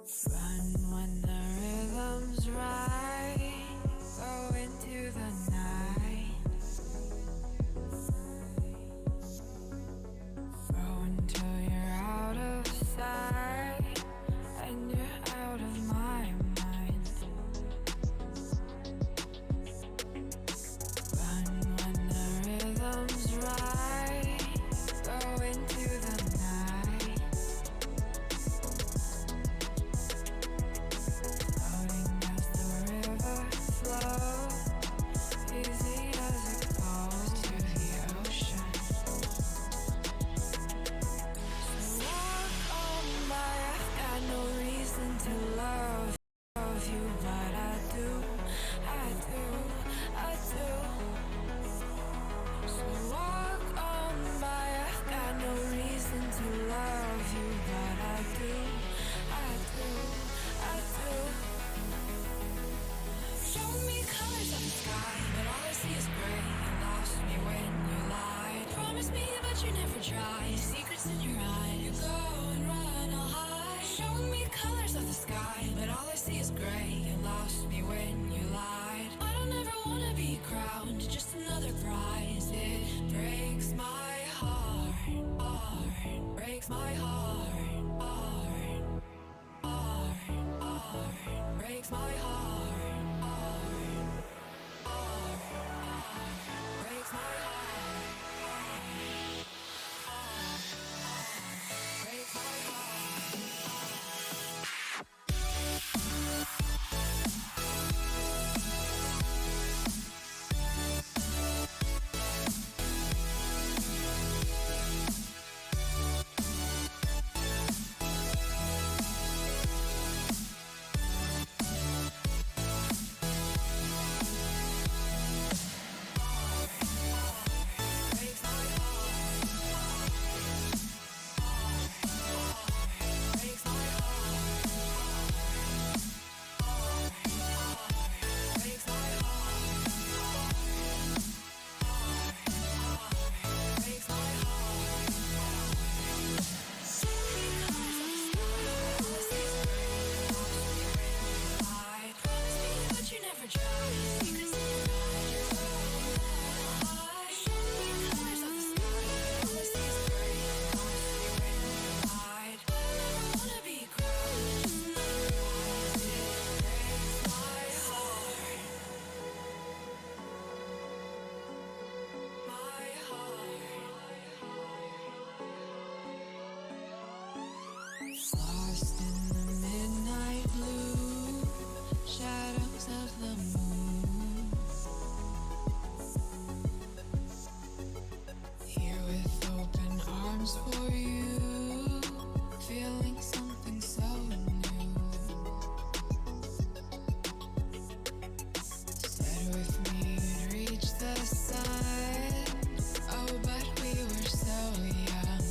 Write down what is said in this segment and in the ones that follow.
Run when the rhythm's right. Go into the night. Throw until you're out of sight and you're out of my mind. Run when the rhythm's right. Go into the night. Floating as the river flows, easy as it goes to the ocean. So walk on by, I've got no reason to love you, but I do, I do, I do. So walk on by, I've got no reason to love you, but I do, I do, I do. Show me colors of the sky, but all I see is gray. You lost me when you lied. Promise me, but you never tried. Secrets in your eye, you go and run, I'll hide. Show me colors of the sky, but all I see is gray. You lost me when you lied. I don't ever wanna be crowned, just another prize. It breaks my heart, breaks my heart, breaks my heart. Breaks my heart. Breaks my lost in the midnight blue shadows of the moon. Here with open arms for you, feeling something so new. Said with me you'd reach the sun. Oh, but we were so young.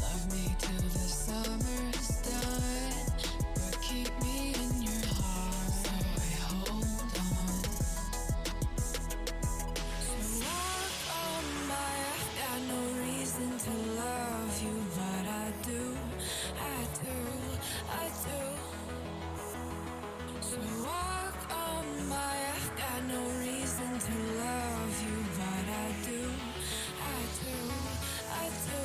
Love me till the summer's done, but keep me in your heart. So I hold on. So walk on by, I've got no reason to love you, but I do, I do, I do. So walk on by, I've got no reason to love you, but I do, I do, I do.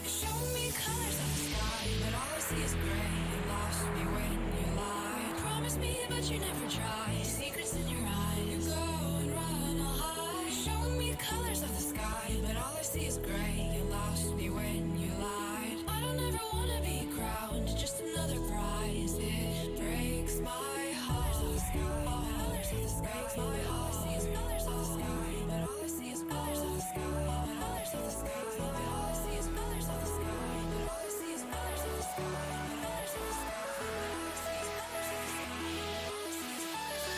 Show me colors of the sky, but all I see is gray. You lost me when you lied. Promise me, but you never tried. Secrets in your eye, you go and run, I'll hide. Show me colors of the sky, but all I see is gray. You lost me when you lied. I don't ever wanna be crowned, just another prize. It breaks my heart. Colors of the sky, breaks my heart. All I see is colors of the sky, but all I see is colors of the sky. Colors of the sky, but all I see is colors of the sky. But all I see is colors of the sky. Colors of the sky, but all I see is colors of the sky. All I see is colors of the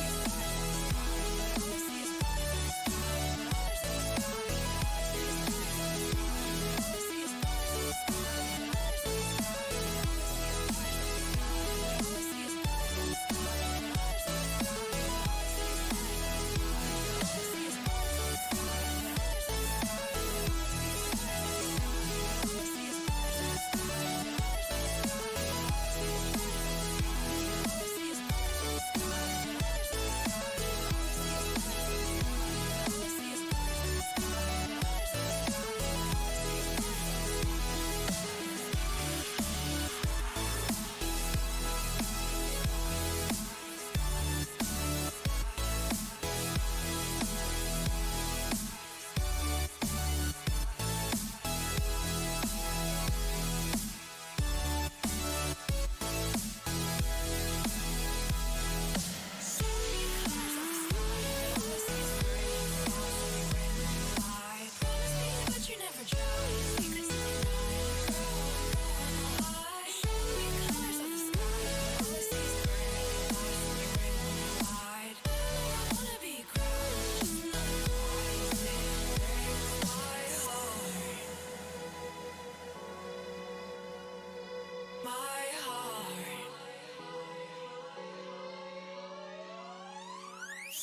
sky.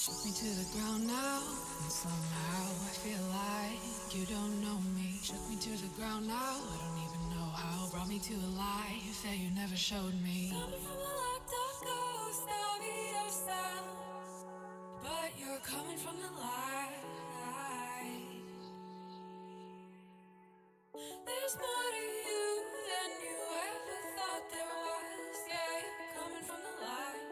Shook me to the ground now, and somehow I feel like you don't know me. Shook me to the ground now, I don't even know how. Brought me to a life that you never showed me. Coming from the locked up ghost of yourself, but you're coming from the light. There's more to you than you ever thought there was. Yeah, you're coming from the light.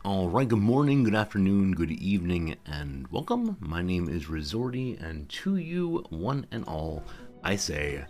All right. Good morning, good afternoon, good evening, and welcome. My name is Rizordi, and to you, one and all, I say,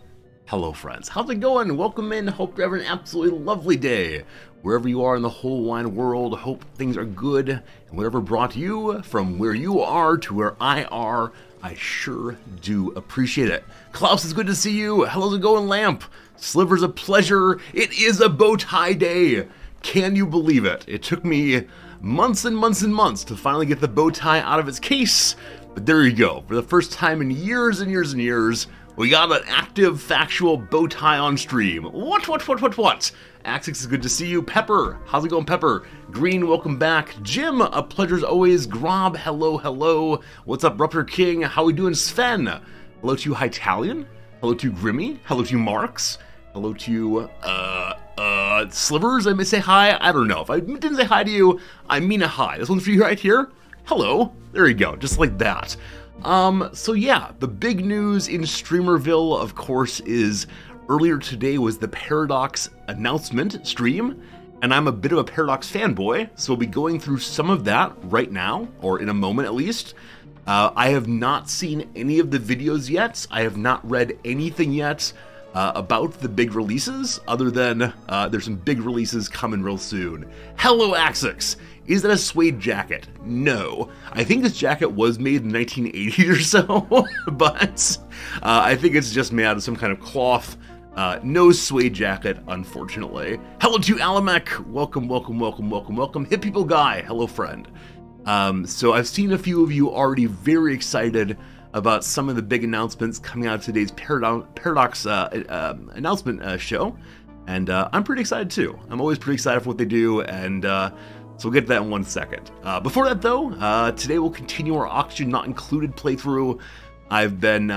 hello, friends. How's it going? Welcome in. Hope you're having an absolutely lovely day. Wherever you are in the whole wide world, hope things are good, and whatever brought you from where you are to where I are, I sure do appreciate it. Klaus, it's good to see you. How's it going, Lamp? Sliver's a pleasure. It is a bow tie day. Can you believe it? It took me months and months and months to finally get the bow tie out of its case, but there you go. For the first time in years and years and years, we got an active, factual bow tie on stream. What? Axix is good to see you. Pepper, how's it going, Pepper? Green, welcome back. Jim, a pleasure as always. Grob, hello. What's up, Rupture King? How we doing, Sven? Hello to you, Hytalian. Hello to Grimmy. Hello to you, Marks. Hello to you, Slivers, I may say hi. I don't know. If I didn't say hi to you, I mean a hi. This one's for you right here. Hello. There you go. Just like that. So yeah, the big news in Streamerville, of course, is earlier today was the Paradox announcement stream, and I'm a bit of a Paradox fanboy, so we'll be going through some of that right now, or in a moment at least. I have not seen any of the videos yet. I have not read anything yet about the big releases, other than there's some big releases coming real soon. Hello, Axix! Is that a suede jacket? No. I think this jacket was made in 1980 or so, but I think it's just made out of some kind of cloth. No suede jacket, unfortunately. Hello to you, Alamek! Welcome. Hip People Guy, hello, friend. So I've seen a few of you already very excited about some of the big announcements coming out of today's Paradox announcement show, and I'm pretty excited too. I'm always pretty excited for what they do, and so we'll get to that in 1 second. Before that though, today we'll continue our Oxygen Not Included playthrough. I've been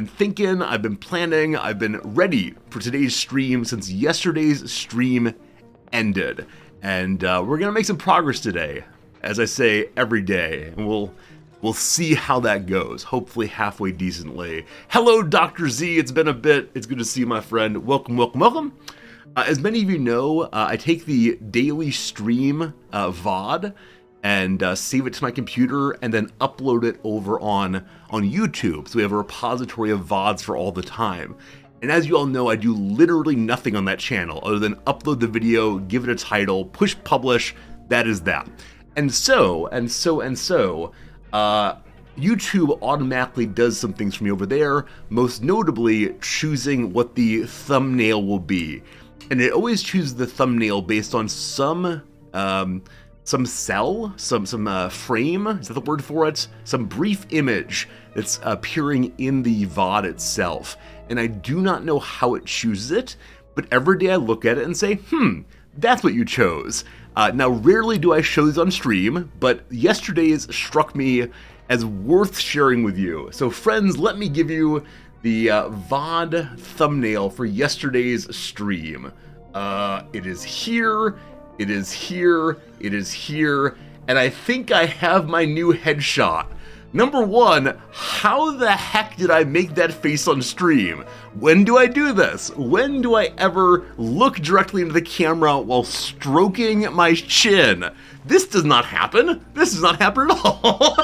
thinking, I've been planning, I've been ready for today's stream since yesterday's stream ended, and we're gonna make some progress today, as I say every day, and We'll see how that goes, hopefully halfway decently. Hello, Dr. Z, it's been a bit. It's good to see you, my friend. Welcome. As many of you know, I take the daily stream VOD and save it to my computer and then upload it over on YouTube. So we have a repository of VODs for all the time. And as you all know, I do literally nothing on that channel other than upload the video, give it a title, push publish, that is that. And so, YouTube automatically does some things for me over there, most notably choosing what the thumbnail will be. And it always chooses the thumbnail based on some cell, some frame, is that the word for it? Some brief image that's appearing in the VOD itself. And I do not know how it chooses it, but every day I look at it and say, that's what you chose. Now, rarely do I show these on stream, but yesterday's struck me as worth sharing with you. So friends, let me give you the VOD thumbnail for yesterday's stream. It is here, and I think I have my new headshot. Number one, how the heck did I make that face on stream? When do I do this? When do I ever look directly into the camera while stroking my chin? This does not happen. This does not happen at all.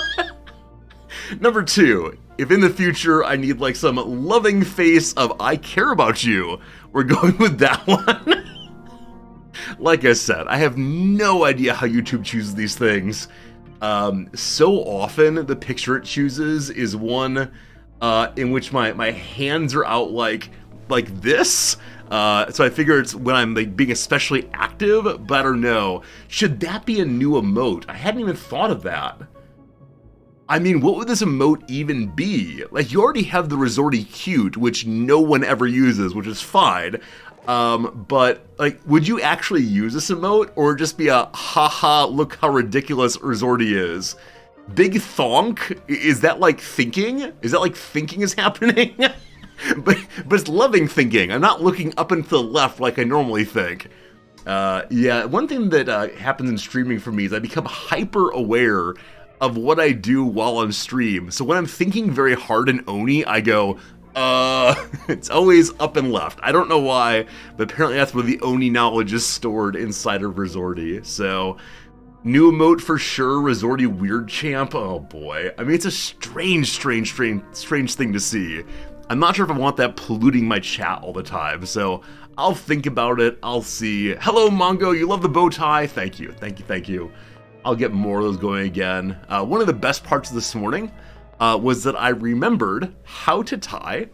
Number two, if in the future I need like some loving face of I care about you, we're going with that one. Like I said, I have no idea how YouTube chooses these things. So often the picture it chooses is one in which my hands are out like like this. So I figure it's when I'm like being especially active, but I don't know. Should that be a new emote? I hadn't even thought of that. I mean, what would this emote even be? Like, you already have the Resorty cute, which no one ever uses, which is fine. But, like, would you actually use this emote, or just be a, haha, look how ridiculous Resorty is? Big thonk? Is that, like, thinking? Is that, like, thinking is happening? but it's loving thinking. I'm not looking up and to the left like I normally think. Yeah, one thing that happens in streaming for me is I become hyper aware of what I do while on stream. So when I'm thinking very hard in Oni, I go, it's always up and left. I don't know why, but apparently that's where the Oni knowledge is stored inside of Resorty. So, new emote for sure, Resorty Weird Champ. Oh boy. I mean, it's a strange thing to see. I'm not sure if I want that polluting my chat all the time, so I'll think about it. I'll see. Hello, Mongo, you love the bow tie? Thank you. I'll get more of those going again. One of the best parts of this morning was that I remembered how to tie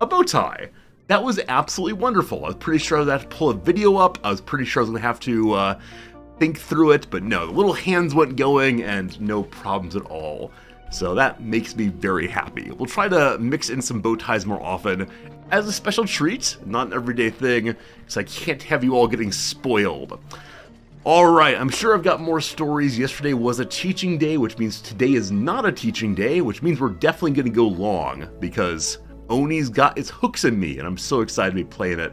a bow tie. That was absolutely wonderful. I was pretty sure I was going to have to pull a video up. I was pretty sure I was going to have to think through it, but no, the little hands went going and no problems at all. So that makes me very happy. We'll try to mix in some bow ties more often as a special treat, not an everyday thing, because I can't have you all getting spoiled. Alright, I'm sure I've got more stories. Yesterday was a teaching day, which means today is not a teaching day, which means we're definitely going to go long, because Oni's got its hooks in me, and I'm so excited to be playing it,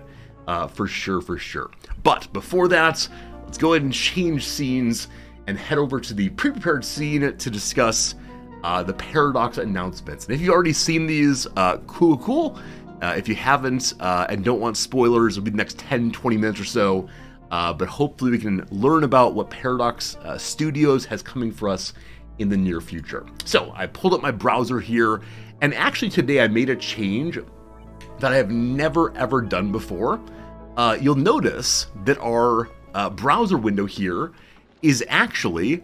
for sure. But before that, let's go ahead and change scenes and head over to the pre-prepared scene to discuss the Paradox announcements. And if you've already seen these, cool. If you haven't and don't want spoilers, it'll be the next 10-20 minutes or so. But hopefully we can learn about what Paradox Studios has coming for us in the near future. So I pulled up my browser here, and actually today I made a change that I have never ever done before. You'll notice that our browser window here is actually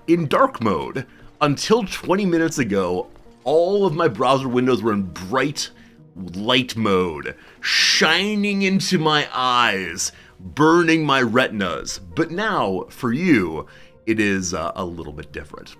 in dark mode. Until 20 minutes ago, all of my browser windows were in bright light mode, shining into my eyes, burning my retinas. But now, for you, it is a little bit different.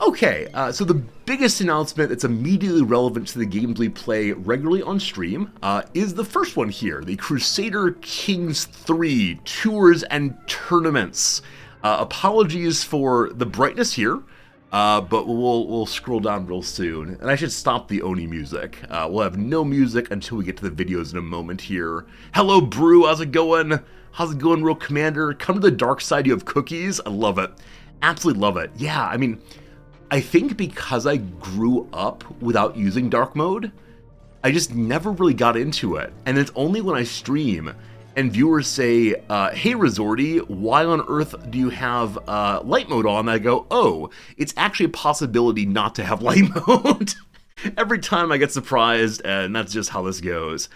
Okay, so the biggest announcement that's immediately relevant to the games we play regularly on stream is the first one here, the Crusader Kings 3 Tours and Tournaments. Apologies for the brightness here. But we'll scroll down real soon. And I should stop the Oni music. We'll have no music until we get to the videos in a moment here. Hello, Brew. How's it going? How's it going, Real Commander? Come to the dark side. You have cookies. I love it. Absolutely love it. Yeah, I mean, I think because I grew up without using dark mode, I just never really got into it. And it's only when I stream and viewers say, hey, Resorty, why on earth do you have light mode on? I go, oh, it's actually a possibility not to have light mode. Every time I get surprised, and that's just how this goes.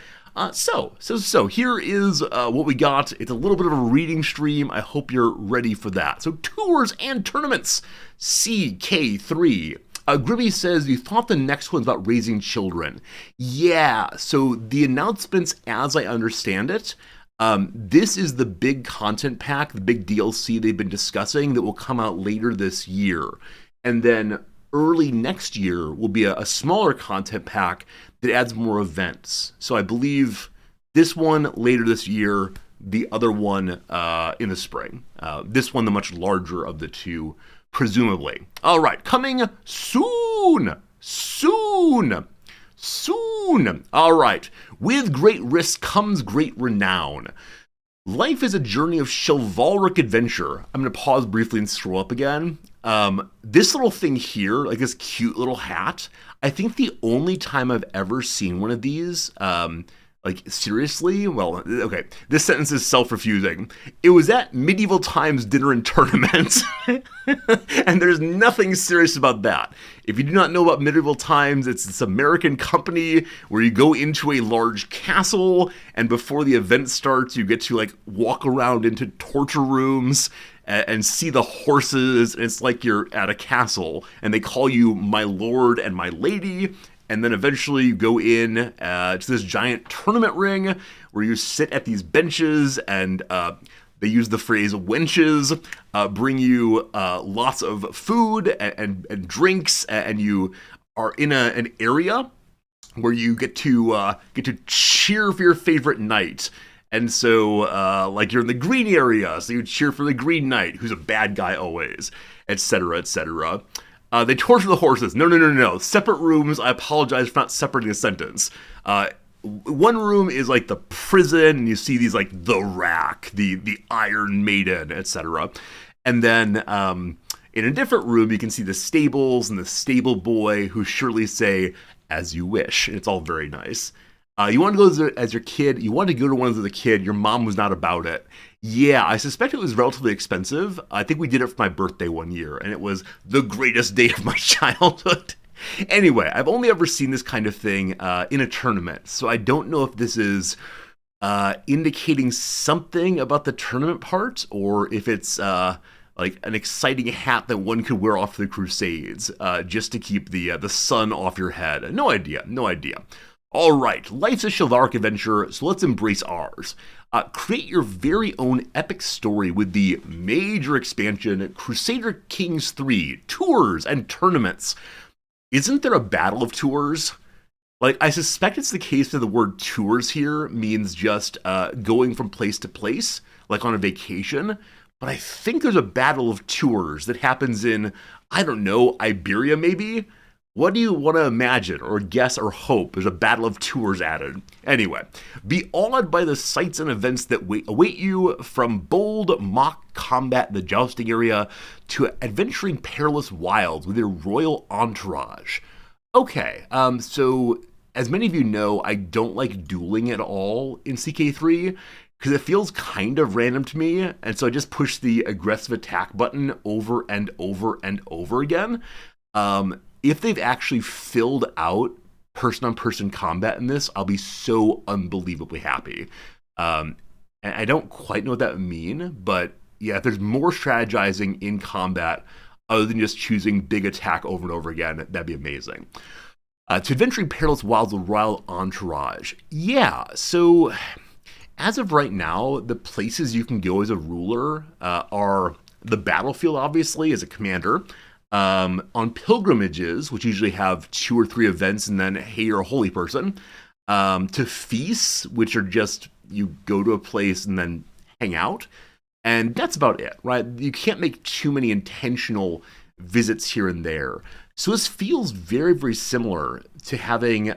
So here is what we got. It's a little bit of a reading stream. I hope you're ready for that. So tours and tournaments, CK3. Gribby says, you thought the next one's about raising children. Yeah, so the announcements, as I understand it, this is the big content pack, the big DLC they've been discussing that will come out later this year. And then early next year will be a smaller content pack that adds more events. So I believe this one later this year, the other one in the spring. This one, the much larger of the two, presumably. All right, coming soon. All right. With great risk comes great renown. Life is a journey of chivalric adventure. I'm going to pause briefly and scroll up again. This little thing here, like this cute little hat, I think the only time I've ever seen one of these, like seriously, well, okay, this sentence is self-refusing. It was at Medieval Times Dinner and Tournament. And there's nothing serious about that. If you do not know about Medieval Times, it's this American company where you go into a large castle, and before the event starts, you get to like walk around into torture rooms and see the horses, and it's like you're at a castle, and they call you my lord and my lady, and then eventually you go in to this giant tournament ring where you sit at these benches, and they use the phrase wenches, bring you lots of food and drinks, and you are in an area where you get to cheer for your favorite knight. And so, like, you're in the green area, so you cheer for the Green Knight, who's a bad guy always, etc., etc. They torture the horses. No. Separate rooms. I apologize for not separating the sentence. One room is like the prison, and you see these like the rack, the Iron Maiden, etc. And then in a different room, you can see the stables and the stable boy, who surely say, "As you wish." And it's all very nice. You want to go as your kid. You wanted to go to one as a kid. Your mom was not about it. Yeah, I suspect it was relatively expensive. I think we did it for my birthday one year, and it was the greatest day of my childhood. Anyway, I've only ever seen this kind of thing in a tournament, so I don't know if this is indicating something about the tournament part, or if it's like an exciting hat that one could wear off to the Crusades, just to keep the sun off your head. No idea. All right, life's a chivalric adventure, so let's embrace ours. Create your very own epic story with the major expansion, Crusader Kings 3, Tours and Tournaments. Isn't there a battle of tours? Like, I suspect it's the case that the word tours here means just going from place to place, like on a vacation. But I think there's a battle of tours that happens in, I don't know, Iberia maybe? What do you want to imagine or guess or hope there's a battle of tours added? Anyway, be awed by the sights and events that await you, from bold mock combat in the jousting area to adventuring perilous wilds with your royal entourage. Okay, so as many of you know, I don't like dueling at all in CK3 because it feels kind of random to me, and so I just push the aggressive attack button over and over and over again. If they've actually filled out person-on-person combat in this, I'll be so unbelievably happy. And I don't quite know what that would mean, but yeah, if there's more strategizing in combat other than just choosing big attack over and over again, that'd be amazing. To adventuring perilous wilds with royal entourage. Yeah, so as of right now, the places you can go as a ruler are the battlefield, obviously, as a commander. On pilgrimages, which usually have 2 or 3 events, and then, hey, you're a holy person, to feasts, which are just, you go to a place and then hang out, and that's about it, right? You can't make too many intentional visits here and there. So this feels very, very similar to having,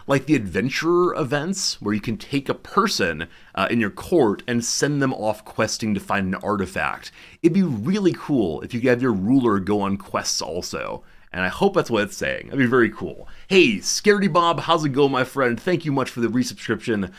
like the adventurer events, where you can take a person in your court and send them off questing to find an artifact. It'd be really cool if you could have your ruler go on quests also. And I hope that's what it's saying. That'd be very cool. Hey, Scaredy Bob, how's it going, my friend? Thank you much for the resubscription.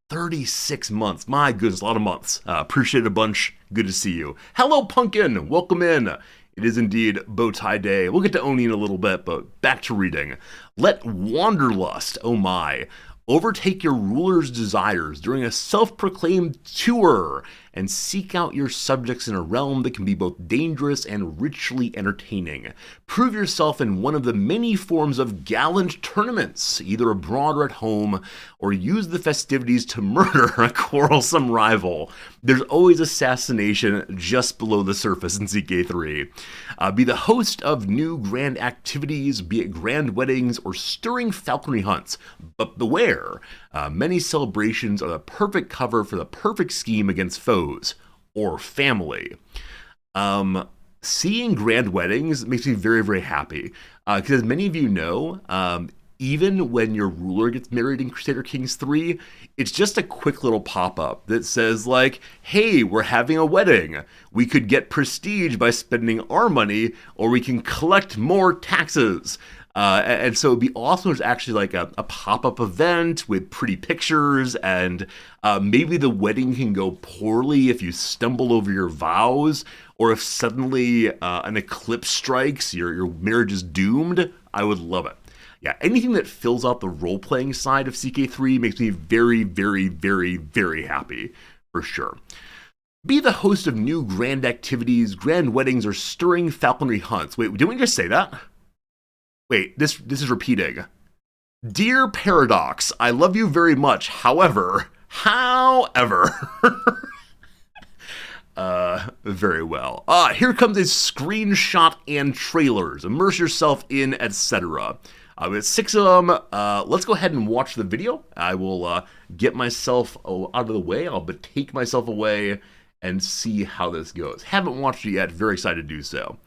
36 months. My goodness, a lot of months. Appreciate it a bunch. Good to see you. Hello, Pumpkin. Welcome in. It is indeed Bowtie Day. We'll get to Oni in a little bit, but back to reading. Let Wanderlust, oh my, overtake your ruler's desires during a self-proclaimed tour, and seek out your subjects in a realm that can be both dangerous and richly entertaining. Prove yourself in one of the many forms of gallant tournaments, either abroad or at home, or use the festivities to murder a quarrelsome rival. There's always assassination just below the surface in CK3. Be the host of new grand activities, be it grand weddings or stirring falconry hunts. But beware, many celebrations are the perfect cover for the perfect scheme against foes or family. Seeing grand weddings makes me very, very happy. Because as many of you know, even when your ruler gets married in Crusader Kings 3, it's just a quick little pop-up that says, like, hey, we're having a wedding. We could get prestige by spending our money, or we can collect more taxes. And so it'd be awesome if there's actually like a pop-up event with pretty pictures, and maybe the wedding can go poorly if you stumble over your vows, or if suddenly an eclipse strikes, your marriage is doomed. I would love it. Yeah, anything that fills out the role-playing side of CK3 makes me very, very, very, very happy, for sure. Be the host of new grand activities, grand weddings, or stirring falconry hunts. Wait, didn't we just say that? Wait, this is repeating. Dear Paradox, I love you very much. However, very well. Here comes a screenshot and trailers. Immerse yourself in, etc. We have 6 of them. Let's go ahead and watch the video. I will get myself out of the way. I'll take myself away and see how this goes. Haven't watched it yet. Very excited to do so.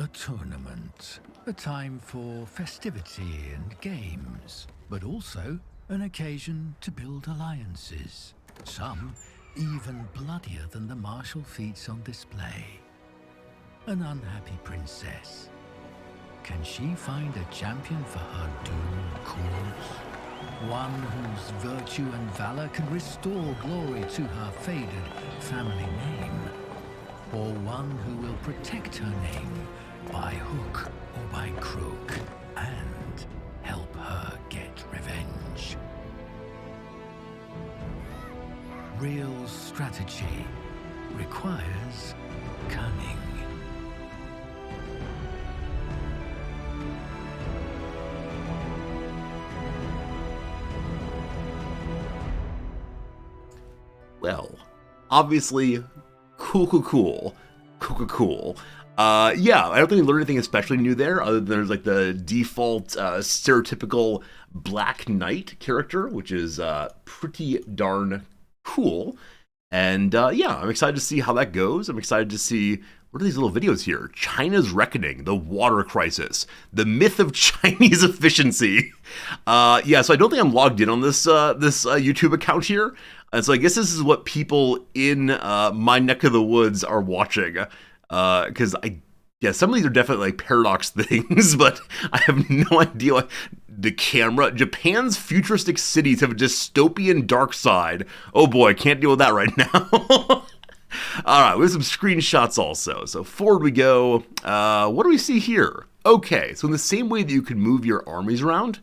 A tournament. A time for festivity and games, but also an occasion to build alliances. Some even bloodier than the martial feats on display. An unhappy princess. Can she find a champion for her doomed cause? One whose virtue and valor can restore glory to her faded family name? Or one who will protect her name by hook or by crook and help her get revenge? Real strategy requires cunning. Well, obviously, cool. Yeah, I don't think we learned anything especially new there, other than there's like the default stereotypical Black Knight character, which is pretty darn cool. And yeah, I'm excited to see how that goes. I'm excited to see, what are these little videos here? China's Reckoning, the water crisis, the myth of Chinese efficiency. Yeah, so I don't think I'm logged in on this YouTube account here. And so I guess this is what people in my neck of the woods are watching. Because some of these are definitely like Paradox things, but I have no idea. The camera, Japan's futuristic cities have a dystopian dark side. Oh boy, I can't deal with that right now. All right, we have some screenshots also. So forward we go. What do we see here? Okay, so in the same way that you can move your armies around,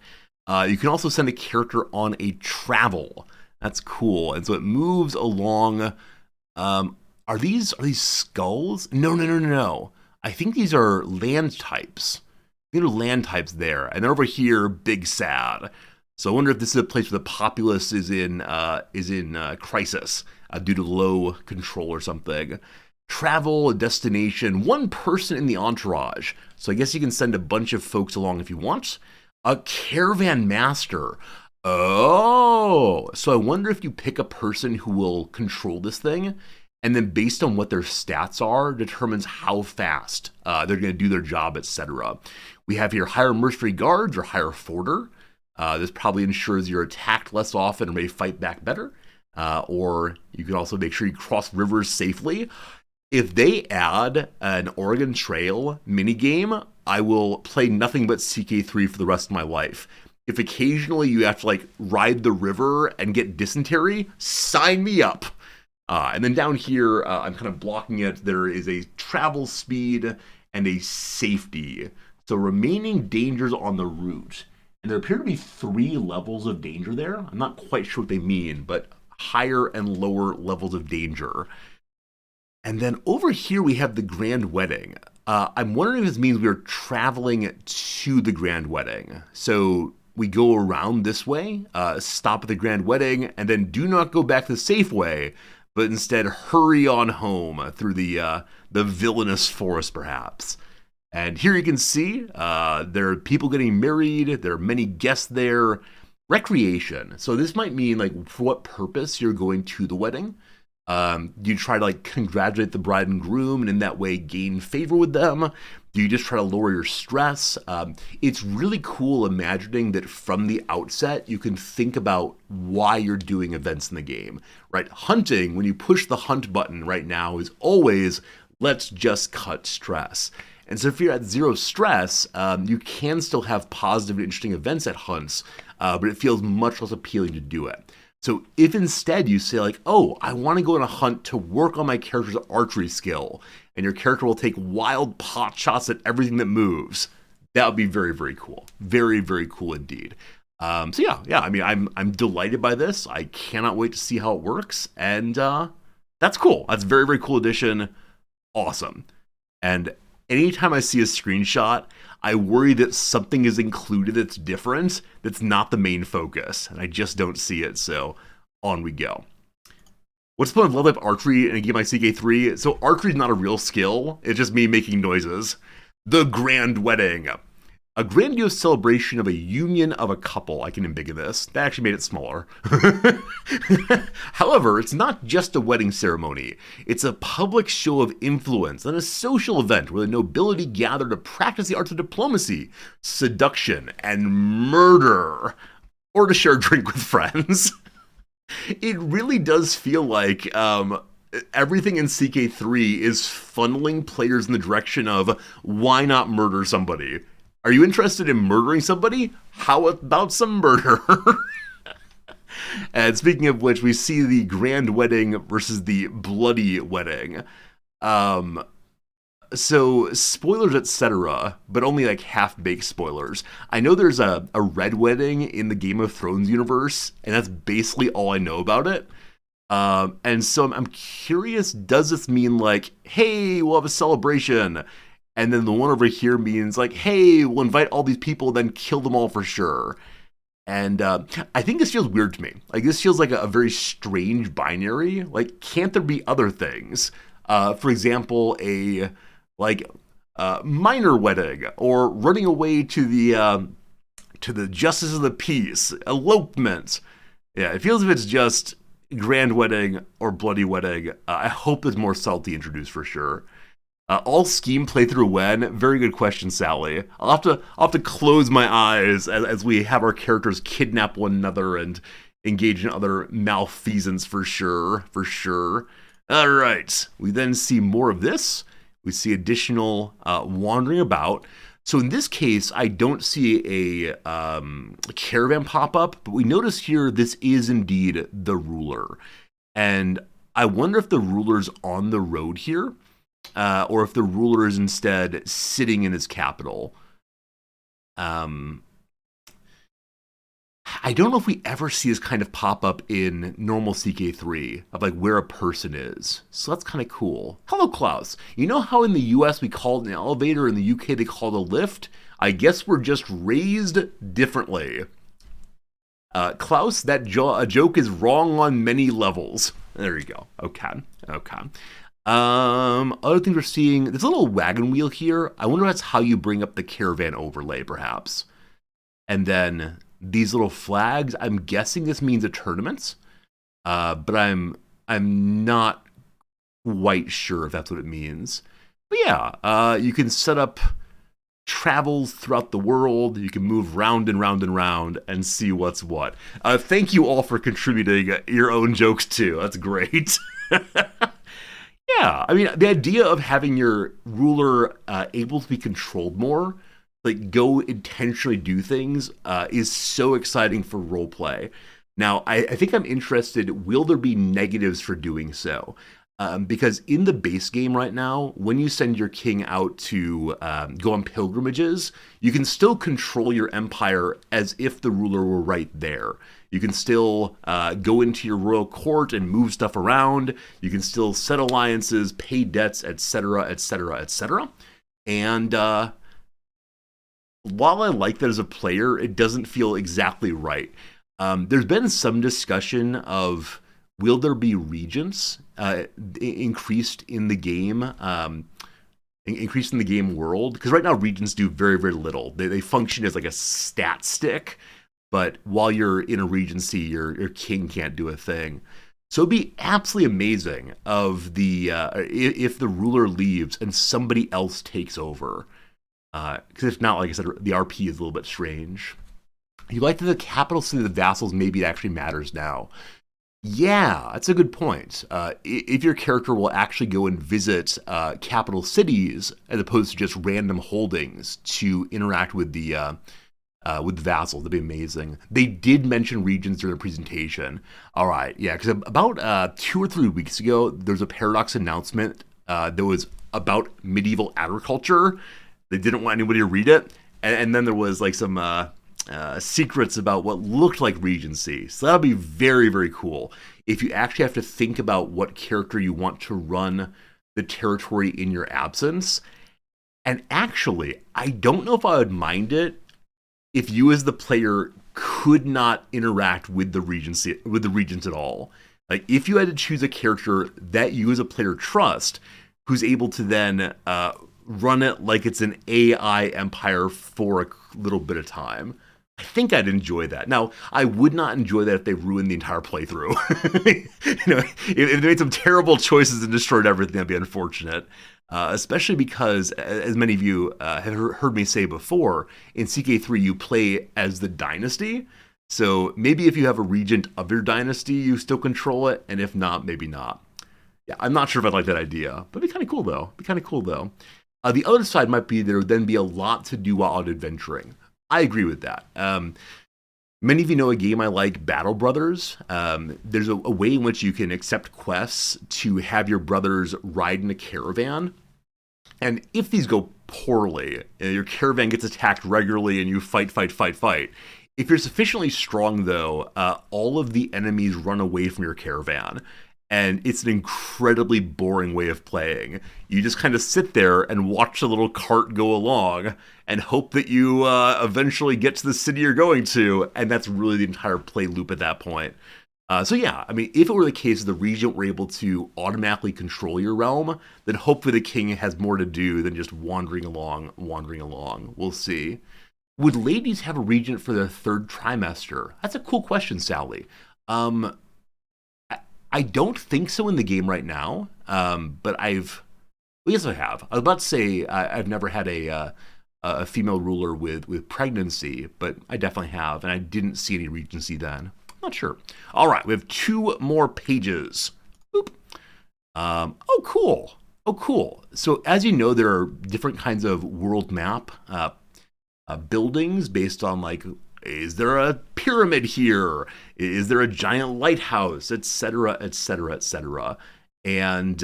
you can also send a character on a travel. That's cool. And so it moves along. Are these skulls? No. I think these are land types. There are land types there, and then over here, Big Sad. So I wonder if this is a place where the populace is in crisis due to low control or something. Travel, a destination, one person in the entourage. So I guess you can send a bunch of folks along if you want. A caravan master. Oh, so I wonder if you pick a person who will control this thing, and then based on what their stats are, determines how fast they're going to do their job, etc. We have here hire mercenary guards or hire forder. This probably ensures you're attacked less often and may fight back better. Or you can also make sure you cross rivers safely. If they add an Oregon Trail minigame, I will play nothing but CK3 for the rest of my life. If occasionally you have to like ride the river and get dysentery, sign me up. And then down here, I'm kind of blocking it. There is a travel speed and a safety. So remaining dangers on the route. And there appear to be 3 levels of danger there. I'm not quite sure what they mean, but higher and lower levels of danger. And then over here we have the Grand Wedding. I'm wondering if this means we're traveling to the Grand Wedding. So we go around this way, stop at the Grand Wedding, and then do not go back the safe way, but instead hurry on home through the villainous forest, perhaps. And here you can see there are people getting married. There are many guests there. Recreation. So this might mean like for what purpose you're going to the wedding. Do you try to like congratulate the bride and groom and in that way gain favor with them? Do you just try to lower your stress? It's really cool imagining that from the outset, you can think about why you're doing events in the game, right? Hunting, when you push the hunt button right now, is always, let's just cut stress. And so if you're at 0 stress, you can still have positive and interesting events at hunts, but it feels much less appealing to do it. So if instead you say like, oh, I want to go on a hunt to work on my character's archery skill, and your character will take wild pot shots at everything that moves, that would be very, very cool. Very, very cool indeed. So yeah, I mean, I'm delighted by this. I cannot wait to see how it works, and that's cool. That's a very, very cool addition. Awesome. And anytime I see a screenshot, I worry that something is included that's different, that's not the main focus, and I just don't see it, so on we go. What's the point of level up archery in a game like CK3? So archery is not a real skill, it's just me making noises. The Grand Wedding. A grandiose celebration of a union of a couple. I can embiggen this. That actually made it smaller. However, it's not just a wedding ceremony. It's a public show of influence and a social event where the nobility gather to practice the arts of diplomacy, seduction, and murder, or to share a drink with friends. It really does feel like everything in CK3 is funneling players in the direction of why not murder somebody? Are you interested in murdering somebody? How about some murder? And speaking of which, we see the Grand Wedding versus the Bloody Wedding. So, spoilers, etc., but only like half-baked spoilers. I know there's a Red Wedding in the Game of Thrones universe, and that's basically all I know about it. And so I'm curious, does this mean like, hey, we'll have a celebration? And then the one over here means like, hey, we'll invite all these people, then kill them all for sure. And I think this feels weird to me. Like, this feels like a very strange binary. Like, can't there be other things? For example, a minor wedding, or running away to the justice of the peace, elopement. Yeah, it feels as if it's just Grand Wedding or Bloody Wedding. I hope there's more subtlety introduced for sure. All scheme playthrough when? Very good question, Sally. I'll have to close my eyes as we have our characters kidnap one another and engage in other malfeasance for sure. All right, we then see more of this. We see additional wandering about. So in this case, I don't see a caravan pop up, but we notice here this is indeed the ruler. And I wonder if the ruler's on the road here, or if the ruler is instead sitting in his capital. I don't know if we ever see this kind of pop up in normal CK3 of like where a person is. So that's kind of cool. Hello, Klaus. You know how in the US we call it an elevator, in the UK they call it a lift? I guess we're just raised differently. Klaus, that joke is wrong on many levels. There you go. Okay. Other things we're seeing, there's a little wagon wheel here. I wonder if that's how you bring up the caravan overlay, perhaps. And then these little flags, I'm guessing this means a tournament, but I'm not quite sure if that's what it means. But yeah, you can set up travels throughout the world. You can move round and round and round and see what's what. Thank you all for contributing your own jokes too. That's great. Yeah, I mean, the idea of having your ruler able to be controlled more, like go intentionally do things, is so exciting for roleplay. Now, I think I'm interested, will there be negatives for doing so? Because in the base game right now, when you send your king out to go on pilgrimages, you can still control your empire as if the ruler were right there. You can still go into your royal court and move stuff around. You can still set alliances, pay debts, etc., etc., etc. And while I like that as a player, it doesn't feel exactly right. There's been some discussion of, will there be regents increased in the game, increased in the game world? Because right now regents do very, very little. They function as like a stat stick, but while you're in a regency, your king can't do a thing. So it'd be absolutely amazing of if the ruler leaves and somebody else takes over. Because if not, like I said, the RP is a little bit strange. You like that the capital city of the vassals, maybe it actually matters now. Yeah, that's a good point. If your character will actually go and visit capital cities as opposed to just random holdings to interact with the vassals, that'd be amazing. They did mention regions during the presentation. All right, yeah, because about 2 or 3 weeks ago, there was a Paradox announcement that was about medieval agriculture. They didn't want anybody to read it, and then there was like some secrets about what looked like Regency. So that'll be very, very cool. If you actually have to think about what character you want to run the territory in your absence, And actually, I don't know if I would mind it if you as the player could not interact with the regents at all. Like if you had to choose a character that you as a player trust, who's able to then run it like it's an AI empire for a little bit of time. I think I'd enjoy that. Now, I would not enjoy that if they ruined the entire playthrough. If they made some terrible choices and destroyed everything, that'd be unfortunate. Especially because, as many of you have heard me say before, in CK3 you play as the dynasty. So maybe if you have a regent of your dynasty, you still control it, and if not, maybe not. Yeah, I'm not sure if I'd like that idea, but it'd be kind of cool though. The other side might be there would then be a lot to do while out adventuring. I agree with that. Many of you know a game I like, Battle Brothers. There's a way in which you can accept quests to have your brothers ride in a caravan. And if these go poorly, your caravan gets attacked regularly and you fight. If you're sufficiently strong, though, all of the enemies run away from your caravan. And it's an incredibly boring way of playing. You just kind of sit there and watch the little cart go along and hope that you eventually get to the city you're going to, and that's really the entire play loop at that point. So yeah, I mean, if it were the case that the regent were able to automatically control your realm, then hopefully the king has more to do than just wandering along. We'll see. Would ladies have a regent for their third trimester? That's a cool question, Sally. I don't think so in the game right now, but yes, I have. I was about to say I've never had a female ruler with pregnancy, but I definitely have, and I didn't see any regency then. I'm not sure. All right, we have 2 more pages. Boop. Oh, cool. So as you know, there are different kinds of world map buildings based on like, is there a pyramid here? Is there a giant lighthouse, etc., etc.? And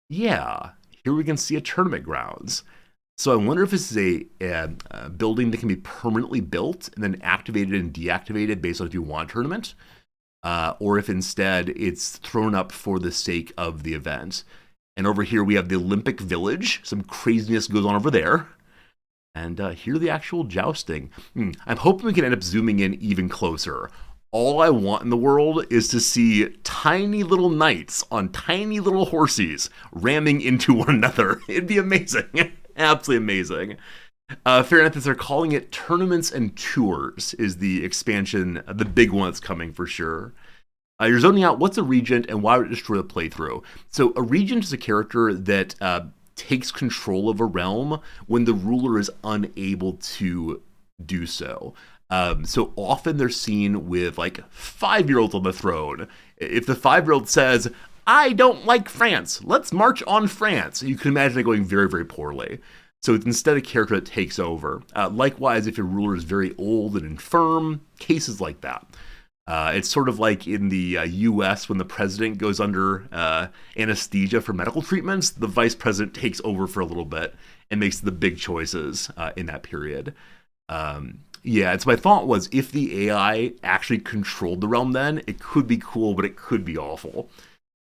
yeah, here we can see a tournament grounds. So I wonder if this is a building that can be permanently built and then activated and deactivated based on if you want a tournament, or if instead it's thrown up for the sake of the event. And over here we have the Olympic Village. Some craziness goes on over there. And here the actual jousting. I'm hoping we can end up zooming in even closer. All I want in the world is to see tiny little knights on tiny little horses ramming into one another. It'd be amazing. Absolutely amazing. Fair enough, they're calling it Tournaments and Tours is the expansion, the big one that's coming for sure. You're zoning out what's a regent and why would it destroy the playthrough. So a regent is a character that takes control of a realm when the ruler is unable to do so. So often they're seen with like 5-year-olds on the throne. If the 5-year-old says, I don't like France, let's march on France, you can imagine it going very, very poorly. So it's instead a character that takes over. Likewise, if your ruler is very old and infirm, cases like that. It's sort of like in the U.S. when the president goes under anesthesia for medical treatments, the vice president takes over for a little bit and makes the big choices in that period. Yeah, and so my thought was if the AI actually controlled the realm then, it could be cool, but it could be awful.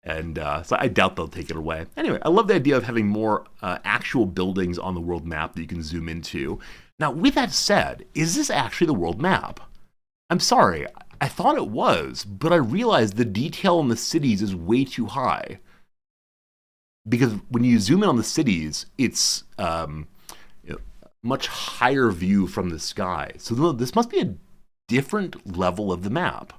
And so I doubt they'll take it away. Anyway, I love the idea of having more actual buildings on the world map that you can zoom into. Now, with that said, is this actually the world map? I'm sorry, I thought it was, but I realized the detail in the cities is way too high. Because when you zoom in on the cities, it's much higher view from the sky. So this must be a different level of the map.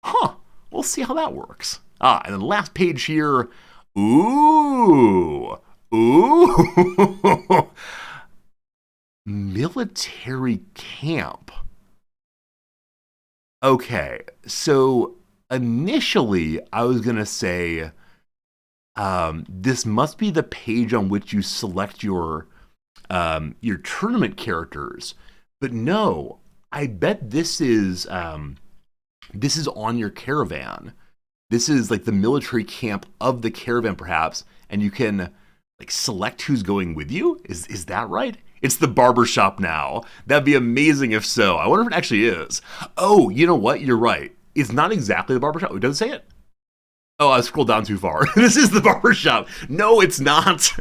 Huh, we'll see how that works. And the last page here, ooh, military camp. Okay, so initially I was going to say this must be the page on which you select your tournament characters. But no, I bet this is on your caravan. This is like the military camp of the caravan perhaps, and you can like select who's going with you? Is that right? It's the barbershop now. That'd be amazing if so. I wonder if it actually is. Oh, you know what? You're right. It's not exactly the barbershop. It doesn't say it. Oh, I scrolled down too far. This is the barbershop. No, it's not.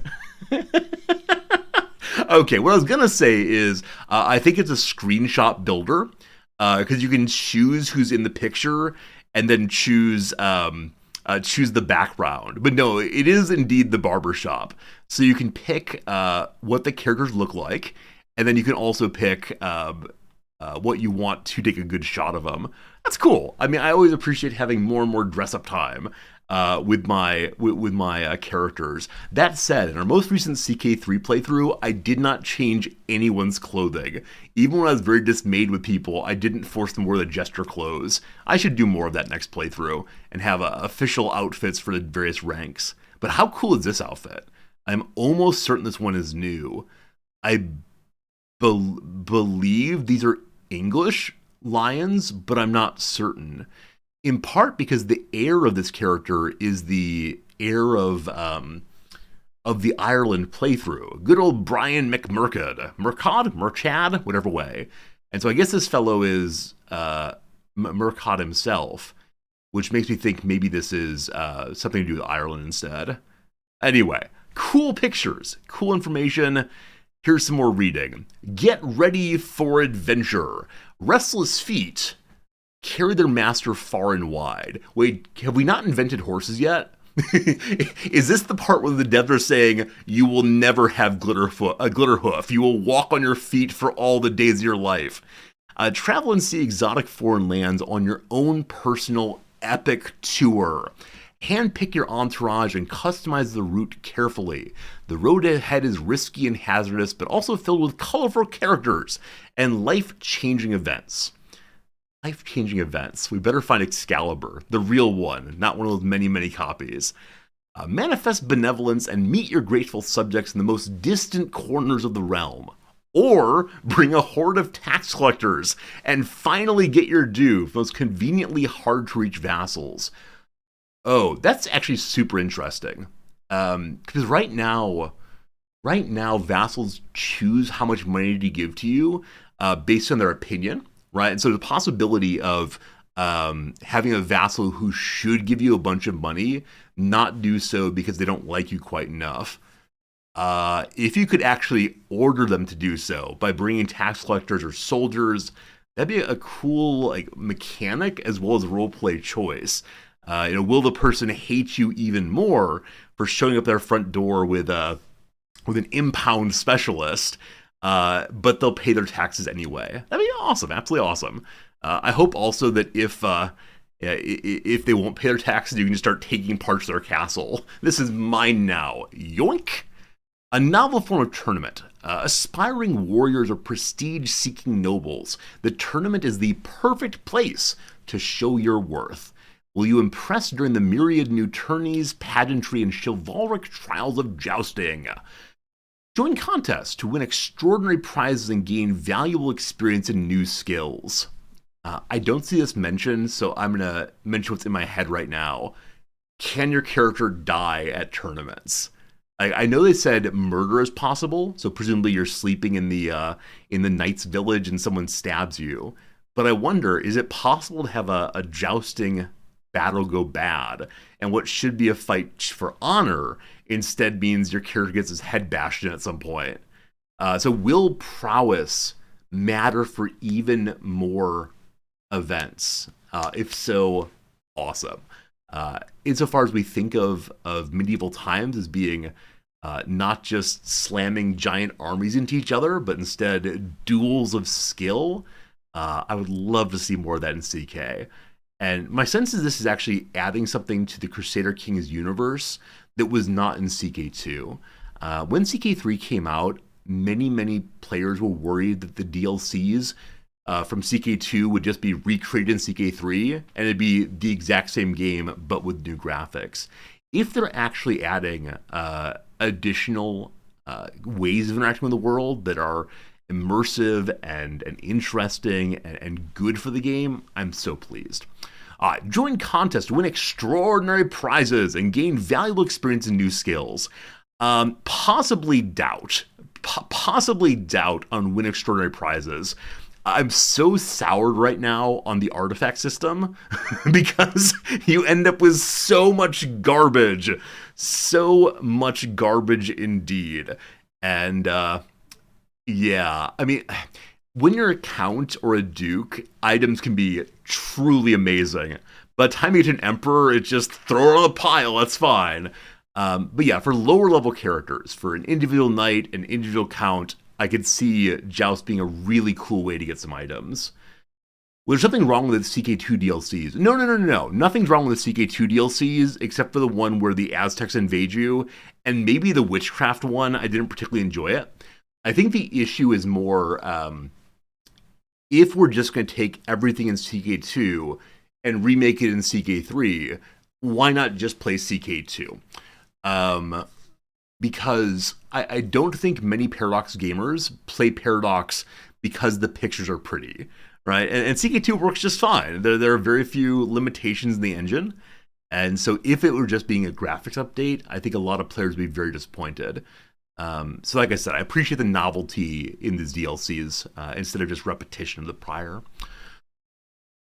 Okay, what I was gonna say is I think it's a screenshot builder because you can choose who's in the picture and then choose the background. But no, it is indeed the barbershop. So you can pick what the characters look like, and then you can also pick what you want to take a good shot of them. That's cool. I mean, I always appreciate having more and more dress up time with my characters. That said, in our most recent CK3 playthrough, I did not change anyone's clothing. Even when I was very dismayed with people, I didn't force them to wear the jester clothes. I should do more of that next playthrough and have official outfits for the various ranks. But how cool is this outfit? I'm almost certain this one is new. I believe these are English lions, but I'm not certain. In part because the heir of this character is the heir of the Ireland playthrough. Good old Brian Murchad, whatever way. And so I guess this fellow is Murchad himself, which makes me think maybe this is something to do with Ireland instead. Anyway, cool pictures, cool information. Here's some more reading. Get ready for adventure. Restless feet carry their master far and wide. Wait, have we not invented horses yet? Is this the part where the devs are saying, you will never have glitter hoof. You will walk on your feet for all the days of your life. Travel and see exotic foreign lands on your own personal epic tour. Handpick your entourage and customize the route carefully. The road ahead is risky and hazardous, but also filled with colorful characters and life-changing events. Life-changing events. We better find Excalibur, the real one, not one of those many, many copies. Manifest benevolence and meet your grateful subjects in the most distant corners of the realm. Or bring a horde of tax collectors and finally get your due from those conveniently hard-to-reach vassals. Oh, that's actually super interesting. Because right now, vassals choose how much money to give to you based on their opinion, right? And so the possibility of having a vassal who should give you a bunch of money not do so because they don't like you quite enough. If you could actually order them to do so by bringing tax collectors or soldiers, that'd be a cool mechanic as well as roleplay choice. Will the person hate you even more for showing up their front door with an impound specialist, but they'll pay their taxes anyway? That'd be awesome, absolutely awesome. I hope also that if they won't pay their taxes, you can just start taking parts of their castle. This is mine now. Yoink! A novel form of tournament. Aspiring warriors or prestige-seeking nobles. The tournament is the perfect place to show your worth. Will you impress during the myriad new tourneys, pageantry, and chivalric trials of jousting? Join contests to win extraordinary prizes and gain valuable experience and new skills. I don't see this mentioned, so I'm going to mention what's in my head right now. Can your character die at tournaments? I know they said murder is possible, so presumably you're sleeping in the knight's village and someone stabs you. But I wonder, is it possible to have a jousting battle go bad, and what should be a fight for honor instead means your character gets his head bashed in at some point? So will prowess matter for even more events? If so, awesome. Insofar as we think of medieval times as being not just slamming giant armies into each other, but instead duels of skill, I would love to see more of that in CK. And my sense is this is actually adding something to the Crusader Kings universe that was not in CK2. When CK3 came out, many players were worried that the DLCs from CK2 would just be recreated in CK3, and it'd be the exact same game, but with new graphics. If they're actually adding additional ways of interacting with the world that are immersive and interesting and good for the game, I'm so pleased. Join contests to win extraordinary prizes and gain valuable experience and new skills. Possibly doubt on win extraordinary prizes. I'm so soured right now on the artifact system because you end up with so much garbage indeed. And Yeah, I mean, when you're a count or a duke, items can be truly amazing. By the time you get an emperor, it's just throw it on the pile, that's fine. But yeah, for lower level characters, for an individual knight, an individual count, I could see Joust being a really cool way to get some items. Was there something wrong with the CK2 DLCs? No, no, no, no, no. Nothing's wrong with the CK2 DLCs except for the one where the Aztecs invade you, and maybe the Witchcraft one. I didn't particularly enjoy it. I think the issue is more if we're just going to take everything in CK2 and remake it in CK3, why not just play CK2? Because I don't think many Paradox gamers play Paradox because the pictures are pretty, right? And CK2 works just fine. There are very few limitations in the engine. And so if it were just being a graphics update, I think a lot of players would be very disappointed. So like I said, I appreciate the novelty in these DLCs instead of just repetition of the prior.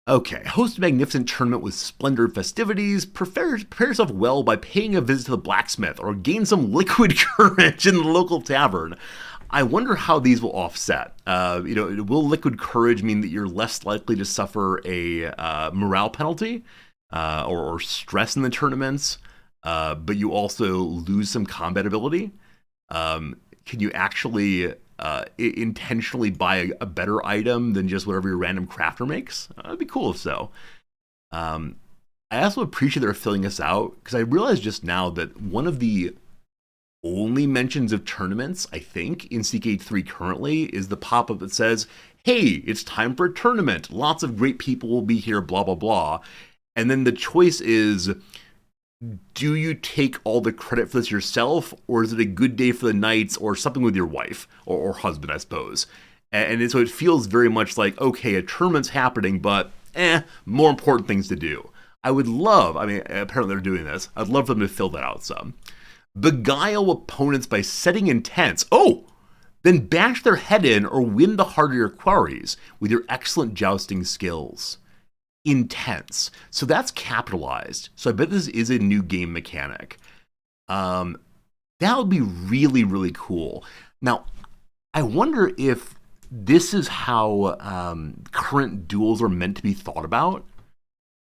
Okay, host a magnificent tournament with splendor and festivities. Prepare yourself well by paying a visit to the blacksmith or gain some liquid courage in the local tavern. I wonder how these will offset. Will liquid courage mean that you're less likely to suffer a morale penalty or stress in the tournaments, but you also lose some combat ability? Can you actually intentionally buy a better item than just whatever your random crafter makes? That'd be cool if so. I also appreciate they're filling us out because I realized just now that one of the only mentions of tournaments, I think, in CK3 currently is the pop-up that says, hey, it's time for a tournament. Lots of great people will be here, blah, blah, blah. And then the choice is, do you take all the credit for this yourself, or is it a good day for the knights, or something with your wife or husband, I suppose? And so it feels very much like, okay, a tournament's happening, but more important things to do. I would love, apparently they're doing this, I'd love for them to fill that out some. Beguile opponents by setting intents. Oh! Then bash their head in or win the heart of your quarries with your excellent jousting skills. Intense. So that's capitalized. So I bet this is a new game mechanic. That would be really, really cool. Now, I wonder if this is how current duels are meant to be thought about.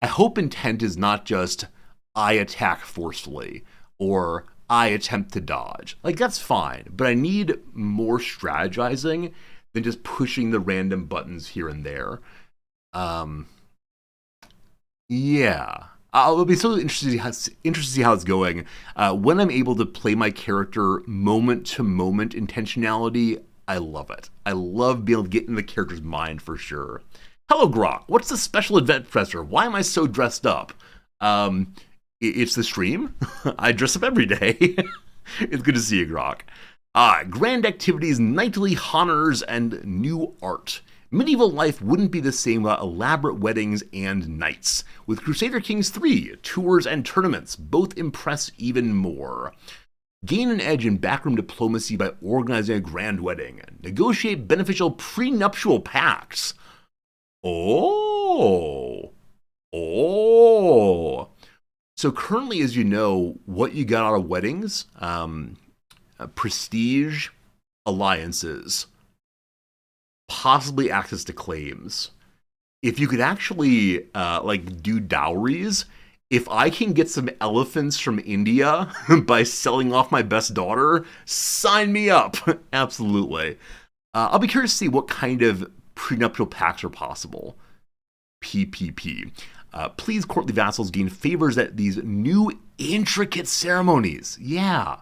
I hope intent is not just I attack forcefully or I attempt to dodge. Like, that's fine, but I need more strategizing than just pushing the random buttons here and there. Yeah. I'll be so interested to see how it's going. When I'm able to play my character moment to moment intentionality, I love it. I love being able to get in the character's mind for sure. Hello, Grok. What's the special event, Professor? Why am I so dressed up? It's the stream. I dress up every day. It's good to see you, Grok. Grand activities, knightly honors, and new art. Medieval life wouldn't be the same without elaborate weddings and knights. With Crusader Kings 3, tours and tournaments both impress even more. Gain an edge in backroom diplomacy by organizing a grand wedding. Negotiate beneficial prenuptial pacts. Oh. So currently, as you know, what you got out of weddings, prestige, alliances, possibly access to claims. If you could actually do dowries, if I can get some elephants from India by selling off my best daughter, sign me up. Absolutely. I'll be curious to see what kind of prenuptial pacts are possible. PPP. Please, courtly vassals gain favors at these new intricate ceremonies. Yeah.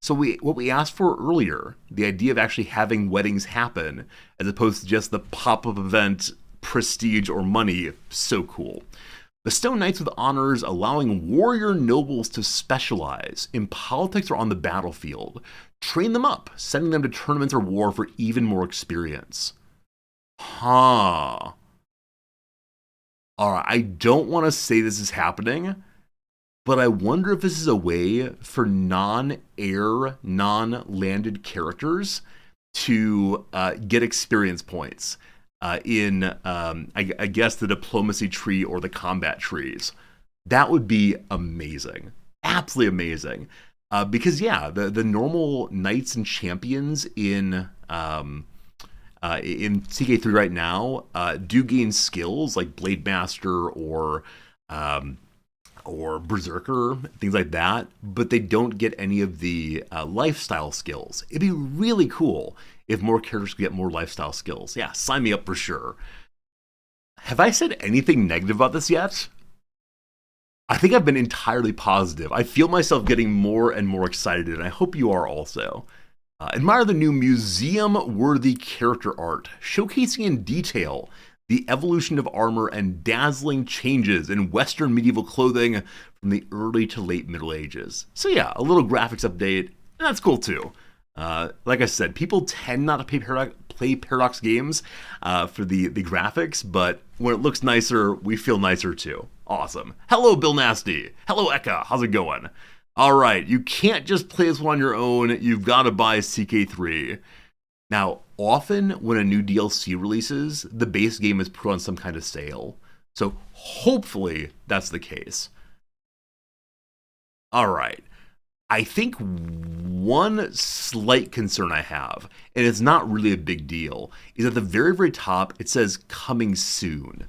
So what we asked for earlier, the idea of actually having weddings happen, as opposed to just the pop-up event, prestige, or money, so cool. Bestow knights with honors, allowing warrior nobles to specialize in politics or on the battlefield. Train them up, sending them to tournaments or war for even more experience. Alright, I don't want to say this is happening, but I wonder if this is a way for non-air, non-landed characters to get experience points in, I guess, the diplomacy tree or the combat trees. That would be amazing. Absolutely amazing. Because, yeah, the normal knights and champions in in CK3 right now do gain skills like Blade Master or Berserker, things like that, but they don't get any of the lifestyle skills. It'd be really cool if more characters could get more lifestyle skills. Yeah, sign me up for sure. Have I said anything negative about this yet? I think I've been entirely positive. I feel myself getting more and more excited, and I hope you are also. Admire the new museum-worthy character art, showcasing in detail the evolution of armor and dazzling changes in Western medieval clothing from the early to late Middle Ages. So yeah, a little graphics update, and that's cool too. Like I said, people tend not to play Paradox games for the graphics, but when it looks nicer, we feel nicer too. Awesome. Hello, Bill Nasty. Hello, Eka. How's it going? All right, you can't just play this one on your own. You've got to buy CK3. Now, often when a new DLC releases, the base game is put on some kind of sale. So hopefully that's the case. All right. I think one slight concern I have, and it's not really a big deal, is at the very, very top, it says coming soon.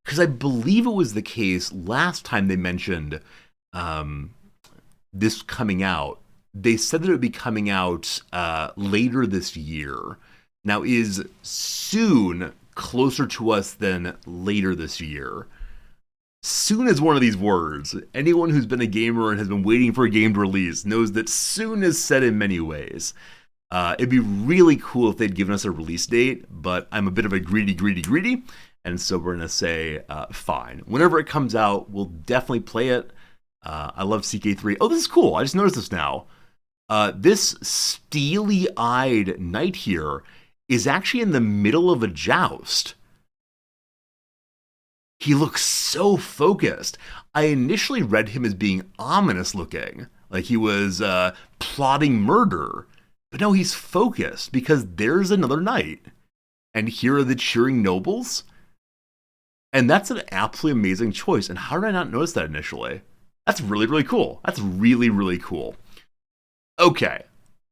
Because I believe it was the case last time they mentioned this coming out. They said that it would be coming out later this year. Now, is soon closer to us than later this year? Soon is one of these words. Anyone who's been a gamer and has been waiting for a game to release knows that soon is said in many ways. It'd be really cool if they'd given us a release date, but I'm a bit of a greedy, and so we're going to say fine. Whenever it comes out, we'll definitely play it. I love CK3. Oh, this is cool. I just noticed this now. This steely-eyed knight here is actually in the middle of a joust. He looks so focused. I initially read him as being ominous looking, like he was plotting murder. But no, he's focused because there's another knight. And here are the cheering nobles. And that's an absolutely amazing choice. And how did I not notice that initially? That's really, really cool. That's really, really cool. Okay,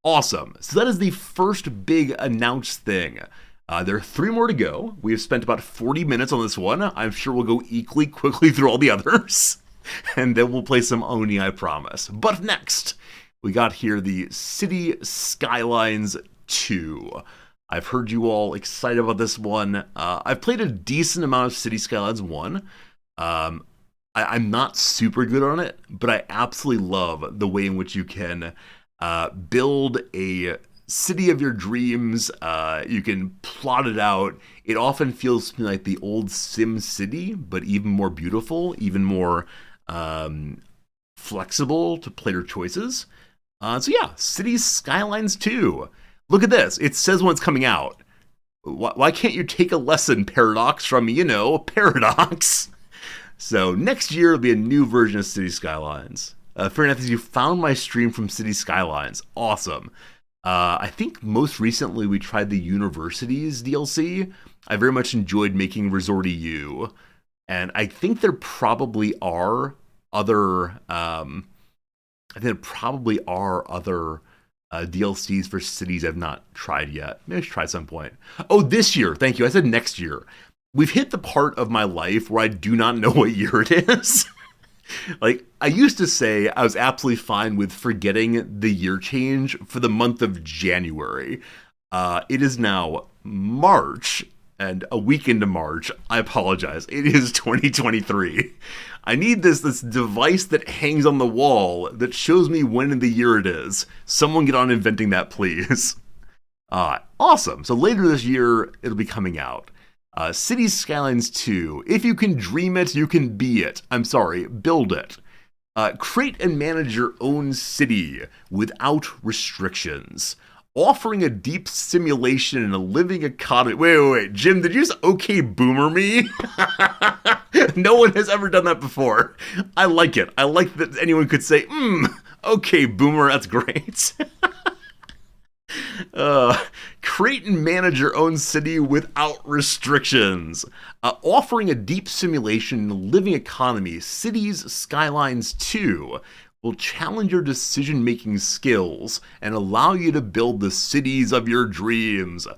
awesome. So that is the first big announced thing. There are 3 more to go. We have spent about 40 minutes on this one. I'm sure we'll go equally quickly through all the others. And then we'll play some Oni, I promise. But next, we got here the City Skylines 2. I've heard you all excited about this one. I've played a decent amount of City Skylines 1. I'm not super good on it, but I absolutely love the way in which you can build a city of your dreams. You can plot it out. It often feels to me like the old Sim City, but even more beautiful, even more flexible to player choices. So yeah, Cities Skylines 2. Look at this. It says when it's coming out. Why can't you take a lesson, Paradox, from, Paradox? So next year will be a new version of City Skylines. Fair enough, you found my stream from City Skylines. Awesome. I think most recently we tried the Universities DLC. I very much enjoyed making Resort EU. And I think there probably are other DLCs for cities I've not tried yet. Maybe I should try at some point. Oh, this year. Thank you. I said next year. We've hit the part of my life where I do not know what year it is. Like, I used to say I was absolutely fine with forgetting the year change for the month of January. It is now March, and a week into March, I apologize. It is 2023. I need this device that hangs on the wall that shows me when in the year it is. Someone get on inventing that, please. Awesome. So later this year, it'll be coming out. Cities Skylines 2. If you can dream it, you can be it. I'm sorry, build it. Create and manage your own city without restrictions. Offering a deep simulation and a living economy. Wait. Jim, did you just okay boomer me? No one has ever done that before. I like it. I like that anyone could say, okay boomer, that's great. Create and manage your own city without restrictions. Offering a deep simulation and a living economy, Cities Skylines 2 will challenge your decision-making skills and allow you to build the cities of your dreams.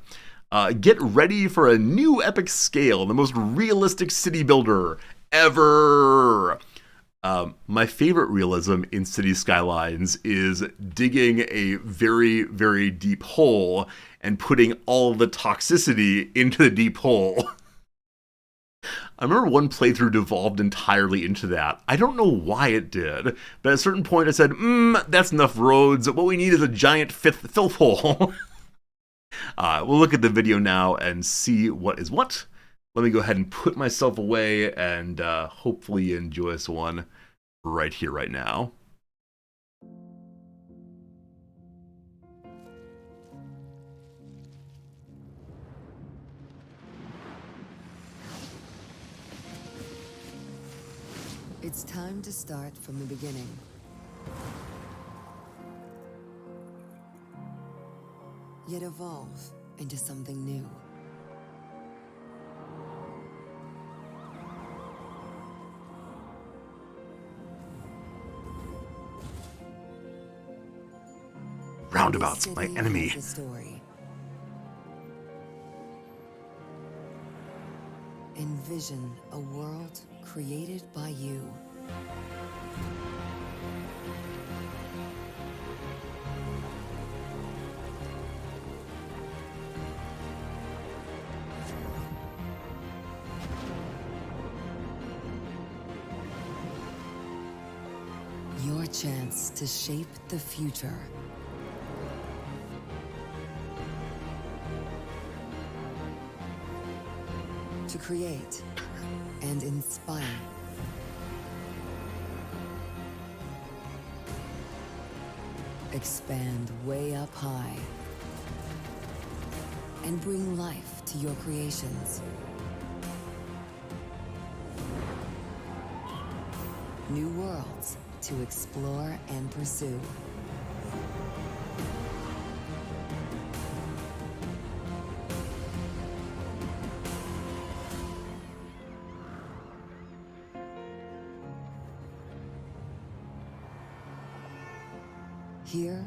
Get ready for a new epic scale, the most realistic city builder ever. My favorite realism in City Skylines is digging a very, very deep hole and putting all the toxicity into the deep hole. I remember one playthrough devolved entirely into that. I don't know why it did, but at a certain point I said, that's enough roads. What we need is a giant filth hole. We'll look at the video now and see what is what. Let me go ahead and put myself away and hopefully you enjoy this one right here, right now. It's time to start from the beginning. Yet evolve into something new. Roundabouts, This my city enemy. has a story. Envision a world created by you. Your chance to shape the future. To create and inspire. Expand way up high and bring life to your creations. New worlds to explore and pursue. Here,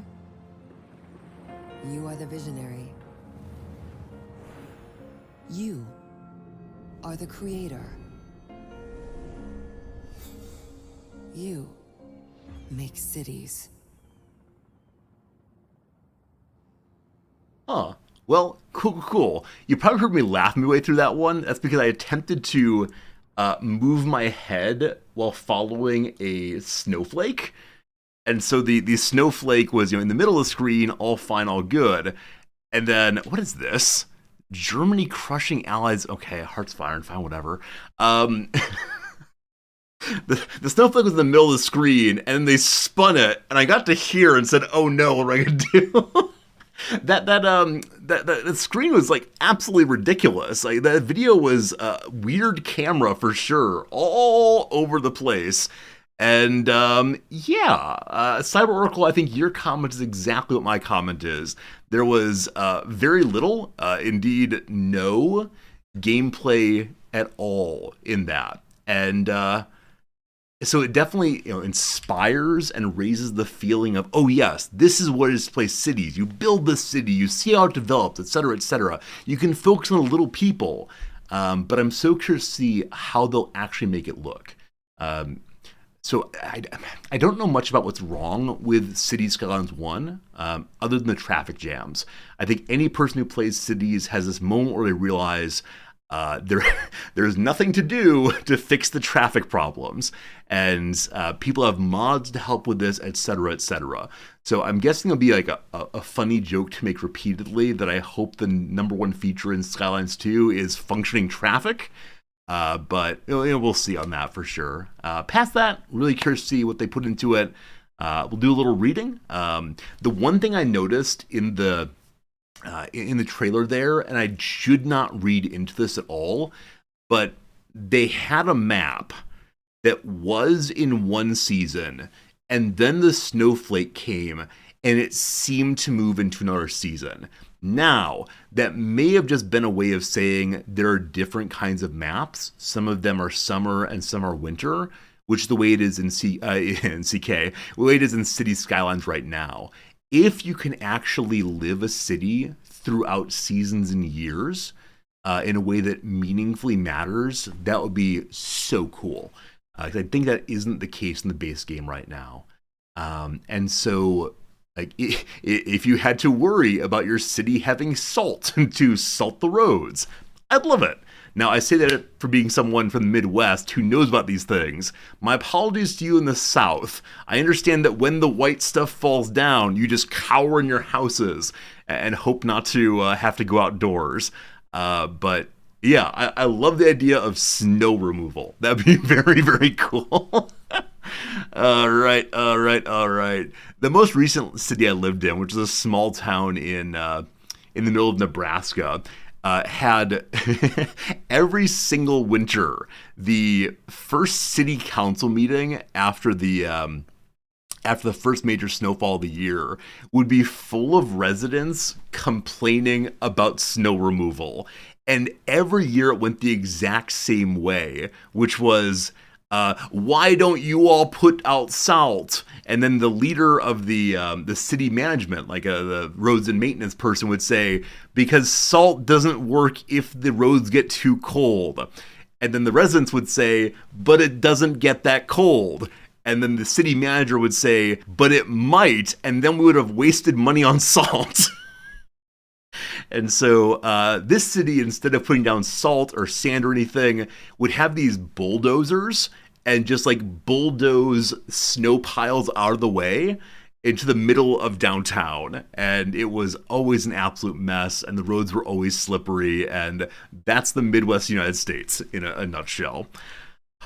you are the visionary. You are the creator. You make cities. Huh. Well, cool. You probably heard me laugh my way through that one. That's because I attempted to move my head while following a snowflake. And so the snowflake was, in the middle of the screen, all fine, all good. And then, what is this? Germany crushing allies. Okay, hearts firing, fine, whatever. The snowflake was in the middle of the screen, and then they spun it, and I got to here and said, "Oh no, what am I gonna do?" that screen was like absolutely ridiculous. Like that video was weird camera for sure, all over the place. And Cyber Oracle, I think your comment is exactly what my comment is. There was very little, indeed no gameplay at all in that. And so it definitely inspires and raises the feeling of, oh yes, this is what is to play cities. You build the city, you see how it develops, etc., etc. You can focus on the little people, but I'm so curious to see how they'll actually make it look. So I don't know much about what's wrong with Cities Skylines 1, other than the traffic jams. I think any person who plays Cities has this moment where they realize there's nothing to do to fix the traffic problems, and people have mods to help with this, etc., etc. So I'm guessing it'll be like a funny joke to make repeatedly that I hope the number one feature in Skylines 2 is functioning traffic. But we'll see on that for sure. Past that, really curious to see what they put into it. We'll do a little reading. The one thing I noticed in the trailer there, and I should not read into this at all, but they had a map that was in one season, and then the snowflake came, and it seemed to move into another season. Now, that may have just been a way of saying there are different kinds of maps. Some of them are summer and some are winter. which is the way it is in in CK, the way it is in City Skylines right now. If you can actually live a city throughout seasons and years in a way that meaningfully matters, that would be so cool. 'Cause I think that isn't the case in the base game right now. And so, like, if you had to worry about your city having salt to salt the roads, I'd love it. Now, I say that for being someone from the Midwest who knows about these things. My apologies to you in the South. I understand that when the white stuff falls down, you just cower in your houses and hope not to have to go outdoors. But yeah, I love the idea of snow removal. That'd be very, very cool. All right. The most recent city I lived in, which is a small town in the middle of Nebraska, had every single winter the first city council meeting after the first major snowfall of the year would be full of residents complaining about snow removal. And every year it went the exact same way, which was, why don't you all put out salt? And then the leader of the city management, like the roads and maintenance person, would say, because salt doesn't work if the roads get too cold. And then the residents would say, but it doesn't get that cold. And then the city manager would say, but it might, and then we would have wasted money on salt. And so this city, instead of putting down salt or sand or anything, would have these bulldozers and just like bulldoze snow piles out of the way into the middle of downtown. And it was always an absolute mess, and the roads were always slippery, and that's the Midwest United States in a nutshell.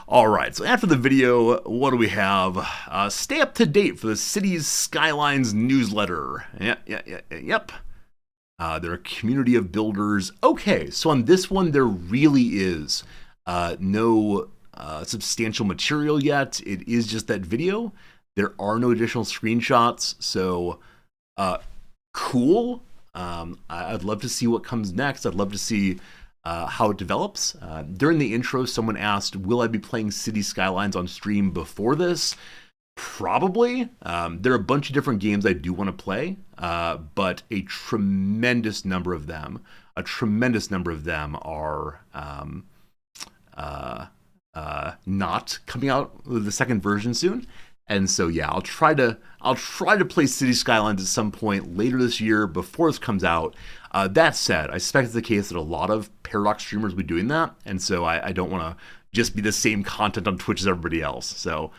All right, so after the video, what do we have? Stay up to date for the Cities Skylines newsletter. Yep. They're a community of builders. Okay, so on this one, there really is no substantial material yet. It is just that video. There are no additional screenshots, so cool. I'd love to see what comes next. I'd love to see how it develops. During the intro, someone asked, will I be playing City Skylines on stream before this? Probably. There are a bunch of different games I do want to play, but a tremendous number of them are not coming out with the second version soon. And so yeah, I'll try to play City Skylines at some point later this year before this comes out. That said, I suspect it's the case that a lot of Paradox streamers will be doing that, and so I don't want to just be the same content on Twitch as everybody else. So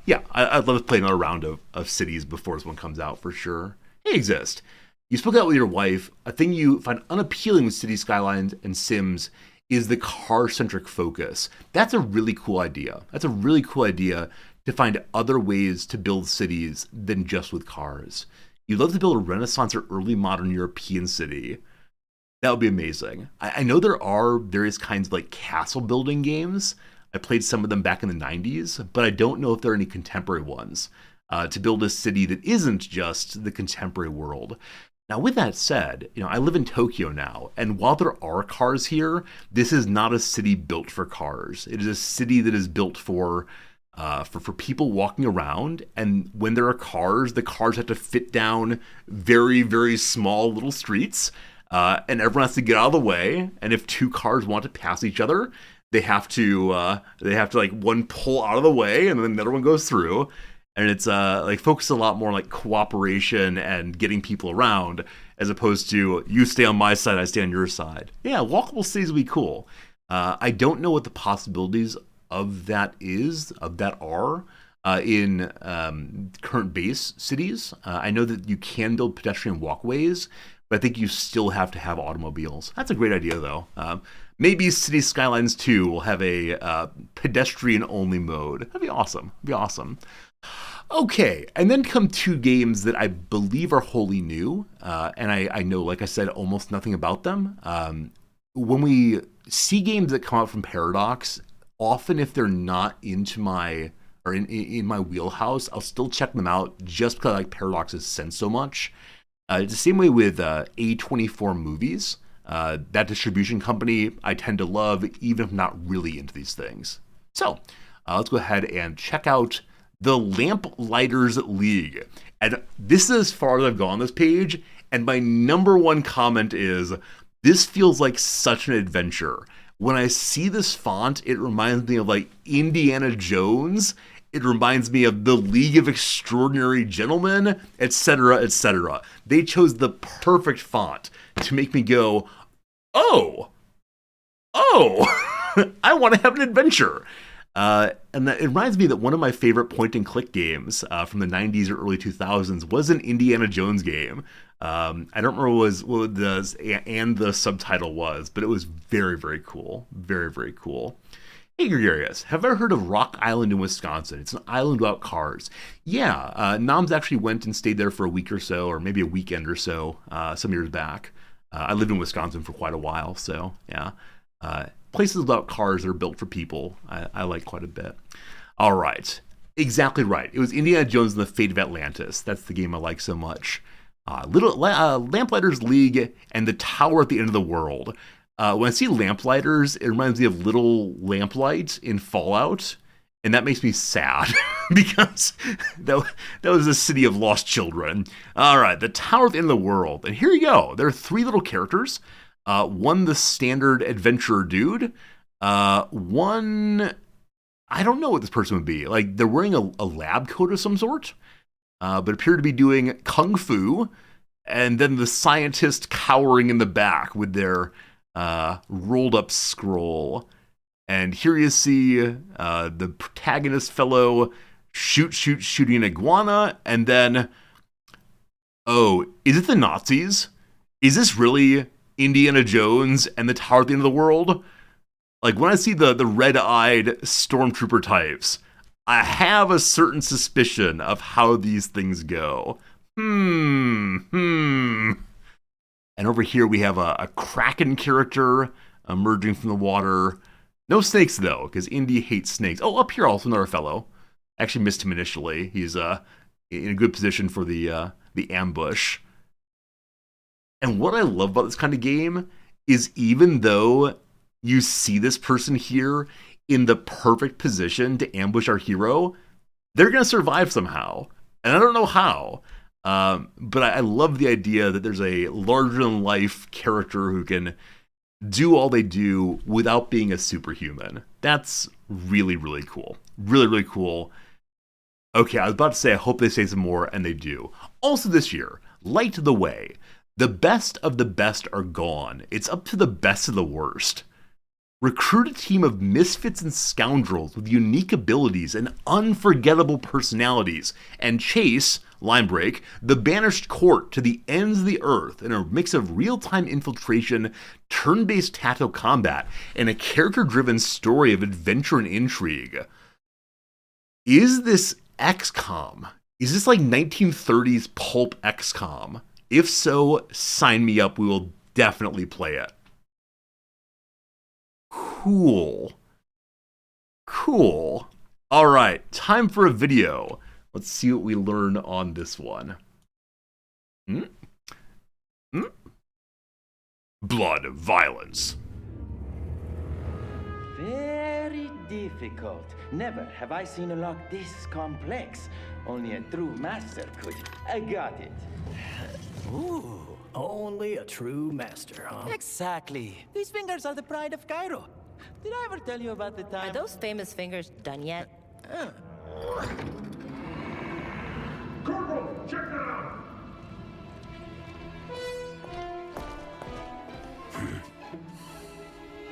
yeah, I'd love to play another round of Cities before this one comes out for sure. Hey, Exist. You spoke out with your wife. A thing you find unappealing with City Skylines and Sims is the car-centric focus. That's a really cool idea. That's a really cool idea to find other ways to build cities than just with cars. You'd love to build a Renaissance or early modern European city. That would be amazing. I know there are various kinds of like castle building games. I played some of them back in the 90s, but I don't know if there are any contemporary ones to build a city that isn't just the contemporary world. Now, with that said, I live in Tokyo now, and while there are cars here, this is not a city built for cars. It is a city that is built for people walking around, and when there are cars, the cars have to fit down very, very small little streets, and everyone has to get out of the way. And if two cars want to pass each other, they have to like one pull out of the way, and then the other one goes through. And it's like focused a lot more on like cooperation and getting people around, as opposed to you stay on my side, I stay on your side. Yeah, walkable cities would be cool. I don't know what the possibilities of that are in current base cities. I know that you can build pedestrian walkways, but I think you still have to have automobiles. That's a great idea, though. Maybe City Skylines 2 will have a pedestrian-only mode. That'd be awesome. Okay, and then come two games that I believe are wholly new, and I know, like I said, almost nothing about them. When we see games that come out from Paradox, often if they're not into my or in my wheelhouse, I'll still check them out just because I like Paradox's sense so much. It's the same way with A24 Movies. That distribution company I tend to love, even if not really into these things. So, let's go ahead and check out the Lamplighters League. And this is as far as I've gone on this page, and my number one comment is, this feels like such an adventure. When I see this font, it reminds me of like Indiana Jones. It reminds me of the League of Extraordinary Gentlemen, etc., etc. They chose the perfect font to make me go, oh, I want to have an adventure. And it reminds me that one of my favorite point-and-click games from the 90s or early 2000s was an Indiana Jones game. I don't remember what the subtitle was, but it was very, very cool. Very, very cool. Hey, Gregarious, have I heard of Rock Island in Wisconsin? It's an island without cars. Yeah, Noms actually went and stayed there for a week or so, or maybe a weekend or so, some years back. I lived in Wisconsin for quite a while, so yeah. Places without cars that are built for people, I like quite a bit. All right, exactly right. It was Indiana Jones and the Fate of Atlantis. That's the game I like so much. Lamplighters League and the Tower at the End of the World. When I see Lamplighters, it reminds me of Little Lamplight in Fallout, and that makes me sad because that was a city of lost children. All right, the Tower at the End of the World, and here you go. There are 3 little characters. One, the standard adventurer dude. One, I don't know what this person would be. Like, they're wearing a lab coat of some sort, but appear to be doing kung fu. And then the scientist cowering in the back with their rolled up scroll. And here you see the protagonist fellow shooting an iguana. And then, oh, is it the Nazis? Is this really Indiana Jones and the Tower at the End of the World? Like, when I see the red-eyed stormtrooper types, I have a certain suspicion of how these things go. And over here we have a Kraken character emerging from the water. No snakes, though, because Indy hates snakes. Oh, up here also another fellow. I actually missed him initially. He's in a good position for the ambush. And what I love about this kind of game is, even though you see this person here in the perfect position to ambush our hero, they're going to survive somehow. And I don't know how. But I love the idea that there's a larger-than-life character who can do all they do without being a superhuman. That's really, really cool. Really, really cool. Okay, I was about to say I hope they say some more, and they do. Also this year, Light the Way. The best of the best are gone. It's up to the best of the worst. Recruit a team of misfits and scoundrels with unique abilities and unforgettable personalities, and chase, line break, the banished court to the ends of the earth in a mix of real-time infiltration, turn-based tactical combat, and a character-driven story of adventure and intrigue. Is this XCOM? Is this like 1930s pulp XCOM? If so, sign me up. We will definitely play it. Cool. All right, time for a video. Let's see what we learn on this one. Blood, violence. Very difficult. Never have I seen a lock this complex. Only a true master could. I got it. Ooh, only a true master, huh? Exactly. These fingers are the pride of Cairo. Did I ever tell you about the time? Are those famous fingers done yet? Corporal, check that out!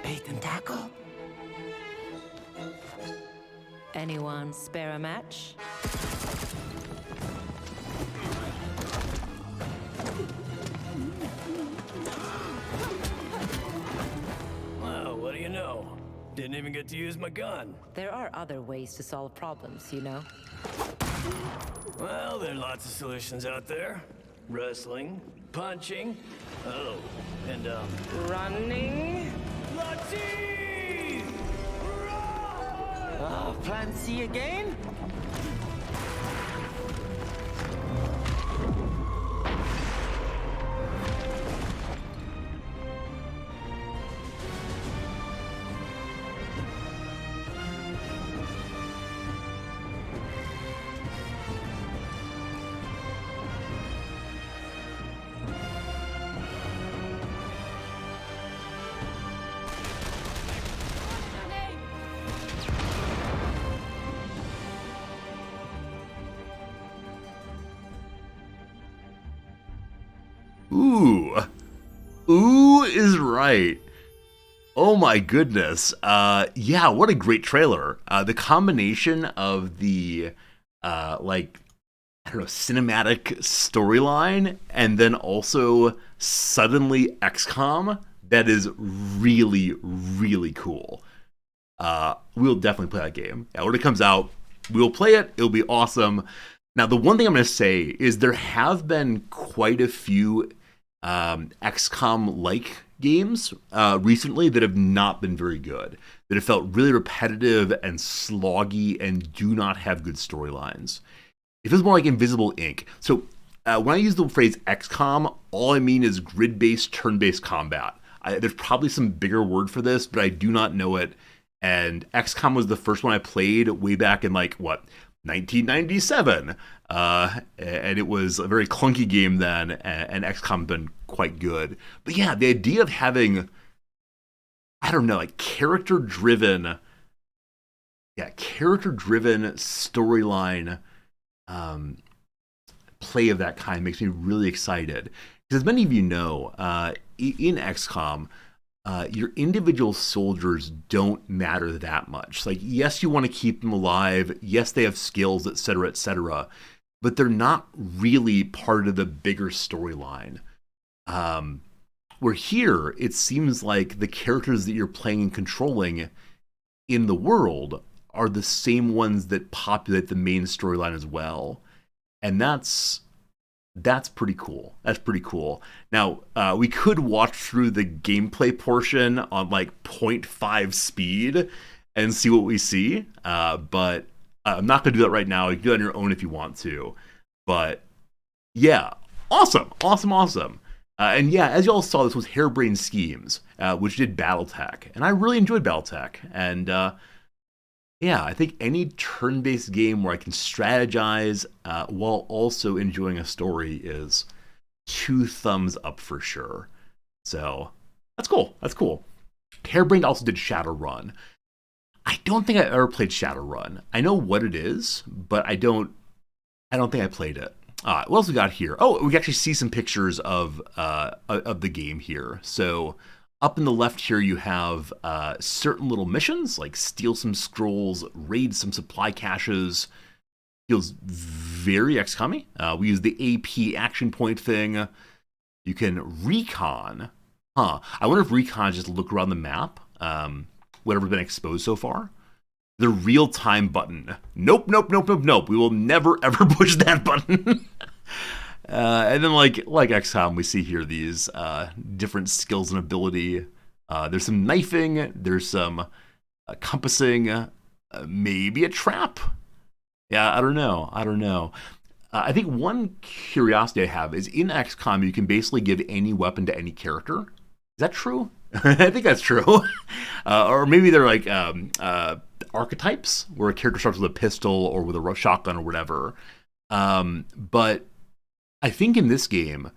Bait and tackle? Anyone spare a match? Well, what do you know? Didn't even get to use my gun. There are other ways to solve problems, you know? Well, there are lots of solutions out there. Wrestling, punching, and Running? Latif! Oh, plan C again? Ooh. Ooh is right. Oh my goodness. Yeah, what a great trailer. The combination of the, like, I don't know, cinematic storyline and then also suddenly XCOM, that is really, really cool. We'll definitely play that game. Yeah, when it comes out, we'll play it. It'll be awesome. Now, the one thing I'm going to say is there have been quite a few XCOM-like games recently that have not been very good, that have felt really repetitive and sloggy and do not have good storylines. It feels more like Invisible Ink. So when I use the phrase XCOM, all I mean is grid-based, turn-based combat. There's probably some bigger word for this, but I do not know it. And XCOM was the first one I played way back in 1997. And it was a very clunky game then, and XCOM has been quite good. But yeah, the idea of having, I don't know, like character-driven storyline play of that kind makes me really excited. Because as many of you know, in XCOM, your individual soldiers don't matter that much. Like, yes, you want to keep them alive. Yes, they have skills, etc., but they're not really part of the bigger storyline. Where here, it seems like the characters that you're playing and controlling in the world are the same ones that populate the main storyline as well. And that's pretty cool. That's pretty cool. Now, we could watch through the gameplay portion on 0.5 speed and see what we see. But I'm not going to do that right now. You can do it on your own if you want to. But yeah, awesome. And yeah, as y'all saw, this was Harebrained Schemes, which did BattleTech. And I really enjoyed BattleTech. And yeah, I think any turn-based game where I can strategize while also enjoying a story is 2 thumbs up for sure. So that's cool. Harebrained also did Shadowrun. I don't think I ever played Shadowrun. I know what it is, but I don't think I played it. What else we got here? Oh, we can actually see some pictures of the game here. So up in the left here, you have certain little missions, like steal some scrolls, raid some supply caches. Feels very XCOM-y. We use the AP action point thing. You can recon. I wonder if recon is just look around the map, whatever's been exposed so far. The real-time button. Nope. We will never, ever push that button. And then like XCOM, we see here these different skills and ability. There's some knifing. There's some compassing. Maybe a trap. Yeah, I don't know. I think one curiosity I have is in XCOM, you can basically give any weapon to any character. Is that true? I think that's true. Or maybe they're like archetypes, where a character starts with a pistol or with a shotgun or whatever. But I think in this game,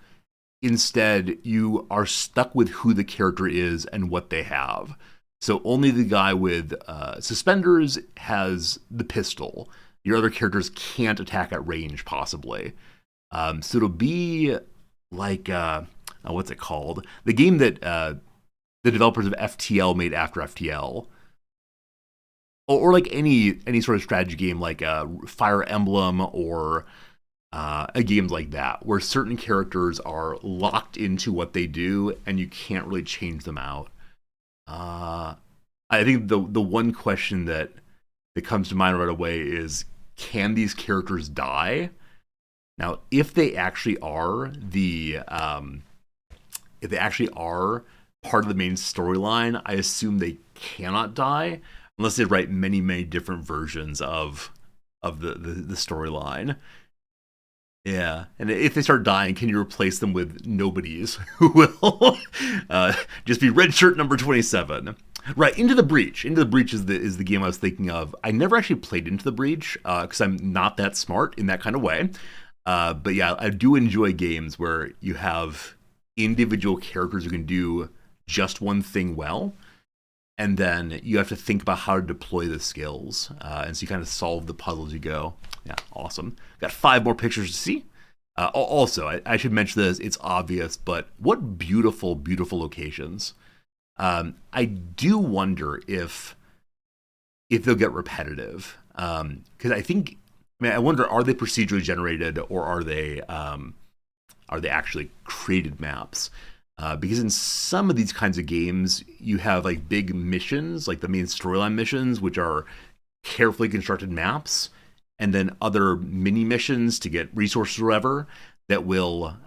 instead, you are stuck with who the character is and what they have. So only the guy with suspenders has the pistol. Your other characters can't attack at range, possibly. So it'll be like, what's it called? The game that the developers of FTL made after FTL. Or like any sort of strategy game like Fire Emblem or a game like that, where certain characters are locked into what they do and you can't really change them out. I think the one question that comes to mind right away is, can these characters die? Now, if they actually are part of the main storyline, I assume they cannot die unless they write many, many different versions of the storyline. Yeah, and if they start dying, can you replace them with nobodies who will just be red shirt number 27? Right, Into the Breach. Into the Breach is the game I was thinking of. I never actually played Into the Breach because I'm not that smart in that kind of way. But yeah, I do enjoy games where you have individual characters who can do just one thing well, and then you have to think about how to deploy the skills. And so you kind of solve the puzzle as you go. Yeah, awesome. Got 5 more pictures to see. Also, I should mention this. It's obvious, but what beautiful, beautiful locations. I do wonder if they'll get repetitive. Because I wonder, are they procedurally generated or are they actually created maps? Because in some of these kinds of games, you have like big missions, like the main storyline missions, which are carefully constructed maps, and then other mini missions to get resources or whatever that will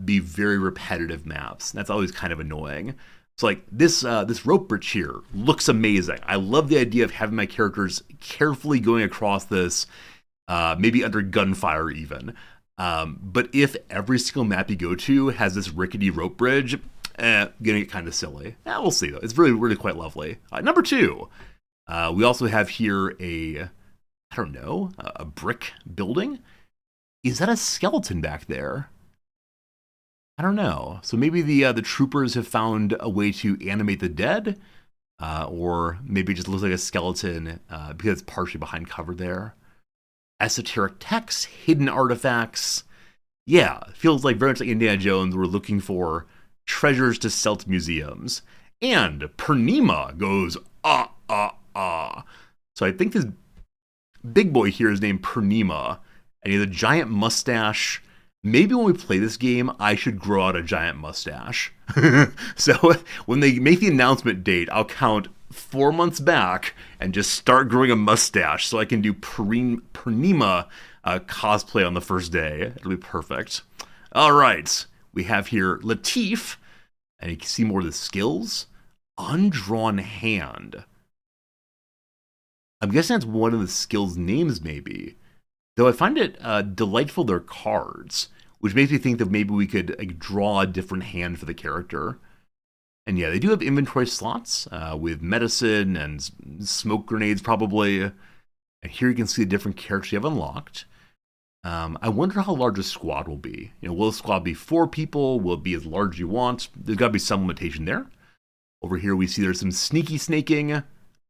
be very repetitive maps. That's always kind of annoying. So like this rope bridge here looks amazing. I love the idea of having my characters carefully going across this, maybe under gunfire even. But if every single map you go to has this rickety rope bridge, gonna get kind of silly. We'll see though. It's really, really quite lovely. Number 2, we also have here a brick building. Is that a skeleton back there? I don't know. So maybe the troopers have found a way to animate the dead, or maybe it just looks like a skeleton because it's partially behind cover there. Esoteric texts, hidden artifacts. Yeah, it feels like very much like Indiana Jones. We're looking for treasures to sell to museums. And Purnima goes, So I think this big boy here is named Purnima, and he has a giant mustache. Maybe when we play this game, I should grow out a giant mustache. So when they make the announcement date, I'll count 4 months back and just start growing a mustache so I can do Purnima cosplay on the first day. It'll be perfect. All right. We have here Latif, and you can see more of the skills. Undrawn hand. I'm guessing that's one of the skills names, maybe. Though I find it delightful they're cards, which makes me think that maybe we could like draw a different hand for the character. And yeah, they do have inventory slots with medicine and smoke grenades probably. And here you can see the different characters you have unlocked. I wonder how large a squad will be. Will the squad be 4 people? Will it be as large as you want? There's got to be some limitation there. Over here we see there's some sneaky snaking.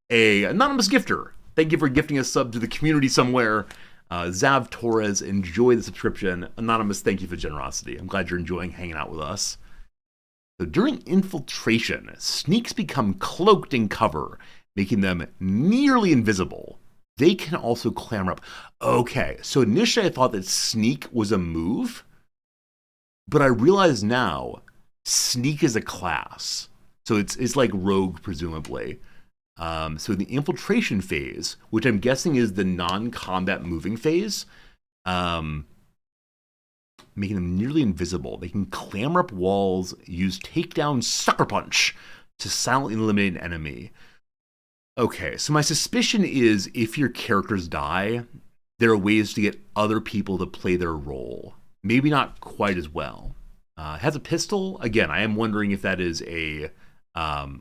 A anonymous gifter. Thank you for gifting a sub to the community somewhere. Zav Torres, enjoy the subscription. Anonymous, thank you for the generosity. I'm glad you're enjoying hanging out with us. So during infiltration, sneaks become cloaked in cover, making them nearly invisible. They can also clamber up. Okay, so initially I thought that sneak was a move, but I realize now sneak is a class. So it's like rogue, presumably. So in the infiltration phase, which I'm guessing is the non-combat moving phase, making them nearly invisible. They can clamber up walls, use takedown sucker punch to silently eliminate an enemy. Okay, so my suspicion is if your characters die, there are ways to get other people to play their role. Maybe not quite as well. Has a pistol. Again, I am wondering if that is a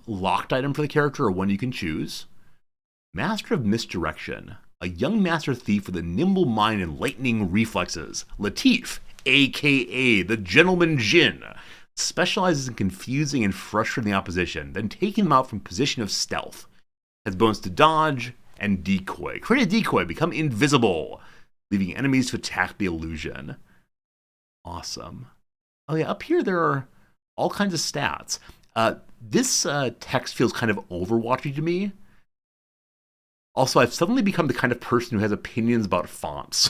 locked item for the character or one you can choose. Master of Misdirection. A young master thief with a nimble mind and lightning reflexes. Latif, a.k.a. the Gentleman Jin, specializes in confusing and frustrating the opposition, then taking them out from position of stealth. Has bonus to dodge and decoy. Create a decoy, become invisible, leaving enemies to attack the illusion. Awesome. Oh yeah, up here there are all kinds of stats. This text feels kind of Overwatchy to me. Also, I've suddenly become the kind of person who has opinions about fonts.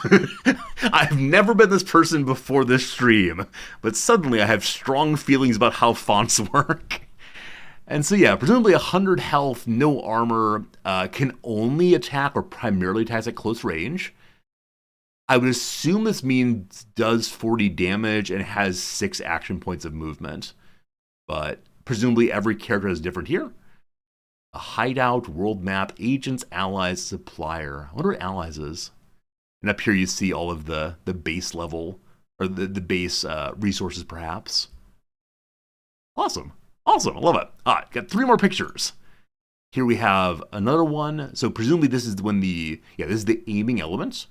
I've never been this person before this stream, but suddenly I have strong feelings about how fonts work. And so yeah, presumably 100 health, no armor, can only attack or primarily attack at close range. I would assume this means does 40 damage and has 6 action points of movement. But presumably every character is different here. A hideout, world map, agents, allies, supplier. I wonder what allies is. And up here you see all of the base level, or the base resources perhaps. Awesome. Awesome, I love it. All right, got 3 more pictures. Here we have another one. So presumably this is when this is the aiming element,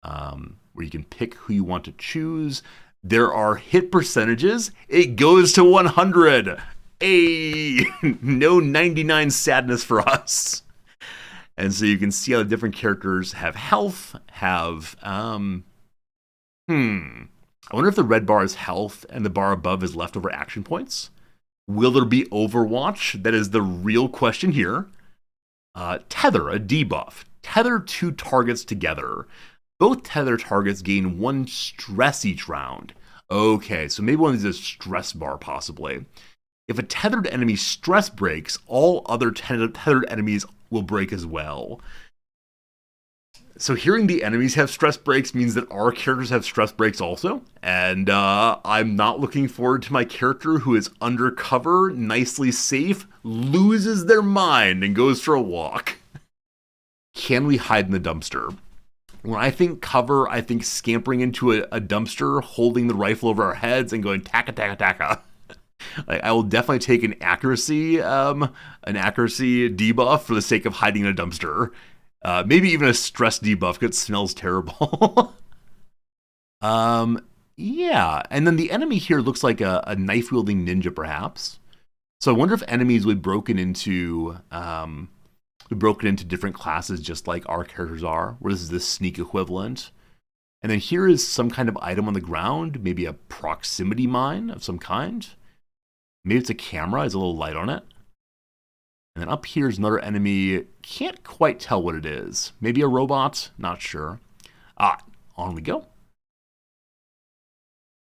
where you can pick who you want to choose. There are hit percentages. It goes to 100. No 99 sadness for us. And so you can see how the different characters have health, have I wonder if the red bar is health and the bar above is leftover action points. Will there be Overwatch? That is the real question here. Tether, a debuff. Tether 2 targets together. Both tether targets gain 1 stress each round. Okay, so maybe one of these is a stress bar, possibly. If a tethered enemy stress breaks, all other tethered enemies will break as well. So hearing the enemies have stress breaks means that our characters have stress breaks also. And I'm not looking forward to my character who is undercover, nicely safe, loses their mind and goes for a walk. Can we hide in the dumpster? When I think cover, I think scampering into a dumpster, holding the rifle over our heads and going taka taka taka. I will definitely take an accuracy debuff for the sake of hiding in a dumpster. Maybe even a stress debuff because it smells terrible. Yeah, and then the enemy here looks like a knife-wielding ninja, perhaps. So I wonder if enemies would be broken into different classes just like our characters are, where this is the sneak equivalent. And then here is some kind of item on the ground, maybe a proximity mine of some kind. Maybe it's a camera, there's a little light on it. And then up here is another enemy. Can't quite tell what it is. Maybe a robot? Not sure. On we go.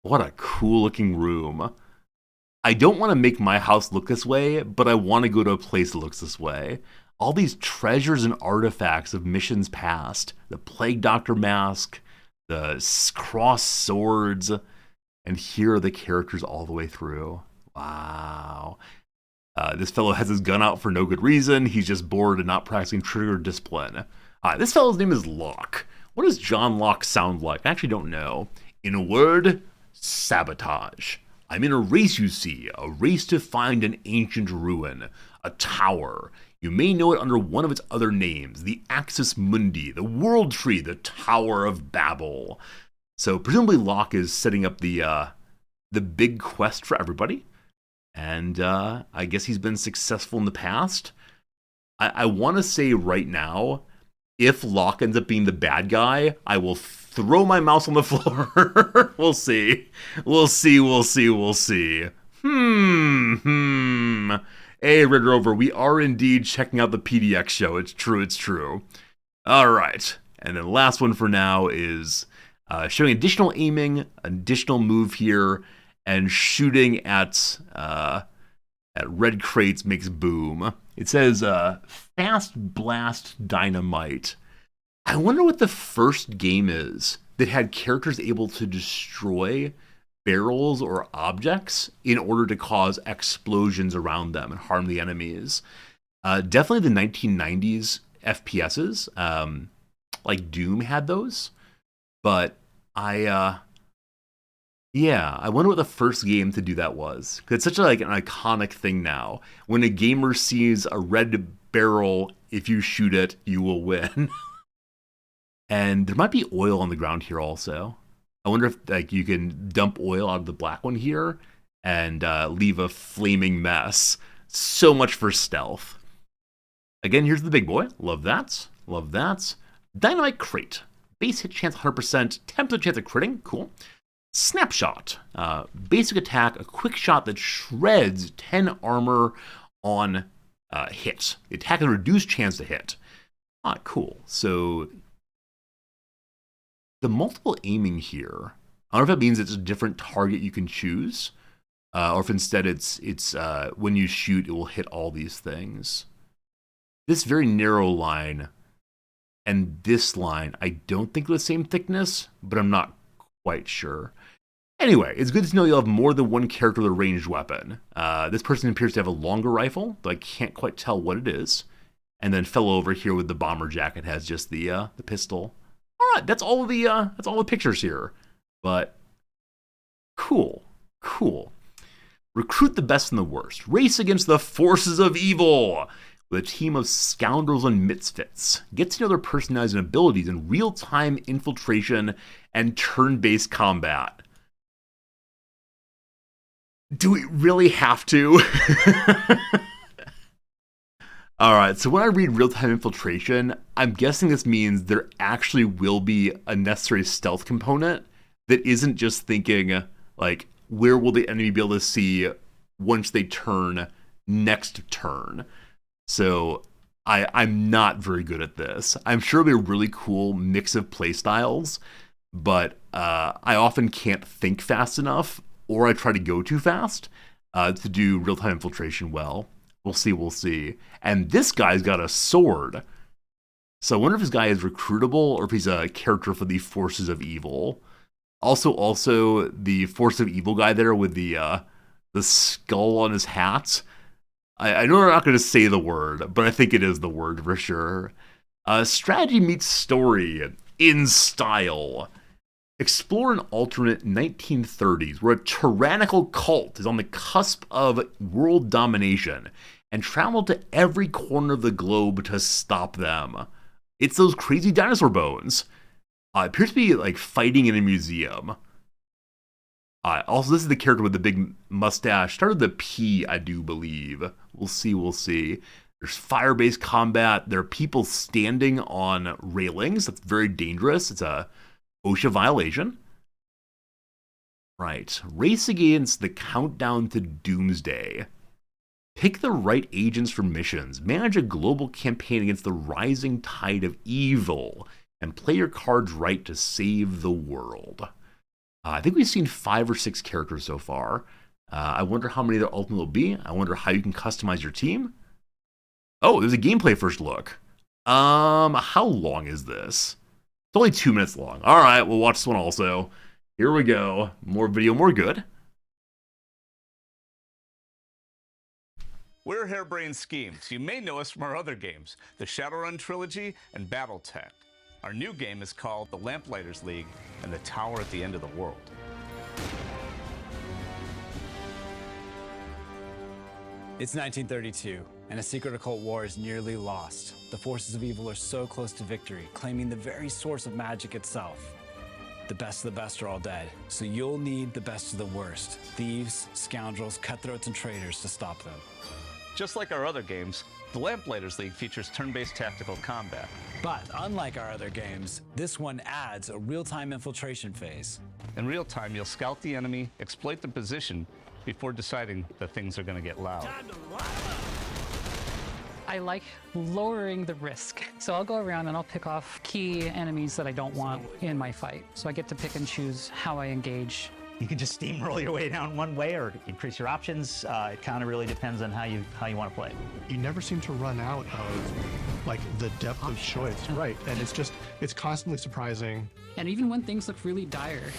What a cool looking room. I don't want to make my house look this way, but I want to go to a place that looks this way. All these treasures and artifacts of missions past. The Plague Doctor mask, the cross swords, and here are the characters all the way through. Wow. This fellow has his gun out for no good reason. He's just bored and not practicing trigger discipline. This fellow's name is Locke. What does John Locke sound like? I actually don't know. In a word, sabotage. I'm in a race, you see. A race to find an ancient ruin. A tower. You may know it under one of its other names. The Axis Mundi. The World Tree. The Tower of Babel. So presumably Locke is setting up the big quest for everybody. And I guess he's been successful in the past. I want to say right now, if Locke ends up being the bad guy, I will throw my mouse on the floor. We'll see. We'll see. Hey, Red Rover, we are indeed checking out the PDX show. It's true. All right. And then the last one for now is showing additional aiming, additional move here, and shooting at red crates makes boom. It says Fast Blast Dynamite. I wonder what the first game is that had characters able to destroy barrels or objects in order to cause explosions around them and harm the enemies. Definitely the 1990s FPSs, like Doom had those, but I wonder what the first game to do that was. Because it's such an iconic thing now. When a gamer sees a red barrel, if you shoot it, you will win. And there might be oil on the ground here also. I wonder if you can dump oil out of the black one here and leave a flaming mess. So much for stealth. Again, here's the big boy. Love that. Dynamite crate. Base hit chance 100%. 10% chance of critting. Cool. Snapshot. Basic attack, a quick shot that shreds 10 armor on hit. The attack has a reduced chance to hit. Cool. So the multiple aiming here, I don't know if that means it's a different target you can choose, or if instead it's when you shoot, it will hit all these things. This very narrow line and this line, I don't think are the same thickness, but I'm not quite sure. Anyway, it's good to know you'll have more than one character with a ranged weapon. This person appears to have a longer rifle, but I can't quite tell what it is. And then fellow over here with the bomber jacket has just the pistol. All right, that's all the pictures here. But cool. Recruit the best and the worst. Race against the forces of evil with a team of scoundrels and misfits. Get to know their personalities and abilities in real-time infiltration and turn-based combat. Do we really have to? All right, so when I read real-time infiltration, I'm guessing this means there actually will be a necessary stealth component that isn't just thinking, like, where will the enemy be able to see once they turn next turn? So I'm not very good at this. I'm sure it'll be a really cool mix of playstyles, but I often can't think fast enough, or I try to go too fast to do real-time infiltration well. We'll see. And this guy's got a sword. So I wonder if this guy is recruitable or if he's a character for the Forces of Evil. Also the Force of Evil guy there with the skull on his hat. I know I'm not going to say the word, but I think it is the word for sure. Strategy meets story in style. Explore an alternate 1930s where a tyrannical cult is on the cusp of world domination and travel to every corner of the globe to stop them. It's those crazy dinosaur bones. It appears to be like fighting in a museum. Also, this is the character with the big mustache. Started with the P, I do believe. We'll see. There's fire-based combat. There are people standing on railings. That's very dangerous. It's a OSHA violation. Right. Race against the countdown to doomsday. Pick the right agents for missions. Manage a global campaign against the rising tide of evil. And play your cards right to save the world. I think we've seen 5 or 6 characters so far. I wonder how many there ultimately will be. I wonder how you can customize your team. Oh, there's a gameplay first look. How long is this? It's only 2 minutes long. All right, we'll watch this one also. Here we go. More video, more good. We're Harebrained Schemes. You may know us from our other games, the Shadowrun Trilogy and Battletech. Our new game is called The Lamplighters League and the Tower at the End of the World. It's 1932, and a secret occult war is nearly lost. The forces of evil are so close to victory, claiming the very source of magic itself. The best of the best are all dead, so you'll need the best of the worst. Thieves, scoundrels, cutthroats, and traitors to stop them. Just like our other games, the Lamplighters League features turn-based tactical combat. But unlike our other games, this one adds a real-time infiltration phase. In real time, you'll scout the enemy, exploit the position, before deciding that things are going to get loud. I like lowering the risk. So I'll go around and I'll pick off key enemies that I don't want in my fight. So I get to pick and choose how I engage. You can just steamroll your way down one way or increase your options. It kind of really depends on how you want to play. You never seem to run out of like the depth of choice, right? And it's constantly surprising. And even when things look really dire,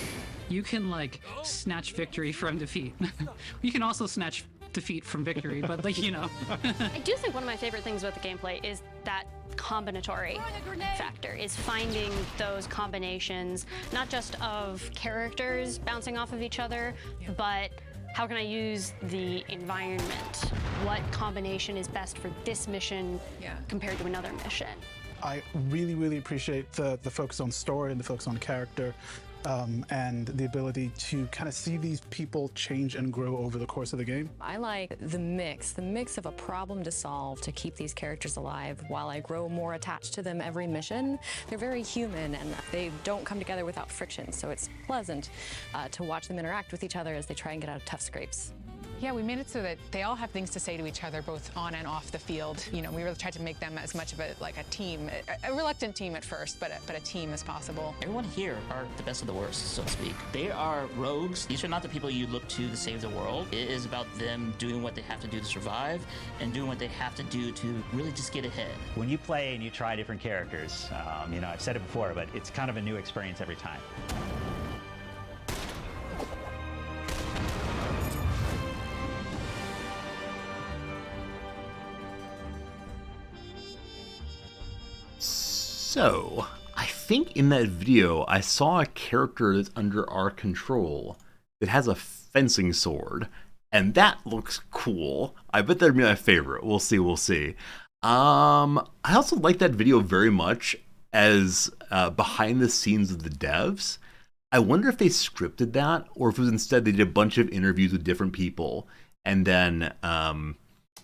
you can like snatch victory from defeat. You can also snatch defeat from victory, but like, you know. I do think one of my favorite things about the gameplay is that combinatory factor, is finding those combinations, not just of characters bouncing off of each other, but how can I use the environment? What combination is best for this mission compared to another mission? I really, really appreciate the focus on story and the focus on character. And the ability to kind of see these people change and grow over the course of the game. I like the mix of a problem to solve to keep these characters alive while I grow more attached to them every mission. They're very human and they don't come together without friction, so it's pleasant to watch them interact with each other as they try and get out of tough scrapes. Yeah, we made it so that they all have things to say to each other, both on and off the field. You know, we really tried to make them as much of a team, a reluctant team at first, but a team as possible. Everyone here are the best of the worst, so to speak. They are rogues. These are not the people you look to save the world. It is about them doing what they have to do to survive and doing what they have to do to really just get ahead. When you play and you try different characters, you know, I've said it before, but it's kind of a new experience every time. So, I think in that video I saw a character that's under our control that has a fencing sword, and that looks cool. I bet that'd be my favorite. We'll see. I also like that video very much as behind the scenes of the devs. I wonder if they scripted that, or if it was instead they did a bunch of interviews with different people, and then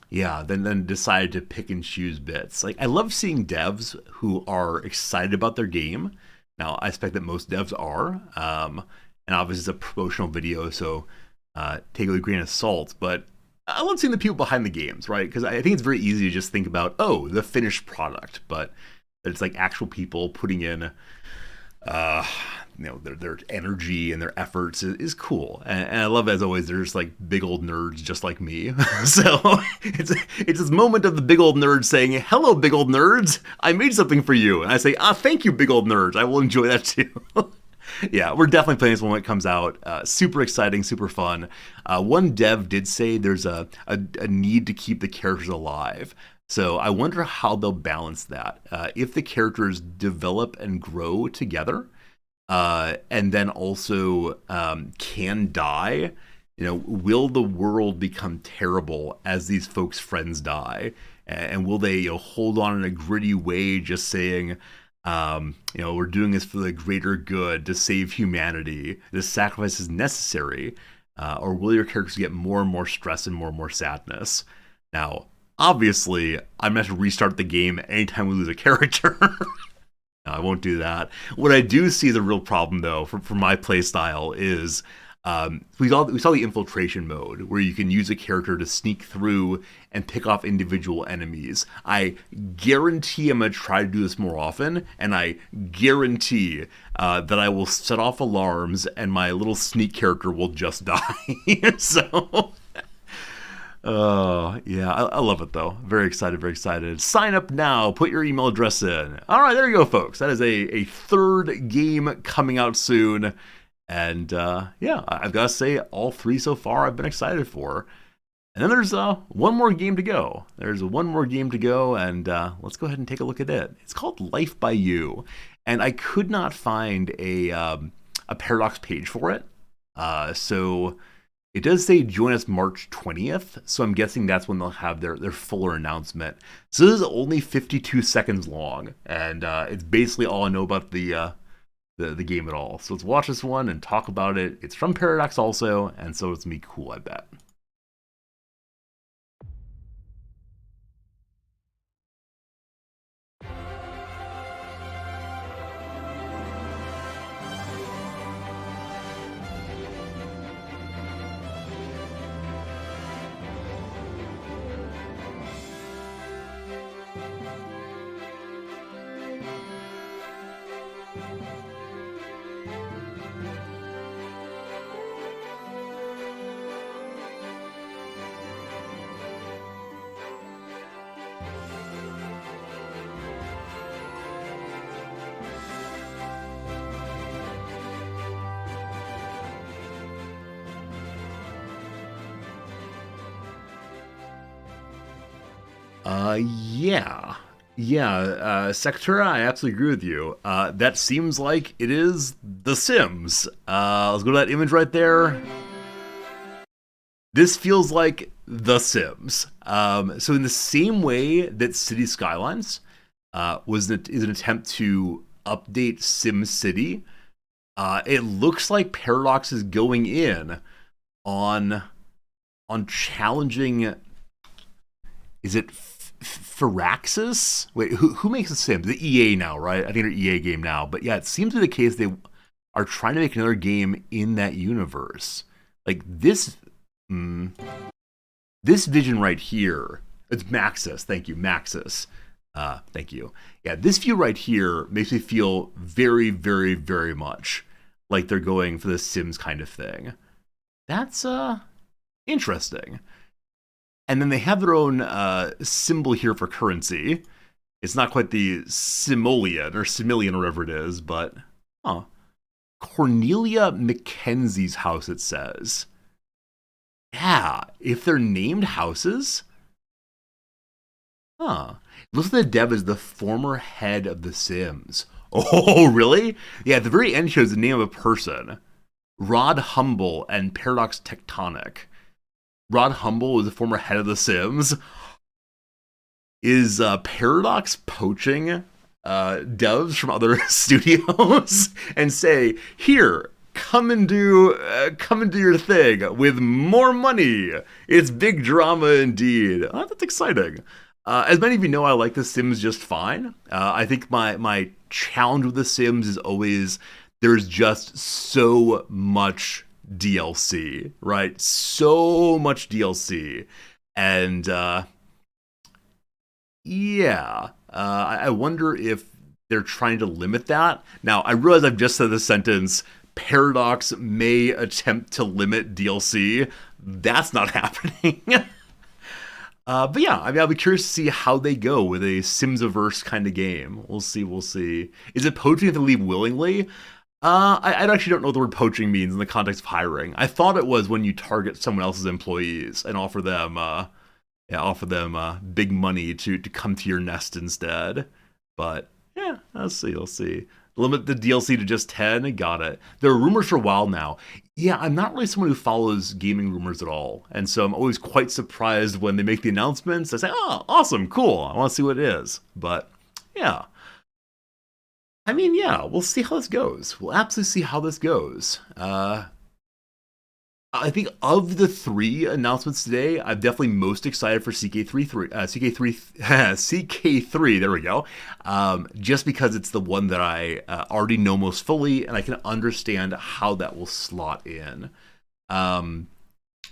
then decided to pick and choose bits. Like, I love seeing devs who are excited about their game. Now, I expect that most devs are. and obviously it's a promotional video, so take it with a grain of salt. But I love seeing the people behind the games, right? Because I think it's very easy to just think about, oh, the finished product, but it's like actual people putting in, their energy and their efforts is cool. And I love, as always, there's like big old nerds just like me. So it's this moment of the big old nerds saying, hello, big old nerds, I made something for you. And I say, thank you, big old nerds. I will enjoy that too. Yeah, we're definitely playing this one when it comes out. Super exciting, super fun. One dev did say there's a need to keep the characters alive. So I wonder how they'll balance that. If the characters develop and grow together, and then also can die, will the world become terrible as these folks' friends die? And will they hold on in a gritty way, just saying, we're doing this for the greater good to save humanity. This sacrifice is necessary. Or will your characters get more and more stress and more sadness? Now, obviously, I'm going to have to restart the game anytime we lose a character. No, I won't do that. What I do see as a real problem, though, for my playstyle is we saw the infiltration mode, where you can use a character to sneak through and pick off individual enemies. I guarantee I'm going to try to do this more often, and I guarantee that I will set off alarms and my little sneak character will just die. So... yeah, I love it though. Very excited, very excited. Sign up now, put your email address in. All right, there you go, folks. That is a third game coming out soon. And yeah, I've got to say, all three so far I've been excited for. And then there's one more game to go. There's one more game to go, and let's go ahead and take a look at it. It's called Life by You. And I could not find a Paradox page for it. So... it does say join us March 20th, so I'm guessing that's when they'll have their fuller announcement. So this is only 52 seconds long, and it's basically all I know about the game at all. So let's watch this one and talk about it. It's from Paradox also, and so it's gonna be cool, I bet. Yeah, Sectura, I absolutely agree with you. That seems like it is The Sims. Let's go to that image right there. This feels like The Sims. So in the same way that City Skylines is an attempt to update SimCity, it looks like Paradox is going in on challenging. Is it Firaxis? Wait, who makes The Sims? The EA now, right? I think they're EA game now. But yeah, it seems to be the case they are trying to make another game in that universe. Like this vision right here. It's Maxis. Thank you, Maxis. Thank you. Yeah, this view right here makes me feel very, very, very much like they're going for the Sims kind of thing. That's interesting. And then they have their own symbol here for currency. It's not quite the simoleon or whatever it is, but Cornelia Mackenzie's house, it says. Yeah, if they're named houses. Looks like the dev is the former head of The Sims. Oh, really? Yeah, at the very end shows the name of a person. Rod Humble and Paradox Tectonic. Rod Humble was the former head of The Sims. Is Paradox poaching devs from other studios and say, here, come and do your thing with more money? It's big drama indeed. Oh, that's exciting. As many of you know, I like The Sims just fine. I think my challenge with The Sims is always there's just so much DLC, right? So much DLC. And yeah, I wonder if they're trying to limit that. Now, I realize I've just said the sentence, Paradox may attempt to limit DLC. That's not happening. But yeah, I mean, I'll be curious to see how they go with a Sims-averse kind of game. We'll see, we'll see. Is it poaching if they leave willingly? I actually don't know what the word poaching means in the context of hiring. I thought it was when you target someone else's employees and offer them big money to come to your nest instead. But yeah, I'll see. Limit the DLC to just 10. Got it. There are rumors for a while now. Yeah, I'm not really someone who follows gaming rumors at all. And so I'm always quite surprised when they make the announcements. I say, oh, awesome, cool. I want to see what it is. But yeah. I mean, yeah, we'll see how this goes. We'll absolutely see how this goes. I think of the 3 announcements today, I'm definitely most excited for CK3, there we go. Just because it's the one that I already know most fully, and I can understand how that will slot in.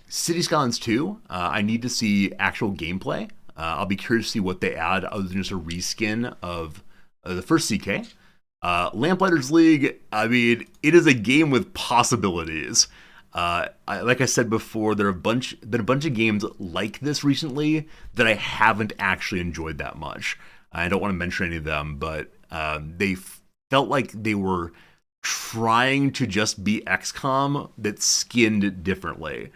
City Skylines 2, I need to see actual gameplay. I'll be curious to see what they add other than just a reskin of the first CK. Lamplighters League, I mean, it is a game with possibilities. Like I said before, there have been a bunch of games like this recently that I haven't actually enjoyed that much. I don't want to mention any of them, but they felt like they were trying to just be XCOM that skinned differently.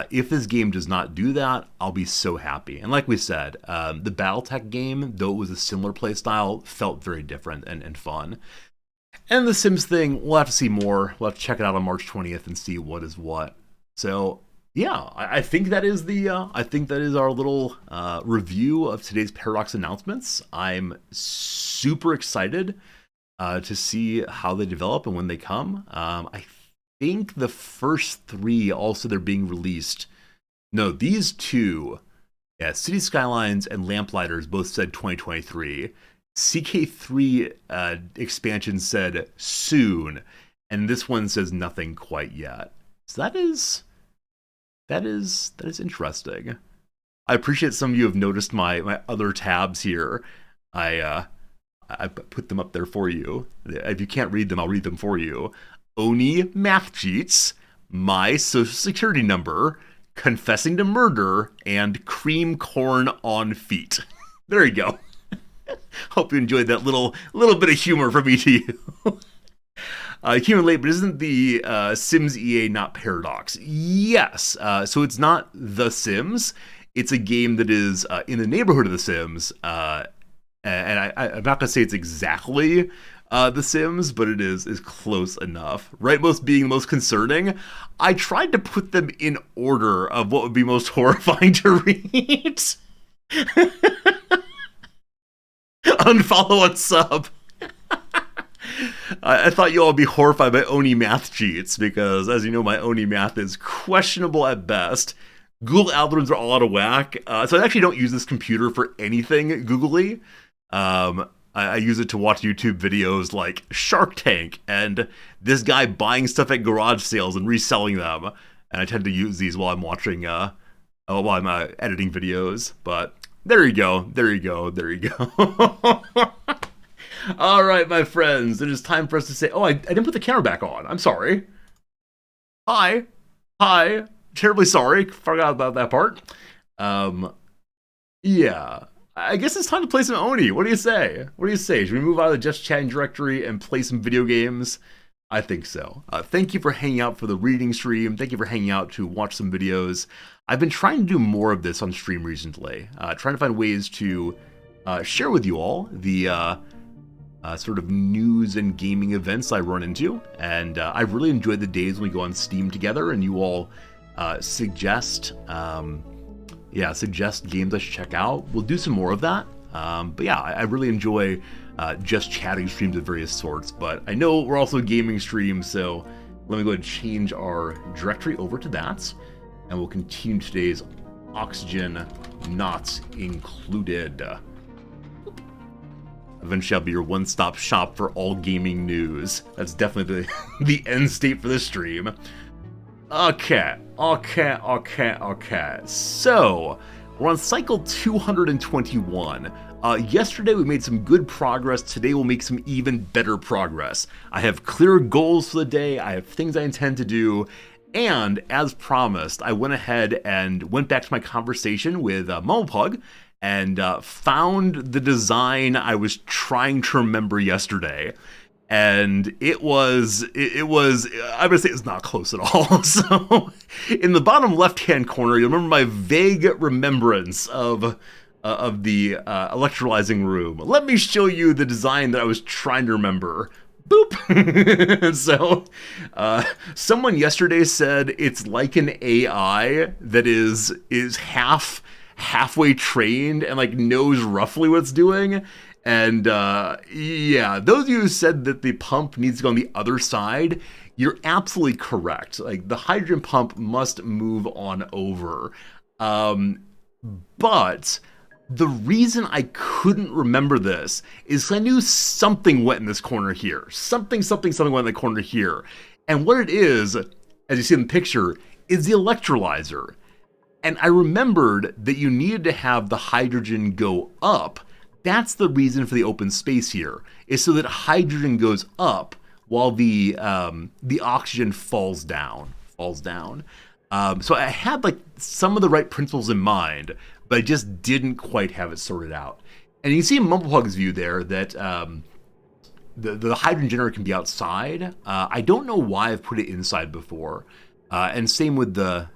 If this game does not do that, I'll be so happy. And like we said, the Battletech game, though it was a similar playstyle, felt very different and fun. And the Sims thing, we'll have to see more. We'll have to check it out on March 20th and see what is what. So yeah, I think that is our little review of today's Paradox announcements. I'm super excited to see how they develop and when they come. I think the first 3 also they're being released. No, these 2, City Skylines and Lamplighters both said 2023. CK3 expansion said soon, and this one says nothing quite yet. So that is interesting. I appreciate some of you have noticed my other tabs here. I put them up there for you. If you can't read them, I'll read them for you. Oni math cheats, my social security number, confessing to murder, and cream corn on feet. There you go. Hope you enjoyed that little bit of humor from me to you. Human late, but isn't the Sims EA not Paradox? Yes. So it's not The Sims. It's a game that is in the neighborhood of The Sims. And I'm not going to say it's exactly The Sims, but it is close enough. Rightmost being most concerning. I tried to put them in order of what would be most horrifying to read. Unfollow and sub. I thought you all would be horrified by Oni math cheats because, as you know, my Oni math is questionable at best. Google algorithms are all out of whack. So I actually don't use this computer for anything googly. I use it to watch YouTube videos like Shark Tank and this guy buying stuff at garage sales and reselling them. And I tend to use these while I'm watching, while I'm editing videos. But there you go. All right, my friends, it is time for us to say, oh, I didn't put the camera back on. I'm sorry. Hi. Terribly sorry. Forgot about that part. Yeah. I guess it's time to play some Oni. What do you say? Should we move out of the Just Chatting directory and play some video games? I think so. Thank you for hanging out for the reading stream. Thank you for hanging out to watch some videos. I've been trying to do more of this on stream recently. Trying to find ways to share with you all the sort of news and gaming events I run into. And I've really enjoyed the days when we go on Steam together and you all suggest games I should check out. We'll do some more of that. But yeah, I really enjoy just chatting streams of various sorts. But I know we're also a gaming stream, so let me go ahead and change our directory over to that. And we'll continue today's Oxygen Not Included. Eventually I'll be your one-stop shop for all gaming news. That's definitely the end state for this stream. Okay. So, we're on cycle 221. Yesterday we made some good progress. Today we'll make some even better progress. I have clear goals for the day. I have things I intend to do. And as promised, I went ahead and went back to my conversation with Mumopug and found the design I was trying to remember yesterday. And it was, I'm gonna say it's not close at all. So, in the bottom left-hand corner, you'll remember my vague remembrance of the electrolyzing room. Let me show you the design that I was trying to remember. Boop! So, someone yesterday said it's like an AI that is halfway trained and like knows roughly what it's doing. And yeah, those of you who said that the pump needs to go on the other side, you're absolutely correct. Like, the hydrogen pump must move on over. But the reason I couldn't remember this is I knew something went in this corner here. Something went in the corner here. And what it is, as you see in the picture, is the electrolyzer. And I remembered that you needed to have the hydrogen go up. That's the reason for the open space here, is so that hydrogen goes up while the oxygen falls down. So I had like some of the right principles in mind, but I just didn't quite have it sorted out. And you can see in Mumopug's view there that the hydrogen generator can be outside. I don't know why I've put it inside before, and same with the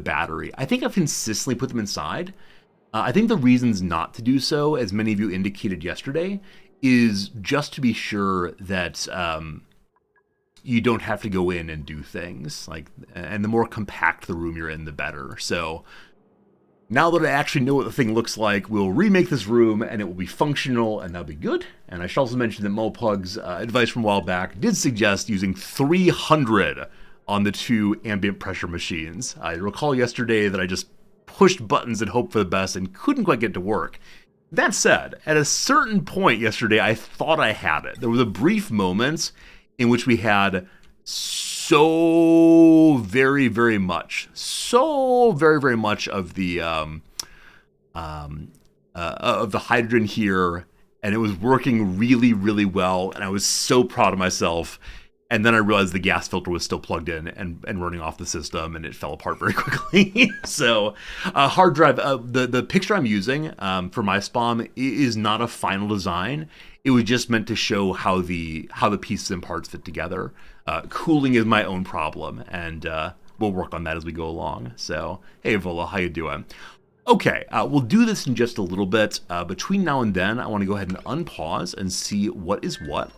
battery. I think I've consistently put them inside. I think the reasons not to do so, as many of you indicated yesterday, is just to be sure that you don't have to go in and do things. And the more compact the room you're in, the better. So now that I actually know what the thing looks like, we'll remake this room and it will be functional, and that'll be good. And I should also mention that Mumopug's advice from a while back did suggest using 300 on the 2 ambient pressure machines. I recall yesterday that I just pushed buttons and hoped for the best and couldn't quite get to work. That said, at a certain point yesterday, I thought I had it. There was a brief moment in which we had so very, very much of the hydrogen here, and it was working really, really well, and I was so proud of myself. And then I realized the gas filter was still plugged in and running off the system, and it fell apart very quickly. So, hard drive, the picture I'm using for my spawn is not a final design. It was just meant to show how the pieces and parts fit together. Cooling is my own problem, and we'll work on that as we go along. So, hey Vola, how you doing? Okay, we'll do this in just a little bit. Between now and then, I want to go ahead and unpause and see what is what.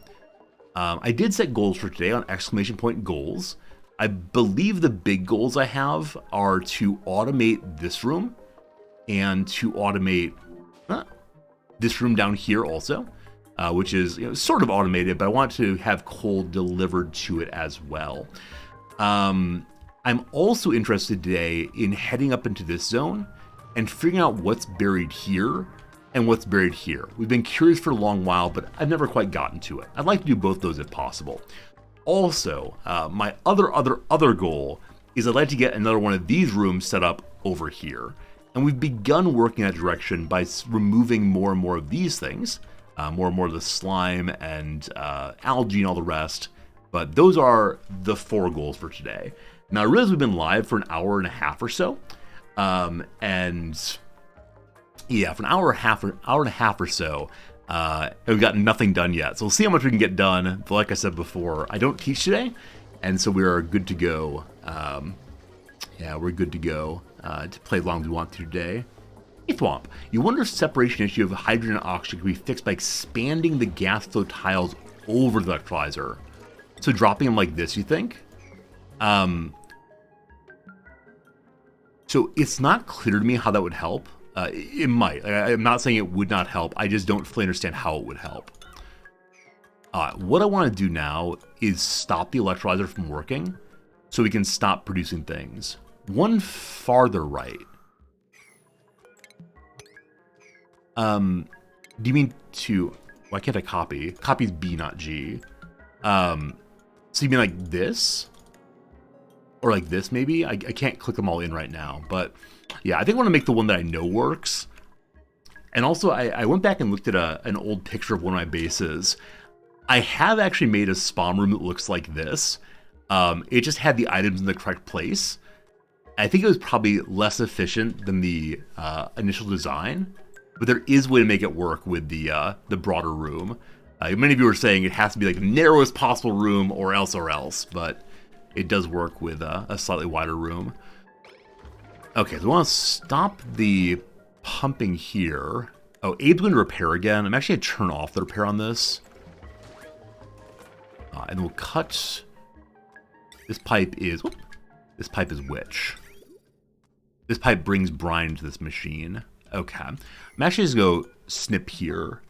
I did set goals for today on ! goals. I believe the big goals I have are to automate this room and to automate this room down here also, which is sort of automated, but I want to have coal delivered to it as well. I'm also interested today in heading up into this zone and figuring out what's buried here and what's buried here. We've been curious for a long while, but I've never quite gotten to it. I'd like to do both those if possible. Also, my other goal is I'd like to get another one of these rooms set up over here. And we've begun working in that direction by removing more and more of these things, more and more of the slime and algae and all the rest. But those are the 4 goals for today. Now, I realize we've been live for an hour and a half or so, and yeah, for an hour and a half or so, we've got nothing done yet. So we'll see how much we can get done. But like I said before, I don't teach today, and so we are good to go. Yeah, we're good to go to play as long as we want to today. Hey Thwomp, you wonder if separation issue of hydrogen and oxygen can be fixed by expanding the gas flow tiles over the electrolyzer. So dropping them like this, you think? So it's not clear to me how that would help. It might. I'm not saying it would not help. I just don't fully understand how it would help. What I want to do now is stop the electrolyzer from working so we can stop producing things. One farther right. Do you mean to Why can't I copy? Copy's B, not G. So you mean like this? Or like this, maybe? I can't click them all in right now. But yeah, I think I want to make the one that I know works. And also, I went back and looked at an old picture of one of my bases. I have actually made a spawn room that looks like this. It just had the items in the correct place. I think it was probably less efficient than the initial design. But there is a way to make it work with the broader room. Many of you were saying it has to be like the narrowest possible room or else. But it does work with a slightly wider room. Okay, so I want to stop the pumping here. Oh, Abe's going to repair again. I'm actually going to turn off the repair on this. And we'll cut... This pipe is... Whoop, this pipe is which? This pipe brings brine to this machine. Okay. I'm actually just going to go snip here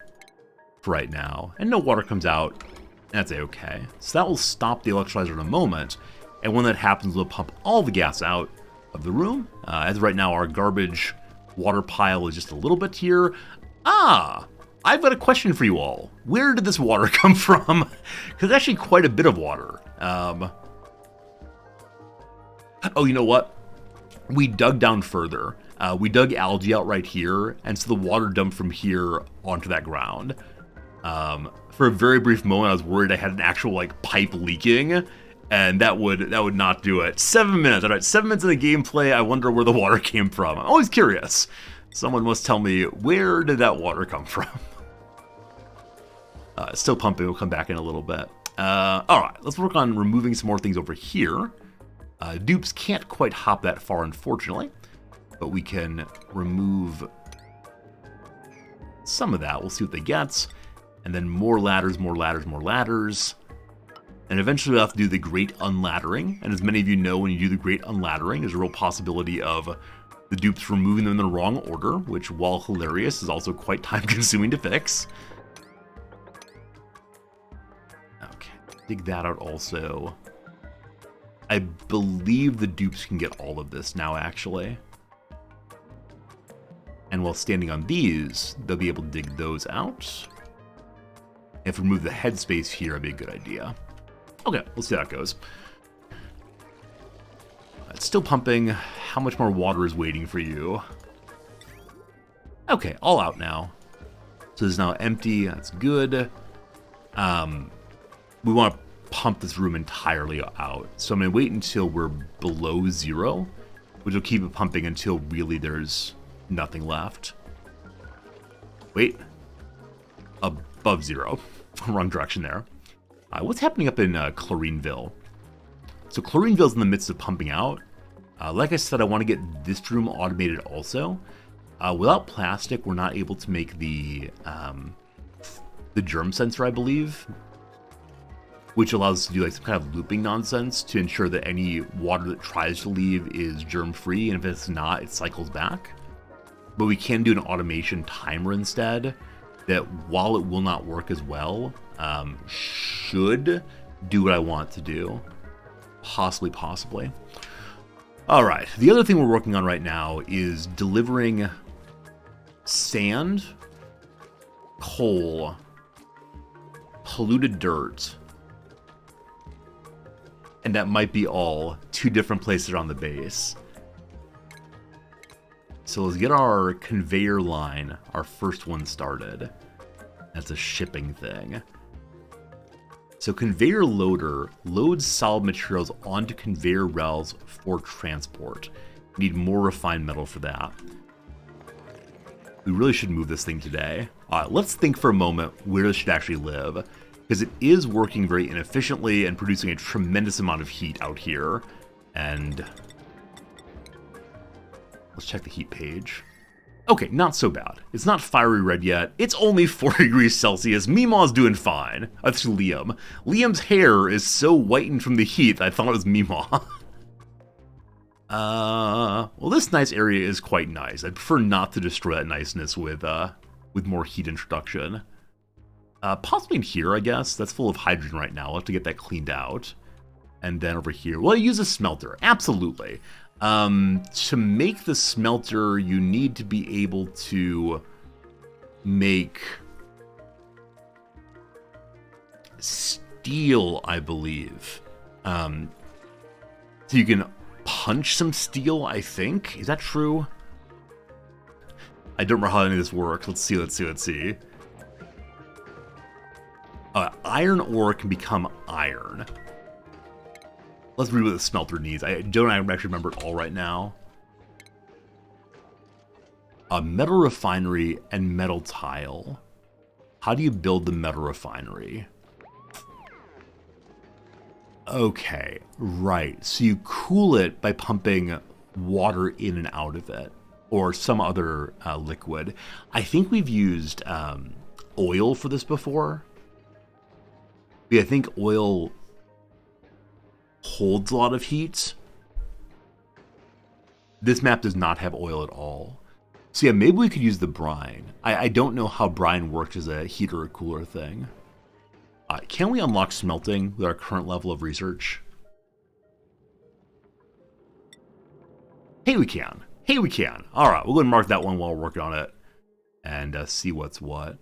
for right now. And no water comes out. And that's okay. So that will stop the electrolyzer in a moment. And when that happens, we'll pump all the gas out of the room. As of right now, our garbage water pile is just a little bit here. I've got a question for you all. Where did this water come from? Because actually quite a bit of water. Oh, you know what? We dug down further. We dug algae out right here, and so the water dumped from here onto that ground. For a very brief moment, I was worried I had an actual like pipe leaking, and that would not do it. 7 minutes. All right, 7 minutes of the gameplay. I wonder where the water came from. I'm always curious. Someone must tell me, where did that water come from? Still pumping. We'll come back in a little bit. All right, let's work on removing some more things over here. Dupes can't quite hop that far, unfortunately, but we can remove some of that. We'll see what they get. And then more ladders, more ladders, more ladders. And eventually we'll have to do the great unladdering. And as many of you know, when you do the great unladdering, there's a real possibility of the dupes removing them in the wrong order, which, while hilarious, is also quite time-consuming to fix. Okay, dig that out also. I believe the dupes can get all of this now, actually. And while standing on these, they'll be able to dig those out. If we remove the headspace here, it'd be a good idea. Okay, we'll see how that goes. It's still pumping. How much more water is waiting for you? Okay, all out now. So this is now empty. That's good. We want to pump this room entirely out. So I'm going to wait until we're below 0, which will keep it pumping until really there's nothing left. Wait. Above 0. Wrong direction there. What's happening up in Chlorineville? So Chlorineville's in the midst of pumping out. Like I said, I want to get this room automated also. Without plastic, we're not able to make the germ sensor, I believe, which allows us to do like some kind of looping nonsense to ensure that any water that tries to leave is germ-free, and if it's not, it cycles back. But we can do an automation timer instead that, while it will not work as well, should do what I want to do. Possibly. All right, the other thing we're working on right now is delivering sand, coal, polluted dirt, and that might be all 2 different places on the base. So let's get our conveyor line, our first one, started. That's a shipping thing. So conveyor loader loads solid materials onto conveyor rails for transport. Need more refined metal for that. We really should move this thing today. Let's think for a moment where this should actually live, because it is working very inefficiently and producing a tremendous amount of heat out here. And let's check the heat page. Okay, not so bad. It's not fiery red yet. It's only 40 degrees Celsius. Meemaw's doing fine. That's Liam. Liam's hair is so whitened from the heat that I thought it was Meemaw. Well, this nice area is quite nice. I'd prefer not to destroy that niceness with more heat introduction. Possibly in here, I guess. That's full of hydrogen right now. I'll have to get that cleaned out. And then over here, well, use a smelter. Absolutely. To make the smelter, you need to be able to make steel, I believe. So you can punch some steel, I think. Is that true? I don't remember how any of this works. Let's see. Iron ore can become iron. Let's read what the smelter needs. I don't actually remember it all right now. A metal refinery and metal tile. How do you build the metal refinery? Okay, right. So you cool it by pumping water in and out of it, or some other liquid. I think we've used oil for this before. I think oil holds a lot of heat. This map does not have oil at all. So yeah, maybe we could use the brine. I don't know how brine works as a heater or cooler thing. Can we unlock smelting with our current level of research? Hey, we can. All right, we'll go and mark that one while we're working on it and see what's what.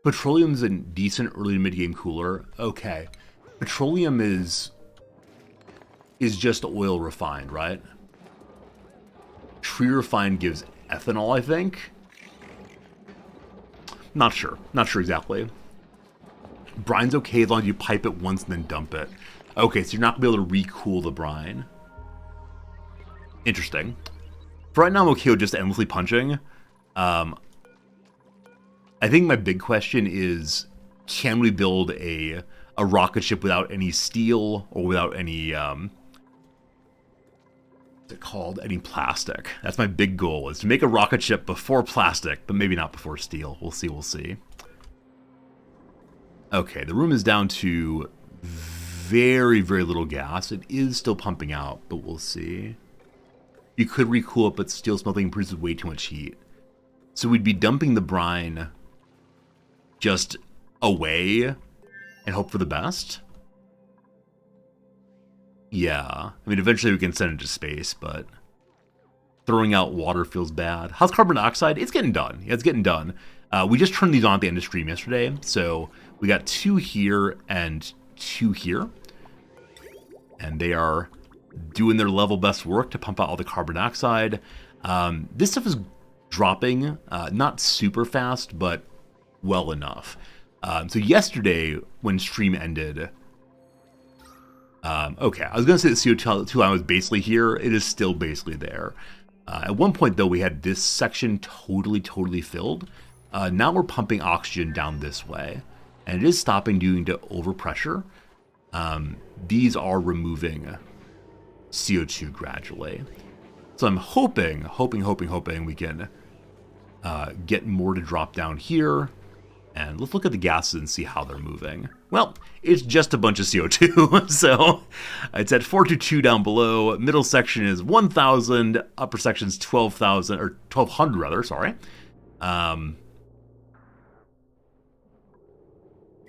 Petroleum's a decent early to mid-game cooler. Okay. Petroleum is just oil refined, right? Tree refined gives ethanol, I think. Not sure exactly. Brine's okay as long as you pipe it once and then dump it. Okay, so you're not going to be able to recool the brine. Interesting. For right now, I'm okay with just endlessly punching. I think my big question is, can we build a rocket ship without any steel or without any, what's it called? Any plastic? That's my big goal, is to make a rocket ship before plastic, but maybe not before steel. We'll see. Okay, the room is down to very, very little gas. It is still pumping out, but we'll see. You could recool it, but steel smelting produces way too much heat. So we'd be dumping the brine just away and hope for the best. Yeah, I mean, eventually we can send it to space, but throwing out water feels bad. How's carbon dioxide? It's getting done. Yeah, it's getting done. We just turned these on at the end of stream yesterday, so we got 2 here and 2 here. And they are doing their level best work to pump out all the carbon dioxide. This stuff is dropping, not super fast, but well enough. So yesterday, when stream ended, okay, I was going to say the CO2 line was basically here. It is still basically there. At one point, though, we had this section totally filled. Now we're pumping oxygen down this way, and it is stopping due to overpressure. These are removing CO2 gradually. So I'm hoping we can get more to drop down here. And let's look at the gases and see how they're moving. Well, it's just a bunch of CO2. So it's at 422 down below. Middle section is 1,000. Upper section is 12,000, or 1,200 rather, sorry.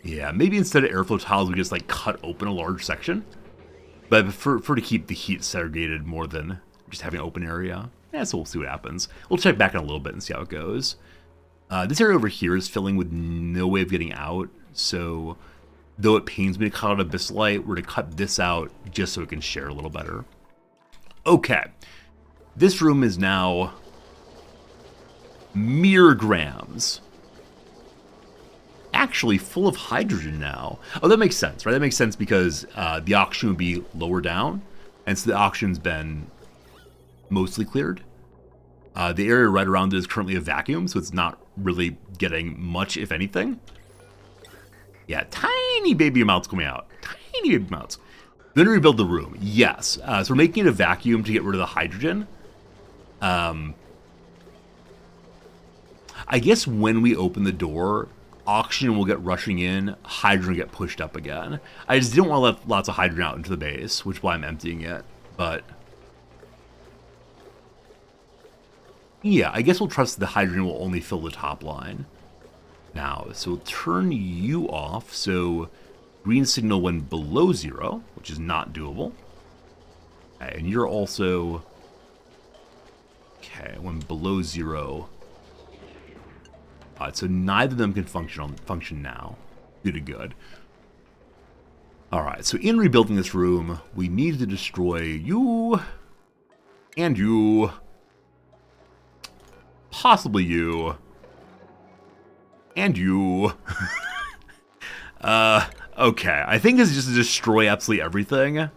Yeah, maybe instead of airflow tiles, we just like cut open a large section. But I prefer to keep the heat segregated more than just having an open area. Yeah, so we'll see what happens. We'll check back in a little bit and see how it goes. This area over here is filling with no way of getting out, so though it pains me to cut out Abyssalite, we're to cut this out just so it can share a little better. Okay, this room is now mere grams. Actually full of hydrogen now. Oh, that makes sense, right? That makes sense because the oxygen would be lower down, and so the oxygen's been mostly cleared. The area right around it is currently a vacuum, so it's not really getting much, if anything. Yeah, tiny baby amounts coming out. Tiny baby amounts. Then rebuild the room. Yes. So we're making it a vacuum to get rid of the hydrogen. I guess when we open the door, oxygen will get rushing in, hydrogen will get pushed up again. I just didn't want to let lots of hydrogen out into the base, which is why I'm emptying it. But yeah, I guess we'll trust the hydrogen will only fill the top line. Now, so we'll turn you off. So green signal when below 0, which is not doable. Okay, and you're also, okay, when below 0. So neither of them can function now. Good to good. Alright, so in rebuilding this room, we need to destroy you, and you, possibly you, and you. Okay, I think this is just to destroy absolutely everything,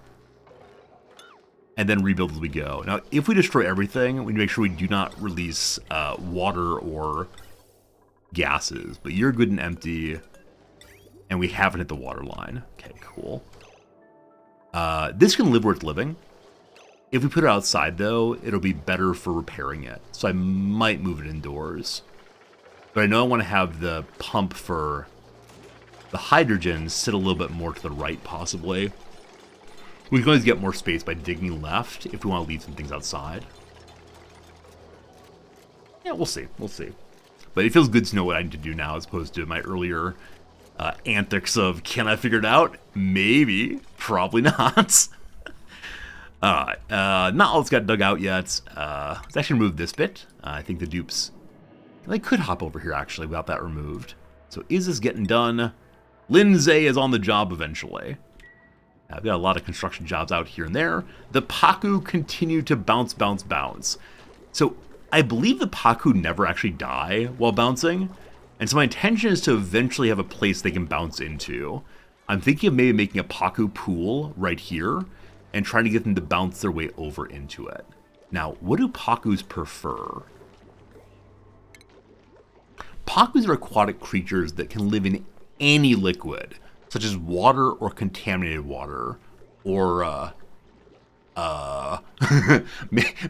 and then rebuild as we go. Now, if we destroy everything, we need to make sure we do not release water or gases, but you're good and empty. And we haven't hit the water line. Okay, cool. This can live where it's living. If we put it outside, though, it'll be better for repairing it. So I might move it indoors. But I know I want to have the pump for the hydrogen sit a little bit more to the right, possibly. We can always get more space by digging left if we want to leave some things outside. Yeah, we'll see. We'll see. But it feels good to know what I need to do now as opposed to my earlier antics of, can I figure it out? Maybe. Probably not. Alright. Not all it's got dug out yet. Let's actually remove this bit. I think the dupes... They could hop over here, actually, without that removed. So is this getting done? Lindsay is on the job eventually. I've got a lot of construction jobs out here and there. The Pacu continue to bounce. So I believe the Pacu never actually die while bouncing. And so my intention is to eventually have a place they can bounce into. I'm thinking of maybe making a Pacu pool right here and trying to get them to bounce their way over into it. Now, what do Pacus prefer? Pacus are aquatic creatures that can live in any liquid, such as water or contaminated water, or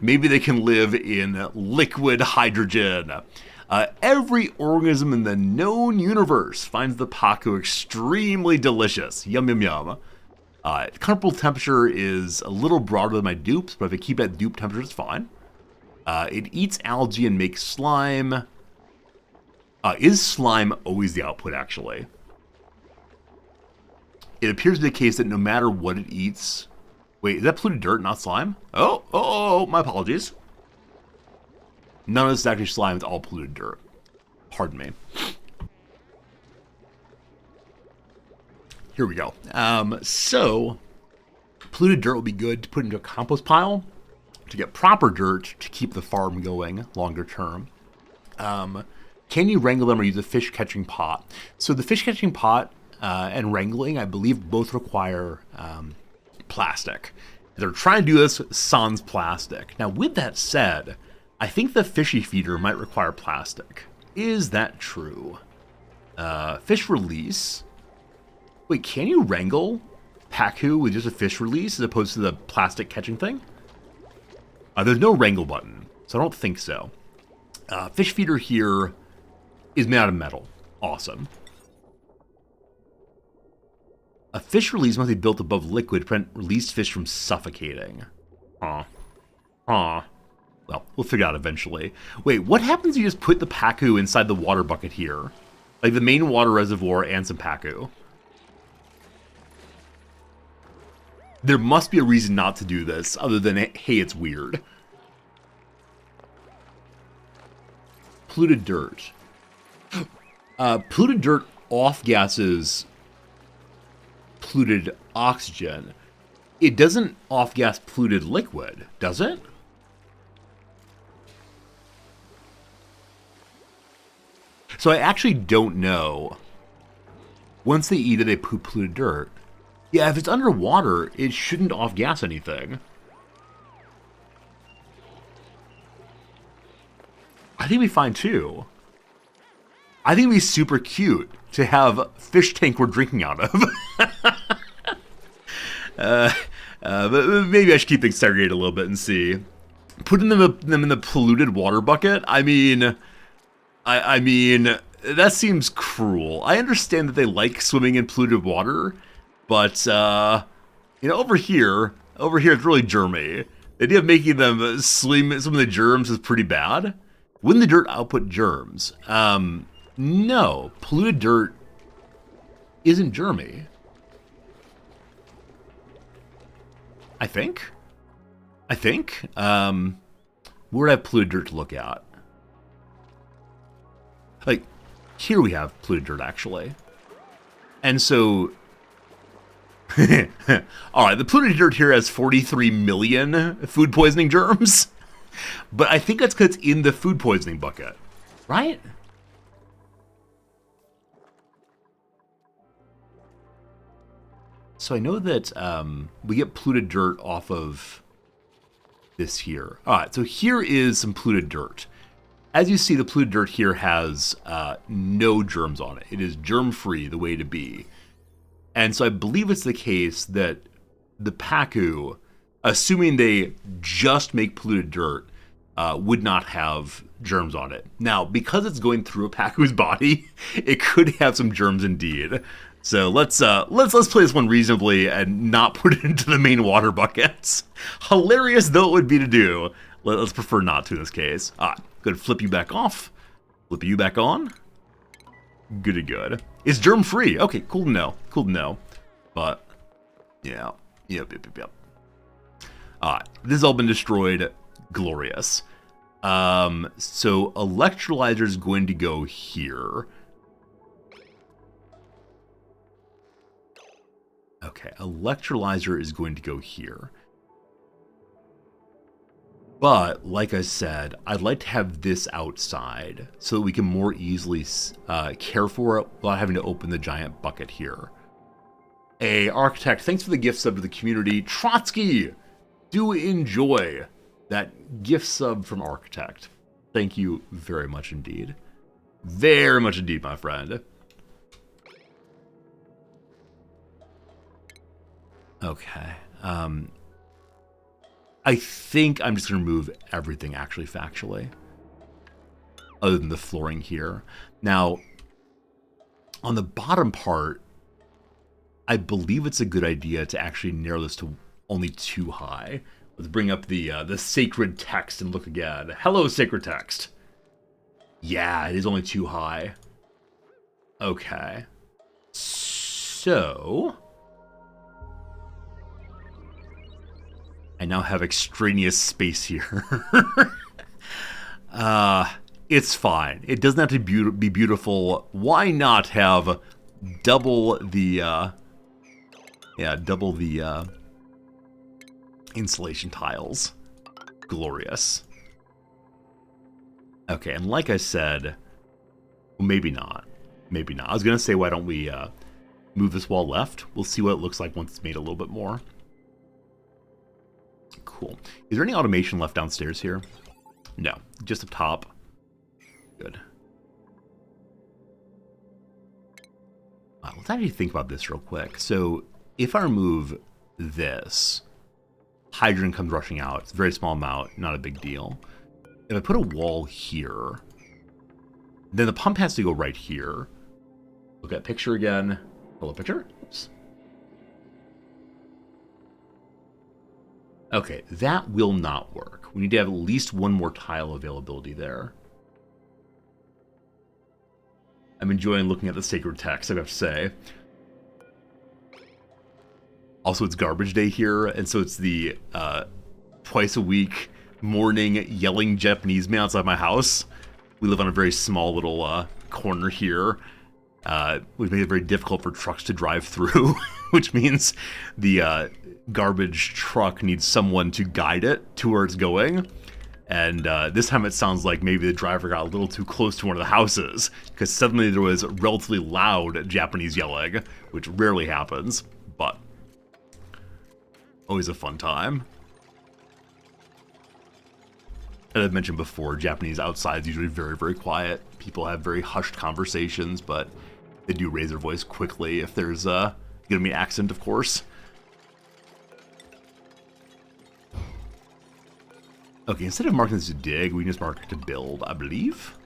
maybe they can live in liquid hydrogen. Every organism in the known universe finds the Pacu extremely delicious. Yum, yum, yum. Comfortable temperature is a little broader than my dupes, but if I keep at dupe temperature, it's fine. It eats algae and makes slime. Is slime always the output, actually? It appears to be the case that no matter what it eats... Wait, is that polluted dirt, not slime? Oh, my apologies. None of this is actually slime, it's all polluted dirt. Pardon me. Here we go. So, polluted dirt will be good to put into a compost pile to get proper dirt to keep the farm going longer term. Can you wrangle them or use a fish catching pot? So the fish catching pot and wrangling, I believe, both require plastic. They're trying to do this sans plastic. Now, with that said, I think the fishy feeder might require plastic. Is that true? Fish release. Wait, can you wrangle Pacu with just a fish release as opposed to the plastic catching thing? There's no wrangle button, so I don't think so. Fish feeder here is made out of metal. Awesome. A fish release must be built above liquid to prevent released fish from suffocating. Well, we'll figure it out eventually. Wait, what happens if you just put the Pacu inside the water bucket here? Like the main water reservoir and some Pacu? There must be a reason not to do this, other than, hey, it's weird. Polluted dirt. Polluted dirt off-gasses polluted oxygen. It doesn't off-gas polluted liquid, does it? So I actually don't know. Once they eat it, they poop polluted dirt. Yeah, if it's underwater, it shouldn't off-gas anything. I think it'd be fine too. I think it'd be super cute to have a fish tank we're drinking out of. But maybe I should keep things segregated a little bit and see. Putting them in the polluted water bucket? I mean, that seems cruel. I understand that they like swimming in polluted water, but, you know, over here it's really germy. The idea of making them swim in some of the germs is pretty bad. Wouldn't the dirt output germs? No. Polluted dirt isn't germy. I think. Where do I have polluted dirt to look at? Like, here we have polluted dirt, actually. And so... All right, the polluted dirt here has 43 million food poisoning germs, but I think that's because it's in the food poisoning bucket, right? So I know that we get polluted dirt off of this here. All right, so here is some polluted dirt. As you see, the polluted dirt here has no germs on it. It is germ-free, the way to be. And so I believe it's the case that the Pacu, assuming they just make polluted dirt, would not have germs on it. Now, because it's going through a Pacu's body, it could have some germs indeed. So let's play this one reasonably and not put it into the main water buckets. Hilarious though it would be to do, let's prefer not to in this case. Good. Flip you back off. Flip you back on. Goody good. It's germ free. Okay, cool to know. Cool to know. But yeah, yep. This has all been destroyed. Glorious. So electrolyzer is going to go here. Okay, electrolyzer is going to go here. But, like I said, I'd like to have this outside so that we can more easily care for it without having to open the giant bucket here. Hey, Architect, thanks for the gift sub to the community. Trotsky, do enjoy that gift sub from Architect. Thank you very much indeed. Very much indeed, my friend. Okay. I think I'm just going to remove everything actually factually, other than the flooring here. Now, on the bottom part, I believe it's a good idea to actually narrow this to only 2 high. Let's bring up the sacred text and look again. Hello, sacred text. Yeah, it is only 2 high. Okay. So I now have extraneous space here. It's fine. It doesn't have to be beautiful. Why not have double the insulation tiles? Glorious. Okay, and like I said, well, maybe not. Maybe not. I was gonna say, why don't we move this wall left? We'll see what it looks like once it's made a little bit more. Cool. Is there any automation left downstairs here? No, just up top. Good. Let's actually think about this real quick. So if I remove this, hydrogen comes rushing out. It's a very small amount, not a big deal. If I put a wall here, then the pump has to go right here. Look at picture again. Hello, picture. Oops. Okay, that will not work. We need to have at least one more tile availability there. I'm enjoying looking at the sacred text, I have to say. Also, it's garbage day here, and so it's the twice a week morning yelling Japanese man outside my house. We live on a very small little corner here, which makes it very difficult for trucks to drive through, which means the garbage truck needs someone to guide it to where it's going. And this time it sounds like maybe the driver got a little too close to one of the houses, because suddenly there was relatively loud Japanese yelling, which rarely happens, but always a fun time. As I've mentioned before, Japanese outside is usually very, very quiet. People have very hushed conversations, but they do raise their voice quickly if there's going to be an accident, of course. Okay, instead of marking this to dig, we can just mark it to build, I believe.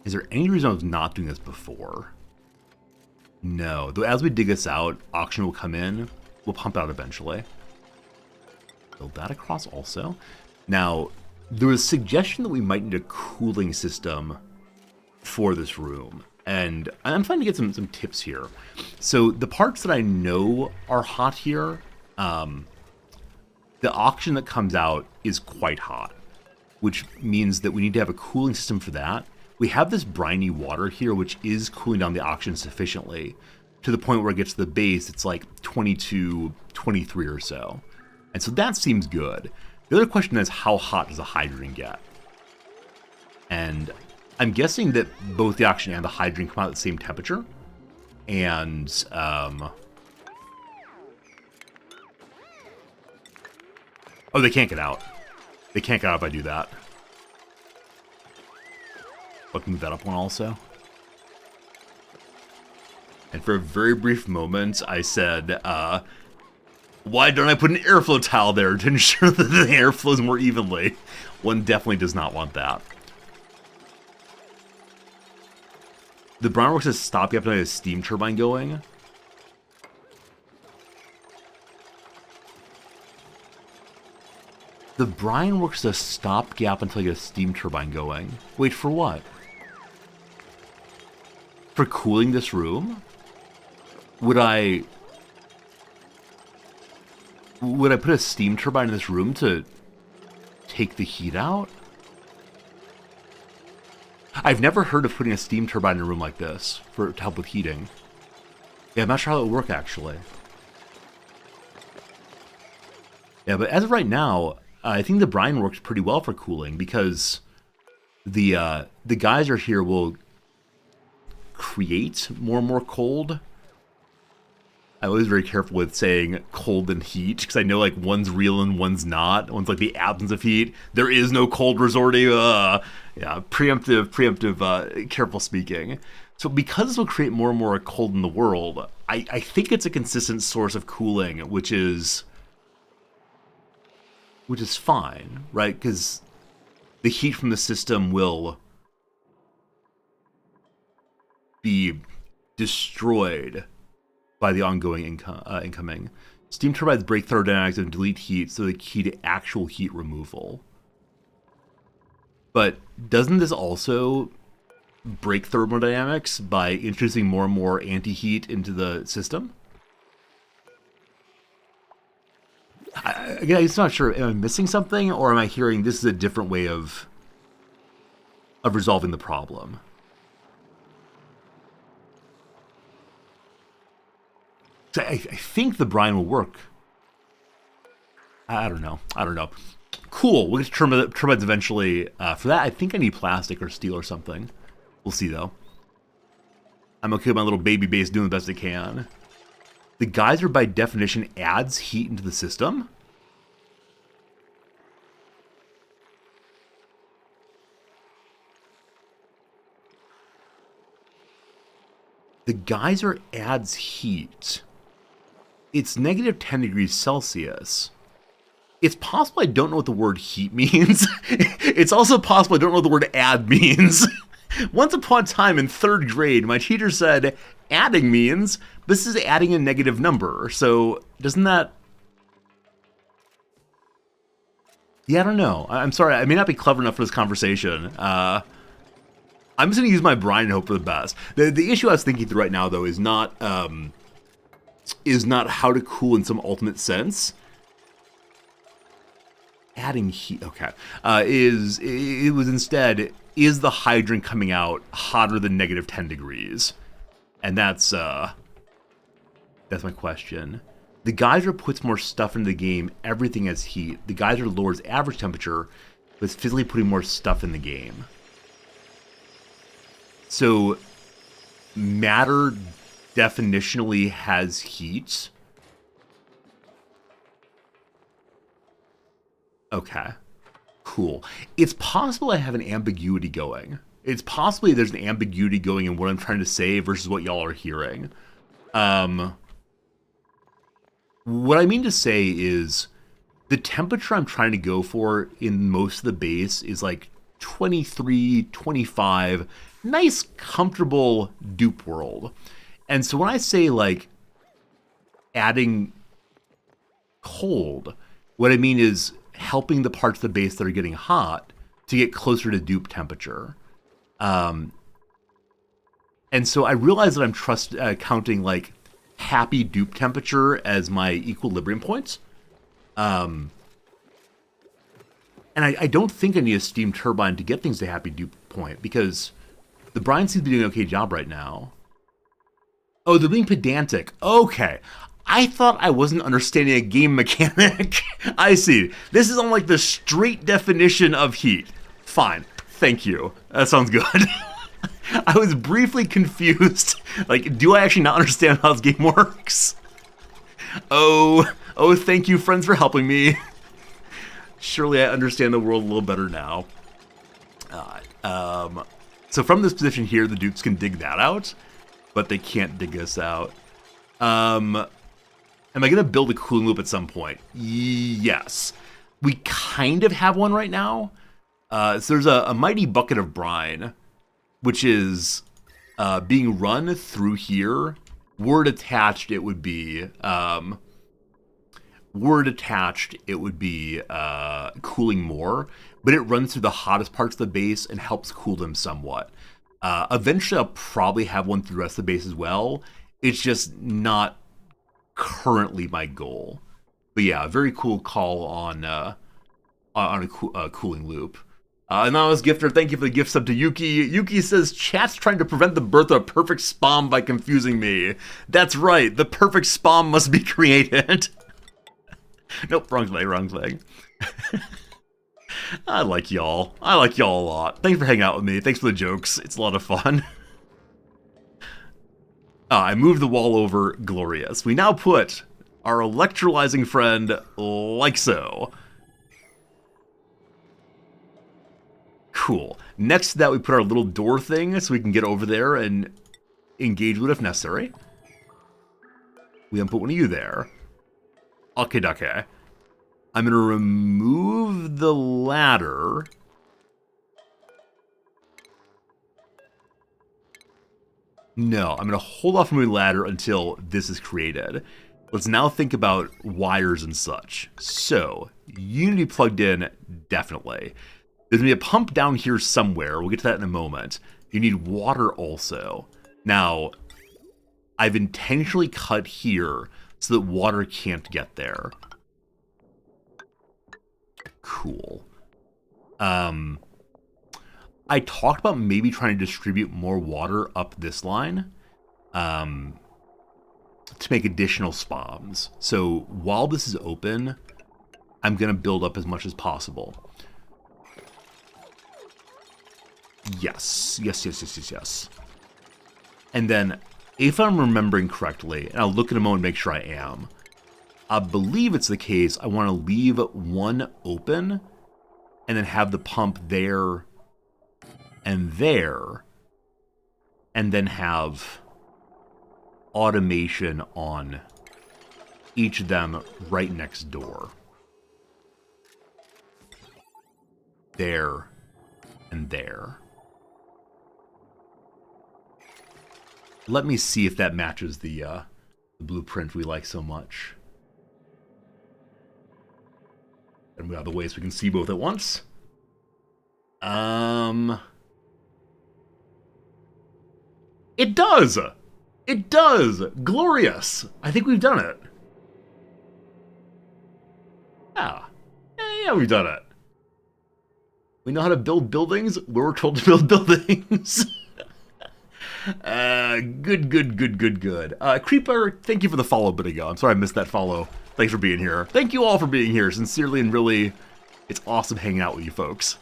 Is there any reason I was not doing this before? No. Though as we dig this out, auction will come in. We'll pump out eventually. Build that across also. Now, there was a suggestion that we might need a cooling system for this room. And I'm trying to get some tips here. So the parts that I know are hot here, the auction that comes out is quite hot, which means that we need to have a cooling system for that. We have this briny water here, which is cooling down the auction sufficiently to the point where it gets to the base, it's like 22, 23 or so. And so that seems good. The other question is, how hot does a hydrant get? And I'm guessing that both the oxygen and the hydrant come out at the same temperature. And, oh, they can't get out. They can't get out if I do that. Let's move that up one also. And for a very brief moment, I said, why don't I put an airflow tile there to ensure that the air flows more evenly? One definitely does not want that. The brine works as stopgap to get a steam turbine going. The brine works as a stopgap until you get a steam turbine going. Wait, for what? For cooling this room? Would I put a steam turbine in this room to take the heat out? I've never heard of putting a steam turbine in a room like this to help with heating. Yeah, I'm not sure how that would work, actually. Yeah, but as of right now, I think the brine works pretty well for cooling because the geyser here will create more and more cold. I'm always very careful with saying cold and heat because I know like one's real and one's not. One's like the absence of heat. There is no cold resorting. Yeah, preemptive, careful speaking. So because this will create more and more cold in the world, I think it's a consistent source of cooling, which is fine, right? Because the heat from the system will be destroyed by the ongoing incoming. Steam turbines break thermodynamics and delete heat, so the key to actual heat removal. But doesn't this also break thermodynamics by introducing more and more anti-heat into the system? Again, I'm not sure. Am I missing something, or am I hearing this is a different way of resolving the problem? I think the brine will work. I don't know. Cool. We'll get to turbines eventually. For that, I think I need plastic or steel or something. We'll see, though. I'm okay with my little baby base doing the best it can. The geyser, by definition, adds heat into the system. The geyser adds heat. It's negative 10 degrees Celsius. It's possible I don't know what the word heat means. It's also possible I don't know what the word add means. Once upon a time in 3rd grade, my teacher said adding means this is adding a negative number. So doesn't that... Yeah, I don't know. I'm sorry. I may not be clever enough for this conversation. I'm just going to use my brain and hope for the best. The issue I was thinking through right now, though, is not how to cool in some ultimate sense. Adding heat, okay. It was instead, is the hydrant coming out hotter than negative 10 degrees? And that's my question. The geyser puts more stuff into the game. Everything has heat. The geyser lowers average temperature, but it's physically putting more stuff in the game. So, matter definitionally has heat. Okay, cool. It's possible I have an ambiguity going. It's possibly there's an ambiguity going in what I'm trying to say versus what y'all are hearing. What I mean to say is the temperature I'm trying to go for in most of the base is like 23, 25, nice, comfortable dupe world. And so when I say like adding cold, what I mean is helping the parts of the base that are getting hot to get closer to dupe temperature. And so I realize that I'm counting like happy dupe temperature as my equilibrium points. And I don't think I need a steam turbine to get things to happy dupe point because the brine seems to be doing an okay job right now. Oh, they're being pedantic. Okay. I thought I wasn't understanding a game mechanic. I see. This is on like the straight definition of heat. Fine. Thank you. That sounds good. I was briefly confused. Like, do I actually not understand how this game works? Oh, thank you, friends, for helping me. Surely I understand the world a little better now. So from this position here, the Dukes can dig that out, but they can't dig us out. Am I going to build a cooling loop at some point? Yes. We kind of have one right now. So there's a mighty bucket of brine, which is being run through here. Were it attached, it would be cooling more, but it runs through the hottest parts of the base and helps cool them somewhat. Eventually, I'll probably have one through the rest of the base as well. It's just not currently my goal. But yeah, a very cool call on a cooling loop. Anonymous Gifter, thank you for the gift sub to Yuki. Yuki says, chat's trying to prevent the birth of a perfect spawn by confusing me. That's right, the perfect spawn must be created. Nope, wrong thing. I like y'all. I like y'all a lot. Thanks for hanging out with me. Thanks for the jokes. It's a lot of fun. I moved the wall over. Glorious. We now put our electrolyzing friend like so. Cool. Next to that, we put our little door thing so we can get over there and engage with it if necessary. We then put one of you there. Okay. I'm going to remove the ladder. No, I'm going to hold off removing the ladder until this is created. Let's now think about wires and such. So, Unity plugged in, definitely. There's going to be a pump down here somewhere. We'll get to that in a moment. You need water also. Now, I've intentionally cut here so that water can't get there. Cool. I talked about maybe trying to distribute more water up this line to make additional spawns. So while this is open, I'm going to build up as much as possible. Yes. And then, if I'm remembering correctly, and I'll look in a moment and make sure I am, I believe it's the case, I want to leave one open and then have the pump there, and then have automation on each of them right next door. There and there. Let me see if that matches the blueprint we like so much. And we have the ways we can see both at once. It does! It does! Glorious! I think we've done it. Yeah, we've done it. We know how to build buildings where we're told to build buildings. Good. Creeper, thank you for the follow a bit ago. I'm sorry I missed that follow. Thanks for being here. Thank you all for being here. Sincerely and really, it's awesome hanging out with you folks.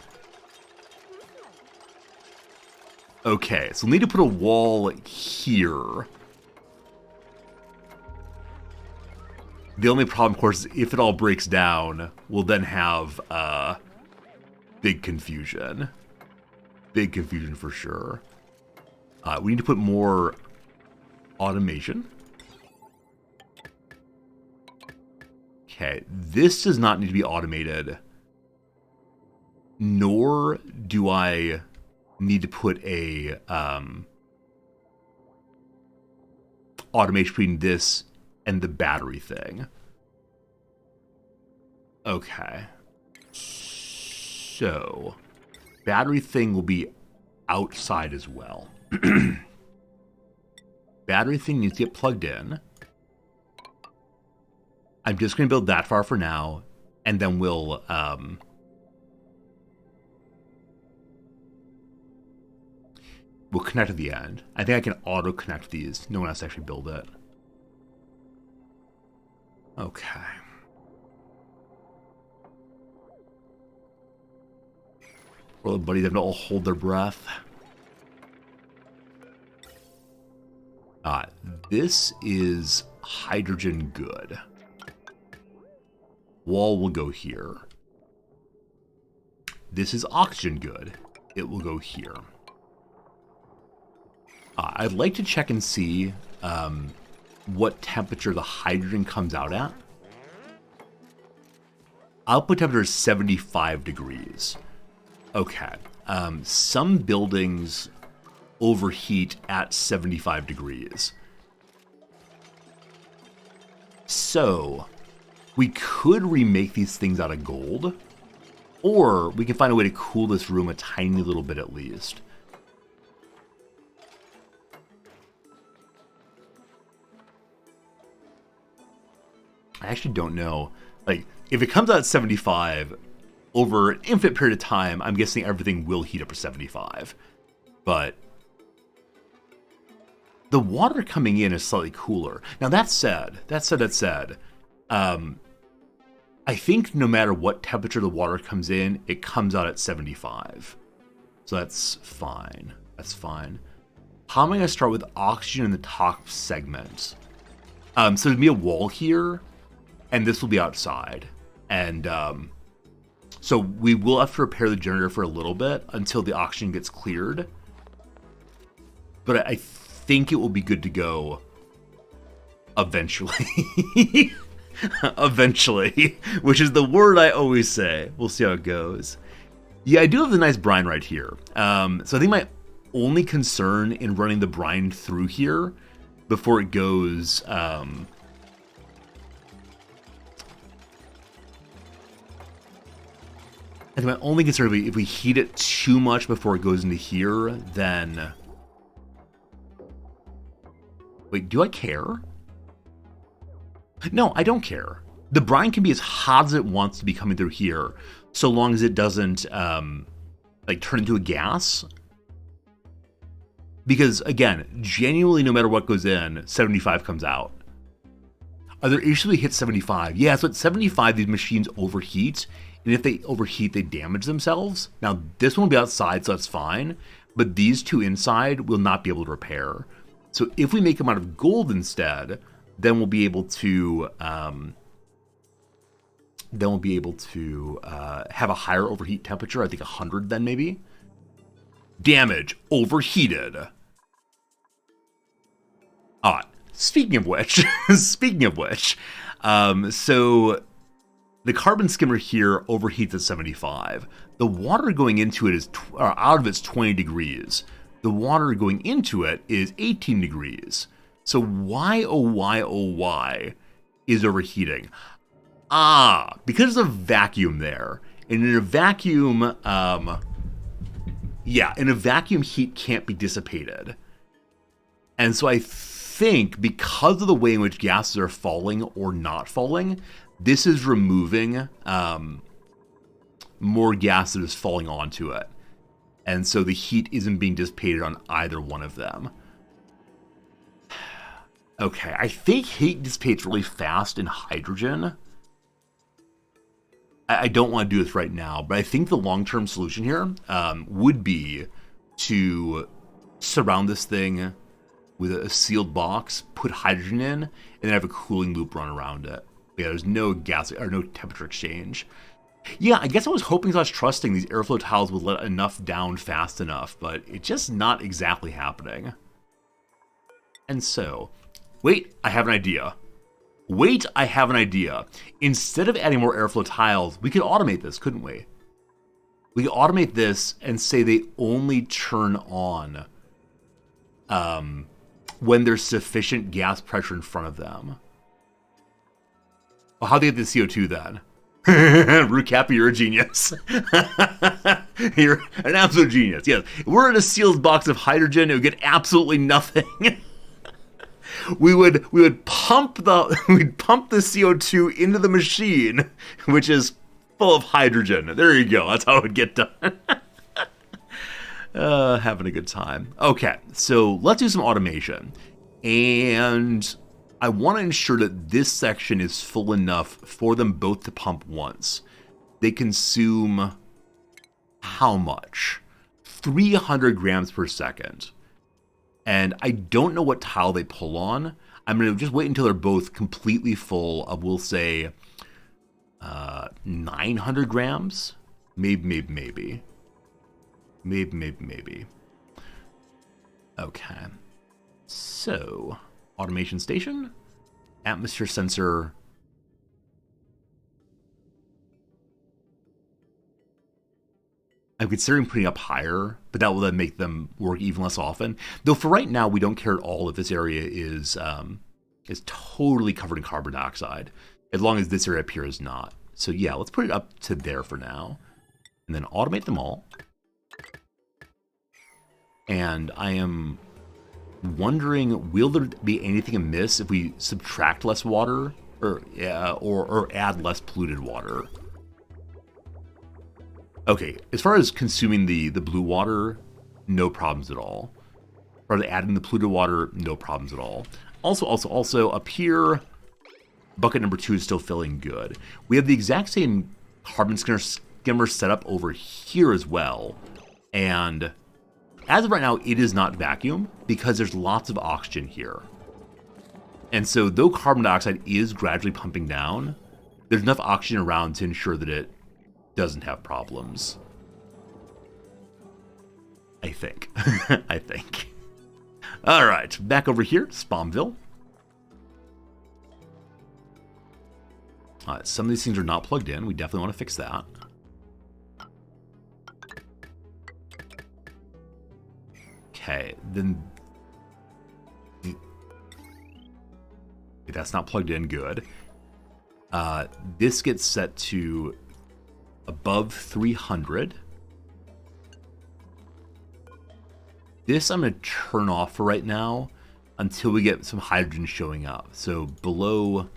Okay, so we'll need to put a wall here. The only problem, of course, is if it all breaks down, we'll then have big confusion. Big confusion for sure. We need to put more automation. Okay, this does not need to be automated. Nor do I need to put a automation between this and the battery thing. Okay. So, battery thing will be outside as well. Battery thing needs to get plugged in. I'm just going to build that far for now, and then we'll We'll connect at the end. I think I can auto-connect these. No one has to actually build it. Okay. Well, buddy, they have to all hold their breath. This is hydrogen good. Wall will go here. This is oxygen good. It will go here. I'd like to check and see what temperature the hydrogen comes out at. Output temperature is 75 degrees. Okay. Some buildings overheat at 75 degrees. So, we could remake these things out of gold, or we can find a way to cool this room a tiny little bit at least. I actually don't know. Like, if it comes out at 75, over an infinite period of time, I'm guessing everything will heat up to 75. But the water coming in is slightly cooler. Now, that said, I think no matter what temperature the water comes in, it comes out at 75. So that's fine. That's fine. How am I going to start with oxygen in the top segment? So there'll be a wall here, and this will be outside. And so we will have to repair the generator for a little bit until the oxygen gets cleared. But I think it will be good to go eventually. Eventually, which is the word I always say. We'll see how it goes. Yeah, I do have the nice brine right here. So I think my only concern in running the brine through here before it goes... I think my only concern is if we heat it too much before it goes into here, then... Wait, do I care? No, I don't care. The brine can be as hot as it wants to be coming through here, so long as it doesn't, like, turn into a gas. Because, again, genuinely, no matter what goes in, 75 comes out. Are there issues we hit 75? Yeah, so at 75, these machines overheat, and if they overheat, they damage themselves. Now, this one will be outside, so that's fine, but these two inside will not be able to repair. So if we make them out of gold instead... then we'll be able to have a higher overheat temperature. I think 100 then maybe. Damage overheated. Speaking of which, so the carbon skimmer here overheats at 75. The water going into it is out of it's 20 degrees. The water going into it is 18 degrees. So why, oh why, is overheating? Because there's a vacuum there. And in a vacuum, in a vacuum, heat can't be dissipated. And so I think because of the way in which gases are falling or not falling, this is removing more gas that is falling onto it. And so the heat isn't being dissipated on either one of them. Okay, I think heat dissipates really fast in hydrogen. I don't want to do this right now, but I think the long-term solution here would be to surround this thing with a sealed box, put hydrogen in, and then have a cooling loop run around it. Yeah, there's no gas or no temperature exchange. Yeah, I guess I was hoping, I was trusting these airflow tiles would let enough down fast enough, but it's just not exactly happening. And so... Wait, I have an idea. Instead of adding more airflow tiles, we could automate this, couldn't we? We could automate this and say they only turn on when there's sufficient gas pressure in front of them. Well, how'd they get the CO2 then? Rucappy, you're a genius. You're an absolute genius. Yes, we're in a sealed box of hydrogen. It would get absolutely nothing. We would pump the CO2 into the machine, which is full of hydrogen. There you go. That's how it would get done. Having a good time. Okay, so let's do some automation. And I want to ensure that this section is full enough for them both to pump once. They consume how much? 300 grams per second. And I don't know what tile they pull on. I'm going to just wait until they're both completely full of, we'll say, 900 grams? Maybe. Okay. So, automation station, atmosphere sensor. I'm considering putting up higher, but that will then make them work even less often. Though for right now, we don't care at all if this area is totally covered in carbon dioxide, as long as this area up here is not. So yeah, let's put it up to there for now, and then automate them all. And I am wondering, will there be anything amiss if we subtract less water or add less polluted water? Okay, as far as consuming the blue water, no problems at all. As far as adding the polluted water, no problems at all. Also, up here, bucket number 2 is still filling good. We have the exact same carbon skimmer set up over here as well. And as of right now, it is not vacuum because there's lots of oxygen here. And so though carbon dioxide is gradually pumping down, there's enough oxygen around to ensure that it doesn't have problems. I think. I think. All right, back over here, Spawnville. Some of these things are not plugged in. We definitely want to fix that. Okay, then that's not plugged in. Good. This gets set to above 300. This I'm going to turn off for right now until we get some hydrogen showing up. So below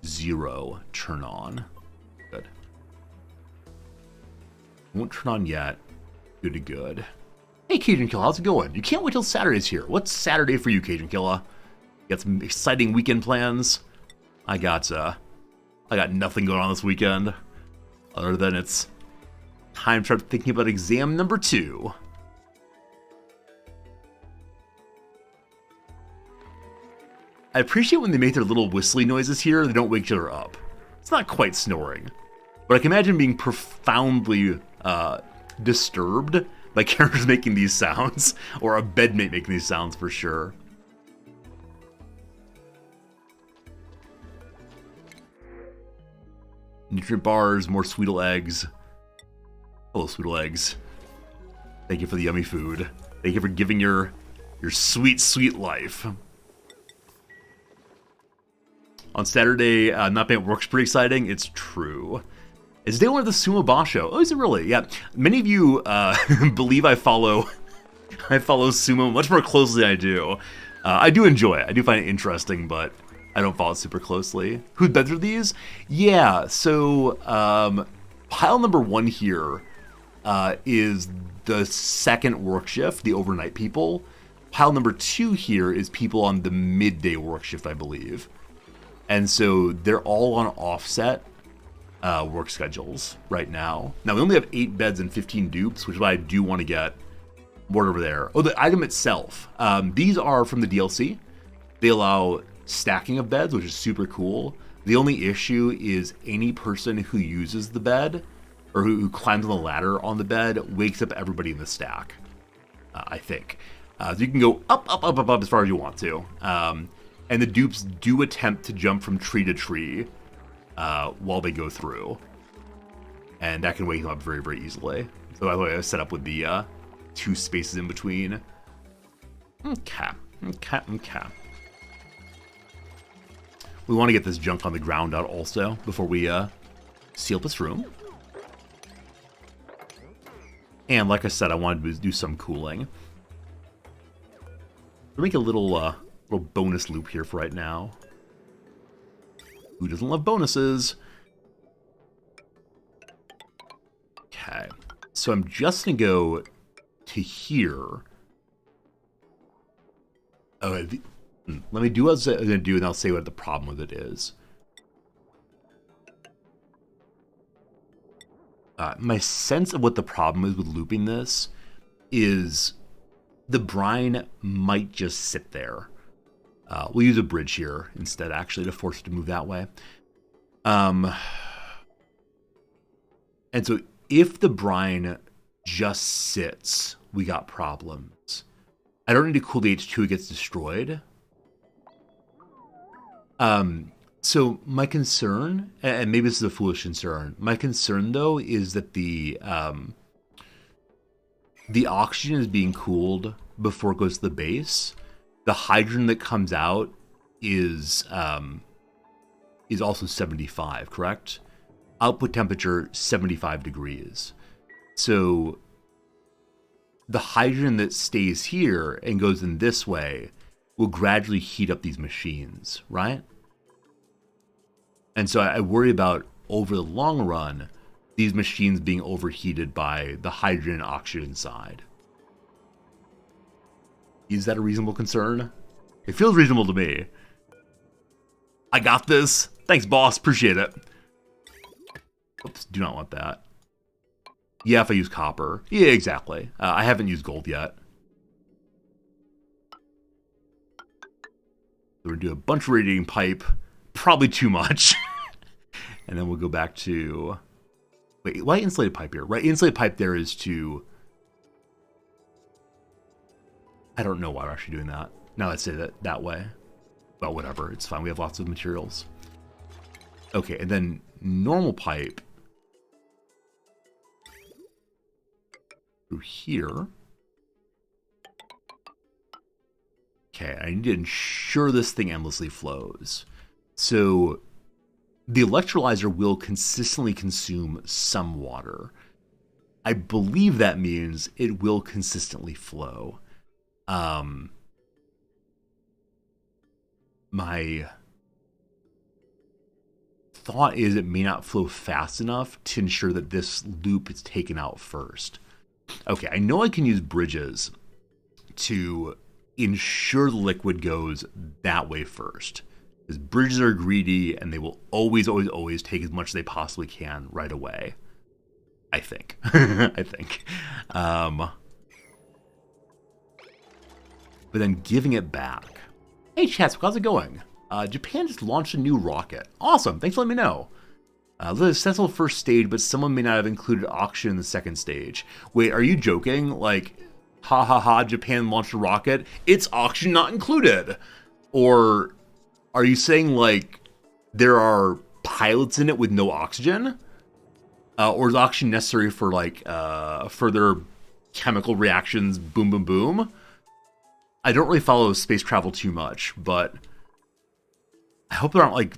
0, turn on. Good. Won't turn on yet. Good to good. Hey, Cajun Killa, how's it going? You can't wait till Saturday's here. What's Saturday for you, Cajun Killa? Got some exciting weekend plans? I got nothing going on this weekend, other than it's time to start thinking about exam number 2. I appreciate when they make their little whistly noises here, they don't wake each other up. It's not quite snoring, but I can imagine being profoundly disturbed by characters making these sounds, or a bedmate making these sounds for sure. Nutrient bars, more Sweetle eggs. Hello, Sweetle eggs. Thank you for the yummy food. Thank you for giving your sweet, sweet life. On Saturday, not being at work's pretty exciting. It's true. It's day 1 of the Sumo Basho. Oh, is it really? Yeah. Many of you believe I follow sumo much more closely than I do. I do enjoy it. I do find it interesting, but I don't follow it super closely. Whose beds are these? Yeah, so pile number 1 here is the second work shift, the overnight people. Pile number 2 here is people on the midday work shift, I believe. And so they're all on offset work schedules right now. Now, we only have 8 beds and 15 dupes, which is why I do want to get more over there. Oh, the item itself. These are from the DLC. They allow stacking of beds, which is super cool. The only issue is any person who uses the bed or who climbs on the ladder on the bed wakes up everybody in the stack, I think. So you can go up as far as you want to. And the dupes do attempt to jump from tree to tree while they go through. And that can wake them up very, very easily. So that's why I set up with the 2 spaces in between. Okay. We want to get this junk on the ground out also before we seal this room. And like I said, I wanted to do some cooling. We'll make a little bonus loop here for right now. Who doesn't love bonuses? Okay, so I'm just gonna go to here. Let me do what I was going to do, and I'll say what the problem with it is. My sense of what the problem is with looping this is the brine might just sit there. We'll use a bridge here instead, actually, to force it to move that way. And so if the brine just sits, we got problems. I don't need to cool the H2, it gets destroyed. So my concern, and maybe this is a foolish concern, my concern though is that the oxygen is being cooled before it goes to the base. The hydrogen that comes out is also 75, correct? Output temperature 75 degrees. So the hydrogen that stays here and goes in this way will gradually heat up these machines, right? And so I worry about, over the long run, these machines being overheated by the hydrogen and oxygen side. Is that a reasonable concern? It feels reasonable to me. I got this. Thanks, boss. Appreciate it. Oops, do not want that. Yeah, if I use copper. Yeah, exactly. I haven't used gold yet. We're going to do a bunch of radiating pipe. Probably too much. And then we'll go back to... Wait, why insulated pipe here? Right, insulated pipe there is to... I don't know why we're actually doing that. Now let's say that way. Well, whatever. It's fine. We have lots of materials. Okay, and then normal pipe through here. Okay, I need to ensure this thing endlessly flows. So the electrolyzer will consistently consume some water. I believe that means it will consistently flow. My thought is it may not flow fast enough to ensure that this loop is taken out first. Okay, I know I can use bridges to ensure the liquid goes that way first. Because bridges are greedy and they will always, always, always take as much as they possibly can right away. I think. I think. But then giving it back. Hey, Chats, how's it going? Japan just launched a new rocket. Awesome. Thanks for letting me know. The successful first stage, but someone may not have included oxygen in the second stage. Wait, are you joking? Like, ha ha ha, Japan launched a rocket. It's oxygen not included. Or are you saying, like, there are pilots in it with no oxygen? Or is oxygen necessary for, like, further chemical reactions, boom, boom, boom? I don't really follow space travel too much, but I hope there aren't,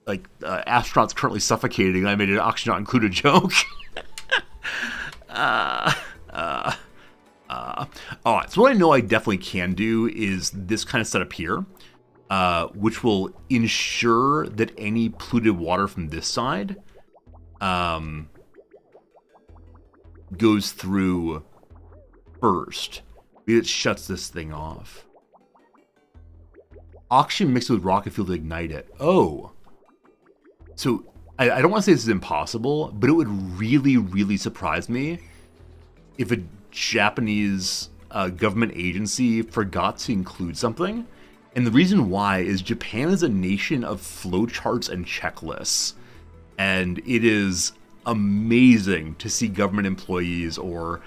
like astronauts currently suffocating. I made an oxygen not included joke. Alright, so what I know I definitely can do is this kind of setup here, which will ensure that any polluted water from this side goes through first. It shuts this thing off. Oxygen mixed with rocket fuel to ignite it. Oh. So, I don't want to say this is impossible, but it would really, really surprise me if a Japanese government agency forgot to include something. And the reason why is Japan is a nation of flowcharts and checklists. And it is amazing to see government employees or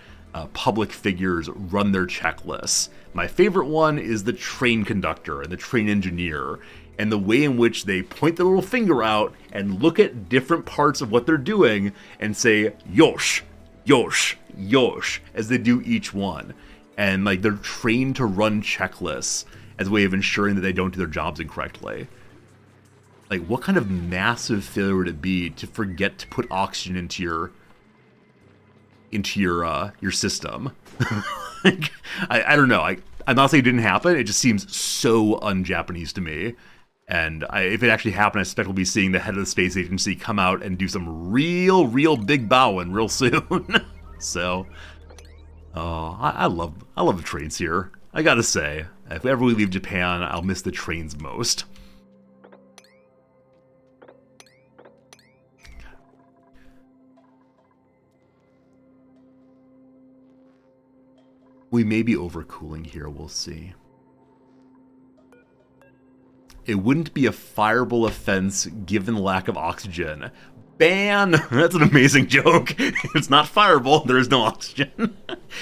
public figures run their checklists. My favorite one is the train conductor and the train engineer, and the way in which they point their little finger out and look at different parts of what they're doing and say, yosh, yosh, yosh, as they do each one. And like they're trained to run checklists as a way of ensuring that they don't do their jobs incorrectly. Like, what kind of massive failure would it be to forget to put oxygen into your system? Like, I don't know. I'm not saying it didn't happen. It just seems so un-Japanese to me. And if it actually happened, I suspect we'll be seeing the head of the space agency come out and do some real big bowing real soon. So, Oh, I love the trains here. I gotta say, if ever we leave Japan, I'll miss the trains most. We may be overcooling here, we'll see. It wouldn't be a fireable offense given the lack of oxygen. Ban! That's an amazing joke. It's not fireable, there is no oxygen.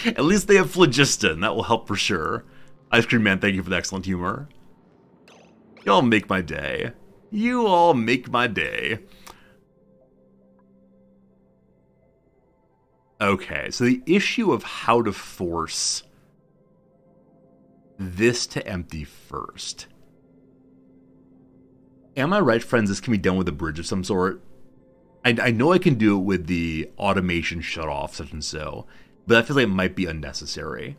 At least they have phlogiston, that will help for sure. Ice Cream Man, thank you for the excellent humor. Y'all make my day. You all make my day. Okay, so the issue of how to force this to empty first. Am I right, friends? This can be done with a bridge of some sort. I know I can do it with the automation shut off, such and so, but I feel like it might be unnecessary.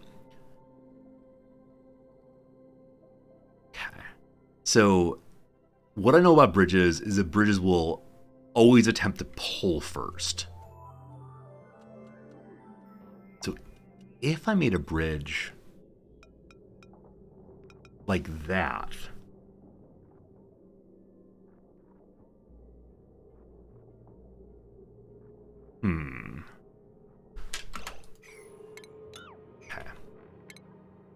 Okay. So, what I know about bridges is that bridges will always attempt to pull first. So, if I made a bridge like that, Okay.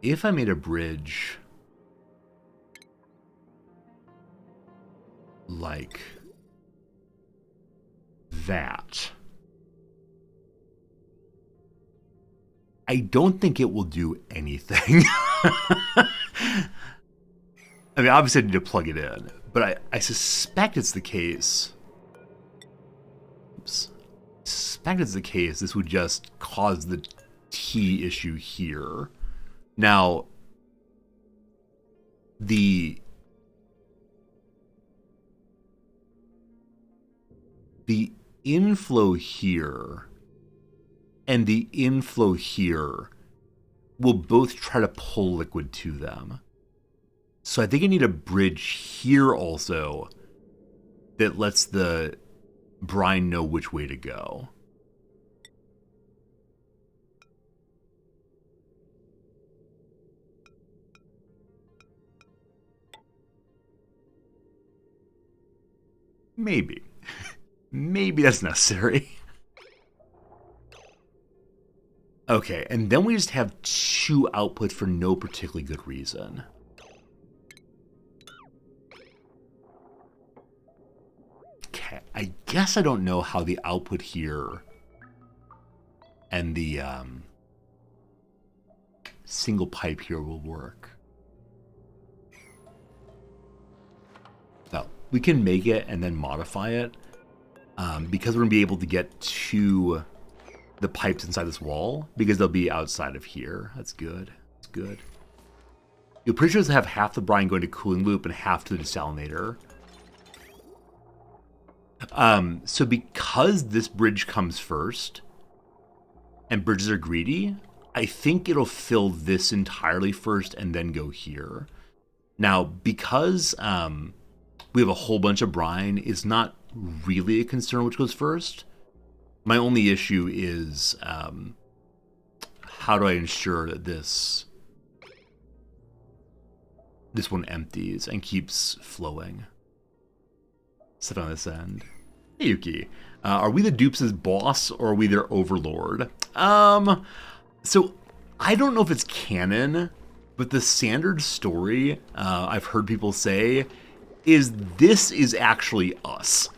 If I made a bridge like that, I don't think it will do anything. I mean, obviously I need to plug it in, but I suspect it's the case. Oops. Suspect it's the case, this would just cause the T issue here. Now, the inflow here and the inflow here will both try to pull liquid to them. So I think I need a bridge here also that lets the brine know which way to go. Maybe. Maybe that's necessary. Okay, and then we just have two outputs for no particularly good reason. Okay, I guess I don't know how the output here and the single pipe here will work. Now, we can make it and then modify it because we're going to be able to get to the pipes inside this wall because they'll be outside of here. That's good. That's good. You're pretty sure to have half the brine going to cooling loop and half to the desalinator. So because this bridge comes first, and bridges are greedy, I think it'll fill this entirely first and then go here. Now, because we have a whole bunch of brine, it's not really a concern which goes first. My only issue is how do I ensure that this one empties and keeps flowing. Sit on this end. Hey, Yuki. Are we the dupes' boss or are we their overlord? So I don't know if it's canon, but the standard story I've heard people say is this is actually us.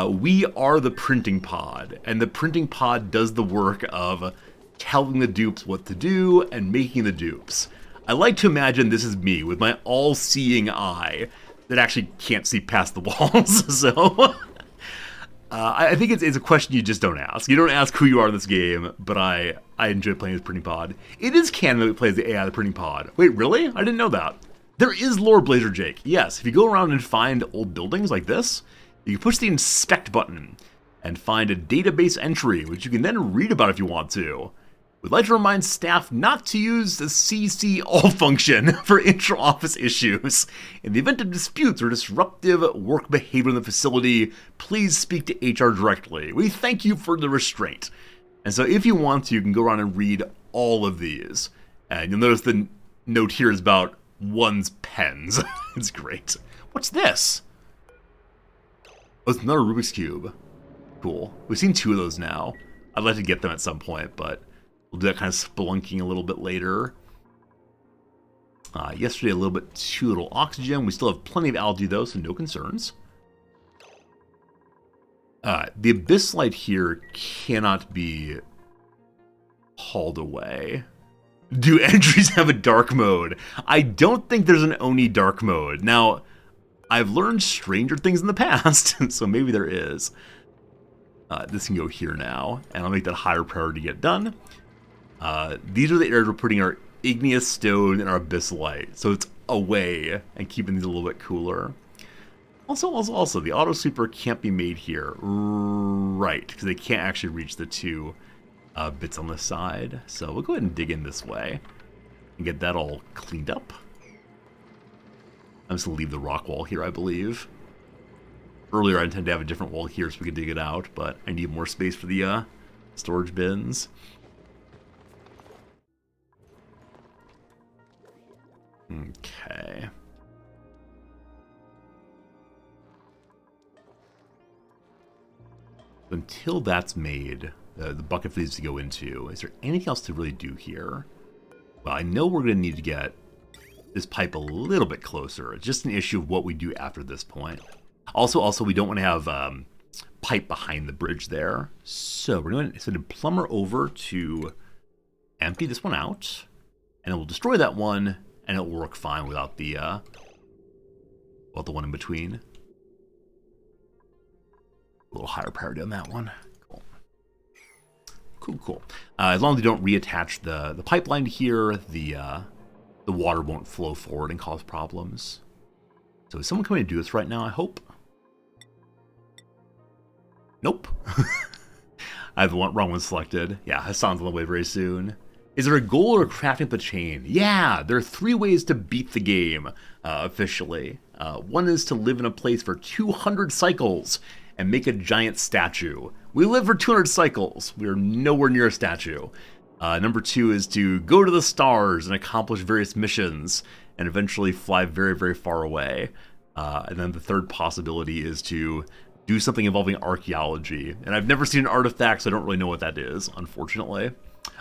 We are the printing pod, and the printing pod does the work of telling the dupes what to do and making the dupes. I like to imagine this is me with my all-seeing eye that actually can't see past the walls. So I think it's a question you just don't ask. You don't ask who you are in this game, but I enjoy playing as Printing Pod. It is canon that it plays the AI of the Printing Pod. Wait, really? I didn't know that. There is lore, Blazer Jake. Yes, if you go around and find old buildings like this, you can push the inspect button and find a database entry, which you can then read about if you want to. We'd like to remind staff not to use the CC all function for intra-office issues. In the event of disputes or disruptive work behavior in the facility, please speak to HR directly. We thank you for the restraint. And so if you want to, you can go around and read all of these. And you'll notice the note here is about one's pens. It's great. What's this? Oh, it's another Rubik's Cube. Cool. We've seen 2 of those now. I'd like to get them at some point, but we'll do that kind of spelunking a little bit later. Yesterday, a little bit too little oxygen. We still have plenty of algae, though, so no concerns. The Abyss Light here cannot be hauled away. Do entries have a dark mode? I don't think there's an Oni dark mode. Now, I've learned stranger things in the past, so maybe there is. This can go here now, and I'll make that higher priority to get done. These are the areas we're putting our Igneous Stone and our Abyss Light, so it's away and keeping these a little bit cooler. Also, the Auto Sweeper can't be made here, right, because they can't actually reach the 2 bits on the side. So we'll go ahead and dig in this way and get that all cleaned up. I'm just going to leave the rock wall here, I believe. Earlier, I intended to have a different wall here so we could dig it out, but I need more space for the storage bins. Okay. Until that's made, the bucket for these to go into, is there anything else to really do here? Well, I know we're going to need to get this pipe a little bit closer. It's just an issue of what we do after this point. Also, we don't want to have pipe behind the bridge there. So we're going to send a plumber over to empty this one out, and it will destroy that one, and it'll work fine without the one in between. A little higher priority on that one. Cool. As long as you don't reattach the pipeline here, the water won't flow forward and cause problems. So is someone coming to do this right now, I hope? Nope. I have the wrong one selected. Yeah, Hassan's on the way very soon. Is there a goal or crafting up the chain? Yeah, there are 3 ways to beat the game officially. One is to live in a place for 200 cycles and make a giant statue. We live for 200 cycles. We are nowhere near a statue. Number 2 is to go to the stars and accomplish various missions and eventually fly very, very far away. And then the third possibility is to do something involving archaeology. And I've never seen an artifact, so I don't really know what that is, unfortunately.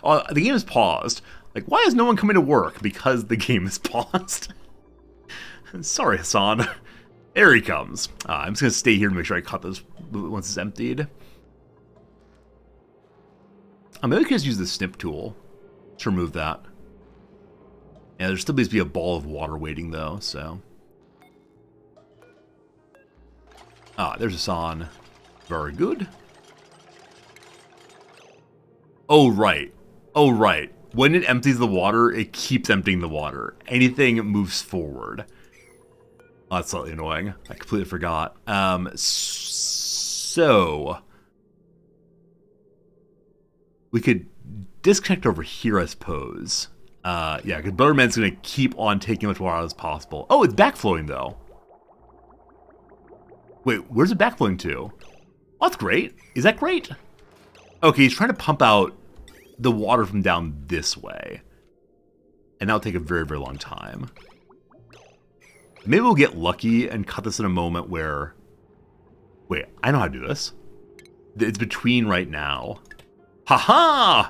The game is paused. Like, why is no one coming to work? Because the game is paused. Sorry, Hassan. There he comes. I'm just going to stay here to make sure I cut this once it's emptied. Maybe we can just use the snip tool to remove that. Yeah, there still needs to be a ball of water waiting, though, so. There's Hassan. Very good. Oh, right. When it empties the water, it keeps emptying the water. Anything moves forward. Oh, that's slightly annoying. I completely forgot. So we could disconnect over here, I suppose. Yeah, because Butterman's going to keep on taking as much water as possible. Oh, it's backflowing, though. Wait, where's it backflowing to? Oh, that's great. Is that great? Okay, he's trying to pump out the water from down this way. And that'll take a very, very long time. Maybe we'll get lucky and cut this in a moment where... Wait, I know how to do this. It's between right now. Haha!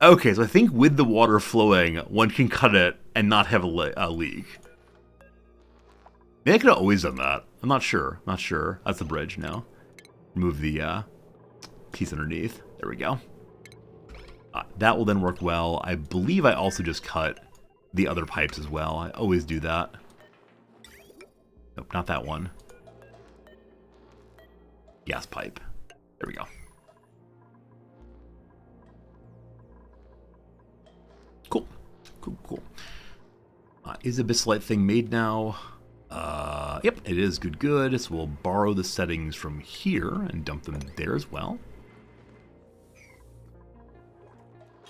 Okay, so I think with the water flowing, one can cut it and not have a leak. Maybe I could have always done that. I'm not sure. That's the bridge now. Remove the piece underneath. There we go. That will then work well. I believe I also just cut the other pipes as well. I always do that. Nope, not that one. Gas pipe. There we go. Cool. Is the Abyss Light thing made now? Yep, it is. Good. So we'll borrow the settings from here and dump them there as well.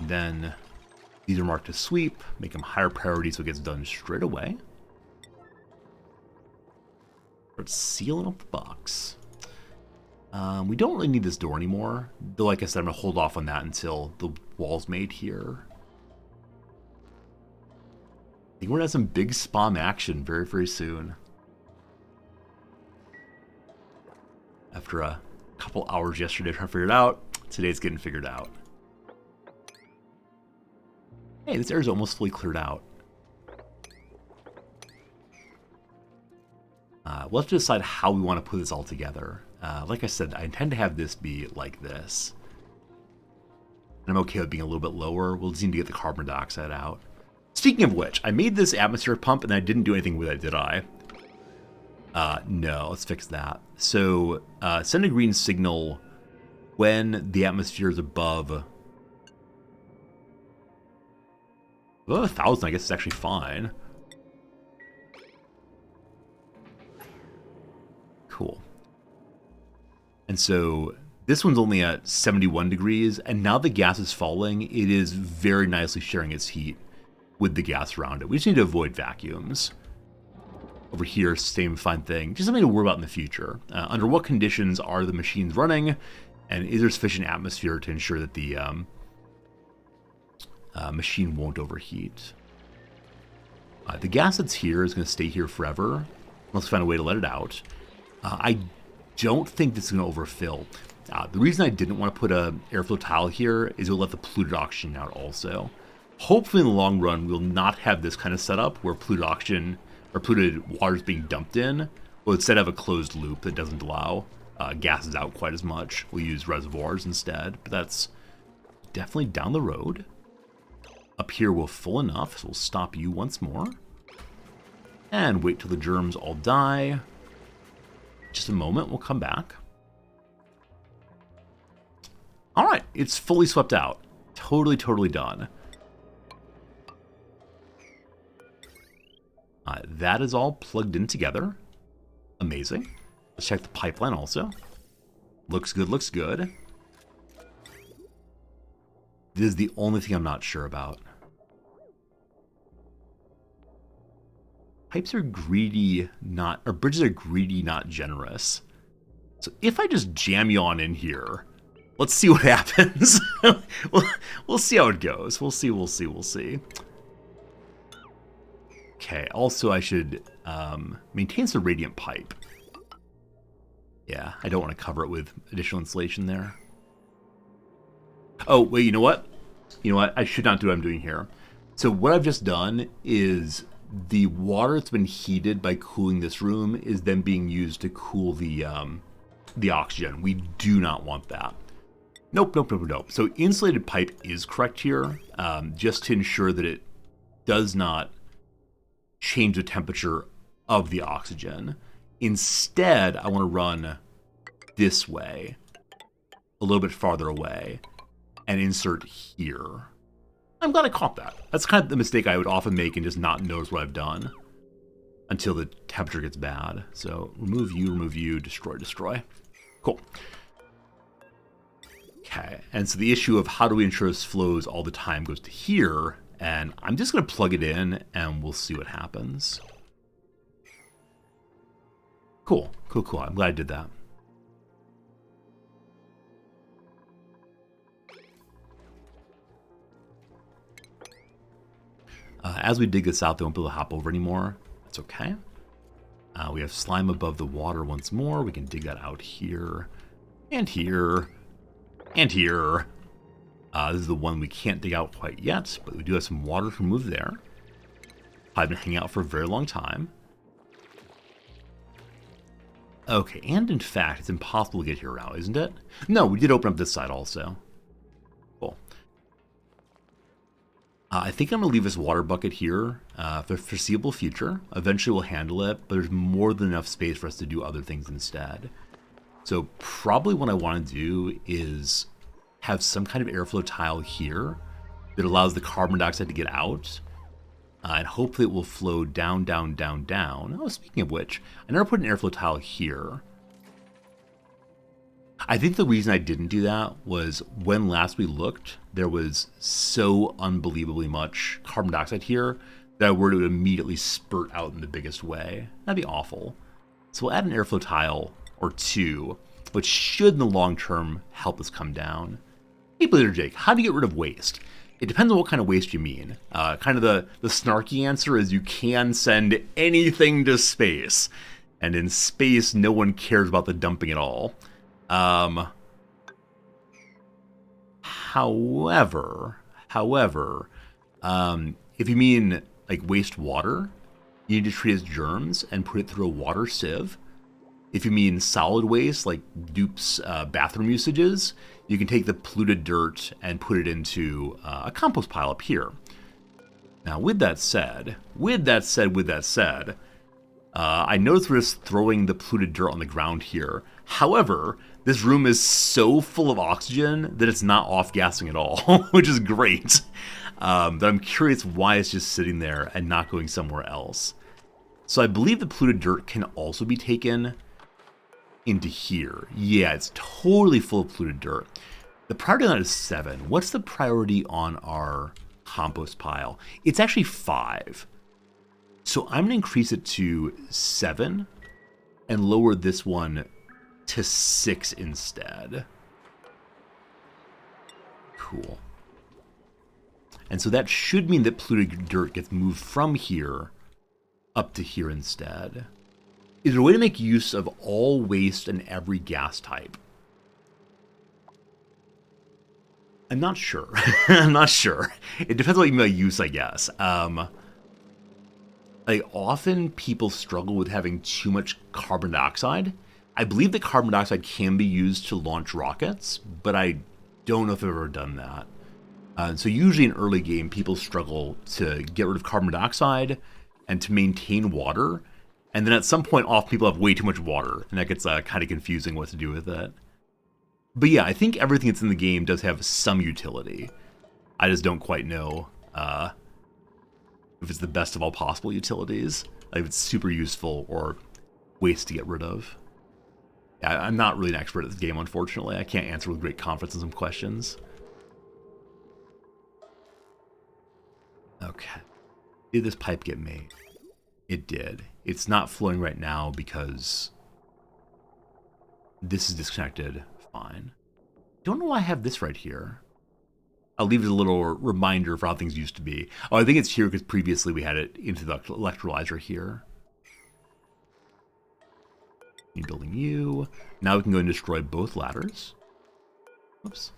Then these are marked as sweep. Make them higher priority so it gets done straight away. Start sealing up the box. We don't really need this door anymore. Though, like I said, I'm going to hold off on that until the wall's made here. I think we're going to have some big spam action very, very soon. After a couple hours yesterday trying to figure it out, today it's getting figured out. Hey, this area's almost fully cleared out. We'll have to decide how we want to put this all together. Like I said, I intend to have this be like this. And I'm okay with being a little bit lower. We'll just need to get the carbon dioxide out. Speaking of which, I made this atmospheric pump and I didn't do anything with it, did I? No, let's fix that. So, send a green signal when the atmosphere is above 1,000, I guess it's actually fine. Cool. And so this one's only at 71 degrees, and now the gas is falling. It is very nicely sharing its heat with the gas around it. We just need to avoid vacuums. Over here, same fine thing. Just something to worry about in the future. Under what conditions are the machines running, and is there sufficient atmosphere to ensure that the machine won't overheat? The gas that's here is going to stay here forever. Let's find a way to let it out. I don't think this is going to overfill. The reason I didn't want to put a airflow tile here is it will let the polluted oxygen out also. Hopefully in the long run, we'll not have this kind of setup where polluted oxygen or polluted water is being dumped in. We'll instead have a closed loop that doesn't allow gases out quite as much. We'll use reservoirs instead, but that's definitely down the road. Up here we're full enough, so we'll stop you once more. And wait till the germs all die. Just a moment, we'll come back. Alright, it's fully swept out. Totally done. That is all plugged in together. Amazing. Let's check the pipeline also. Looks good, looks good. This is the only thing I'm not sure about. Pipes are greedy, or bridges are greedy, not generous. So if I just jam you on in here, let's see what happens. we'll see how it goes. We'll see. Okay, also I should maintain some radiant pipe. Yeah, I don't want to cover it with additional insulation there. Oh, wait, you know what? I should not do what I'm doing here. So what I've just done is the water that's been heated by cooling this room is then being used to cool the oxygen. We do not want that. Nope. So insulated pipe is correct here, just to ensure that it does not change the temperature of the oxygen. Instead, I want to run this way, a little bit farther away, and insert here. I'm glad I caught that. That's kind of the mistake I would often make and just not notice what I've done until the temperature gets bad. So remove you, destroy. Cool. Okay, and so the issue of how do we ensure this flows all the time goes to here, and I'm just going to plug it in and we'll see what happens. Cool. I'm glad I did that. As we dig this out, they won't be able to hop over anymore. That's okay. We have slime above the water once more. We can dig that out here, and here, and here. This is the one we can't dig out quite yet, but we do have some water to remove there. I've been hanging out for a very long time. Okay, and in fact, it's impossible to get here now, isn't it? No, we did open up this side also. Cool. I think I'm going to leave this water bucket here for the foreseeable future. Eventually we'll handle it, but there's more than enough space for us to do other things instead. So probably what I want to do is have some kind of airflow tile here that allows the carbon dioxide to get out. And hopefully it will flow down. Oh, speaking of which, I never put an airflow tile here. I think the reason I didn't do that was when last we looked, there was so unbelievably much carbon dioxide here that I worried it would immediately spurt out in the biggest way. That'd be awful. So we'll add an airflow tile or two. which should in the long term help us come down. Hey Blader Jake, how do you get rid of waste? It depends on what kind of waste you mean. Kind of the snarky answer is you can send anything to space. And in space, no one cares about the dumping at all. However, if you mean like wastewater, you need to treat it as germs and put it through a water sieve. If you mean solid waste, like Dupe's bathroom usages, you can take the polluted dirt and put it into a compost pile up here. Now, with that said, I noticed we're just throwing the polluted dirt on the ground here. However, this room is so full of oxygen that it's not off-gassing at all, which is great. But I'm curious why it's just sitting there and not going somewhere else. So I believe the polluted dirt can also be taken into here. Yeah, it's totally full of polluted dirt. The priority on that is 7. What's the priority on our compost pile? It's actually 5. So I'm going to increase it to 7 and lower this one to 6 instead. Cool. And so that should mean that polluted dirt gets moved from here up to here instead. Is there a way to make use of all waste and every gas type? I'm not sure. I'm not sure. It depends on what you mean by use, I guess. Like, often people struggle with having too much carbon dioxide. I believe that carbon dioxide can be used to launch rockets, but I don't know if I've ever done that. So usually in early game, people struggle to get rid of carbon dioxide and to maintain water. And then at some point off, people have way too much water, and that gets kind of confusing what to do with it. But yeah, I think everything that's in the game does have some utility. I just don't quite know if it's the best of all possible utilities, like if it's super useful or waste to get rid of. Yeah, I'm not really an expert at this game, unfortunately. I can't answer with great confidence on some questions. Okay. Did this pipe get made? It did. It's not flowing right now because this is disconnected. Fine. Don't know why I have this right here. I'll leave it a little reminder for how things used to be. Oh, I think it's here because previously we had it into the electrolyzer here. New building U. Now we can go and destroy both ladders. Oops.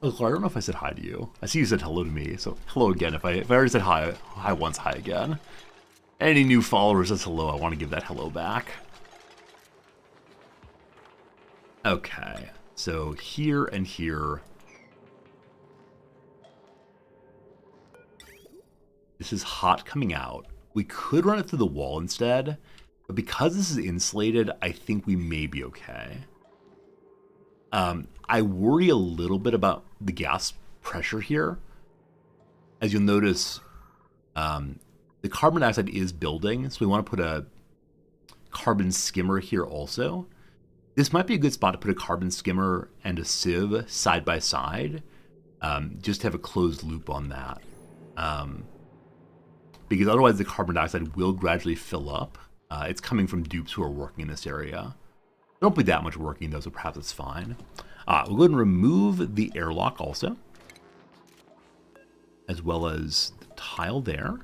Oh, Clark, I don't know if I said hi to you. I see you said hello to me, so hello again. If I already said hi once, hi again. Any new followers says hello, I want to give that hello back. Okay, so here and here. This is hot coming out. We could run it through the wall instead, but because this is insulated, I think we may be okay. I worry a little bit about the gas pressure here. As you'll notice, the carbon dioxide is building, so we want to put a carbon skimmer here also. This might be a good spot to put a carbon skimmer and a sieve side by side, just to have a closed loop on that. Because otherwise the carbon dioxide will gradually fill up. It's coming from dupes who are working in this area. There won't be that much working though, so perhaps it's fine. We'll go ahead and remove the airlock also, as well as the tile there.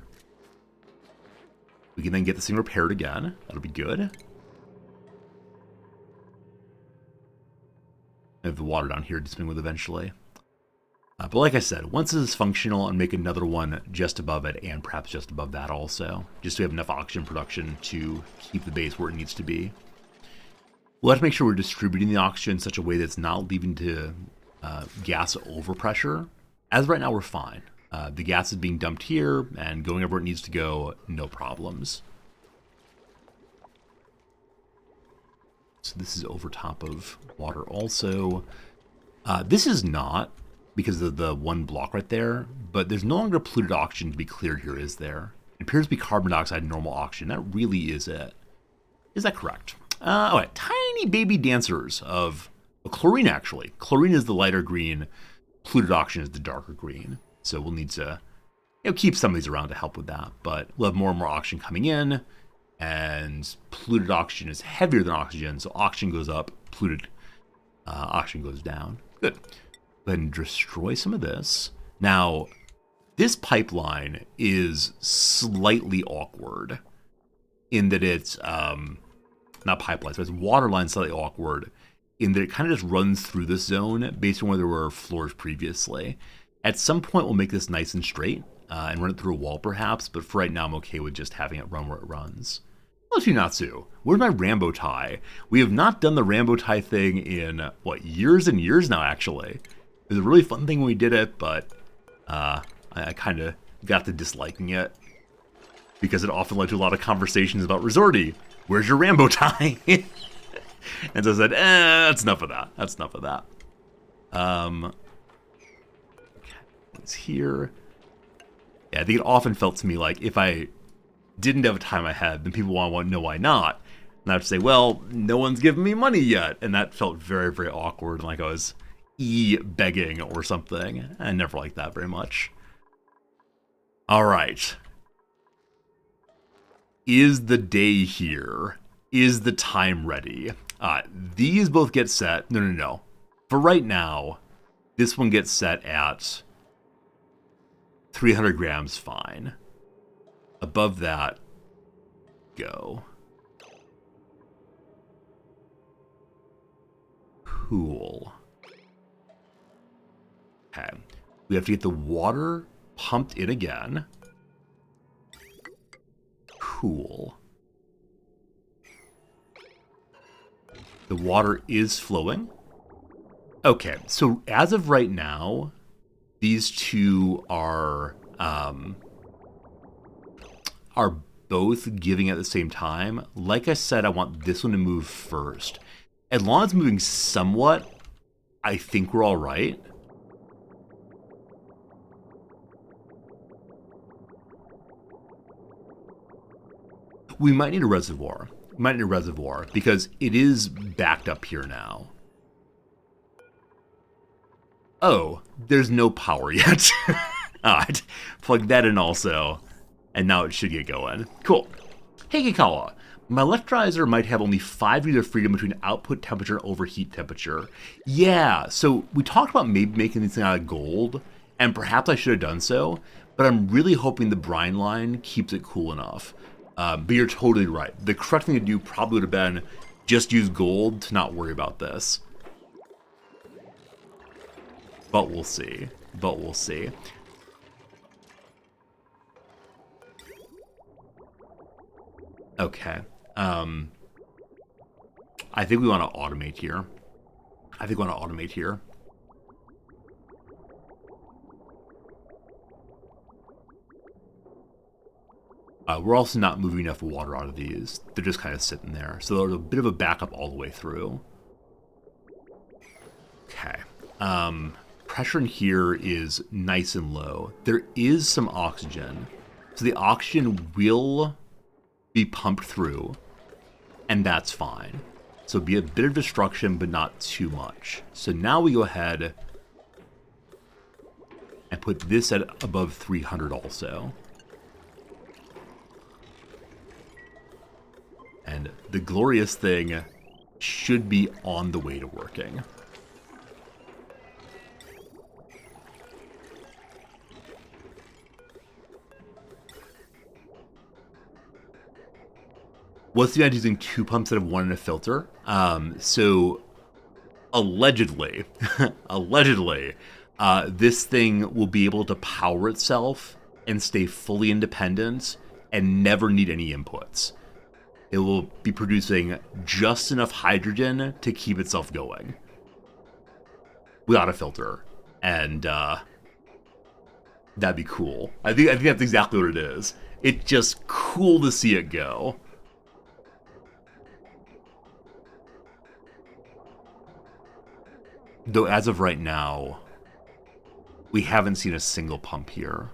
We can then get this thing repaired again. That'll be good. I have the water down here to spin with eventually. But like I said, once this is functional, I'll make another one just above it and perhaps just above that also, just so we have enough oxygen production to keep the base where it needs to be. We'll have to make sure we're distributing the oxygen in such a way that it's not leaving to gas overpressure. As of right now, we're fine. The gas is being dumped here and going everywhere it needs to go, no problems. So this is over top of water also. This is not because of the one block right there, but there's no longer polluted oxygen to be cleared here, is there? It appears to be carbon dioxide and normal oxygen. That really is it. Is that correct? All right, tiny baby dancers of chlorine, actually. Chlorine is the lighter green, polluted oxygen is the darker green. So we'll need to keep some of these around to help with that. But we'll have more and more oxygen coming in, and polluted oxygen is heavier than oxygen, so oxygen goes up, polluted oxygen goes down. Good. Go ahead and destroy some of this. Now, this pipeline is slightly awkward in that it's not pipelines, but it's water line slightly awkward in that it kind of just runs through this zone based on where there were floors previously. At some point, we'll make this nice and straight and run it through a wall perhaps, but for right now, I'm okay with just having it run where it runs. Natsu, where's my Rambo tie? We have not done the Rambo tie thing in, years and years now, actually. It was a really fun thing when we did it, but I kind of got to disliking it because it often led to a lot of conversations about Resorty. Where's your Rambo tie? And so I said, that's enough of that. That's enough of that. Okay, it's here. Yeah, I think it often felt to me like if I didn't have a tie in my head, then people want to know why not. And I have to say, well, no one's given me money yet. And that felt very, very awkward, and like I was begging or something. I never liked that very much. All right. Is the day here? Is the time ready? These both get set. No. For right now, this one gets set at 300 grams, fine. Above that, go. Cool. Okay. We have to get the water pumped in again. Cool. The water is flowing. Okay, so as of right now, these two are both giving at the same time. Like I said, I want this one to move first. As long as it's moving somewhat, I think we're all right. We might need a reservoir. Because it is backed up here now. Oh, there's no power yet. Alright, plug that in also. And now it should get going. Cool. Hey Kikawa, my electrolyzer might have only 5 degrees of freedom between output temperature and overheat temperature. Yeah, so we talked about maybe making this thing out of gold, and perhaps I should have done so, but I'm really hoping the brine line keeps it cool enough. But you're totally right. The correct thing to do probably would have been just use gold to not worry about this. But we'll see. Okay. I think we want to automate here. We're also not moving enough water out of these. They're just kind of sitting there. So there's a bit of a backup all the way through. Okay. Pressure in here is nice and low. There is some oxygen. So the oxygen will be pumped through, and that's fine. So it'll be a bit of destruction, but not too much. So now we go ahead and put this at above 300 also. And the glorious thing should be on the way to working. What's the idea using 2 pumps instead of 1 in a filter? So allegedly, this thing will be able to power itself and stay fully independent and never need any inputs. It will be producing just enough hydrogen to keep itself going without a filter, and that'd be cool. I think that's exactly what it is. It's just cool to see it go. Though as of right now, we haven't seen a single pump here.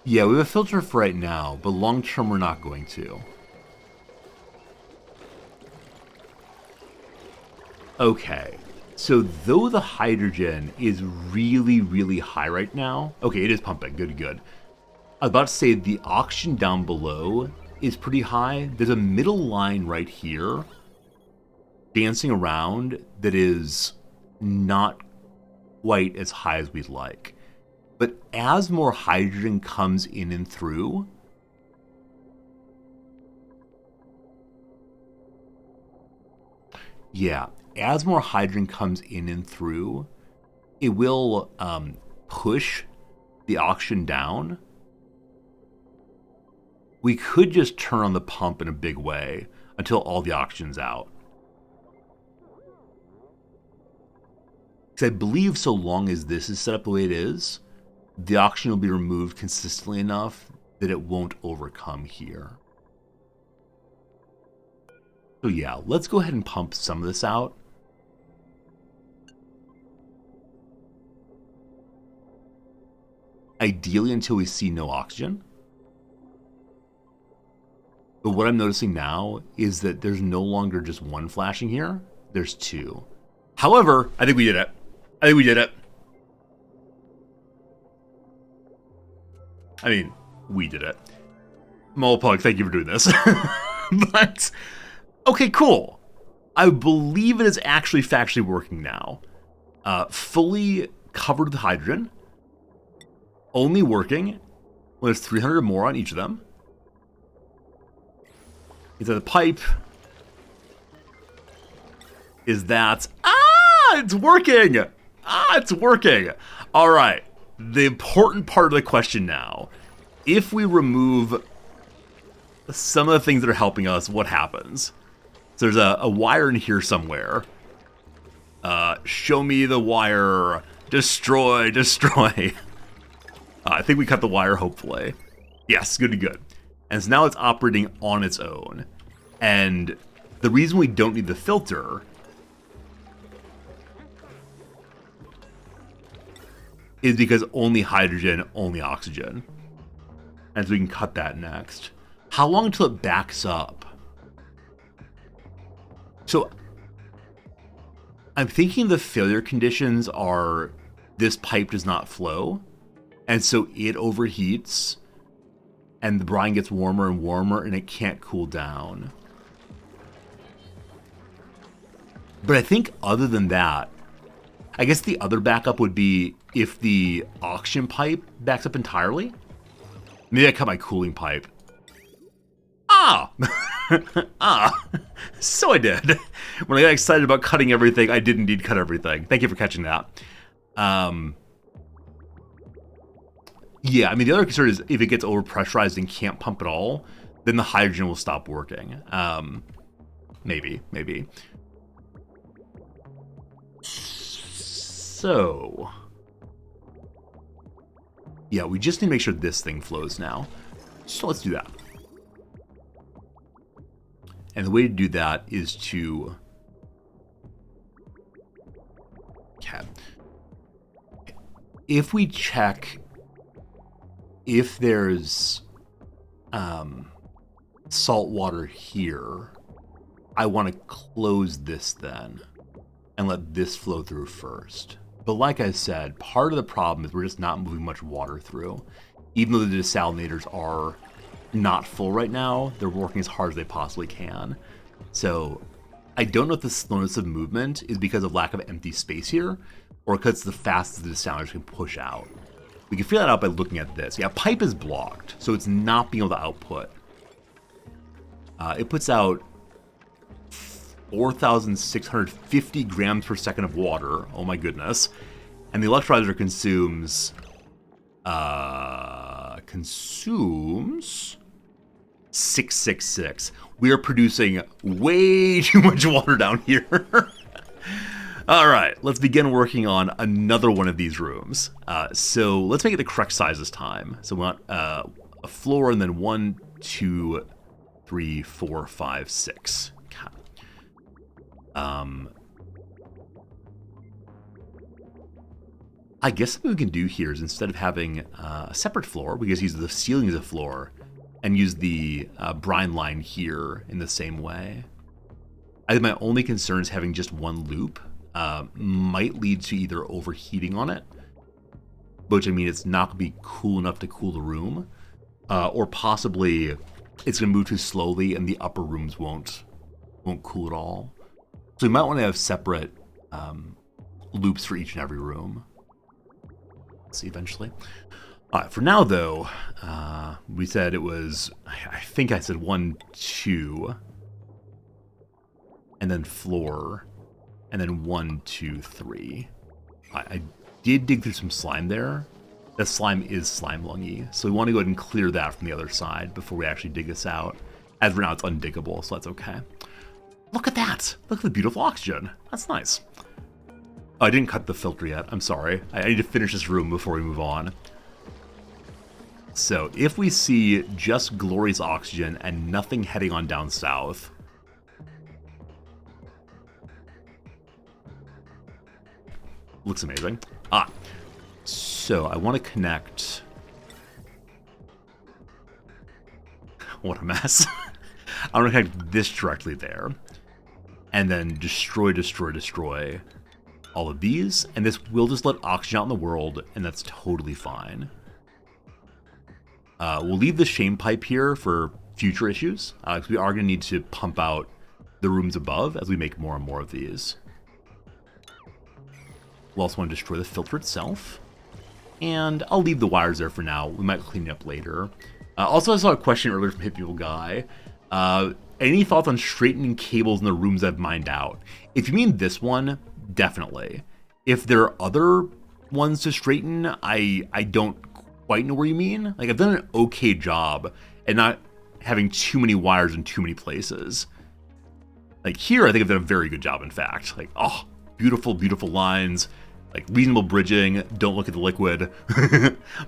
Yeah, we have a filter for right now, but long term we're not going to. Okay, so though the hydrogen is really, really high right now... Okay, it is pumping. Good, good. I was about to say the oxygen down below is pretty high. There's a middle line right here dancing around that is not quite as high as we'd like. But as more hydrogen comes in and through, yeah, as more hydrogen comes in and through, it will push the oxygen down. We could just turn on the pump in a big way until all the oxygen's out. Because I believe so long as this is set up the way it is, the oxygen will be removed consistently enough that it won't overcome here. So yeah, let's go ahead and pump some of this out. Ideally until we see no oxygen. But what I'm noticing now is that there's no longer just one flashing here. There's two. However, I think we did it. I think we did it. I mean, we did it. Molpug, thank you for doing this. But, okay, cool. I believe it is actually factually working now. Fully covered with hydrogen. Only working when there's 300 or more on each of them. Into the pipe. Is that... Ah! It's working! Ah, it's working! Alright. The important part of the question now. If we remove some of the things that are helping us, what happens? So there's a wire in here somewhere. Show me the wire. Destroy, destroy. I think we cut the wire, hopefully. Yes, good to good. And so now it's operating on its own. And the reason we don't need the filter is because only hydrogen, only oxygen. And so we can cut that next. How long until it backs up? So I'm thinking the failure conditions are this pipe does not flow. And so it overheats. And the brine gets warmer and warmer and it can't cool down. But I think other than that, I guess the other backup would be if the oxygen pipe backs up entirely. Maybe I cut my cooling pipe. Ah! Ah! So I did. When I got excited about cutting everything, I did indeed cut everything. Thank you for catching that. Yeah, I mean, the other concern is if it gets overpressurized and can't pump at all, then the hydrogen will stop working. Maybe. So, yeah, we just need to make sure this thing flows now. So let's do that. And the way to do that is to... Okay. If we check if there's salt water here, I want to close this then and let this flow through first. But like I said, part of the problem is we're just not moving much water through. Even though the desalinators are not full right now, they're working as hard as they possibly can. So I don't know if the slowness of movement is because of lack of empty space here, or because it's the fastest the desalinators can push out. We can figure that out by looking at this. Yeah, pipe is blocked, so it's not being able to output. It puts out 4,650 grams per second of water. Oh my goodness. And the electrolyzer consumes 666. We are producing way too much water down here. All right, let's begin working on another one of these rooms. So let's make it the correct size this time. So we want a floor and then 1, 2, 3, 4, 5, 6. I guess what we can do here is instead of having a separate floor, we just use the ceiling as a floor and use the brine line here in the same way. I think my only concern is having just one loop might lead to either overheating on it, which I mean it's not going to be cool enough to cool the room, or possibly it's going to move too slowly and the upper rooms won't cool at all. So we might want to have separate loops for each and every room. Let's see eventually. All right, for now though, we said it was, I think I said 1, 2, and then floor, and then 1, 2, 3. I did dig through some slime there. That slime is slime lungy, so we want to go ahead and clear that from the other side before we actually dig this out. As for now, it's undiggable, so that's okay. Look at that! Look at the beautiful oxygen. That's nice. Oh, I didn't cut the filter yet. I'm sorry. I need to finish this room before we move on. So, if we see just glorious oxygen and nothing heading on down south, looks amazing. So I want to connect. What a mess. I want to connect this directly there, and then destroy all of these, and this will just let oxygen out in the world, and that's totally fine. We'll leave the shame pipe here for future issues, because we are going to need to pump out the rooms above as we make more and more of these. We'll also want to destroy the filter itself, and I'll leave the wires there for now. We might clean it up later. Also, I saw a question earlier from Hit People Guy. Any thoughts on straightening cables in the rooms I've mined out? If you mean this one, definitely. If there are other ones to straighten, I don't quite know where you mean. Like, I've done an okay job at not having too many wires in too many places. Like here, I think I've done a very good job, in fact. Like, oh, beautiful, beautiful lines. Like, reasonable bridging. Don't look at the liquid.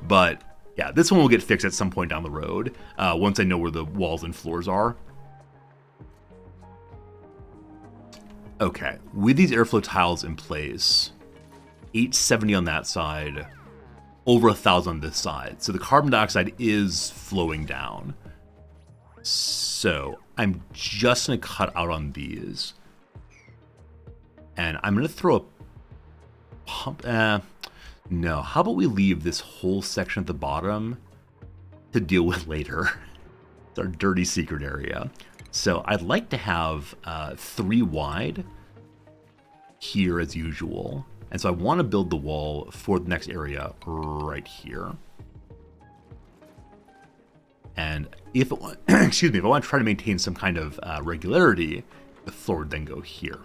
But yeah, this one will get fixed at some point down the road, once I know where the walls and floors are. Okay, with these airflow tiles in place, 870 on that side, over 1,000 on this side. So the carbon dioxide is flowing down. So I'm just going to cut out on these. And I'm going to throw a pump. No, how about we leave this whole section at the bottom to deal with later. It's our dirty secret area. So I'd like to have 3 wide here as usual. And so I want to build the wall for the next area right here. And if it excuse me, if I want to try to maintain some kind of regularity, the floor would then go here.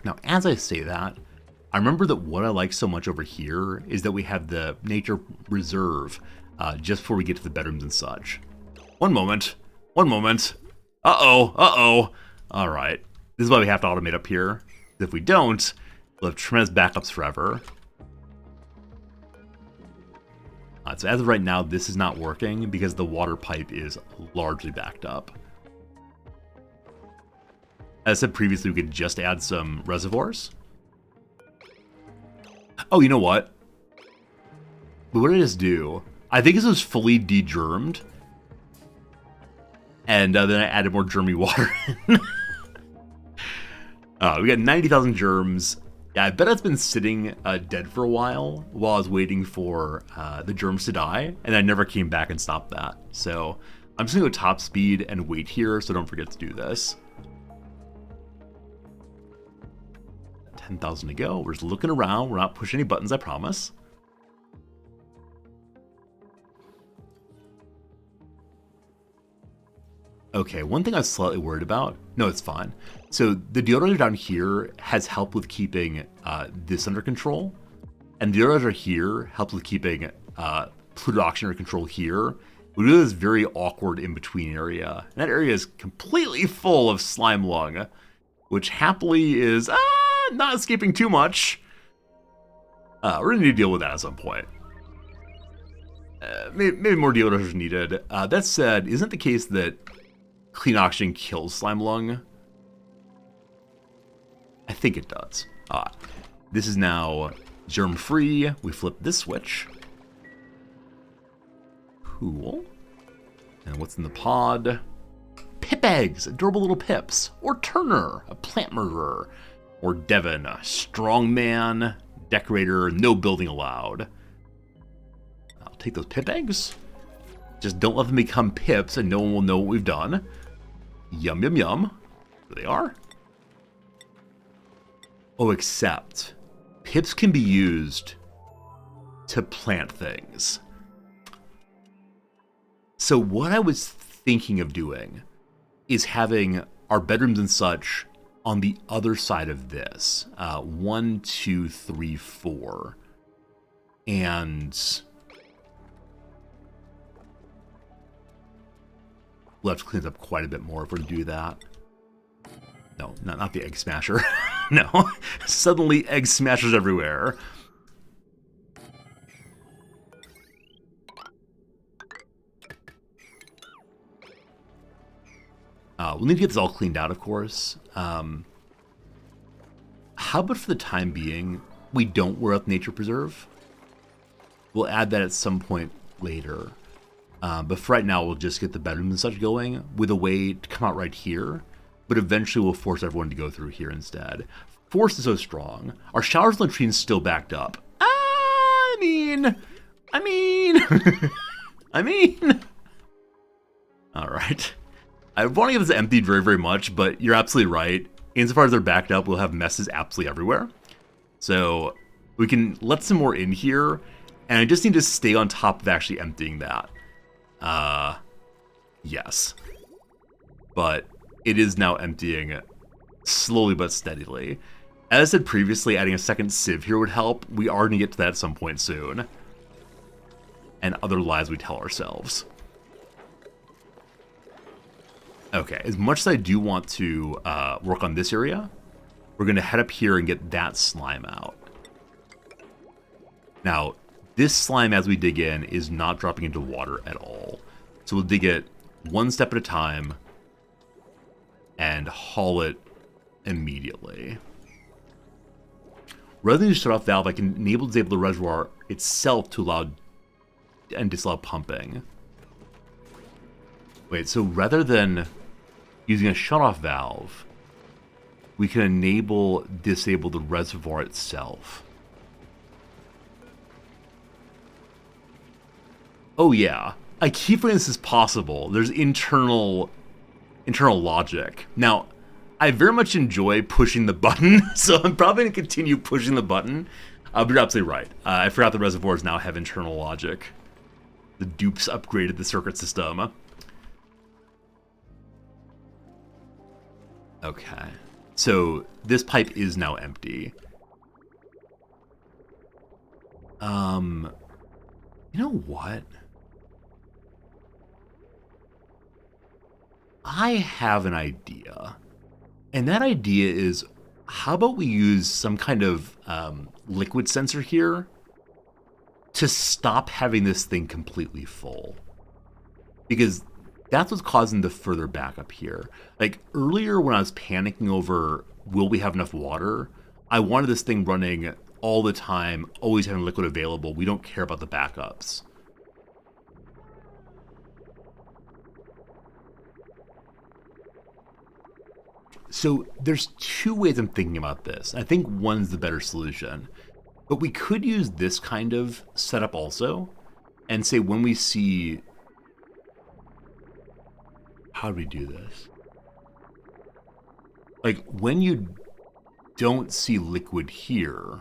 Now, as I say that, I remember that what I like so much over here is that we have the nature reserve just before we get to the bedrooms and such. One moment. Uh-oh. All right. This is why we have to automate up here. If we don't, we'll have tremendous backups forever. So as of right now, this is not working because the water pipe is largely backed up. As I said previously, we could just add some reservoirs. Oh, you know what? What did I just do? I think this was fully de-germed. And then I added more germy water. We got 90,000 germs. Yeah, I bet it's been sitting dead for a while I was waiting for the germs to die. And I never came back and stopped that. So I'm just going to go top speed and wait here, so don't forget to do this. 10,000 to go. We're just looking around. We're not pushing any buttons, I promise. Okay, one thing I was slightly worried about. No, it's fine. So the deodorizer down here has helped with keeping this under control. And the deodorizer here helps with keeping polluted oxygen under control here. We do this very awkward in-between area. And that area is completely full of slime lung, which happily is not escaping too much. We're going to need to deal with that at some point. Maybe more deodorizers needed. That said, isn't it the case that clean oxygen kills slime lung? I think it does. This is now Germ-free. We flip this switch. Cool. And what's in the pod? Pip eggs, adorable little pips. Or Turner, a plant murderer. Or Devon, a strongman, decorator, no building allowed. I'll take those pip eggs. Just don't let them become pips and no one will know what we've done. Yum, yum, yum. There they are. Oh, except pips can be used to plant things. So what I was thinking of doing is having our bedrooms and such on the other side of this. 1, 2, 3, 4. And we'll have to clean it up quite a bit more if we're to do that. No, not the egg smasher. No. Suddenly egg smashers everywhere. We'll need to get this all cleaned out, of course. How about for the time being, we don't worry about the nature preserve? We'll add that at some point later. But for right now, we'll just get the bedrooms and such going with a way to come out right here. But eventually we'll force everyone to go through here instead. Force is so strong. Our showers and latrines still backed up. I mean. All right. I want to get this emptied very, very much, but you're absolutely right. Insofar as they're backed up, we'll have messes absolutely everywhere. So we can let some more in here, and I just need to stay on top of actually emptying that. Yes. But it is now emptying slowly but steadily. As I said previously, adding a second sieve here would help. We are going to get to that at some point soon. And other lies we tell ourselves. Okay, as much as I do want to work on this area, we're going to head up here and get that slime out. Now, this slime as we dig in is not dropping into water at all. So we'll dig it one step at a time and haul it immediately. Rather than use shut-off valve, I can enable and disable the reservoir itself to allow and disallow pumping. Wait, so rather than using a shut-off valve, we can enable, disable the reservoir itself. Oh yeah, I keep forgetting this is possible. There's internal logic. Now, I very much enjoy pushing the button, so I'm probably going to continue pushing the button. But you're absolutely right. I forgot the reservoirs now have internal logic. The dupes upgraded the circuit system. Okay, so this pipe is now empty. You know what? I have an idea. And that idea is, how about we use some kind of liquid sensor here to stop having this thing completely full? Because that's what's causing the further backup here. Like earlier when I was panicking over, will we have enough water? I wanted this thing running all the time, always having liquid available. We don't care about the backups. So there's two ways I'm thinking about this. I think one's the better solution. But we could use this kind of setup also and say when we see... How do we do this? Like when you don't see liquid here,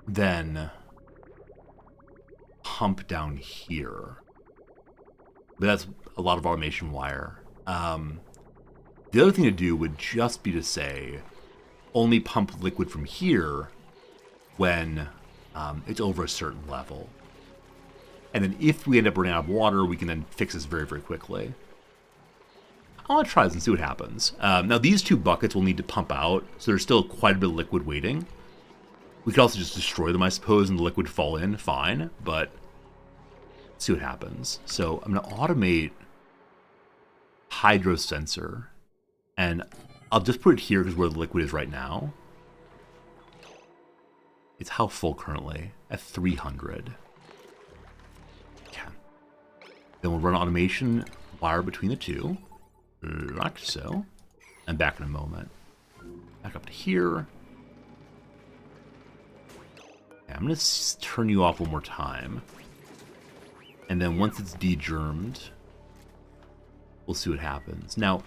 then pump down here. But that's a lot of automation wire. The other thing to do would just be to say, only pump liquid from here when it's over a certain level. And then if we end up running out of water, we can then fix this very, very quickly. I want to try this and see what happens. Now these two buckets will need to pump out, so there's still quite a bit of liquid waiting. We could also just destroy them, I suppose, and the liquid fall in, fine, but let's see what happens. So I'm going to automate hydro sensor. And I'll just put it here because where the liquid is right now. It's how full currently? At 300. Okay. Then we'll run automation wire between the two. Like so. And back in a moment. Back up to here. Okay, I'm going to turn you off one more time. And then once it's de-germed, we'll see what happens. Now,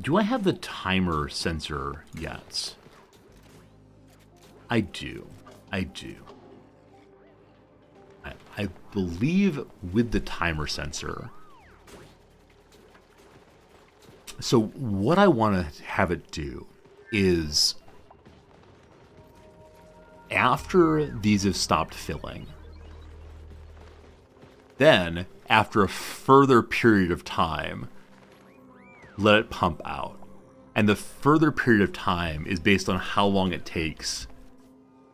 do I have the timer sensor yet? I do. I believe with the timer sensor. So what I want to have it do is after these have stopped filling, then after a further period of time, let it pump out. And the further period of time is based on how long it takes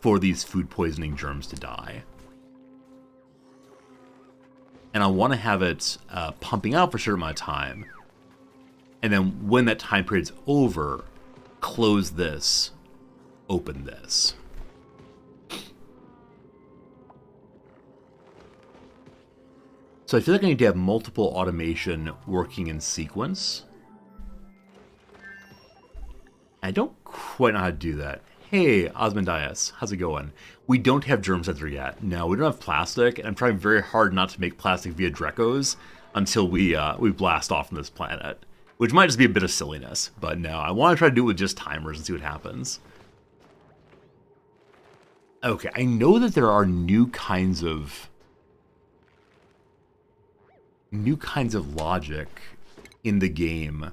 for these food poisoning germs to die. And I want to have it pumping out for a certain amount of time. And then when that time period's over, close this, open this. So I feel like I need to have multiple automation working in sequence. I don't quite know how to do that. Hey, Osmondias, how's it going? We don't have germ sensor yet. No, we don't have plastic, and I'm trying very hard not to make plastic via Drekos until we blast off from this planet. Which might just be a bit of silliness, but no, I want to try to do it with just timers and see what happens. Okay, I know that there are new kinds of logic in the game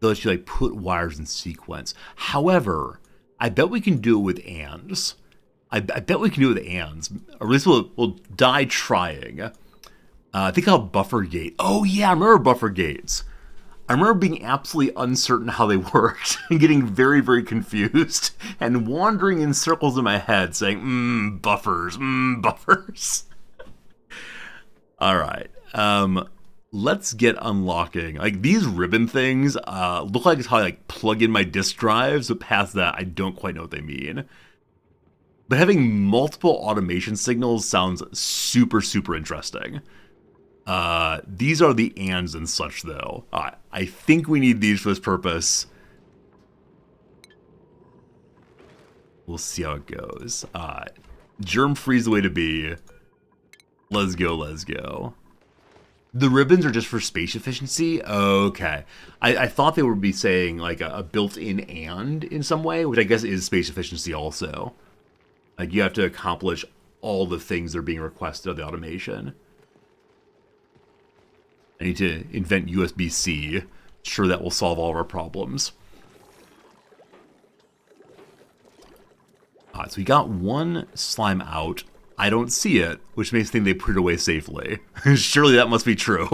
that lets you like put wires in sequence. However, I bet we can do it with ands. I bet we can do it with ands, or at least we'll die trying. Think about buffer gate. Oh yeah, I remember buffer gates. I remember being absolutely uncertain how they worked and getting very, very confused and wandering in circles in my head saying, buffers, buffers. All right. Let's get unlocking. Like these ribbon things look like it's how I like plug in my disk drives, but past that, I don't quite know what they mean. But having multiple automation signals sounds super, super interesting. These are the ands and such, though. I think we need these for this purpose. We'll see how it goes. Germ-free is the way to be. Let's go, let's go. The ribbons are just for space efficiency? Okay. I thought they would be saying like a built-in and in some way, which I guess is space efficiency also. Like you have to accomplish all the things that are being requested of the automation. I need to invent USB-C. Sure, that will solve all of our problems. So we got one slime out. I don't see it, which makes me think they put it away safely. Surely that must be true.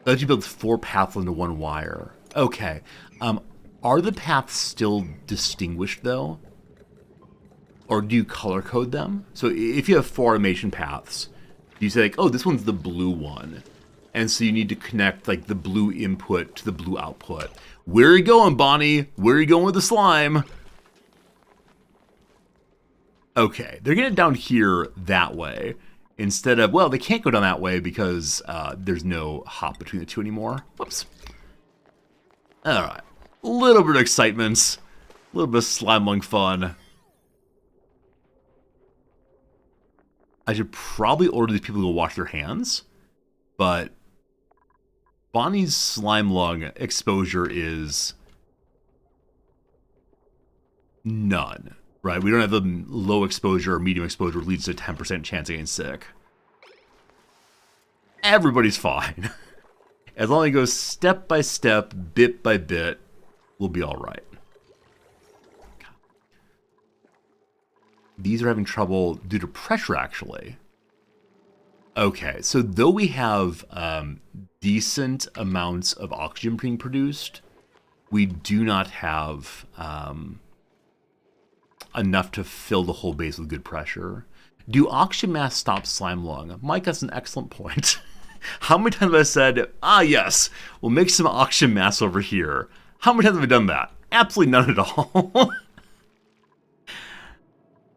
Let you build 4 paths into 1 wire. Okay. Are the paths still distinguished, though? Or do you color code them? So if you have 4 automation paths, you say like, oh, this one's the blue one. And so you need to connect like the blue input to the blue output. Where are you going, Bonnie? Where are you going with the slime? Okay, they're getting it down here that way. Instead of, well, they can't go down that way because there's no hop between the two anymore. Whoops. All right, a little bit of excitement. A little bit of slime lung fun. I should probably order these people to go wash their hands, but Bonnie's slime lung exposure is none, right? We don't have the low exposure or medium exposure leads to a 10% chance of getting sick. Everybody's fine. As long as it goes step by step, bit by bit, we'll be all right. These are having trouble due to pressure, actually. Okay, so though we have decent amounts of oxygen being produced, we do not have enough to fill the whole base with good pressure. Do oxygen masks stop slime lung? Mike, that's an excellent point. How many times have I said, yes, we'll make some oxygen masks over here? How many times have I done that? Absolutely none at all.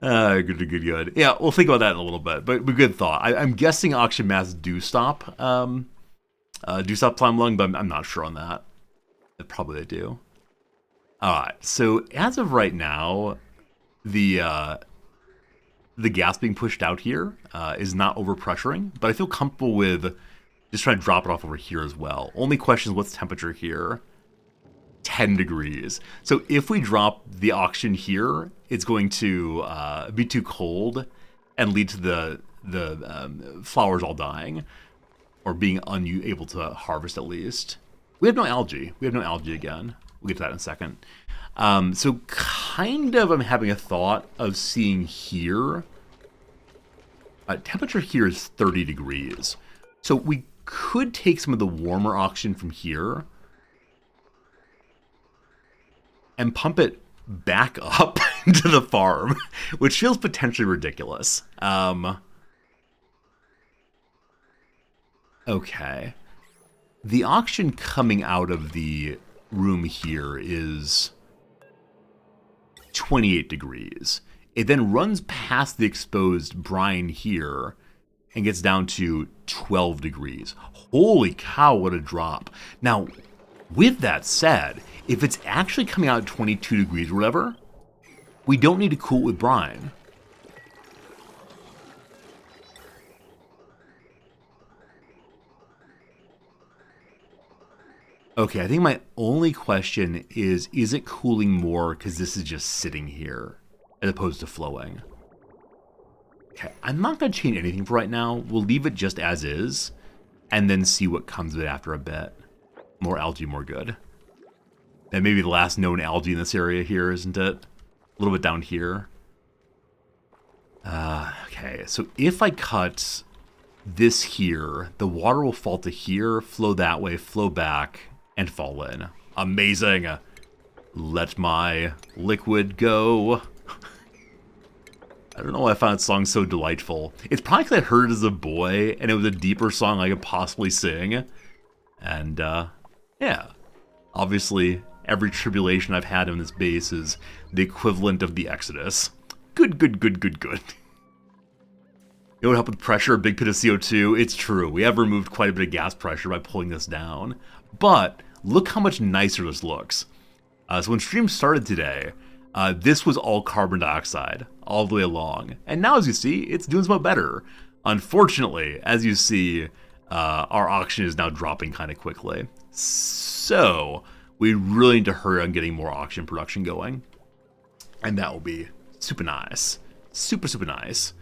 Good. Yeah, we'll think about that in a little bit, but good thought. I'm guessing auction mass do stop Time Lung, but I'm not sure on that. Probably they do. Alright, so as of right now, the gas being pushed out here is not overpressuring, but I feel comfortable with just trying to drop it off over here as well. Only question is what's the temperature here? 10 degrees. So if we drop the auction here, it's going to be too cold and lead to the flowers all dying or being unable to harvest at least. We have no algae. We have no algae again. We'll get to that in a second. So kind of I'm having a thought of seeing here. Temperature here is 30 degrees. So we could take some of the warmer auction from here and pump it back up into the farm, which feels potentially ridiculous. Okay. The auction coming out of the room here is 28 degrees. It then runs past the exposed brine here and gets down to 12 degrees. Holy cow, what a drop. Now, with that said, if it's actually coming out at 22 degrees or whatever, we don't need to cool it with brine. Okay, I think my only question is it cooling more because this is just sitting here as opposed to flowing? Okay, I'm not going to change anything for right now. We'll leave it just as is and then see what comes of it after a bit. More algae, more good. And maybe the last known algae in this area here, isn't it? A little bit down here. Okay, so if I cut this here, the water will fall to here, flow that way, flow back, and fall in. Amazing. Let my liquid go. I don't know why I found that song so delightful. It's probably because I heard it as a boy, and it was a deeper song I could possibly sing. And, yeah. Obviously, every tribulation I've had in this base is the equivalent of the Exodus. Good. It would help with pressure, a big pit of CO2. It's true. We have removed quite a bit of gas pressure by pulling this down. But look how much nicer this looks. So when stream started today, this was all carbon dioxide all the way along. And now, as you see, it's doing somewhat better. Unfortunately, as you see, our auction is now dropping kind of quickly. So we really need to hurry on getting more auction production going. And that will be super nice. Super nice.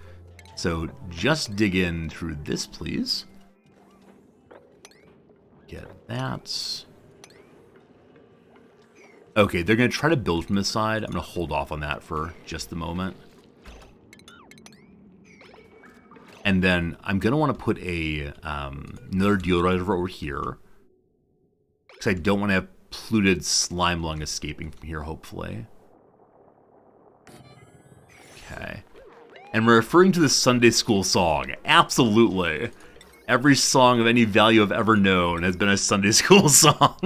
So just dig in through this, please. Get that. Okay, they're going to try to build from this side. I'm going to hold off on that for just the moment. And then I'm going to want to put another deodorizer over here. Because I don't want to have polluted slime lung escaping from here, hopefully. Okay. And we're referring to the Sunday school song. Absolutely. Every song of any value I've ever known has been a Sunday school song.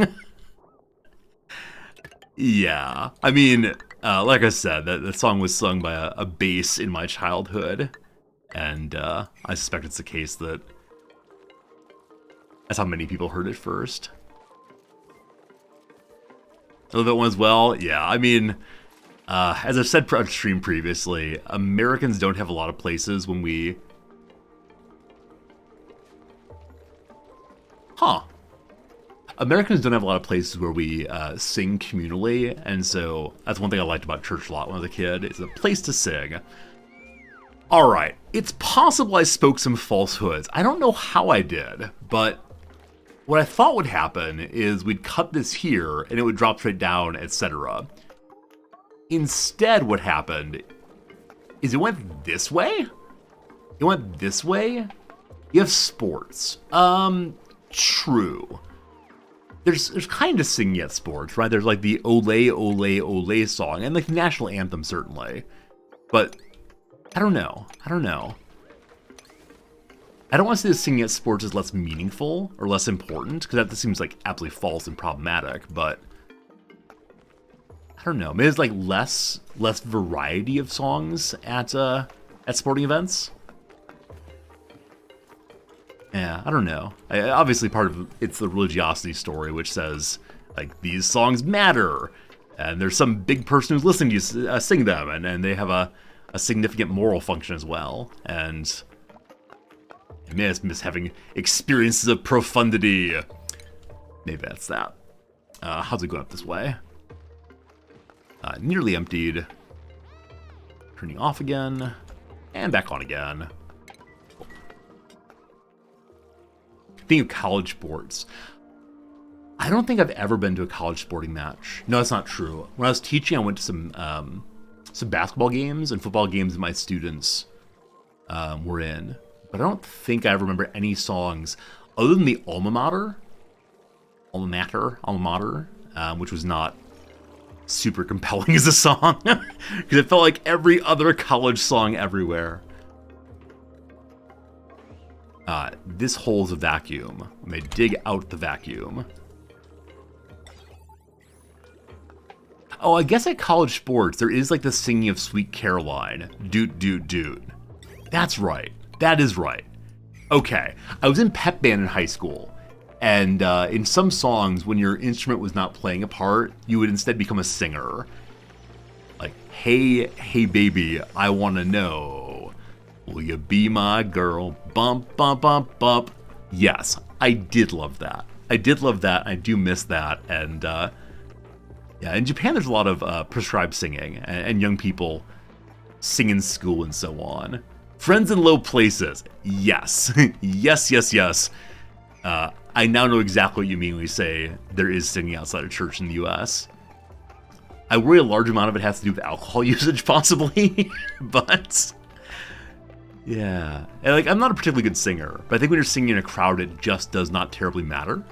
Yeah. I mean, like I said, that song was sung by a bass in my childhood. And I suspect it's the case that that's how many people heard it first. A little bit one as well. Yeah, I mean, as I've said on stream previously, Americans don't have a lot of places when we... Americans don't have a lot of places where we sing communally, and so that's one thing I liked about church a lot when I was a kid. It's a place to sing. Alright, it's possible I spoke some falsehoods. I don't know how I did, but what I thought would happen is we'd cut this here, and it would drop straight down, etc. Instead, what happened is it went this way? It went this way? You have sports. True. There's kind of singing at sports, right? There's like the Ole, Ole, Ole song, and like the national anthem, certainly. But I don't know. I don't want to say the singing at sports is less meaningful or less important, because that seems like absolutely false and problematic, but I don't know. Maybe there's like less variety of songs at sporting events. Yeah, I don't know. Obviously, part of it's the religiosity story, which says like these songs matter, and there's some big person who's listening to you sing them, and they have a significant moral function as well. And I miss having experiences of profundity. Maybe that's that. How's it going up this way? Nearly emptied. Turning off again. And back on again. Think of college sports. I don't think I've ever been to a college sporting match. No, that's not true. When I was teaching, I went to some basketball games and football games that my students were in. But I don't think I ever remember any songs other than the Alma Mater, which was not super compelling as a song because it felt like every other college song everywhere. This hole's a vacuum. I may dig out the vacuum. Oh, I guess at college sports, there is like the singing of Sweet Caroline. Doot, doot, doot. That's right. That is right. Okay. I was in pep band in high school. And in some songs, when your instrument was not playing a part, you would instead become a singer. Like, hey, hey, baby, I want to know. Will you be my girl? Bump, bump, bump, bump. Yes, I did love that. I did love that. I do miss that. And yeah, in Japan, there's a lot of prescribed singing and young people sing in school and so on. Friends in low places. Yes. Yes, yes, yes. I now know exactly what you mean when you say there is singing outside of church in the US. I worry a large amount of it has to do with alcohol usage, possibly. But yeah, and like I'm not a particularly good singer, but I think when you're singing in a crowd, it just does not terribly matter.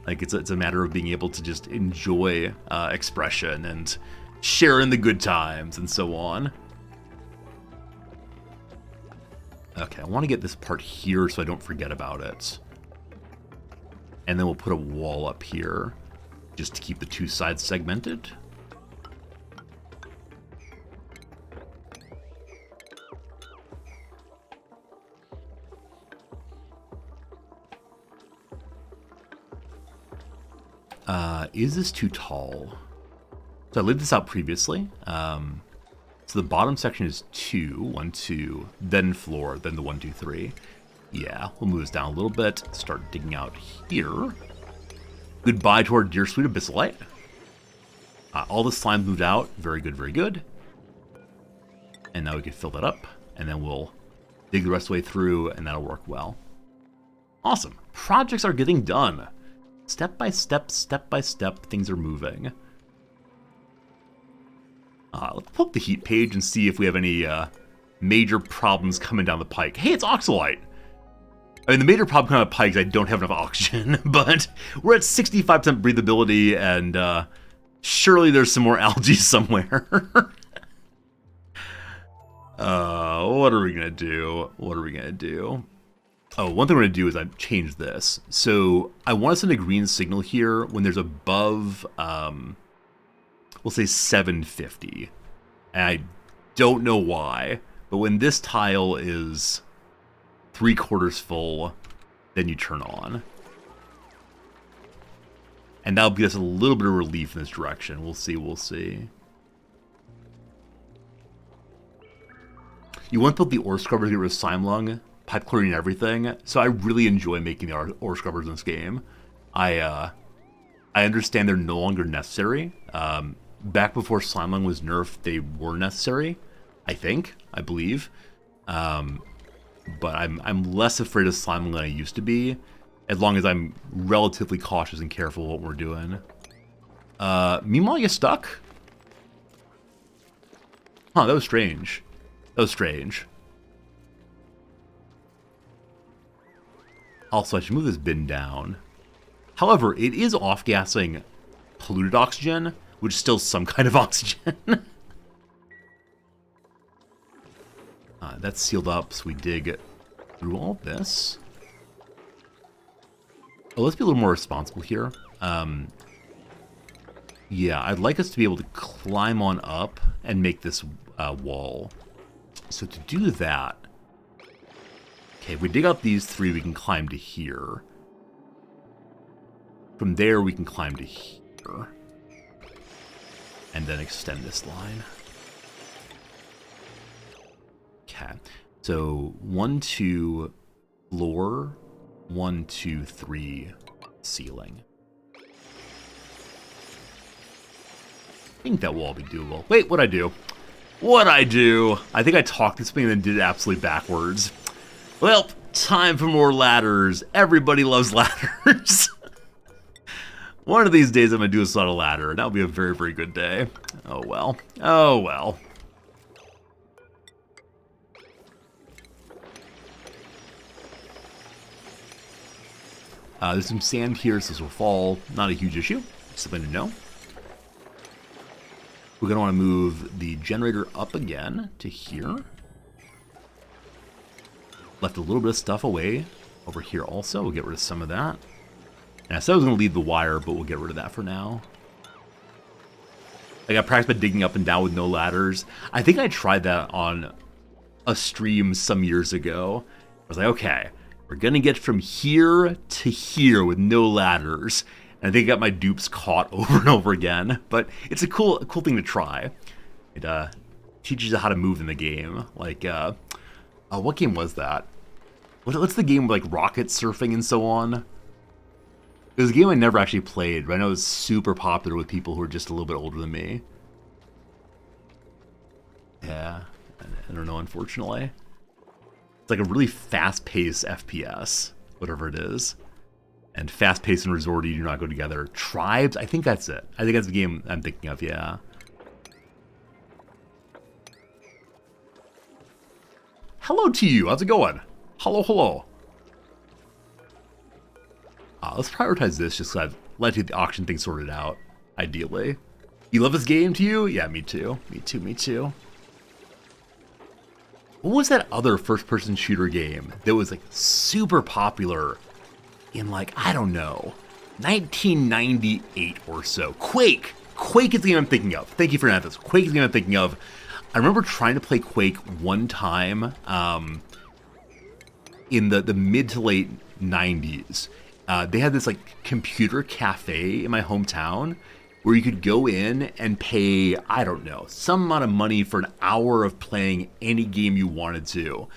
Like it's a matter of being able to just enjoy expression and share in the good times and so on. Okay, I want to get this part here so I don't forget about it. And then we'll put a wall up here just to keep the two sides segmented. Is this too tall? So I laid this out previously. So the bottom section is 2, 1, 2, then floor, then the 1, 2, 3. Yeah, we'll move this down a little bit. Start digging out here. Goodbye to our dear sweet abyssalite. All the slime moved out. Very good, very good. And now we can fill that up, and then we'll dig the rest of the way through, and that'll work well. Awesome. Projects are getting done. Step by step, things are moving. Let's pull up the heat page and see if we have any major problems coming down the pike. Hey, it's Oxalite! I mean, the major problem coming down the pike is I don't have enough oxygen, but we're at 65% breathability, and surely there's some more algae somewhere. What are we gonna do? What are we gonna do? Oh, one thing we're going to do is I change this. So I want to send a green signal here when there's above, we'll say 750. And I don't know why, but when this tile is 3/4 full, then you turn on. And that'll give us a little bit of relief in this direction. We'll see, we'll see. You want to build the ore scrubber to get rid of slime lung, pipe chlorine and everything, so I really enjoy making the ore scrubbers in this game. I understand they're no longer necessary. Back before slime lung was nerfed, they were necessary, I believe. But I'm less afraid of slime lung than I used to be, as long as I'm relatively cautious and careful what we're doing. Meanwhile, you stuck? Huh, that was strange. That was strange. Also, I should move this bin down. However, it is off-gassing polluted oxygen, which is still some kind of oxygen. That's sealed up, so we dig through all of this. Oh, let's be a little more responsible here. Yeah, I'd like us to be able to climb on up and make this wall. So to do that, okay, if we dig out these 3, we can climb to here. From there, we can climb to here. And then extend this line. Okay, so 1, 2, floor, 1, 2, 3, ceiling. I think that wall will be doable. Wait, what'd I do? What'd I do? I think I talked this thing and then did it absolutely backwards. Well, time for more ladders. Everybody loves ladders. One of these days I'm going to do this on a ladder, and that'll be a very, very good day. Oh well. Oh well. There's some sand here, so this will fall. Not a huge issue. Something to know. We're going to want to move the generator up again to here. Left a little bit of stuff away over here also. We'll get rid of some of that. And I said I was going to leave the wire, but we'll get rid of that for now. Like, I practiced by digging up and down with no ladders. I think I tried that on a stream some years ago. I was like, okay, we're going to get from here to here with no ladders. And I think I got my dupes caught over and over again. But it's a cool thing to try. It teaches you how to move in the game. Like, what game was that? What's the game with, like, rocket surfing and so on? It was a game I never actually played, but I know it was super popular with people who are just a little bit older than me. Yeah, I don't know, unfortunately. It's like a really fast-paced FPS, whatever it is. And fast-paced and resorty do not go together. Tribes? I think that's it. I think that's the game I'm thinking of, yeah. Hello to you. How's it going? Hello, hello. Let's prioritize this just so I've let you get the auction thing sorted out, ideally. You love this game to you? Yeah, me too. Me too, me too. What was that other first-person shooter game that was, like, super popular in, like, I don't know, 1998 or so? Quake! Quake is the game I'm thinking of. Thank you for that. Quake is the game I'm thinking of. I remember trying to play Quake one time in the mid to late 90s. They had this, like, computer cafe in my hometown where you could go in and pay, I don't know, some amount of money for an hour of playing any game you wanted to.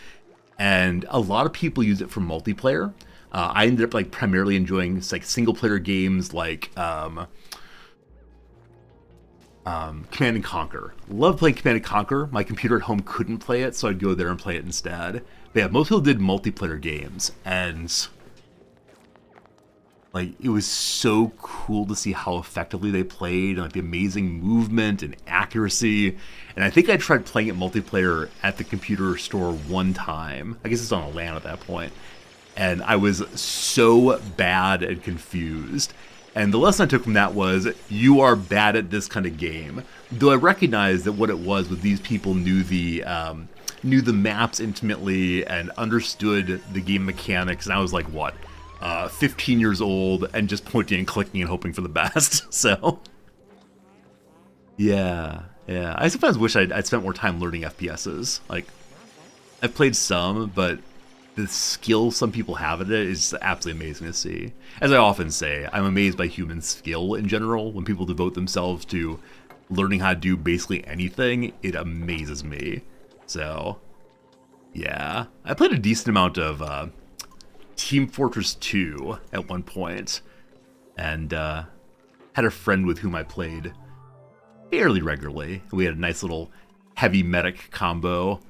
And a lot of people use it for multiplayer. I ended up, like, primarily enjoying, like, single-player games like Command & Conquer. Loved playing Command & Conquer. My computer at home couldn't play it, so I'd go there and play it instead. But yeah, most people did multiplayer games, and like, it was so cool to see how effectively they played, and, like, the amazing movement and accuracy. And I think I tried playing it multiplayer at the computer store one time. I guess it's on a LAN at that point. And I was so bad and confused. And the lesson I took from that was, you are bad at this kind of game. Though I recognized that what it was these people knew the maps intimately and understood the game mechanics. And I was like, what? 15 years old and just pointing and clicking and hoping for the best. So, yeah. I sometimes wish I'd spent more time learning FPSs. Like, I've played some, but the skill some people have at it is absolutely amazing to see. As I often say, I'm amazed by human skill in general. When people devote themselves to learning how to do basically anything, it amazes me. So, yeah. I played a decent amount of Team Fortress 2 at one point, and had a friend with whom I played fairly regularly. We had a nice little heavy medic combo.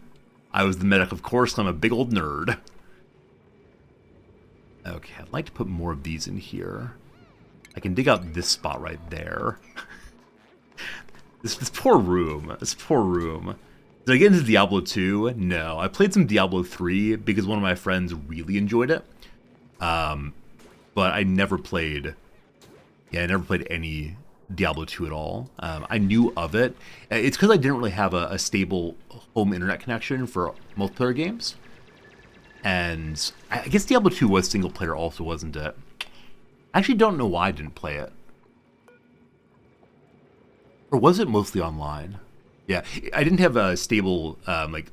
I was the medic, of course, I'm a big old nerd. Okay, I'd like to put more of these in here. I can dig out this spot right there. This poor room. This poor room. Did I get into Diablo 2? No. I played some Diablo 3 because one of my friends really enjoyed it. But I never played... Yeah, I never played any Diablo 2 at all. I knew of it. It's because I didn't really have a stable home internet connection for multiplayer games. And I guess Diablo 2 was single player also, wasn't it? I actually don't know why I didn't play it. Or was it mostly online? Yeah, I didn't have a stable like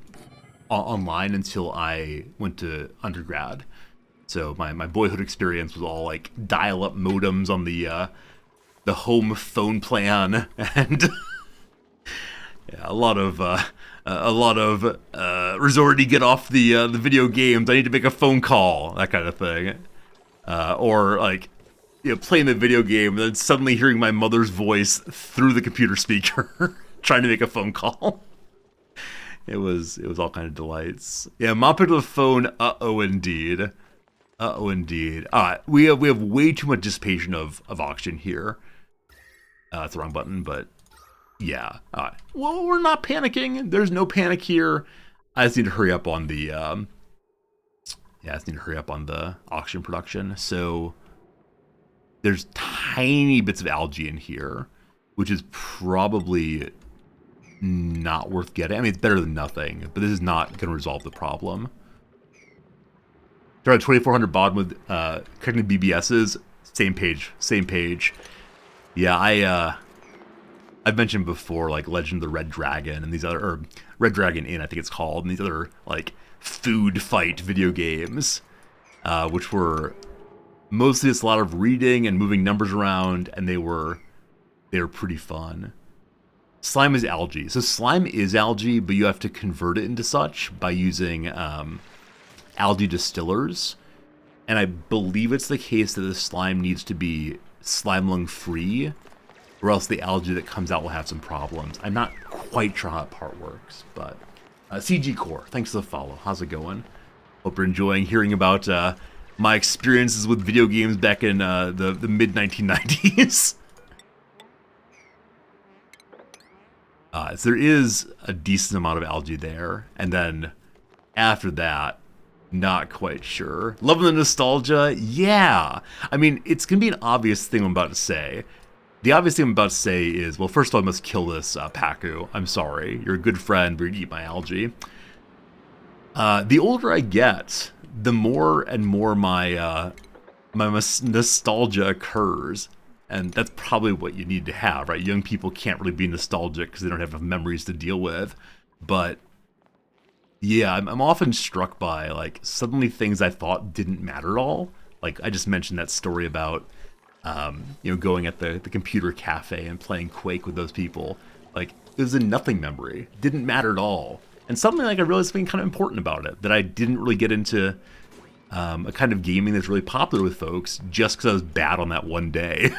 online until I went to undergrad. So my boyhood experience was all like dial-up modems on the home phone plan, and yeah, a lot of Resorty, get off the video games. I need to make a phone call, that kind of thing, or like, you know, playing the video game and then suddenly hearing my mother's voice through the computer speaker, trying to make a phone call. It was all kind of delights. Yeah, Mom picked up the phone. Uh-oh, indeed. Uh-oh, indeed. We have way too much dissipation of oxygen here. That's the wrong button, but yeah. Well, we're not panicking. There's no panic here. I just need to hurry up on the oxygen production. So there's tiny bits of algae in here, which is probably not worth getting. I mean, it's better than nothing, but this is not going to resolve the problem. Started 2400 baud with connecting BBSs. Same page. Yeah, I've mentioned before, like Legend of the Red Dragon and these other, or Red Dragon Inn, I think it's called, and these other like food fight video games, which were mostly just a lot of reading and moving numbers around, and they were pretty fun. Slime is algae. So slime is algae, but you have to convert it into such by using algae distillers. And I believe it's the case that the slime needs to be slime lung free, or else the algae that comes out will have some problems. I'm not quite sure how that part works, but CG Core, thanks for the follow. How's it going? Hope you're enjoying hearing about my experiences with video games back in the mid 1990s. So there is a decent amount of algae there, and then after that, not quite sure. Loving the nostalgia? Yeah! I mean, it's going to be an obvious thing I'm about to say. The obvious thing I'm about to say is, well, first of all, I must kill this Paku. I'm sorry. You're a good friend, but you eat my algae. The older I get, the more and more my nostalgia occurs. And that's probably what you need to have, right? Young people can't really be nostalgic because they don't have enough memories to deal with. But yeah, I'm often struck by, like, suddenly things I thought didn't matter at all. Like, I just mentioned that story about, you know, going at the computer cafe and playing Quake with those people. Like, it was a nothing memory. Didn't matter at all. And suddenly, like, I realized something kind of important about it, that I didn't really get into a kind of gaming that's really popular with folks just because I was bad on that one day.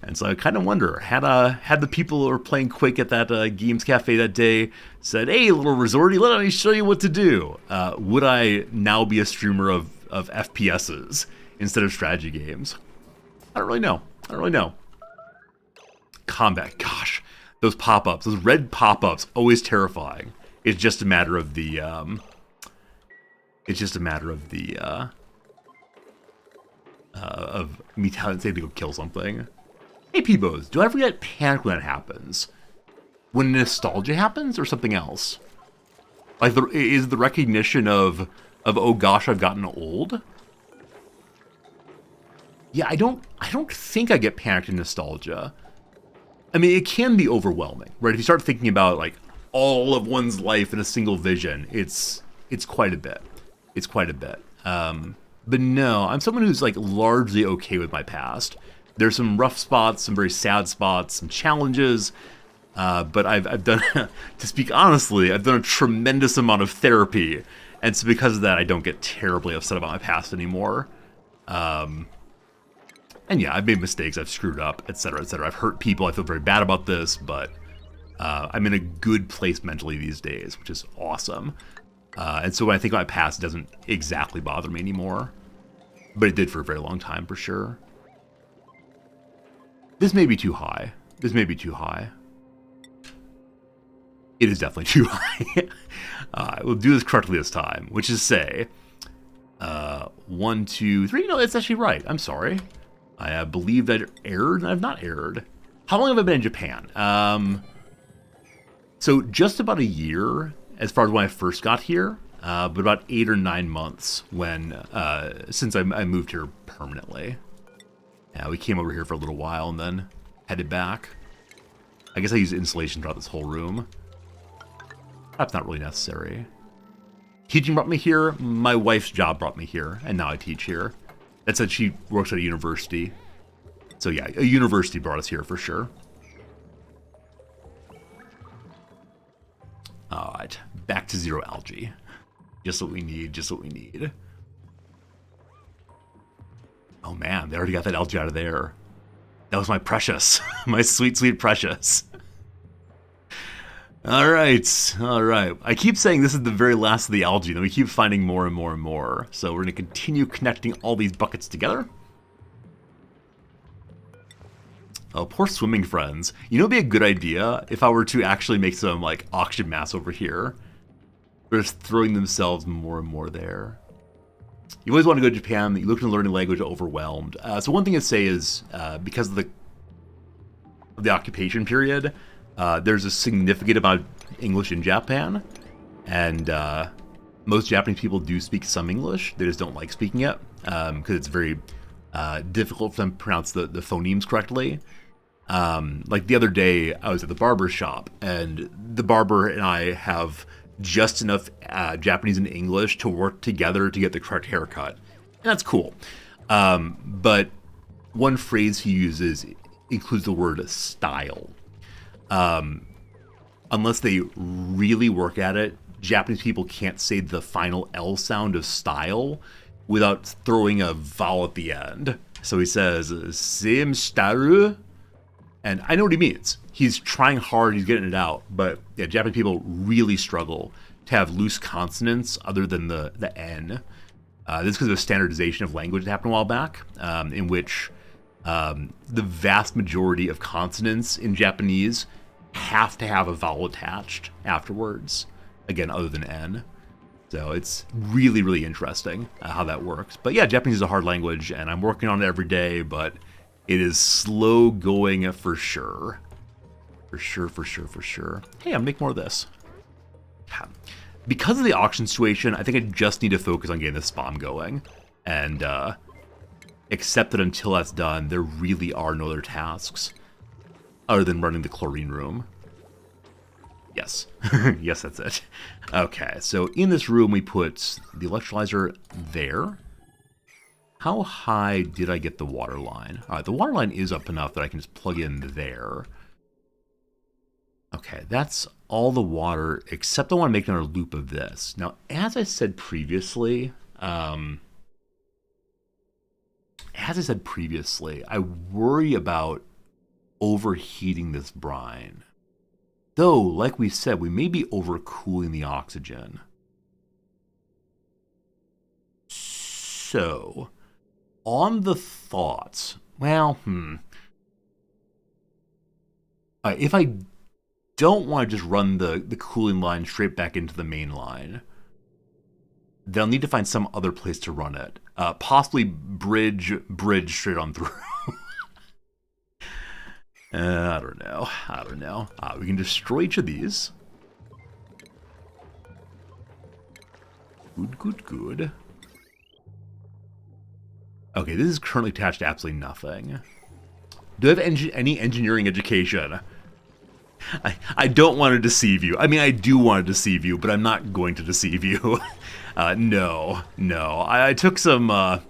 And so I kind of wonder, had the people who were playing Quake at that games cafe that day said, "Hey, little Resorty, let me show you what to do," would I now be a streamer of FPSs instead of strategy games? I don't really know. Combat, gosh, those pop-ups, those red pop-ups, always terrifying. It's just a matter of the of me saying to go kill something. Hey, Peebos, do I ever get panicked when that happens? When nostalgia happens, or something else? Like, is the recognition of oh gosh, I've gotten old? Yeah, I don't think I get panicked in nostalgia. I mean, it can be overwhelming, right? If you start thinking about, like, all of one's life in a single vision, it's quite a bit. It's quite a bit. But no, I'm someone who's, like, largely okay with my past. There's some rough spots, some very sad spots, some challenges, but I've done, to speak honestly, I've done a tremendous amount of therapy, and so because of that, I don't get terribly upset about my past anymore. And yeah, I've made mistakes, I've screwed up, etc., etc. I've hurt people, I feel very bad about this, but I'm in a good place mentally these days, which is awesome. And so when I think about my past, it doesn't exactly bother me anymore, but it did for a very long time, for sure. This may be too high. It is definitely too high. We'll do this correctly this time, which is say, 1, 2, 3. No, that's actually right. I'm sorry. I believe that it erred, and I've not erred. How long have I been in Japan? So just about a year, as far as when I first got here, but about 8 or 9 months since I moved here permanently. Yeah, we came over here for a little while and then headed back. I guess I use insulation throughout this whole room. That's not really necessary. Teaching brought me here. My wife's job brought me here, and now I teach here. That said, she works at a university. So yeah, a university brought us here for sure. Alright, back to zero algae. Just what we need, just what we need. Oh man, they already got that algae out of there. That was my precious. My sweet, sweet precious. Alright, alright. I keep saying this is the very last of the algae, and we keep finding more and more and more. So we're going to continue connecting all these buckets together. Oh, poor swimming friends. You know what would be a good idea if I were to actually make some, like, auction mass over here? They're just throwing themselves more and more there. You always want to go to Japan, you look to learn a language, overwhelmed. So one thing to say is, because of the occupation period, there's a significant amount of English in Japan, and most Japanese people do speak some English. They just don't like speaking it, because it's very difficult for them to pronounce the phonemes correctly. Like the other day, I was at the barber shop, and the barber and I have just enough Japanese and English to work together to get the correct haircut. And that's cool. But one phrase he uses includes the word style. Unless they really work at it, Japanese people can't say the final L sound of style without throwing a vowel at the end. So he says, "Sim staru," and I know what he means. He's trying hard, he's getting it out, but yeah, Japanese people really struggle to have loose consonants other than the N. This is because of a standardization of language that happened a while back, in which the vast majority of consonants in Japanese have to have a vowel attached afterwards, again, other than N. So it's really, really interesting how that works. But yeah, Japanese is a hard language, and I'm working on it every day, but it is slow going for sure. For sure, for sure, for sure. Hey, I'll make more of this. Because of the auction situation, I think I just need to focus on getting this spawn going. And accept that until that's done, there really are no other tasks other than running the chlorine room. Yes. Yes, that's it. Okay, so in this room we put the electrolyzer there. How high did I get the water line? Alright, the water line is up enough that I can just plug in there. Okay, that's all the water, except I want to make another loop of this. Now, as I said previously, I worry about overheating this brine. Though, like we said, we may be overcooling the oxygen. So, on the thoughts, well, if I don't want to just run the cooling line straight back into the main line, then I'll need to find some other place to run it. Possibly bridge straight on through. I don't know. We can destroy each of these. Good. Okay, this is currently attached to absolutely nothing. Do I have any engineering education? I don't want to deceive you. I mean, I do want to deceive you, but I'm not going to deceive you. No. I took some, I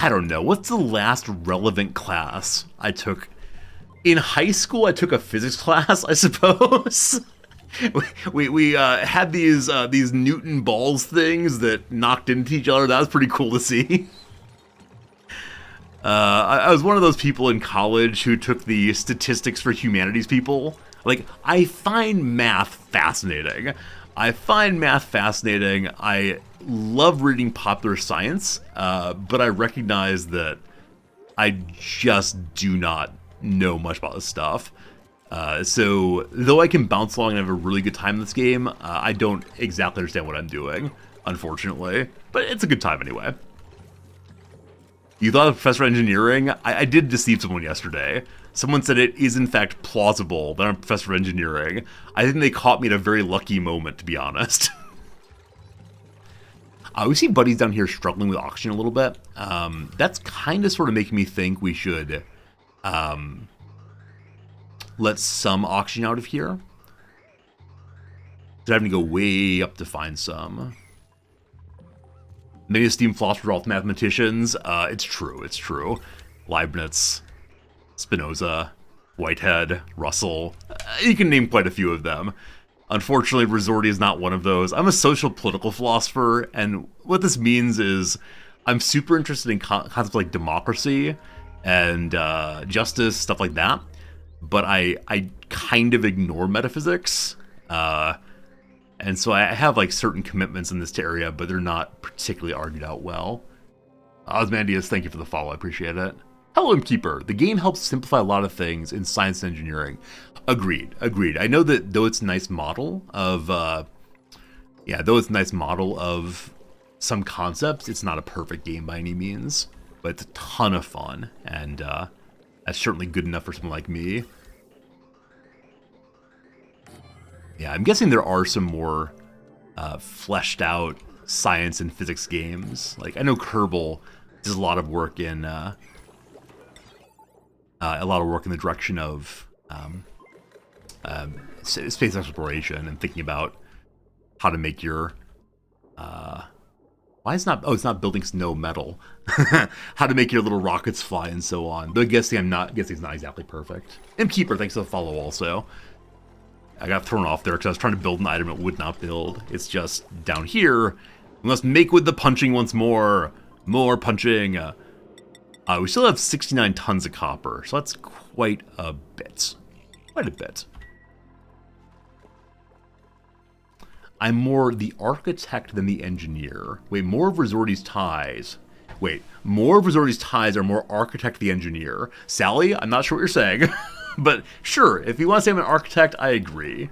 don't know. What's the last relevant class I took? In high school, I took a physics class, I suppose. we had these Newton balls things that knocked into each other. That was pretty cool to see. I was one of those people in college who took the statistics for humanities people. Like, I find math fascinating. I love reading popular science, but I recognize that I just do not know much about this stuff. So, though I can bounce along and have a really good time in this game, I don't exactly understand what I'm doing, unfortunately. But it's a good time anyway. You thought of Professor of Engineering? I did deceive someone yesterday. Someone said it is in fact plausible that I'm a Professor of Engineering. I think they caught me at a very lucky moment, to be honest. We see buddies down here struggling with oxygen a little bit. That's kind of sort of making me think we should let some oxygen out of here. So I'm having to go way up to find some. Many esteemed philosophers are all mathematicians. It's true, it's true. Leibniz, Spinoza, Whitehead, Russell. You can name quite a few of them. Unfortunately, Risordi is not one of those. I'm a social political philosopher, and what this means is I'm super interested in concepts like democracy and justice, stuff like that. But I kind of ignore metaphysics. And so I have like certain commitments in this area, but they're not particularly argued out well. Osmandius, thank you for the follow. I appreciate it. Hello, Imkeeper. The game helps simplify a lot of things in science and engineering. Agreed. I know that though it's a nice model of, some concepts, it's not a perfect game by any means, but it's a ton of fun, and that's certainly good enough for someone like me. Yeah, I'm guessing there are some more fleshed out science and physics games. Like, I know Kerbal does a lot of work in the direction of space exploration and thinking about how to make your it's not building snow metal. How to make your little rockets fly and so on. But guessing it's not exactly perfect. Imkeeper, thanks for the follow also. I got thrown off there because I was trying to build an item it would not build. It's just down here. We must make with the punching once more. More punching. We still have 69 tons of copper, so that's quite a bit. Quite a bit. I'm more the architect than the engineer. Wait, more of Risordi's ties. More of Risordi's ties are more architect than the engineer. Sally, I'm not sure what you're saying. But sure, if you want to say I'm an architect, I agree.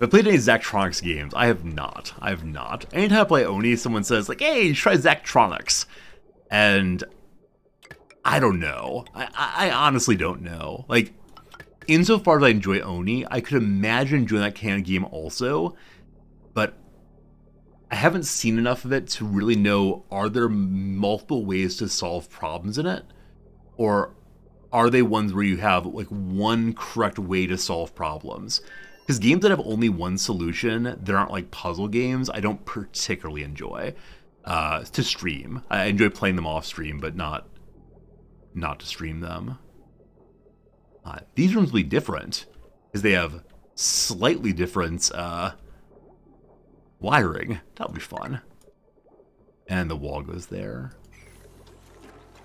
Have I played any Zachtronics games? I have not. Anytime I play Oni, someone says, like, hey, try Zachtronics. And I don't know. I honestly don't know. Like, insofar as I enjoy Oni, I could imagine enjoying that kind of game also. But I haven't seen enough of it to really know, are there multiple ways to solve problems in it? Or are they ones where you have like one correct way to solve problems? Because games that have only one solution, that aren't like puzzle games, I don't particularly enjoy to stream. I enjoy playing them off stream, but not to stream them. These rooms will be different because they have slightly different wiring. That'll be fun. And the wall goes there.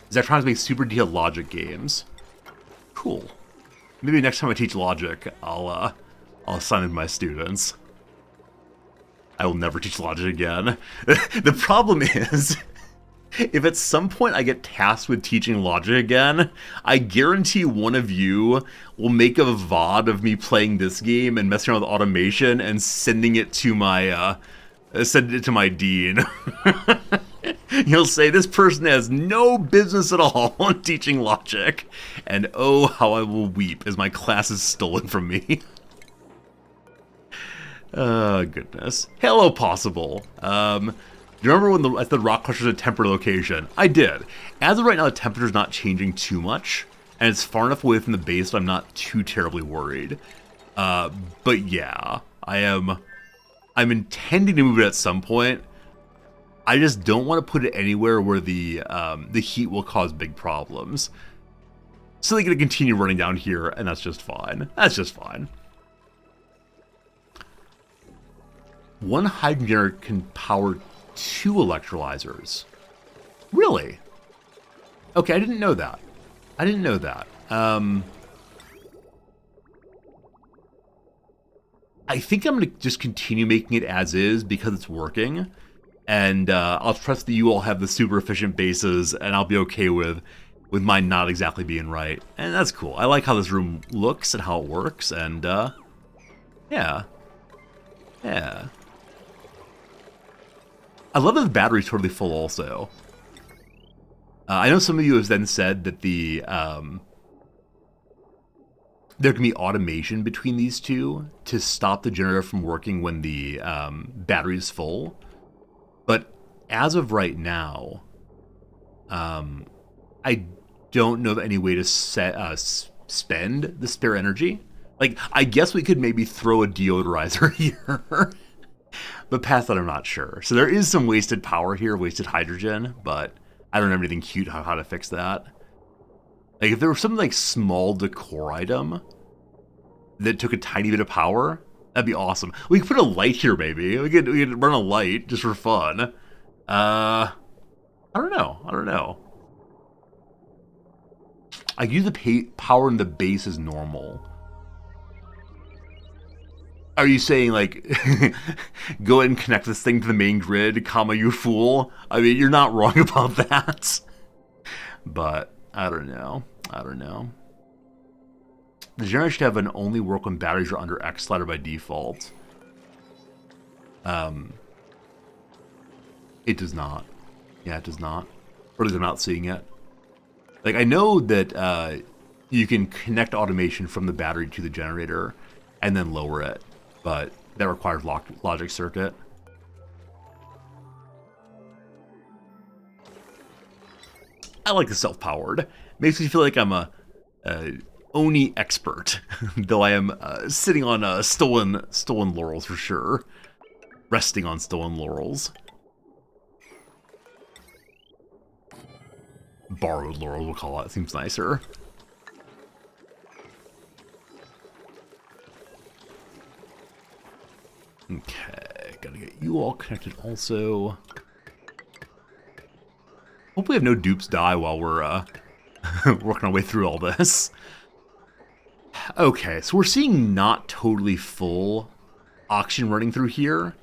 Is that trying to make super detailed logic games? Cool. Maybe next time I teach logic, I'll assign it to my students. I will never teach logic again. The problem is, if at some point I get tasked with teaching logic again, I guarantee one of you will make a VOD of me playing this game and messing around with automation and sending it to my dean. He'll say, this person has no business at all on teaching logic. And oh, how I will weep as my class is stolen from me. Oh, goodness. Hello, Possible. Do you remember when the rock crushers at temperate location? I did. As of right now, the temperature's not changing too much. And it's far enough away from the base, so I'm not too terribly worried. But yeah, I'm intending to move it at some point. I just don't want to put it anywhere where the heat will cause big problems. So they're going to continue running down here, and that's just fine. That's just fine. One hydrogen generator can power 2 electrolyzers. Really? Okay, I didn't know that. I think I'm going to just continue making it as is because it's working. And I'll trust that you all have the super efficient bases, and I'll be okay with mine not exactly being right. And that's cool. I like how this room looks and how it works, and yeah. I love that the battery's totally full also. I know some of you have then said that there can be automation between these two to stop the generator from working when the battery is full. But as of right now, I don't know of any way to spend the spare energy. Like, I guess we could maybe throw a deodorizer here. But past that, I'm not sure. So there is some wasted power here, wasted hydrogen, but I don't have anything cute how to fix that. Like, if there was some, like, small decor item that took a tiny bit of power, that'd be awesome. We could put a light here, maybe. We could run a light just for fun. I don't know. I use the power in the base as normal. Are you saying, like, go ahead and connect this thing to the main grid, comma, you fool? I mean, you're not wrong about that. But, I don't know. The generator should have an only work when batteries are under X slider by default. It does not. Yeah, it does not. Or at least I'm not seeing it. Like, I know that you can connect automation from the battery to the generator and then lower it, but that requires logic circuit. I like the self-powered. Makes me feel like I'm a Oni expert, though I am sitting on stolen laurels for sure. Resting on stolen laurels. Borrowed laurels, we'll call it. Seems nicer. Okay, gotta get you all connected also. Hope we have no dupes die while we're working our way through all this. Okay, so we're seeing not totally full auction running through here.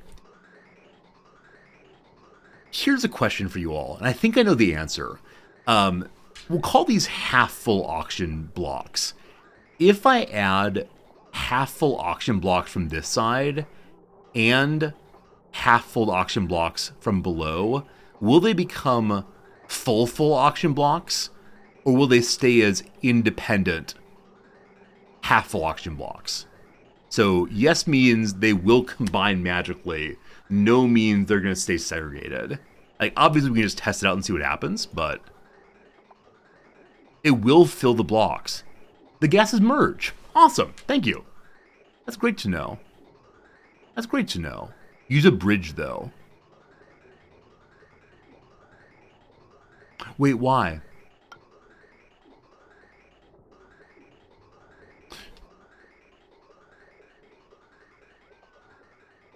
Here's a question for you all, and I think I know the answer. We'll call these half-full auction blocks. If I add half-full auction blocks from this side and half-full auction blocks from below, will they become full auction blocks, or will they stay as independent half-full auction blocks? So yes means they will combine magically. No means they're going to stay segregated. Like, obviously we can just test it out and see what happens, but it will fill the blocks. The gases merge. Awesome. Thank you. That's great to know. That's great to know. Use a bridge, though. Wait, why?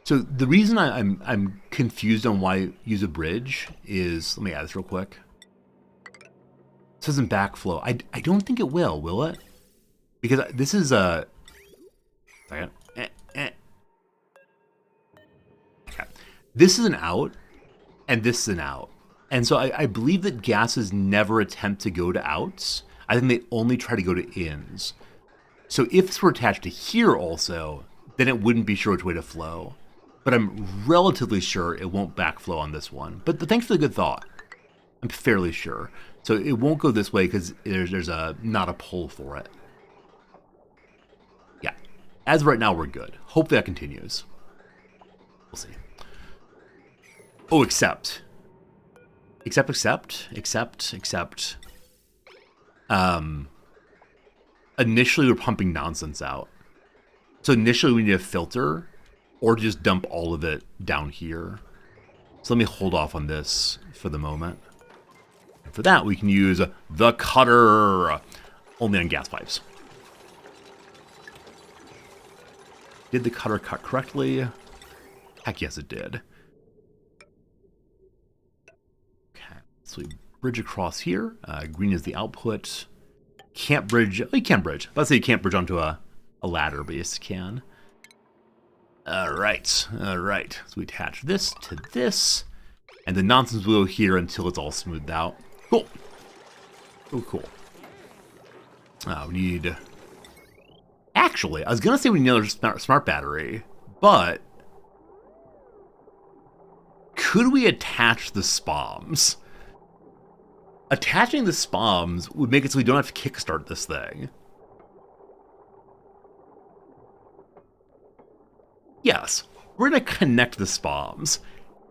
So the reason I'm confused on why use a bridge is, let me add this real quick. It says in backflow. I don't think it will it? Because this is a second. Okay. This is an out, and this is an out. And so I believe that gases never attempt to go to outs. I think they only try to go to ins. So if this were attached to here also, then it wouldn't be sure which way to flow. But I'm relatively sure it won't backflow on this one. But thanks for the good thought. I'm fairly sure. So it won't go this way because there's not a pull for it. Yeah. As of right now, we're good. Hopefully that continues. We'll see. Oh, except. Initially, we're pumping nonsense out. So initially, we need a filter or just dump all of it down here. So let me hold off on this for the moment. And for that, we can use the cutter, only on gas pipes. Did the cutter cut correctly? Heck yes, it did. Okay, so we bridge across here. Green is the output. Can't bridge. Oh, you can bridge. Let's say you can't bridge onto a ladder, but yes, you can. All right. So we attach this to this, and the nonsense will go here until it's all smoothed out. Cool. Oh, cool. We need. Actually, I was gonna say we need another smart battery, but could we attach the SPOMs? Attaching the SPOMs would make it so we don't have to kickstart this thing. Yes, we're going to connect the SPOMs.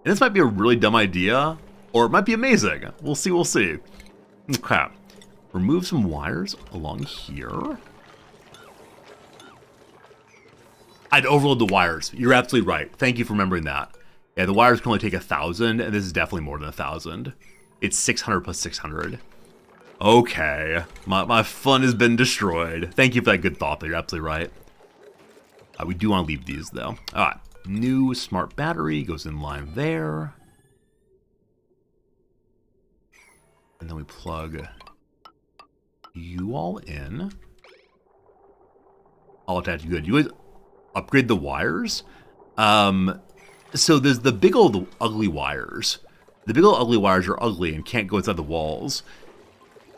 And this might be a really dumb idea, or it might be amazing. We'll see, Okay. Remove some wires along here. I'd overload the wires. You're absolutely right. Thank you for remembering that. Yeah, the wires can only take 1,000, and this is definitely more than 1,000. It's 600 plus 600. Okay, my fun has been destroyed. Thank you for that good thought there. You're absolutely right. We do want to leave these, though. All right, new smart battery goes in line there. And then we plug you all in. All attached, good. You guys upgrade the wires. So there's the big old ugly wires. The big old ugly wires are ugly and can't go inside the walls.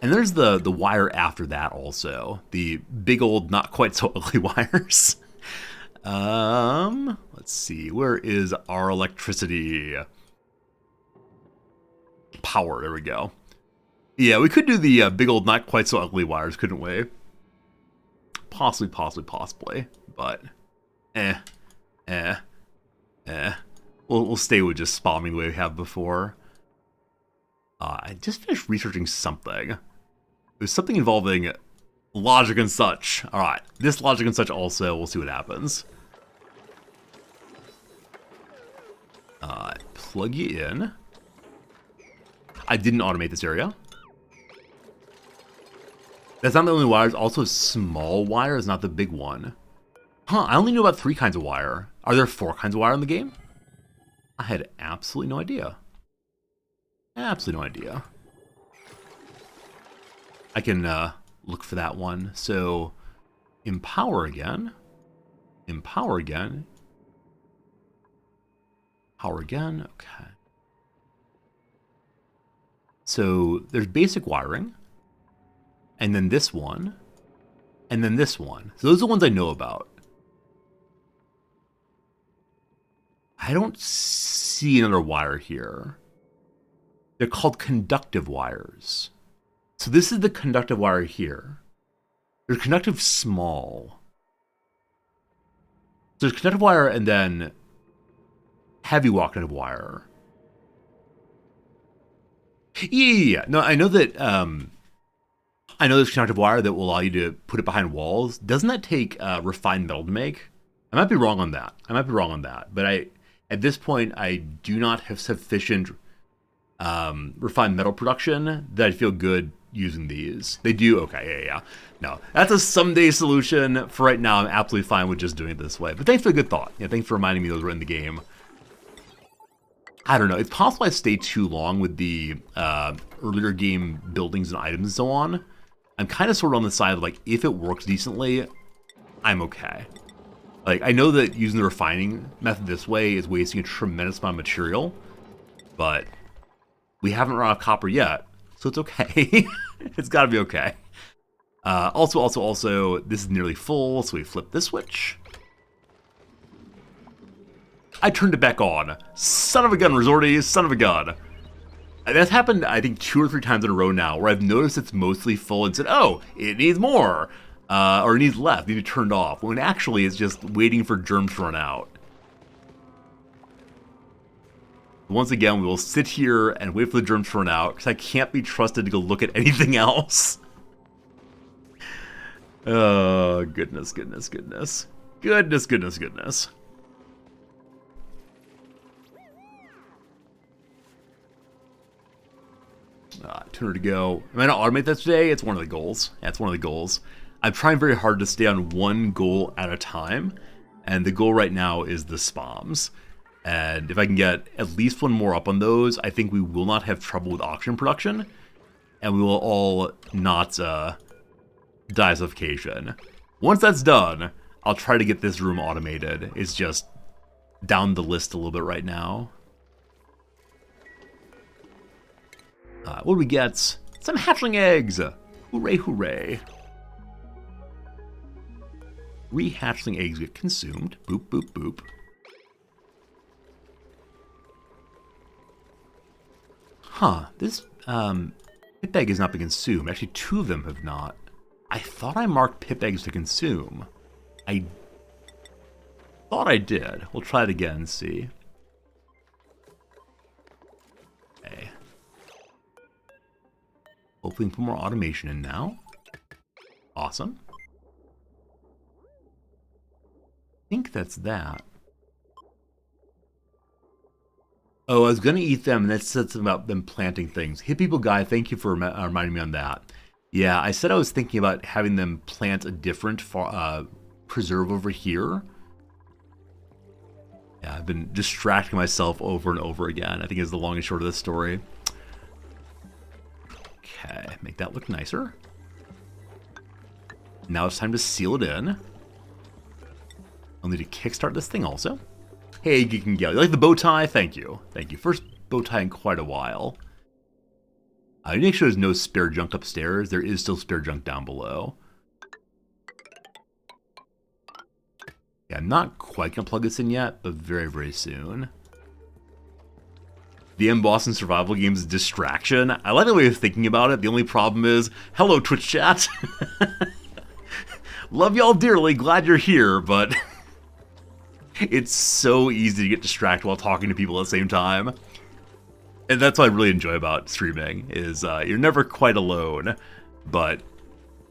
And there's the wire after that also. The big old not quite so ugly wires. Let's see. Where is our electricity? Power, there we go. Yeah, we could do the big old not quite so ugly wires, couldn't we? Possibly. But, We'll stay with just spamming the way we have before. I just finished researching something. There's something involving logic and such. Alright, this logic and such also, we'll see what happens. Plug you in. I didn't automate this area. That's not the only wires, also small wire is not the big one. Huh, I only know about 3 kinds of wire. Are there 4 kinds of wire in the game? I had absolutely no idea. Absolutely no idea. I can look for that one. So, empower again. Empower again. Power again. Okay. So, there's basic wiring. And then this one. And then this one. So those are the ones I know about. I don't see another wire here. They're called conductive wires. So this is the conductive wire here. There's conductive small. So there's conductive wire and then heavy conductive wire. Yeah. No, I know that I know there's conductive wire that will allow you to put it behind walls. Doesn't that take refined metal to make? I might be wrong on that. But at this point, I do not have sufficient refined metal production that I feel good using these. They do? Okay, yeah. No, that's a someday solution. For right now, I'm absolutely fine with just doing it this way. But thanks for the good thought. Yeah, thanks for reminding me those were in the game. I don't know. It's possible I stay too long with the earlier game buildings and items and so on. I'm kind of sort of on the side of, like, if it works decently, I'm okay. Like, I know that using the refining method this way is wasting a tremendous amount of material, but we haven't run out of copper yet, so it's okay. It's gotta be okay. Also, this is nearly full, so we flip this switch. I turned it back on. Son of a gun, Resorty, son of a gun. That's happened, I think, 2 or 3 times in a row now, where I've noticed it's mostly full and said, oh, it needs more. Or it needs less, maybe turned off, when actually it's just waiting for germs to run out. Once again, we will sit here and wait for the germs to run out, because I can't be trusted to go look at anything else. Oh, goodness. Tuner to go. Am I not automate that today? It's one of the goals. That's one of the goals. I'm trying very hard to stay on one goal at a time, and the goal right now is the SPOMs. And if I can get at least one more up on those, I think we will not have trouble with oxygen production, and we will all not die of suffocation. Once that's done, I'll try to get this room automated. It's just down the list a little bit right now. What do we get? Some hatchling eggs! Hooray, hooray. 3 hatchling eggs get consumed. Boop, boop, boop. Huh, this pip egg has not been consumed. Actually, 2 of them have not. I thought I marked pip eggs to consume. I thought I did. We'll try it again and see. Okay. Hopefully put more automation in now. Awesome. think that's that. Oh, I was going to eat them, and that's about them planting things. Hit People Guy, thank you for reminding me on that. Yeah, I said I was thinking about having them plant a different preserve over here. Yeah, I've been distracting myself over and over again, I think is the long and short of this story. Okay, make that look nicer. Now it's time to seal it in. I'll need to kickstart this thing also. Hey, Geek and Gal, you like the bow tie? Thank you. Thank you. First bow tie in quite a while. I make sure there's no spare junk upstairs. There is still spare junk down below. Yeah, I'm not quite going to plug this in yet, but very, very soon. The M. Boston survival game is a distraction. I like the way of thinking about it. The only problem is, hello, Twitch chat. Love y'all dearly. Glad you're here, but it's so easy to get distracted while talking to people at the same time. And that's what I really enjoy about streaming, is you're never quite alone, but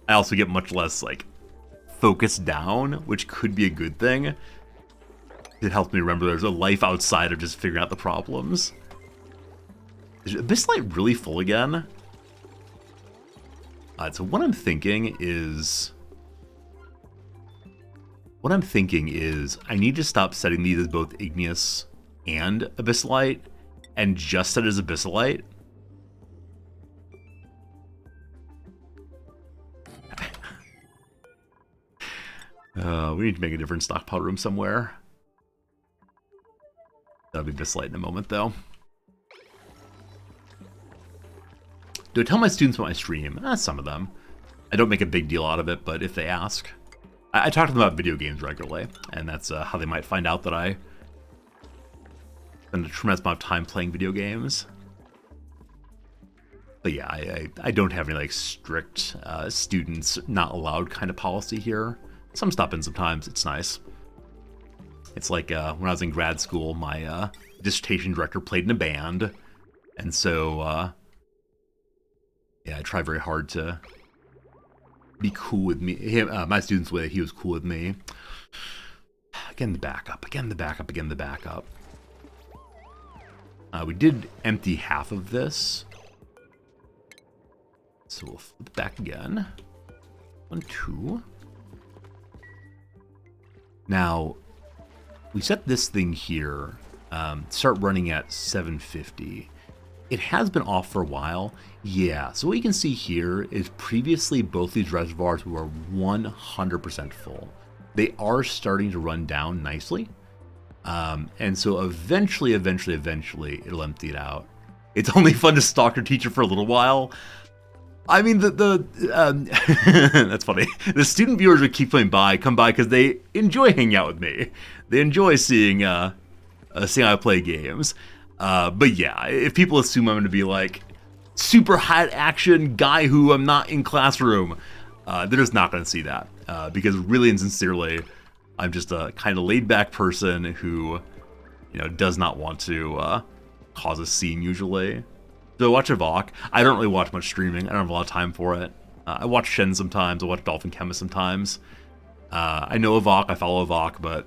I also get much less, like, focused down, which could be a good thing. It helps me remember there's a life outside of just figuring out the problems. Is Abysslight really full again? So what I'm thinking is I need to stop setting these as both Igneous and Abysslight, and just set it as Abysslight. We need to make a different stockpile room somewhere. That'll be Abysslight in a moment, though. Do I tell my students about my stream? Some of them. I don't make a big deal out of it, but if they ask. I talk to them about video games regularly, and that's how they might find out that I spend a tremendous amount of time playing video games. But yeah, I don't have any like strict students not allowed kind of policy here. Some stop in sometimes, it's nice. It's like when I was in grad school, my dissertation director played in a band, and so yeah, I try very hard to be cool with me. My students with it, he was cool with me. Again, the backup. Again, the backup. Again, the backup. We did empty half of this. So we'll flip it back again. 1, 2. Now, we set this thing here, start running at 750. It has been off for a while. Yeah, so what you can see here is previously both these reservoirs were 100% full. They are starting to run down nicely. And so eventually, it'll empty it out. It's only fun to stalk your teacher for a little while. I mean, that's funny. The student viewers would keep come by because they enjoy hanging out with me. They enjoy seeing how I play games. But yeah, if people assume I'm going to be like super high action guy who I'm not in classroom, they're just not going to see that. Because really and sincerely, I'm just a kind of laid back person who, does not want to cause a scene usually. So I watch Avok. I don't really watch much streaming. I don't have a lot of time for it. I watch Shen sometimes. I watch Dolphin Chemist sometimes. I know Avok. I follow Avok, but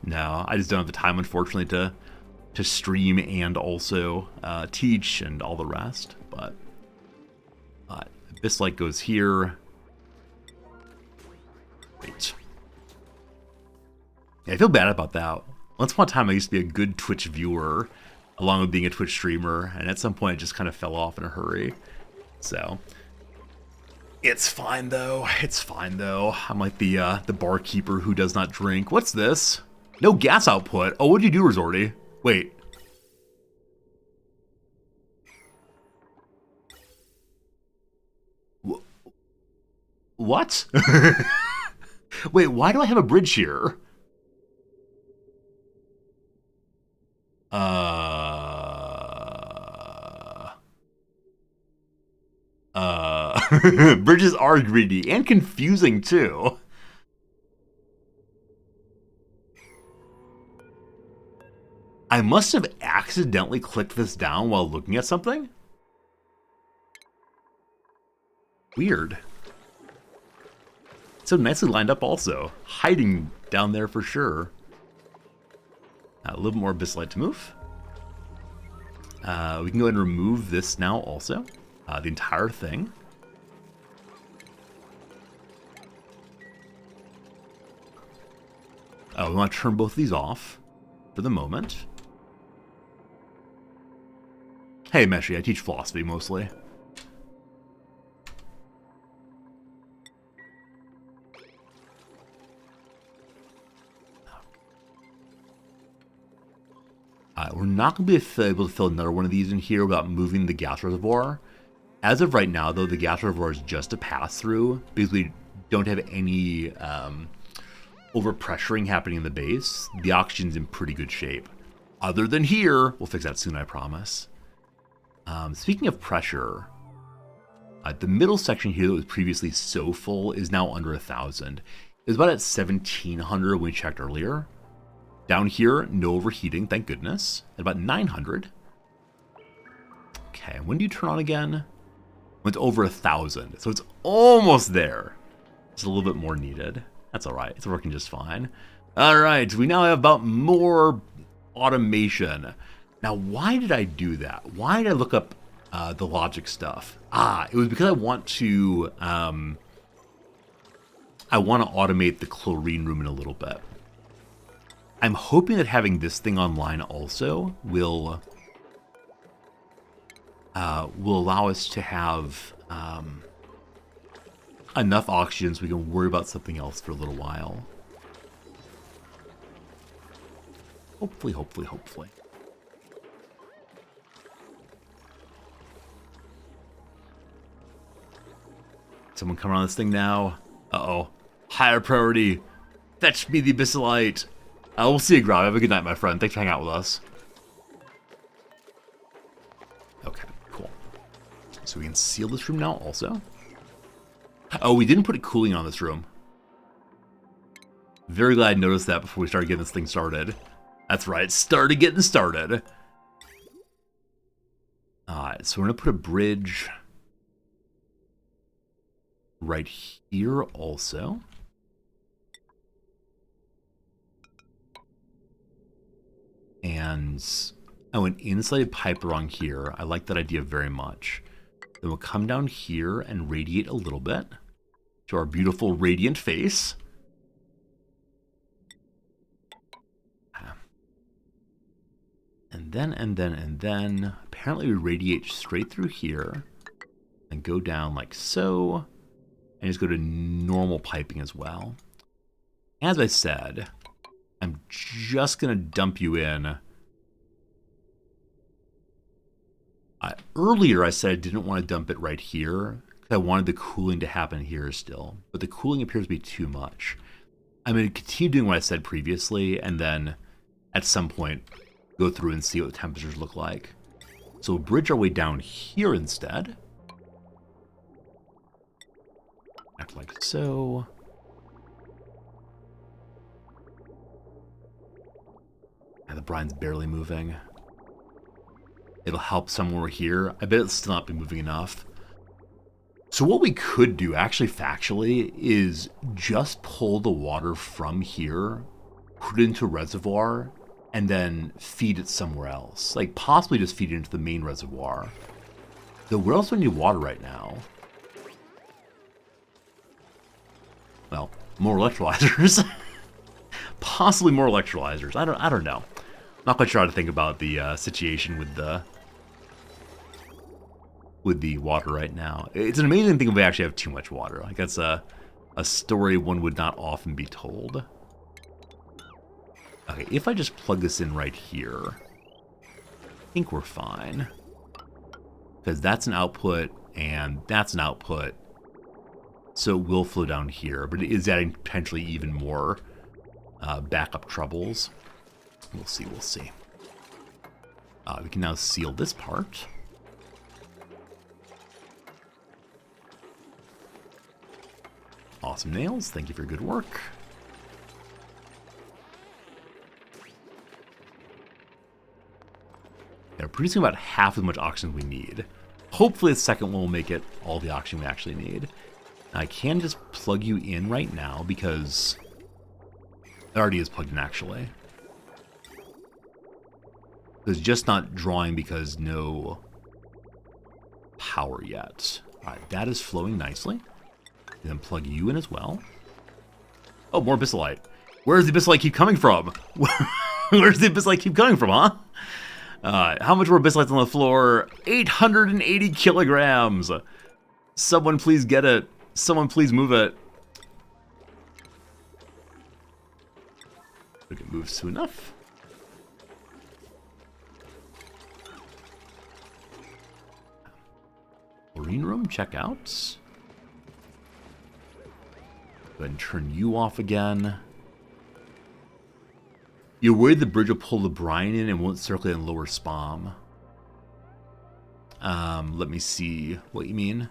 no, I just don't have the time, unfortunately, to stream and also teach and all the rest. But Abysslight goes here. Wait. Yeah, I feel bad about that. Once upon a time, I used to be a good Twitch viewer, along with being a Twitch streamer, and at some point it just kind of fell off in a hurry. So it's fine though. It's fine though. I'm like the barkeeper who does not drink. What's this? No gas output. Oh, what'd you do, Resorty? Wait. What? Wait, why do I have a bridge here? Bridges are greedy and confusing too. I must have accidentally clicked this down while looking at something. Weird. So nicely lined up also. Hiding down there for sure. A little bit more Abyssalite to move. We can go ahead and remove this now also. The entire thing. We want to turn both of these off for the moment. Hey, Meshi, I teach philosophy mostly. We're not going to be able to fill another one of these in here without moving the gas reservoir. As of right now, though, the gas reservoir is just a pass-through because we don't have any overpressuring happening in the base. The oxygen's in pretty good shape. Other than here, we'll fix that soon, I promise. Speaking of pressure, the middle section here that was previously so full is now under 1,000. It was about at 1,700 when we checked earlier. Down here, no overheating, thank goodness. At about 900. Okay, when do you turn on again? When it's over 1,000, so it's almost there. It's a little bit more needed. That's all right. It's working just fine. All right, we now have about more automation. Now, why did I do that? Why did I look up the logic stuff? It was because I want to automate the chlorine room in a little bit. I'm hoping that having this thing online also will allow us to have enough oxygen so we can worry about something else for a little while. Hopefully, hopefully, hopefully. Someone coming on this thing now. Uh-oh. Higher priority. Fetch me the Abyssalite. We'll see you, Grab. Have a good night, my friend. Thanks for hanging out with us. Okay, cool. So we can seal this room now also. Oh, we didn't put a cooling on this room. Very glad I noticed that before we started getting this thing started. That's right, started getting started. Alright, so we're going to put a bridge right here also. And, an insulated pipe along here. I like that idea very much. Then we'll come down here and radiate a little bit to our beautiful radiant face. And then, apparently we radiate straight through here and go down like so, and just go to normal piping as well. As I said, I'm just going to dump you in. Earlier I said I didn't want to dump it right here because I wanted the cooling to happen here still, but the cooling appears to be too much. I'm going to continue doing what I said previously, and then at some point go through and see what the temperatures look like. So we'll bridge our way down here instead. Act like so. And the brine's barely moving. It'll help somewhere here. I bet it'll still not be moving enough. So what we could do, actually factually, is just pull the water from here, put it into a reservoir, and then feed it somewhere else. Like, possibly just feed it into the main reservoir. Though we also need water right now. Well, more electrolyzers. Possibly more electrolyzers. I don't know. Not quite sure how to think about the situation with the water right now. It's an amazing thing if we actually have too much water. Like, that's a story one would not often be told. Okay, if I just plug this in right here, I think we're fine. Because that's an output, and that's an output. So it will flow down here, but it is adding potentially even more backup troubles. We'll see, we'll see. We can now seal this part. Awesome nails, thank you for your good work. They're producing about half as much oxygen we need. Hopefully the second one will make it all the oxygen we actually need. Now I can just plug you in right now because It already is plugged in, actually. It's just not drawing because no power yet. All right, that is flowing nicely. And then plug you in as well. Oh, more Abyssallite. Where's the Abyssallite keep coming from? Where's the Abyssallite keep coming from, huh? How much more Abyssalites on the floor? 880 kilograms. Someone please get it. Someone please move it. We can move soon enough. Marine room, checkouts. Go ahead and turn you off again. You're worried the bridge will pull the brine in and won't circulate and lower spam. Let me see what you mean.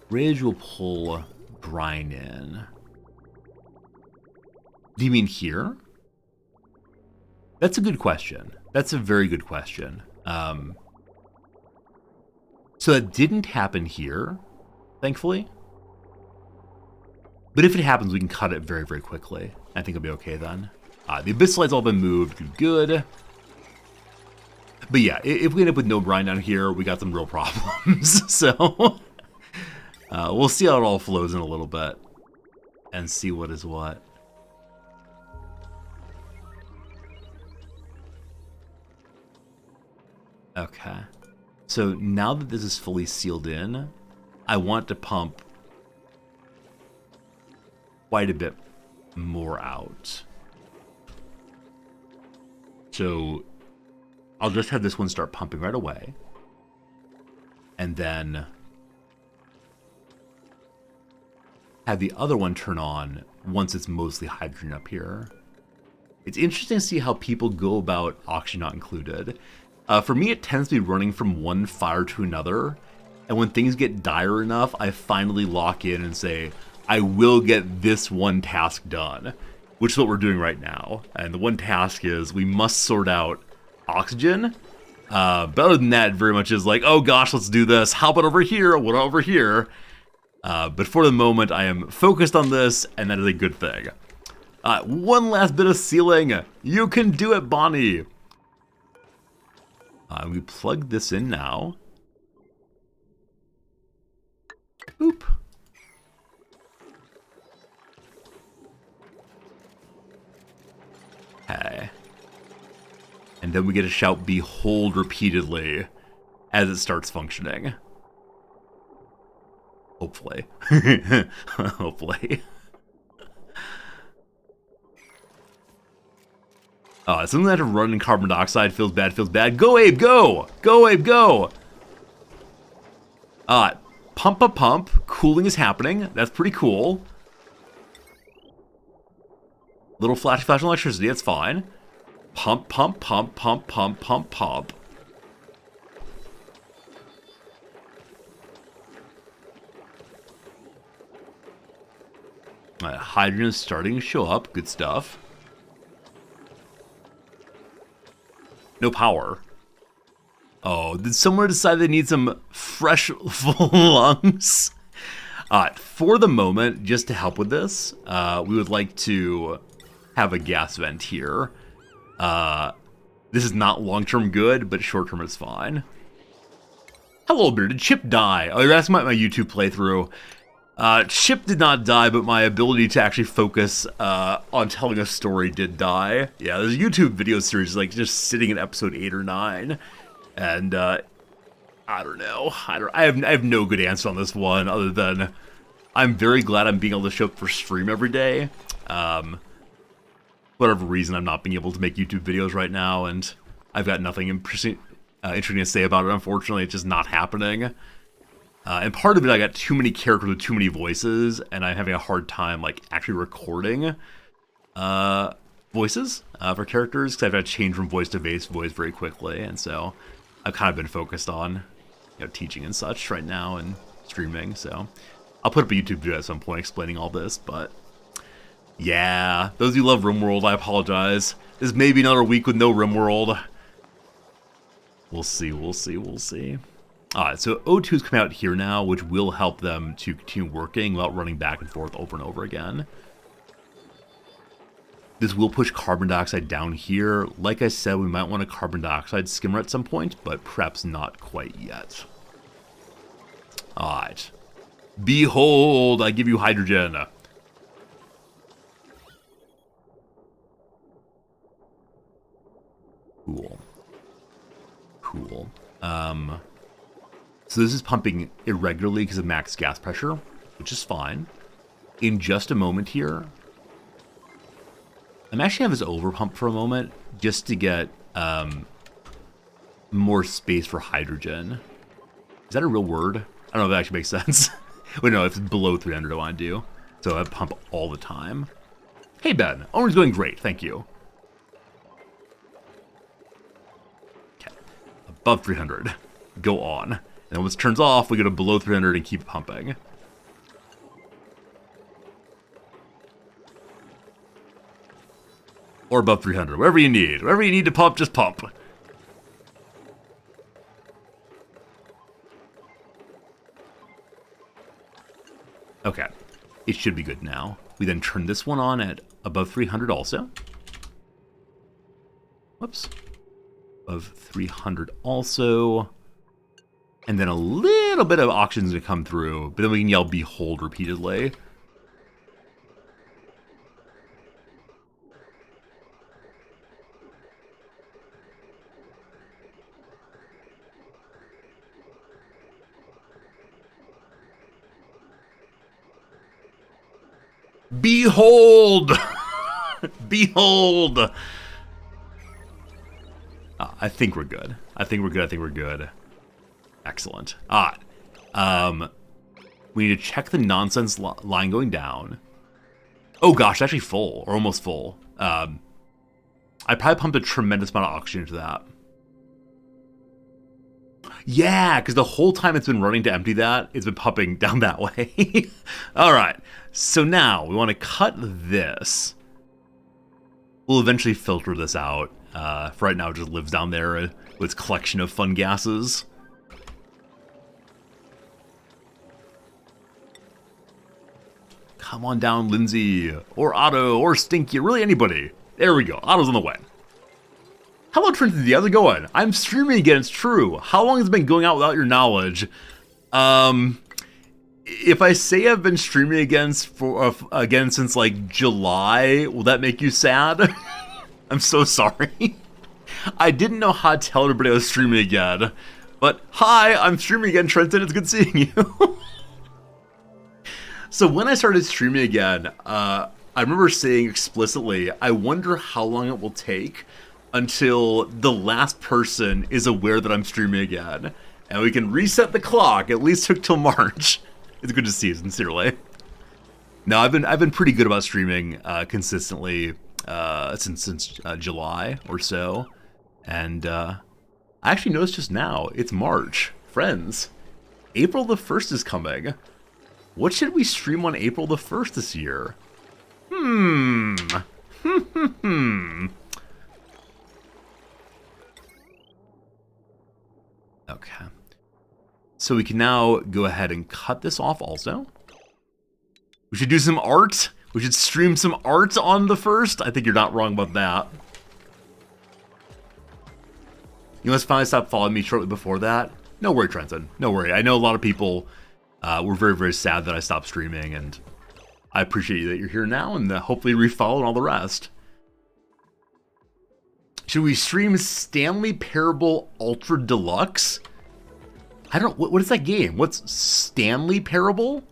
Bridge will pull brine in. Do you mean here? That's a good question. That's a very good question. So that didn't happen here, thankfully. But if it happens, we can cut it very, very quickly. I think it'll be okay then. The Abyssallite's all been moved. Good. But yeah, if we end up with no brine down here, we got some real problems. So we'll see how it all flows in a little bit and see what is what. Okay. So now that this is fully sealed in, I want to pump quite a bit more out. So I'll just have this one start pumping right away. And then have the other one turn on once it's mostly hydrogen up here. It's interesting to see how people go about oxygen not included. For me, it tends to be running from one fire to another. And when things get dire enough, I finally lock in and say, I will get this one task done, which is what we're doing right now. And the one task is we must sort out oxygen. But other than that, it very much is like, oh gosh, let's do this. How about over here? What over here? But for the moment, I am focused on this, and that is a good thing. One last bit of sealing. You can do it, Bonnie. We plug this in now. Oop. Okay. And then we get to shout behold repeatedly as it starts functioning. Hopefully. Hopefully. Something that to run in carbon dioxide feels bad, feels bad. Go, Abe, go! Go, Abe, go! Pump a pump. Cooling is happening. That's pretty cool. Little flash on electricity, that's fine. Pump, pump, pump, pump, pump, pump, pump. Hydrogen is starting to show up. Good stuff. No power. Oh, did someone decide they need some fresh, full lungs? For the moment, just to help with this, we would like to have a gas vent here. This is not long-term good, but short-term is fine. Hello, Beard. Did Chip die? Oh, you're asking about my YouTube playthrough. Chip did not die, but my ability to actually focus on telling a story did die. Yeah, there's a YouTube video series like just sitting in episode 8 or 9, and I don't know. I have no good answer on this one other than I'm very glad I'm being able to show up for stream every day. Whatever reason, I'm not being able to make YouTube videos right now, and I've got nothing interesting to say about it. Unfortunately, it's just not happening. And part of it, I got too many characters with too many voices, and I'm having a hard time, like, actually recording voices for characters, because I've got to change from voice to voice very quickly, and so I've kind of been focused on, teaching and such right now, and streaming, so I'll put up a YouTube video at some point explaining all this, but yeah, those of you who love RimWorld, I apologize. This may be another week with no RimWorld. We'll see, we'll see, we'll see. Alright, so O2's coming out here now, which will help them to continue working without running back and forth over and over again. This will push carbon dioxide down here. Like I said, we might want a carbon dioxide skimmer at some point, but perhaps not quite yet. Alright. Behold, I give you hydrogen. Cool. Cool. So this is pumping irregularly because of max gas pressure, which is fine. In just a moment here, I'm actually have this overpump for a moment just to get more space for hydrogen. Is that a real word? I don't know if that actually makes sense. Wait, no, if it's below 300 I want to do. So I pump all the time. Hey, Ben. Owner's going great. Thank you. Okay. Above 300. Go on. And once it turns off, we go to below 300 and keep pumping. Or above 300. Whatever you need. Whatever you need to pump, just pump. Okay. It should be good now. We then turn this one on at above 300 also. Whoops. Above 300 also. And then a little bit of oxygen's gonna come through, but then we can yell behold repeatedly. Behold! Behold! I think we're good. I think we're good. I think we're good. Excellent. We need to check the nonsense line going down. Oh gosh, actually full, or almost full. I probably pumped a tremendous amount of oxygen into that. Yeah, because the whole time it's been running to empty that, it's been pumping down that way. All right, so now we want to cut this. We'll eventually filter this out. For right now, it just lives down there with its collection of fun gases. Come on down, Lindsay, or Otto, or Stinky, really anybody. There we go, Otto's on the way. Hello, Trinity, how's it going? I'm streaming again, it's true. How long has it been going out without your knowledge? If I say I've been streaming again since like July, will that make you sad? I'm so sorry. I didn't know how to tell everybody I was streaming again. But hi, I'm streaming again, Trenton, it's good seeing you. So when I started streaming again, I remember saying explicitly, I wonder how long it will take until the last person is aware that I'm streaming again. And we can reset the clock, at least took till March. It's good to see you, sincerely. No, I've been pretty good about streaming consistently since July or so. And I actually noticed just now, it's March. Friends, April the 1st is coming. What should we stream on April the 1st this year? Okay. So we can now go ahead and cut this off also. We should do some art. We should stream some art on the 1st. I think you're not wrong about that. You must finally stop following me shortly before that. No worry, Trenton. No worry. I know a lot of people were very, very sad that I stopped streaming, and I appreciate you that you're here now, and hopefully refollow and all the rest. Should we stream Stanley Parable Ultra Deluxe? I don't know. What is that game? What's Stanley Parable?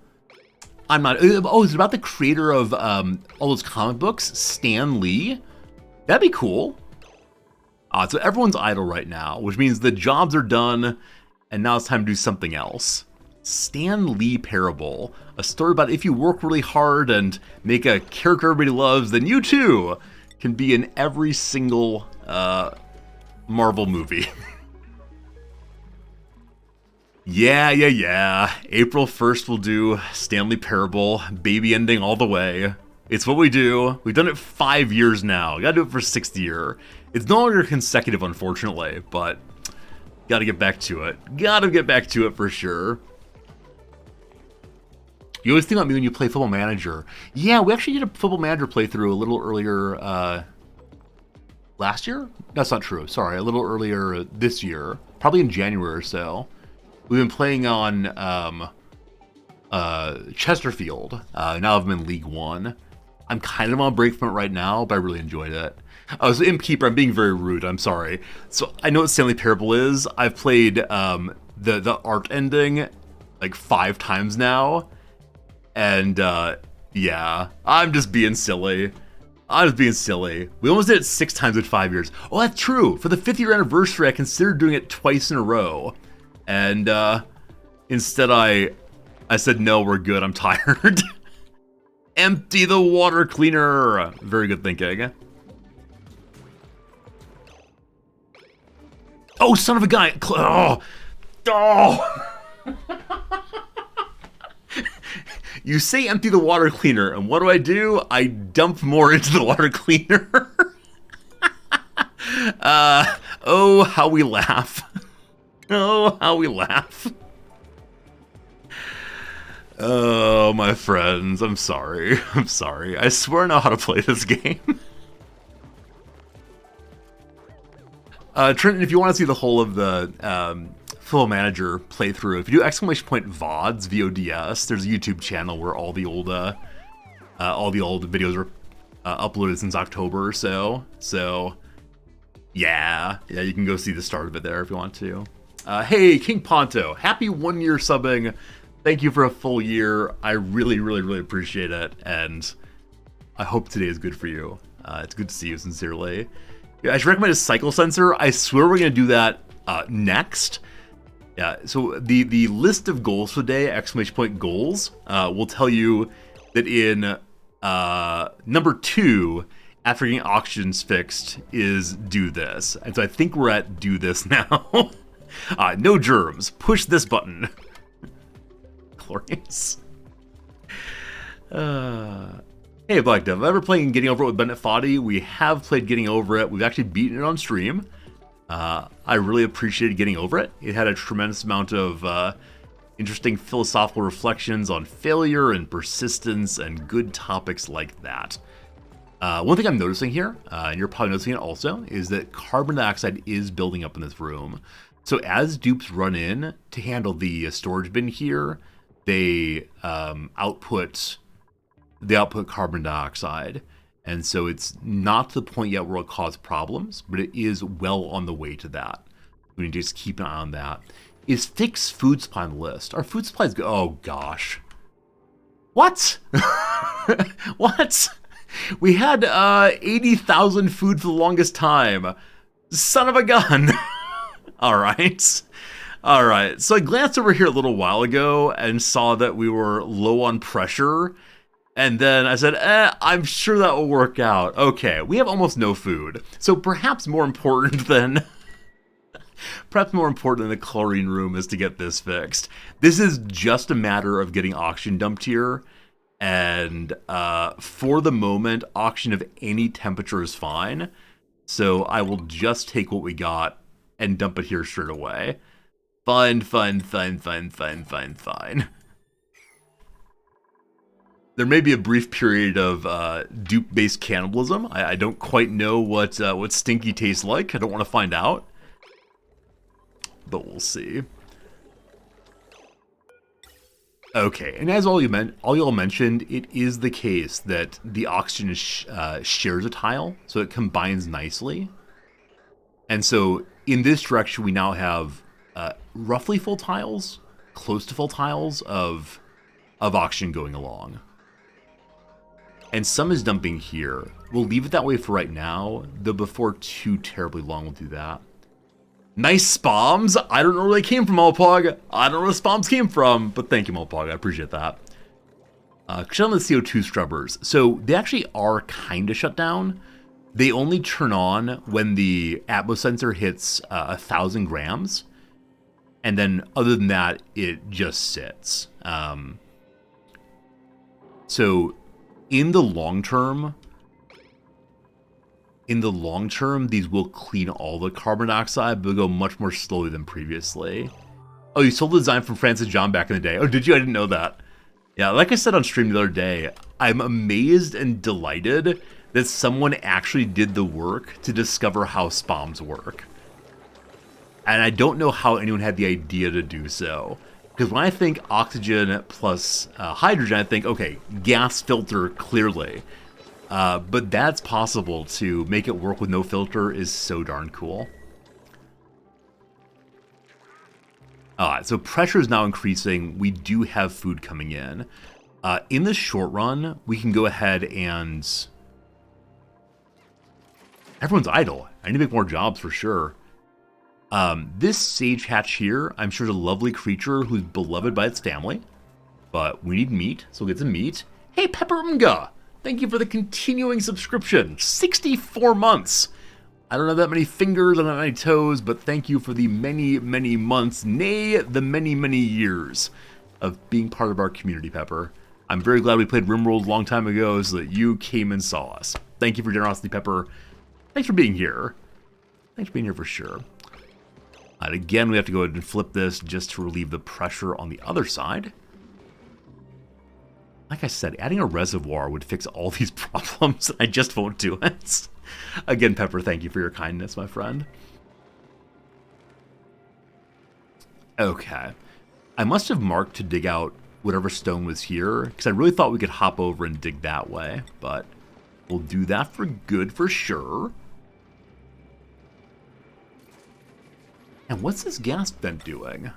I'm not. Oh, is it about the creator of all those comic books? Stan Lee? That'd be cool. So everyone's idle right now, which means the jobs are done, and now it's time to do something else. Stan Lee Parable, a story about if you work really hard and make a character everybody loves, then you too can be in every single Marvel movie. Yeah. April 1st we'll do Stanley Parable, baby ending all the way. It's what we do. We've done it 5 years now. Gotta do it for 6th year. It's no longer consecutive, unfortunately, but gotta get back to it. Gotta get back to it for sure. You always think about me when you play Football Manager. Yeah, we actually did a Football Manager playthrough a little earlier last year? That's not true. Sorry, a little earlier this year. Probably in January or so. We've been playing on Chesterfield. Now I'm in League One. I'm kind of on break from it right now, but I really enjoyed it. Oh, so Impkeeper, I'm being very rude. I'm sorry. So I know what Stanley Parable is. I've played the art ending like 5 times now, and yeah, I'm just being silly. We almost did it 6 times in 5 years. Oh, that's true. For the 5th year anniversary, I considered doing it twice in a row, and instead I said no, we're good. I'm tired. Empty the water cleaner. Very good thinking. Oh, son of a guy! Oh! You say empty the water cleaner, and what do? I dump more into the water cleaner. Oh, how we laugh. Oh, how we laugh. Oh, my friends, I'm sorry. I swear I know how to play this game. Trenton, if you want to see the whole of the Football Manager playthrough, if you do !VODs, VODS, there's a YouTube channel where all the old videos are uploaded since October or so. So, yeah, you can go see the start of it there if you want to. Hey, King Ponto, happy 1 year subbing. Thank you for a full year. I really, really, really appreciate it, and I hope today is good for you. It's good to see you, sincerely. Yeah, I should recommend a cycle sensor. I swear we're going to do that next. Yeah, so the list of goals for the day, ! Goals, will tell you that in number 2, after getting auctions fixed, is do this. And so I think we're at do this now. No germs. Push this button. Glorious. Hey, Black Dev, ever playing Getting Over It with Bennett Foddy? We have played Getting Over It. We've actually beaten it on stream. I really appreciated Getting Over It. It had a tremendous amount of interesting philosophical reflections on failure and persistence and good topics like that. One thing I'm noticing here, and you're probably noticing it also, is that carbon dioxide is building up in this room. So as dupes run in to handle the storage bin here, they output carbon dioxide. And so it's not to the point yet where it'll cause problems, but it is well on the way to that. We need to just keep an eye on that. Is fixed food supply on the list? Our food supplies go, oh gosh. What? What? We had 80,000 food for the longest time. Son of a gun. All right. So I glanced over here a little while ago and saw that we were low on pressure. And then I said, I'm sure that will work out. Okay, we have almost no food. So perhaps more important than the chlorine room is to get this fixed. This is just a matter of getting oxygen dumped here. And for the moment, oxygen of any temperature is fine. So I will just take what we got and dump it here straight away. Fine. There may be a brief period of dupe-based cannibalism. I don't quite know what stinky tastes like. I don't want to find out. But we'll see. Okay, and as all y'all mentioned, it is the case that the oxygen shares a tile, so it combines nicely. And so in this direction, we now have roughly full tiles, close to full tiles of oxygen going along. And some is dumping here. We'll leave it that way for right now, though before too terribly long we'll do that. Nice spawns. I don't know where they came from, Alpog. I don't know where the spawns came from, but thank you, Alpog. I appreciate that. Shut down the CO2 scrubbers. So they actually are kind of shut down. They only turn on when the Atmos sensor hits 1,000 grams. And then other than that, it just sits. So in the long term, these will clean all the carbon dioxide, but they'll go much more slowly than previously. Oh, you sold the design from Francis John back in the day. Oh, did you? I didn't know that. Yeah, like I said on stream the other day, I'm amazed and delighted that someone actually did the work to discover how SPOMs work. And I don't know how anyone had the idea to do so. Because when I think oxygen plus hydrogen, I think, okay, gas filter, clearly. But that's possible to make it work with no filter is so darn cool. Alright, so pressure is now increasing. We do have food coming in. In the short run, we can go ahead and... Everyone's idle. I need to make more jobs for sure. This sage hatch here, I'm sure is a lovely creature who's beloved by its family. But we need meat, so we'll get some meat. Hey, Peppermga! Thank you for the continuing subscription. 64 months! I don't have that many fingers, I don't have many toes, but thank you for the many, many months, nay, the many, many years of being part of our community, Pepper. I'm very glad we played RimWorld a long time ago so that you came and saw us. Thank you for your generosity, Pepper. Thanks for being here. Thanks for being here for sure. And again, we have to go ahead and flip this just to relieve the pressure on the other side. Like I said, adding a reservoir would fix all these problems. I just won't do it. Again, Pepper, thank you for your kindness, my friend. Okay. I must have marked to dig out whatever stone was here, because I really thought we could hop over and dig that way, but we'll do that for good for sure. And what's this gas vent doing?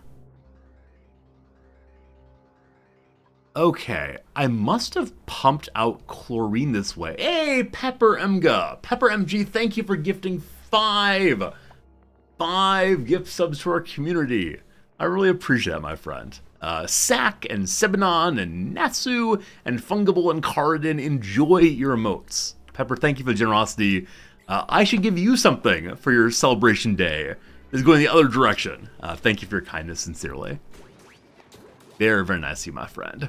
Okay, I must have pumped out chlorine this way. Hey, Pepper Mga! Pepper MG, thank you for gifting 5 gift subs to our community. I really appreciate that, my friend. Sack and Sebanon and Natsu and Fungible and Karadin, enjoy your emotes. Pepper, thank you for the generosity. I should give you something for your celebration day. This is going the other direction. Thank you for your kindness, sincerely. Very, very nice of you, my friend.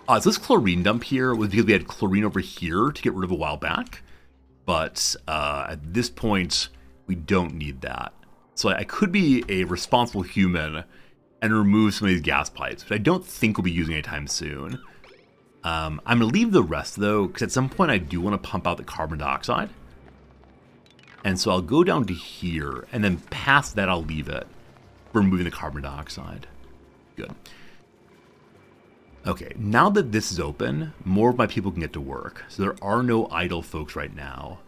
So this chlorine dump here was because we had chlorine over here to get rid of a while back. But at this point, we don't need that. So I could be a responsible human and remove some of these gas pipes, which I don't think we'll be using anytime soon. I'm going to leave the rest, though, because at some point I do want to pump out the carbon dioxide. And so I'll go down to here, and then past that I'll leave it for removing the carbon dioxide. Good. Okay, now that this is open, more of my people can get to work. So there are no idle folks right now.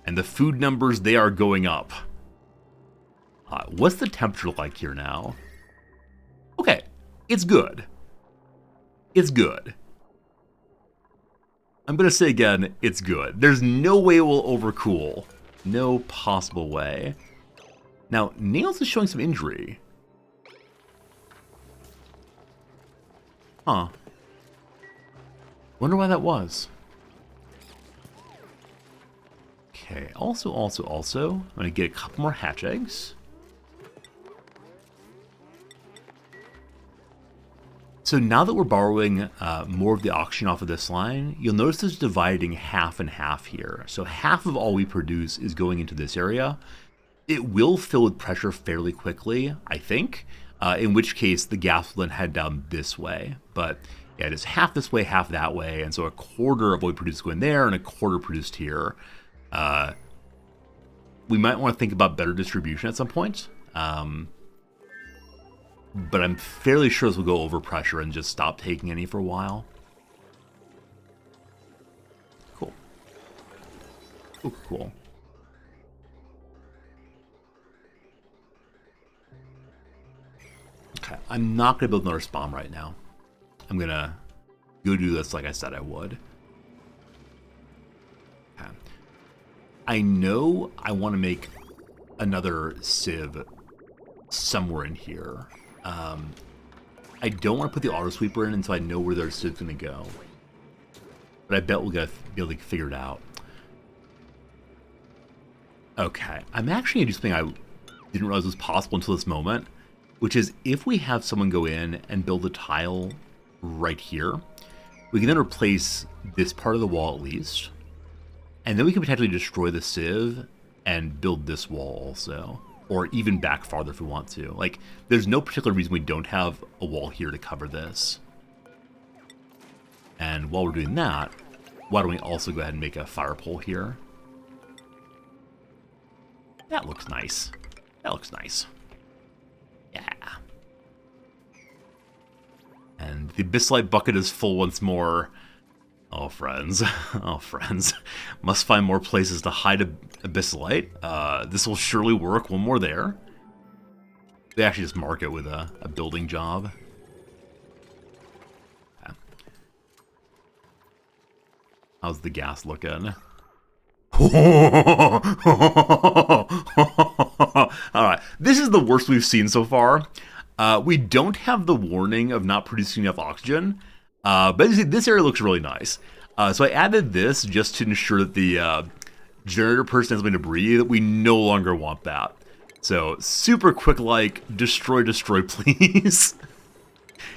And the food numbers, they are going up. What's the temperature like here now? Okay, it's good. It's good. I'm going to say again, it's good. There's no way it will overcool. No possible way. Now, Nails is showing some injury. Huh. Wonder why that was. Okay, also, I'm going to get a couple more hatch eggs. So now that we're borrowing more of the oxygen off of this line, you'll notice it's dividing half and half here. So half of all we produce is going into this area. It will fill with pressure fairly quickly, I think, in which case the gas will then head down this way. But yeah, it is half this way, half that way, and so a quarter of what we produce going there and a quarter produced here. We might want to think about better distribution at some point. But I'm fairly sure this will go over pressure and just stop taking any for a while. Cool. Cool, cool. Okay, I'm not going to build another spawn right now. I'm going to go do this like I said I would. Okay. I know I want to make another sieve somewhere in here. I don't want to put the auto sweeper in until I know where their siev's going to go. But I bet we'll be able to figure it out. Okay, I'm actually going to do something I didn't realize was possible until this moment, which is if we have someone go in and build a tile right here, we can then replace this part of the wall at least, and then we can potentially destroy the sieve and build this wall also. or even back farther if we want to. Like, there's no particular reason we don't have a wall here to cover this. And while we're doing that, why don't we also go ahead and make a fire pole here? That looks nice. That looks nice. Yeah. And the Abyssite bucket is full once more. Oh, friends. Oh, friends. Must find more places to hide Abyssite. This will surely work. One more there. They actually just mark it with a building job. Okay. How's the gas looking? Alright, this is the worst we've seen so far. We don't have the warning of not producing enough oxygen, but this area looks really nice. So I added this just to ensure that the generator person has something to breathe. We no longer want that. So super quick, like, destroy, please.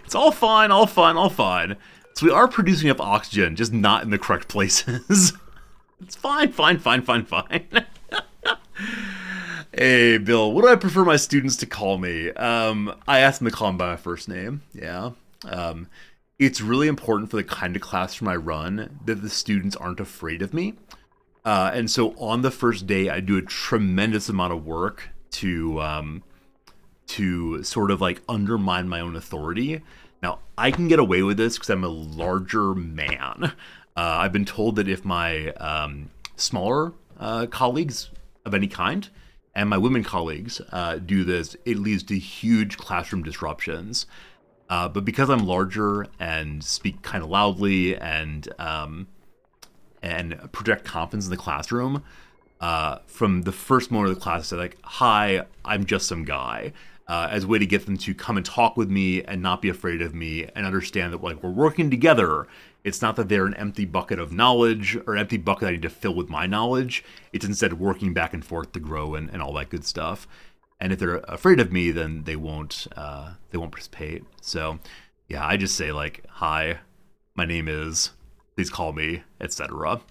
It's all fine, all fine, all fine. So we are producing enough oxygen, just not in the correct places. It's fine, fine. Hey, Bill, what do I prefer my students to call me? I asked them to call me by my first name, yeah. It's really important for the kind of classroom I run that the students aren't afraid of me. And so on the first day, I do a tremendous amount of work to sort of like undermine my own authority. Now, I can get away with this because I'm a larger man. I've been told that if my smaller colleagues of any kind and my women colleagues do this, it leads to huge classroom disruptions. But because I'm larger and speak kind of loudly and project confidence in the classroom, from the first moment of the class, I said, like, hi, I'm just some guy. As a way to get them to come and talk with me and not be afraid of me and understand that, like, we're working together. It's not that they're an empty bucket of knowledge or an empty bucket I need to fill with my knowledge. It's instead working back and forth to grow and all that good stuff. And if they're afraid of me, then they won't participate. So yeah, I just say, like, hi, my name is, please call me, etc.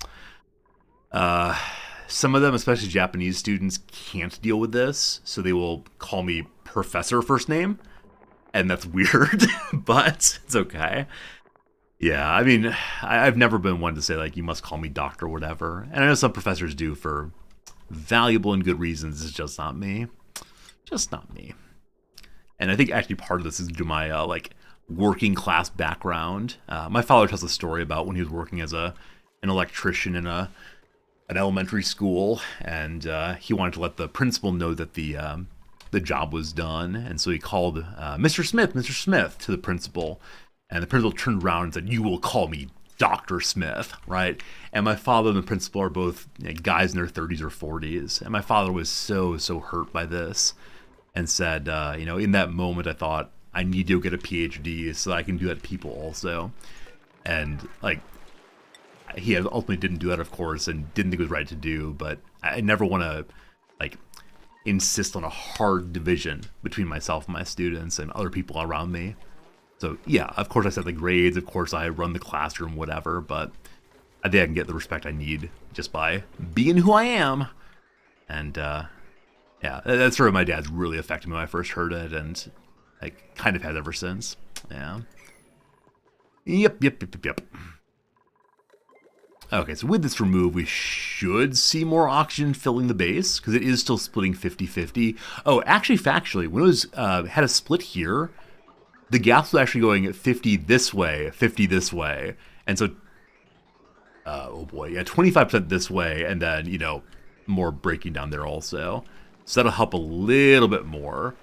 Some of them, especially Japanese students, can't deal with this, so they will call me Professor first name, and that's weird, but it's okay. Yeah, I mean, I've never been one to say, like, you must call me doctor or whatever, and I know some professors do for valuable and good reasons. It's just not me. Just not me. And I think actually part of this is due to my, like, working class background. My father tells a story about when he was working as an electrician in an elementary school, and he wanted to let the principal know that the job was done, and so he called Mr. Smith to the principal, and the principal turned around and said, "You will call me Dr. Smith," right? And my father and the principal are both, you know, guys in their 30s or 40s, and my father was so hurt by this, and said, you know, in that moment I thought, I need to get a PhD so that I can do that to people also. And, like, he ultimately didn't do that, of course, and didn't think it was right to do, but I never want to, like, insist on a hard division between myself and my students and other people around me. So yeah, of course I set the grades, of course I run the classroom, whatever, but I think I can get the respect I need just by being who I am. And yeah, that's sort of my dad's really affected me when I first heard it, and I kind of has ever since. Yeah. Yep. Okay, so with this remove, we should see more oxygen filling the base, because it is still splitting 50-50. Oh, actually, factually, when it was had a split here, the gas was actually going 50 this way, 50 this way, and so, oh boy, yeah, 25% this way, and then, you know, more breaking down there also. So that'll help a little bit more.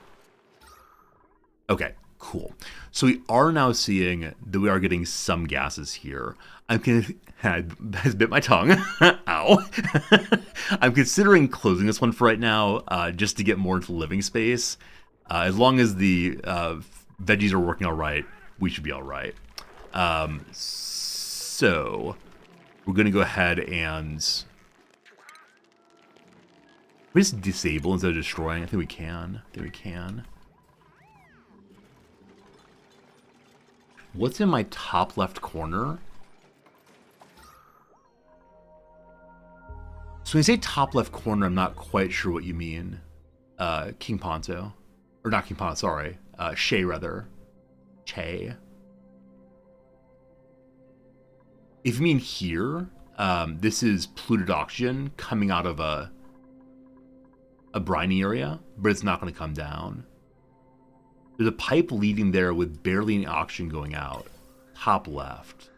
Okay, cool. So we are now seeing that we are getting some gases here. Has bit my tongue. Ow. I'm considering closing this one for right now, just to get more into living space. As long as the veggies are working all right, we should be all right. So we're going to go ahead and we just disable instead of destroying. I think we can. What's in my top left corner? So when you say top left corner, I'm not quite sure what you mean. King Ponto. Or not King Ponto, sorry. Shay, rather. Che. If you mean here, this is polluted oxygen coming out of a briny area, but it's not going to come down. There's a pipe leading there with barely any oxygen going out. Top left.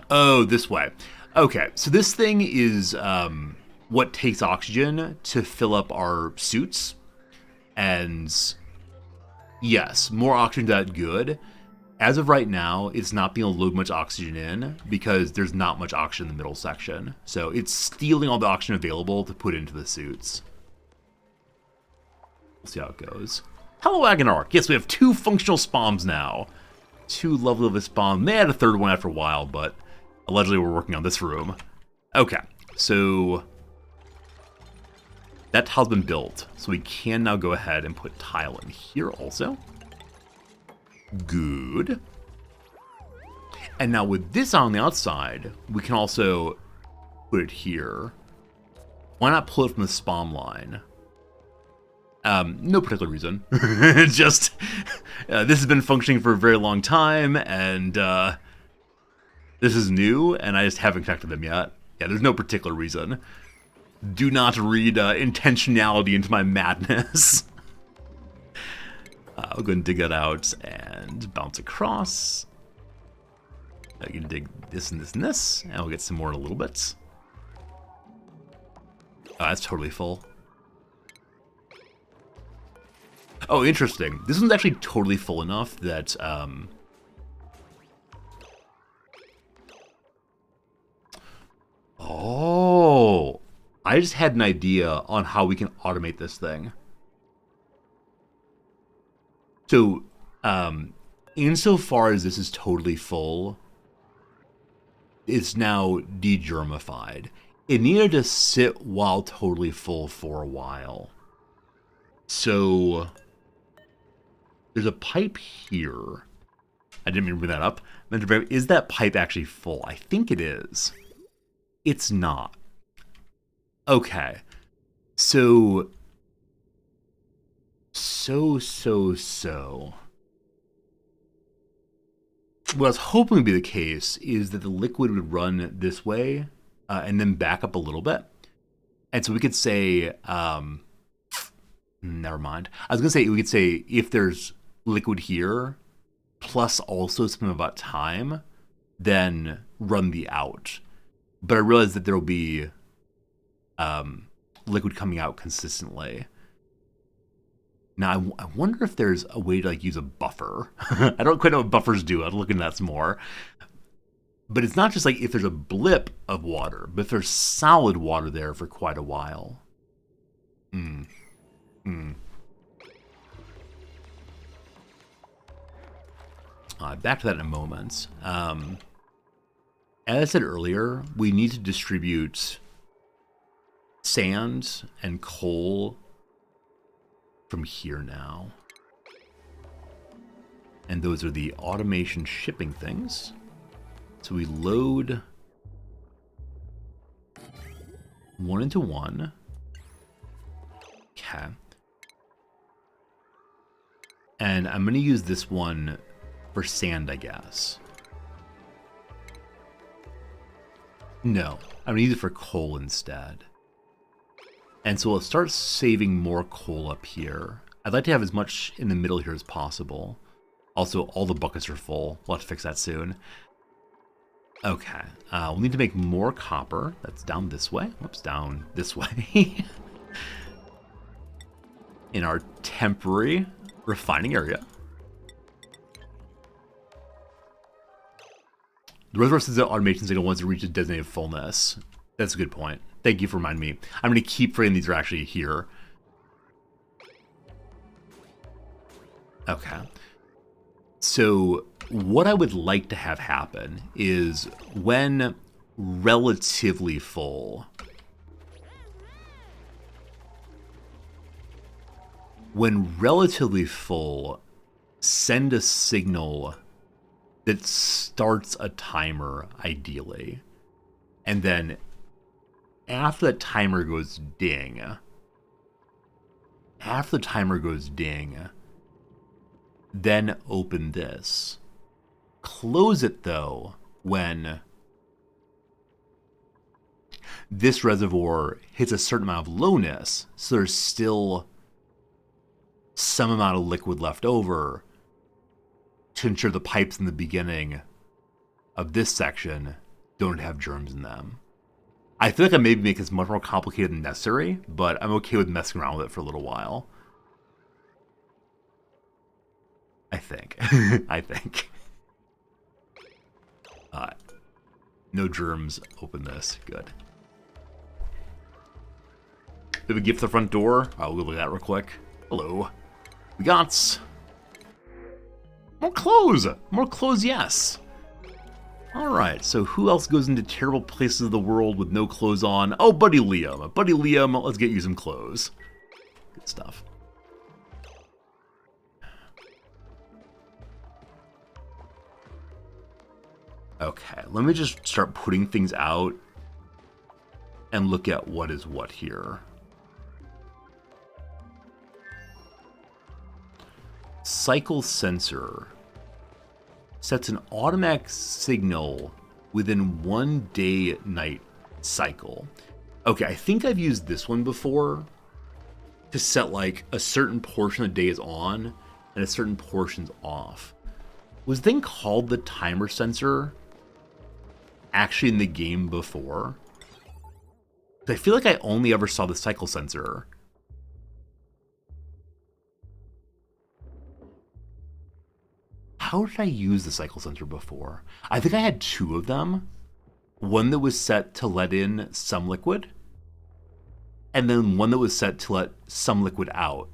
Oh, this way. Okay, so this thing is what takes oxygen to fill up our suits. And yes, more oxygen that good. As of right now, it's not being able to load much oxygen in because there's not much oxygen in the middle section. So it's stealing all the oxygen available to put into the suits. We'll see how it goes. Hello, Agonarch. Yes, we have 2 functional spawns now. 2 lovely of a spawn. They had a 3rd one after a while, but allegedly we're working on this room. Okay, so that tile's been built. So we can now go ahead and put tile in here also. Good. And now with this on the outside, we can also put it here. Why not pull it from the spawn line? No particular reason. Just, this has been functioning for a very long time, and this is new, and I just haven't connected them yet. Yeah, there's no particular reason. Do not read intentionality into my madness. I'll go and dig that out and bounce across. I can dig this and this and this, and we'll get some more in a little bit. Oh, that's totally full. Oh, interesting. This one's actually totally full enough that, oh, I just had an idea on how we can automate this thing. So, insofar as this is totally full, it's now degermified. It needed to sit while totally full for a while. So, there's a pipe here. I didn't mean to bring that up. Is that pipe actually full? I think it is. It's not. Okay. So. What I was hoping would be the case is that the liquid would run this way and then back up a little bit. And so we could say, never mind. I was going to say, we could say if there's liquid here, plus also something about time, then run the out. But I realized that there will be liquid coming out consistently. Now, I wonder if there's a way to like use a buffer. I don't quite know what buffers do. I'll look into that some more. But it's not just like if there's a blip of water, but if there's solid water there for quite a while. Back to that in a moment. As I said earlier, we need to distribute sand and coal from here now. And those are the automation shipping things. So we load 1 into 1. Okay. And I'm going to use this one for sand, I guess. No, I'm going to use it for coal instead. And so we'll start saving more coal up here. I'd like to have as much in the middle here as possible. Also, all the buckets are full. We'll have to fix that soon. Okay, we'll need to make more copper. That's down this way. Whoops, down this way. In our temporary refining area. The reservoir says that automation signal once it reaches designated fullness. That's a good point. Thank you for reminding me. I'm going to keep forgetting these are actually here. Okay. So what I would like to have happen is when relatively full, send a signal that starts a timer, ideally. And then after that timer goes ding, after the timer goes ding, then open this. Close it, though, when this reservoir hits a certain amount of lowness, so there's still some amount of liquid left over to ensure the pipes in the beginning of this section don't have germs in them. I feel like I maybe make this much more complicated than necessary, but I'm okay with messing around with it for a little while. I think. I think. No germs. Open this. Good. We have a gift at the front door. We'll look at that real quick. Hello. We got more clothes. More clothes, yes. Alright, so who else goes into terrible places of the world with no clothes on? Oh, Buddy Liam. Buddy Liam, let's get you some clothes. Good stuff. Okay, let me just start putting things out and look at what is what here. Cycle sensor sets an automatic signal within 1 day night cycle. Okay, I think I've used this one before to set like a certain portion of the day is on and a certain portion's off. Was the thing called the timer sensor actually in the game before? I feel like I only ever saw the cycle sensor. How did I use the cycle sensor before? I think I had two of them. One that was set to let in some liquid, and then one that was set to let some liquid out,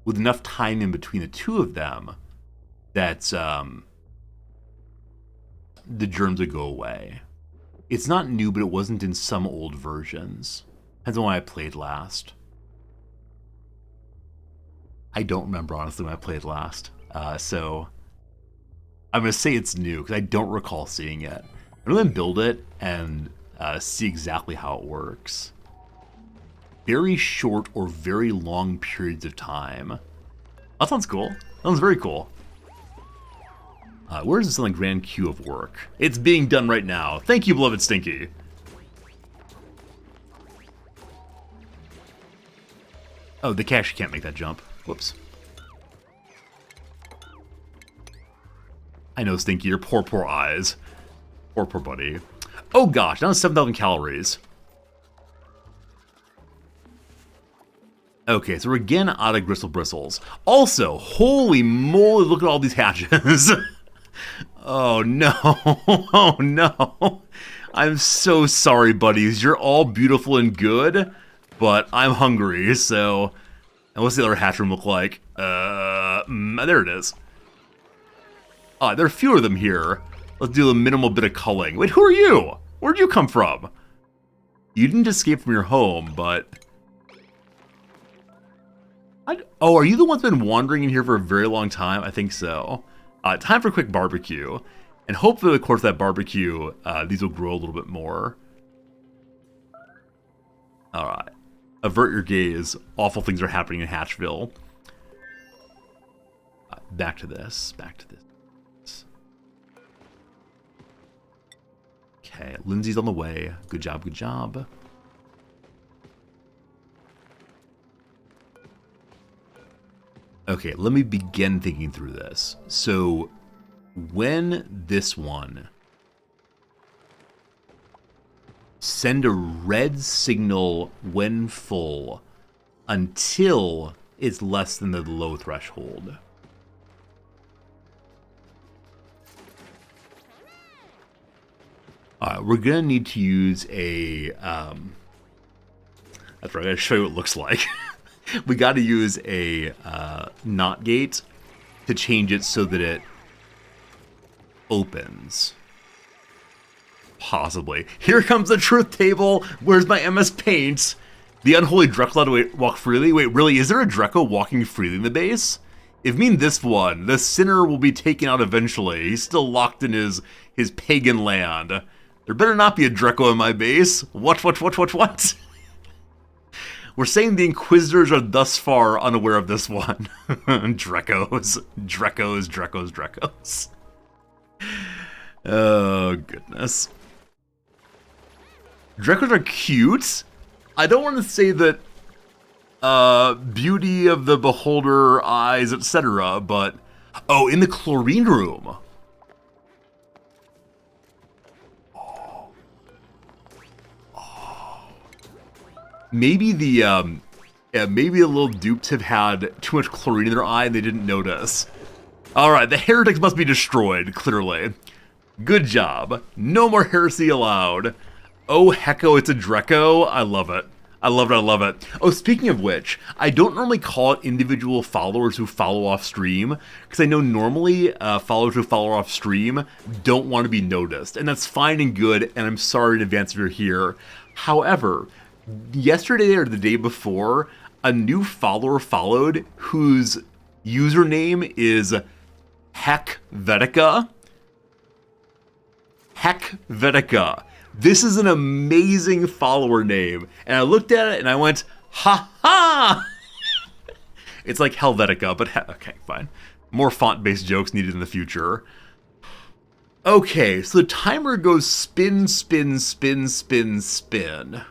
with enough time in between the two of them that the germs would go away. It's not new, but it wasn't in some old versions. Depends on when I played last. I don't remember, honestly, when I played last. So I'm going to say it's new, because I don't recall seeing it. I'm going to build it and see exactly how it works. Very short or very long periods of time. That sounds cool. That sounds very cool. Where's this on the grand queue of work? It's being done right now. Thank you, beloved Stinky. Oh, the cash can't make that jump. Whoops. I know, Stinky, your poor, poor eyes. Poor, poor buddy. Oh gosh, down to 7,000 calories. Okay, so we're again out of Gristle Bristles. Also, holy moly, look at all these hatches. Oh no, oh no. I'm so sorry, buddies. You're all beautiful and good, but I'm hungry, so... And what's the other hatch room look like? There it is. There are fewer of them here. Let's do a minimal bit of culling. Wait, who are you? Where'd you come from? You didn't escape from your home, but... Oh, are you the one that's been wandering in here for a very long time? I think so. Time for a quick barbecue. And hopefully, of course, that barbecue, these will grow a little bit more. Alright. Avert your gaze. Awful things are happening in Hatchville. Back to this. Back to this. Okay, Lindsay's on the way. Good job, good job. Okay, let me begin thinking through this. So, when this one send a red signal when full until it's less than the low threshold. We're gonna need to use a that's right, I gotta show you what it looks like. We got to use a NOT gate to change it so that it opens. Possibly. Here comes the truth table. Where's my MS Paint? The unholy Dreco allowed to walk freely? Wait, really? Is there a Dreco walking freely in the base? If you mean this one, the sinner will be taken out eventually. He's still locked in his pagan land. There better not be a Dreco in my base. What? We're saying the Inquisitors are thus far unaware of this one. Drekos. Oh, goodness. Drekos are cute. I don't want to say that beauty of the beholder, eyes, etc., but... Oh, in the chlorine room. Maybe the, maybe the little dupes have had too much chlorine in their eye and they didn't notice. Alright, the heretics must be destroyed, clearly. Good job. No more heresy allowed. Oh, hecko, it's a Dreco. I love it. I love it, I love it. Oh, speaking of which, I don't normally call it individual followers who follow off stream, because I know normally followers who follow off stream don't want to be noticed, and that's fine and good, and I'm sorry in advance if you're here. However, yesterday or the day before, a new follower followed whose username is Hekvetica. Hekvetica. This is an amazing follower name. And I looked at it and I went, ha ha! It's like Helvetica, but okay, fine. More font-based jokes needed in the future. Okay, so the timer goes spin, spin, spin, spin, spin.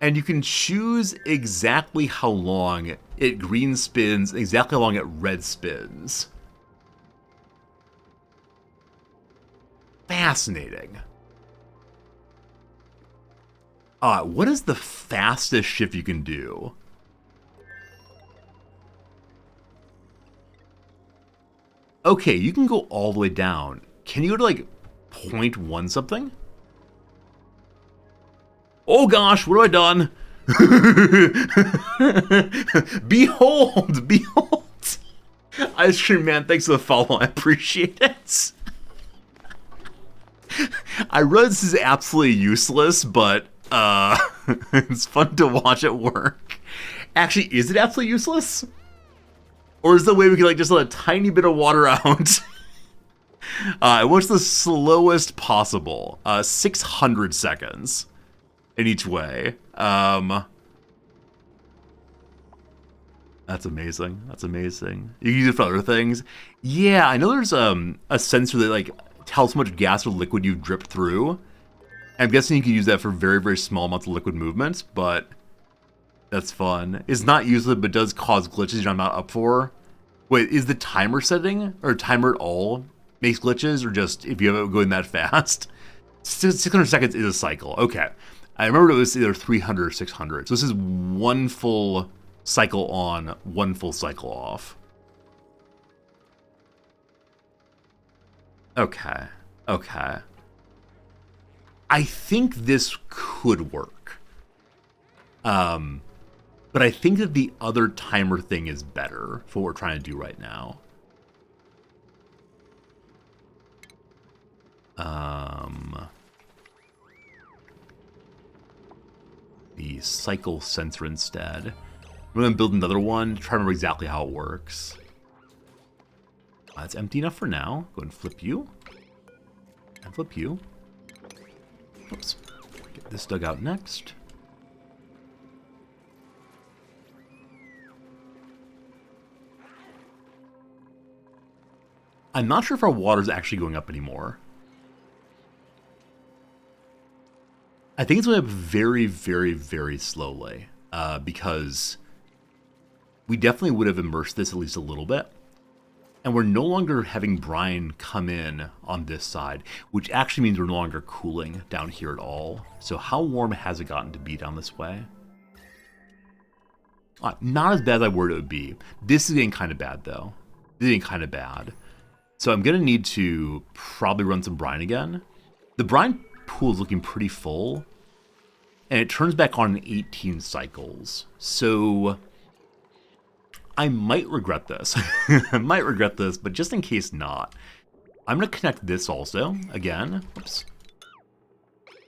And you can choose exactly how long it green spins, exactly how long it red spins. Fascinating. What is the fastest shift you can do? Okay, you can go all the way down. Can you go to like 0.1 something? Oh gosh, what have I done? Behold, behold. Ice Cream Man, thanks for the follow. I appreciate it. I realize this is absolutely useless, but it's fun to watch it work. Actually, is it absolutely useless? Or is there a way we can like just let a tiny bit of water out? What's the slowest possible? 600 seconds in each way. That's amazing. That's amazing. You can use it for other things. Yeah, I know there's a sensor that like tells how much gas or liquid you've dripped through. I'm guessing you can use that for very, very small amounts of liquid movements, but that's fun. It's not useless, but does cause glitches I'm not up for. Wait, is the timer setting, or timer at all, makes glitches, or just if you have it going that fast? 600 seconds is a cycle. Okay. I remember it was either 300 or 600. So this is one full cycle on, one full cycle off. Okay. Okay. I think this could work. But I think that the other timer thing is better for what we're trying to do right now. The cycle sensor instead. I'm going to build another one to try to remember exactly how it works. It's empty enough for now. Go ahead and flip you. And flip you. Oops. Get this dug out next. I'm not sure if our water's actually going up anymore. I think it's going up very, very, very slowly. Because we definitely would have immersed this at least a little bit. And we're no longer having brine come in on this side, which actually means we're no longer cooling down here at all. So how warm has it gotten to be down this way? Not as bad as I worried it would be. This is getting kind of bad, though. This is getting kind of bad. So I'm going to need to probably run some brine again. The brine pool is looking pretty full. And it turns back on in 18 cycles. So I might regret this. I might regret this, but just in case not, I'm going to connect this also again. Oops.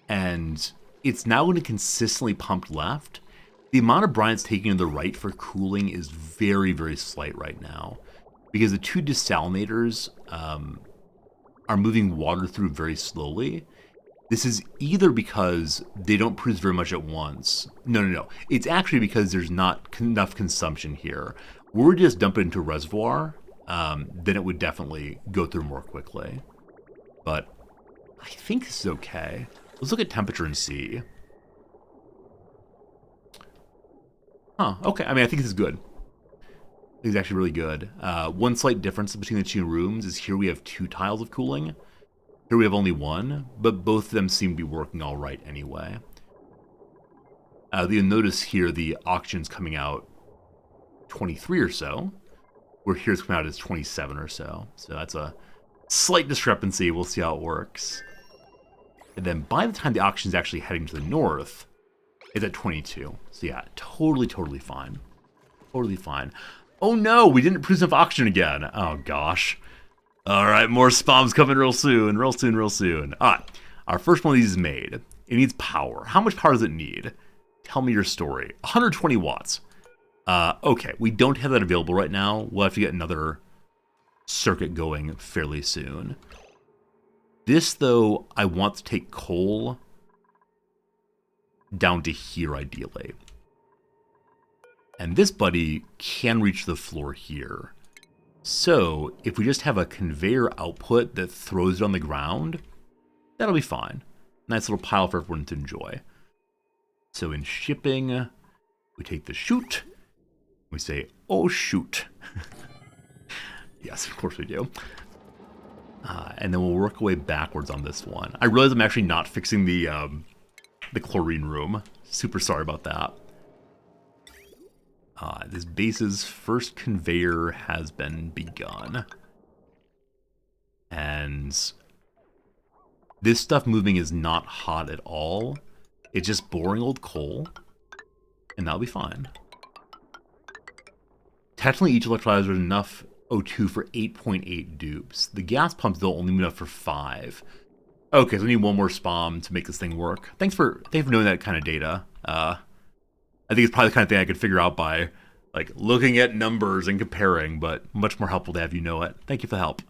And it's now going to consistently pump left. The amount of brine it's taking to the right for cooling is very, very slight right now. Because the two desalinators are moving water through very slowly. This is either because they don't produce very much at once. No. It's actually because there's not enough consumption here. Were we just dump it into a reservoir, then it would definitely go through more quickly. But I think this is okay. Let's look at temperature and see. Huh, okay. I mean, I think this is good. I think it's actually really good. One slight difference between the two rooms is here we have 2 tiles of cooling. Here we have only 1, but both of them seem to be working all right anyway. You'll notice here the oxygen's coming out 23 or so, where here it's coming out as 27 or so. So that's a slight discrepancy. We'll see how it works. And then by the time the oxygen's actually heading to the north, it's at 22. So yeah, totally fine. Totally fine. Oh no, we didn't produce enough oxygen again. Oh gosh. All right, more spawns coming real soon. All right, our first one of these is made. It needs power. How much power does it need? Tell me your story. 120 watts. Okay, we don't have that available right now. We'll have to get another circuit going fairly soon. This, though, I want to take coal down to here, ideally. And this buddy can reach the floor here. So, if we just have a conveyor output that throws it on the ground, that'll be fine. Nice little pile for everyone to enjoy. So in shipping, we take the chute. We say, oh shoot. Yes, of course we do. And then we'll work our way backwards on this one. I realize I'm actually not fixing the chlorine room. Super sorry about that. This base's first conveyor has been begun. And this stuff moving is not hot at all. It's just boring old coal. And that'll be fine. Technically, each electrolyzer is enough O2 for 8.8 dupes. The gas pumps, though, only enough for 5. Okay, so we need one more SPOM to make this thing work. Thanks for knowing that kind of data. I think it's probably the kind of thing I could figure out by like looking at numbers and comparing, but much more helpful to have you know it. Thank you for the help.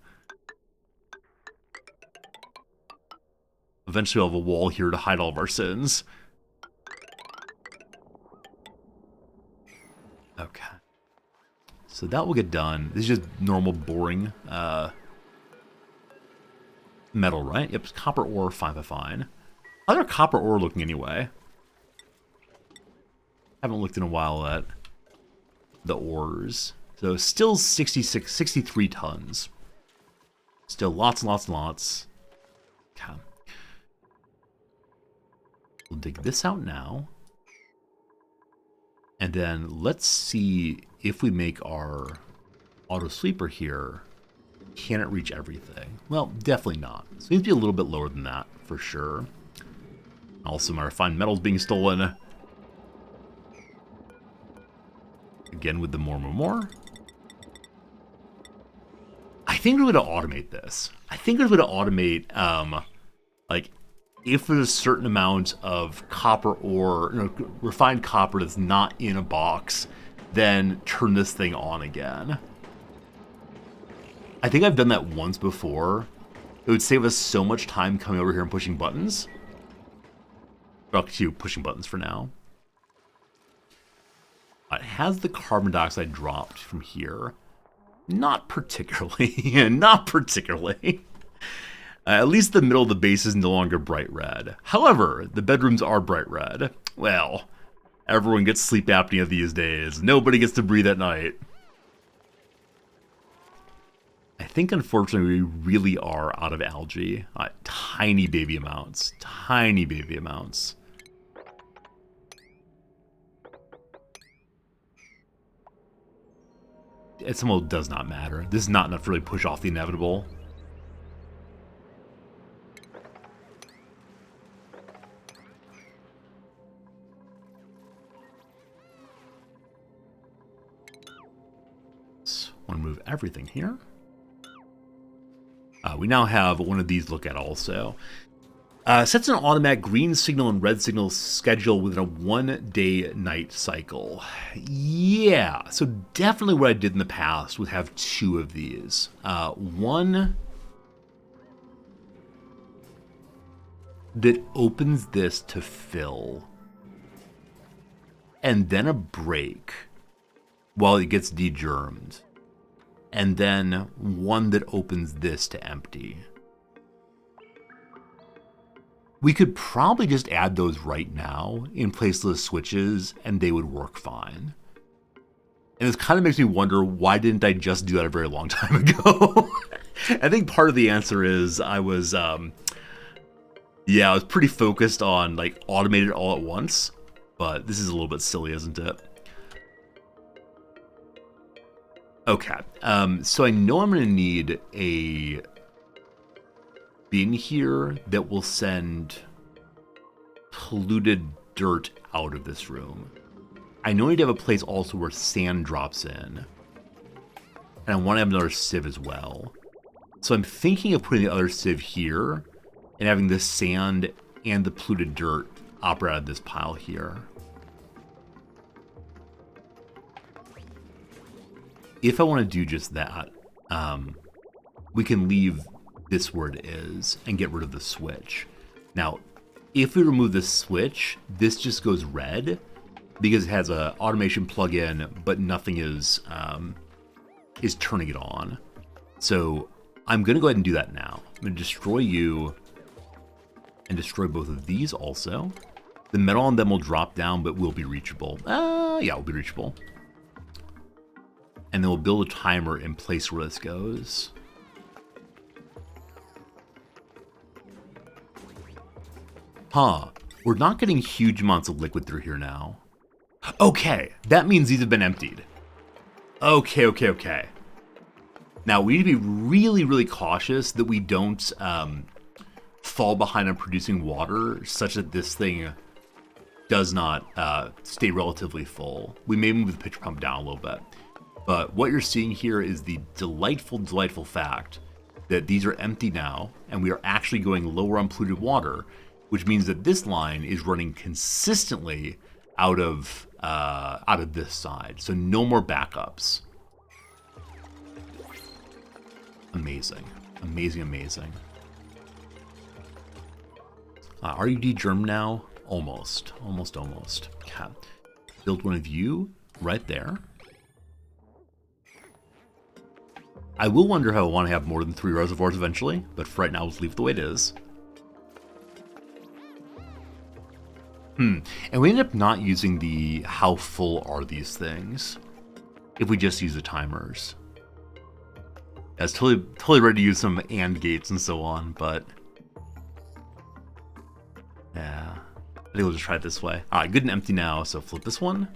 Eventually we'll have a wall here to hide all of our sins. Okay. So that will get done. This is just normal boring metal, right? Yep, it's copper ore, fine. How's our copper ore looking anyway? Haven't looked in a while at the ores. So still 63 tons. Still lots and lots. Okay. We'll dig this out now. And then let's see if we make our auto sweeper here. Can it reach everything? Well, definitely not. So it needs to be a little bit lower than that for sure. Also, my refined metals being stolen. Again with the more. I think we're going to automate this. I think we're going to automate, like, if there's a certain amount of copper ore, refined copper that's not in a box, then turn this thing on again. I think I've done that once before. It would save us so much time coming over here and pushing buttons. I'll continue pushing buttons for now. Has the carbon dioxide dropped from here? Not particularly. Not particularly. At least the middle of the base is no longer bright red. However, the bedrooms are bright red. Well, everyone gets sleep apnea these days. Nobody gets to breathe at night. I think, unfortunately, we really are out of algae. Tiny baby amounts. Tiny baby amounts. It somehow does not matter. This is not enough to really push off the inevitable. Just want to move everything here. We now have one of these to look at also. Sets an automatic green signal and red signal schedule within a 1-day night cycle. Yeah, so definitely what I did in the past would have 2 of these. One that opens this to fill, and then a break while it gets degermed, and then one that opens this to empty. We could probably just add those right now in place of the switches, and they would work fine. And this kind of makes me wonder, why didn't I just do that a very long time ago? I think part of the answer is I was pretty focused on like automate it all at once, but this is a little bit silly, isn't it? Okay, so I know I'm going to need a bin here that will send polluted dirt out of this room. I know I need to have a place also where sand drops in, and I want to have another sieve as well. So I'm thinking of putting the other sieve here and having the sand and the polluted dirt operate out of this pile here. If I want to do just that, we can leave this where it is and get rid of the switch. Now, if we remove the switch, this just goes red because it has a automation plugin, but nothing is turning it on. So I'm going to go ahead and do that now. I'm going to destroy you and destroy both of these also. The metal on them will drop down, but will be reachable. Yeah, will be reachable. And then we'll build a timer in place where this goes. Huh. We're not getting huge amounts of liquid through here now. Okay, that means these have been emptied. Okay. Now, we need to be really, really cautious that we don't fall behind on producing water such that this thing does not stay relatively full. We may move the pitch pump down a little bit. But what you're seeing here is the delightful, delightful fact that these are empty now, and we are actually going lower on polluted water, which means that this line is running consistently out of this side. So no more backups. Amazing. Amazing. Are you degermed now? Almost. Okay. Build one of you right there. I will wonder how I want to have more than 3 reservoirs eventually, but for right now, let's leave it the way it is. And we end up not using the how full are these things if we just use the timers. I was totally ready to use some AND gates and so on, but yeah, I think we'll just try it this way. All right, good and empty now, so flip this one.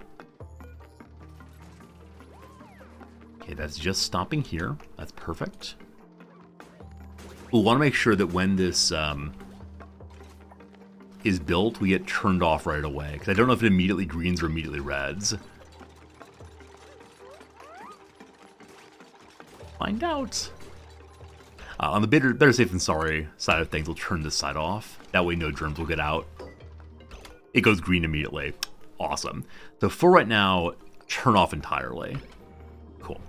Okay, that's just stopping here. That's perfect. We'll want to make sure that when this is built, we get turned off right away, because I don't know if it immediately greens or immediately reds. Find out. On the better safe than sorry side of things, we'll turn this side off. That way no germs will get out. It goes green immediately. Awesome. So for right now, turn off entirely. Cool.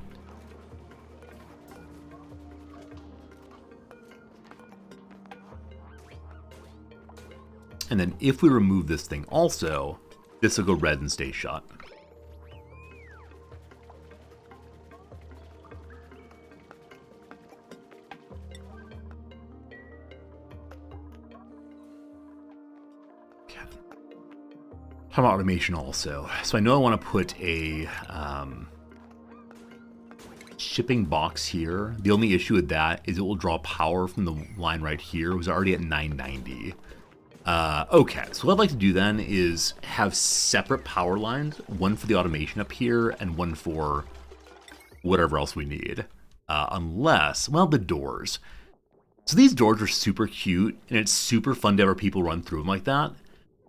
And then if we remove this thing also, this will go red and stay shut. Okay. How about automation also? So I know I want to put a shipping box here. The only issue with that is it will draw power from the line right here. It was already at 990. Okay, so what I'd like to do then is have separate power lines, one for the automation up here and one for whatever else we need. Unless, well, the doors. So these doors are super cute, and it's super fun to have our people run through them like that.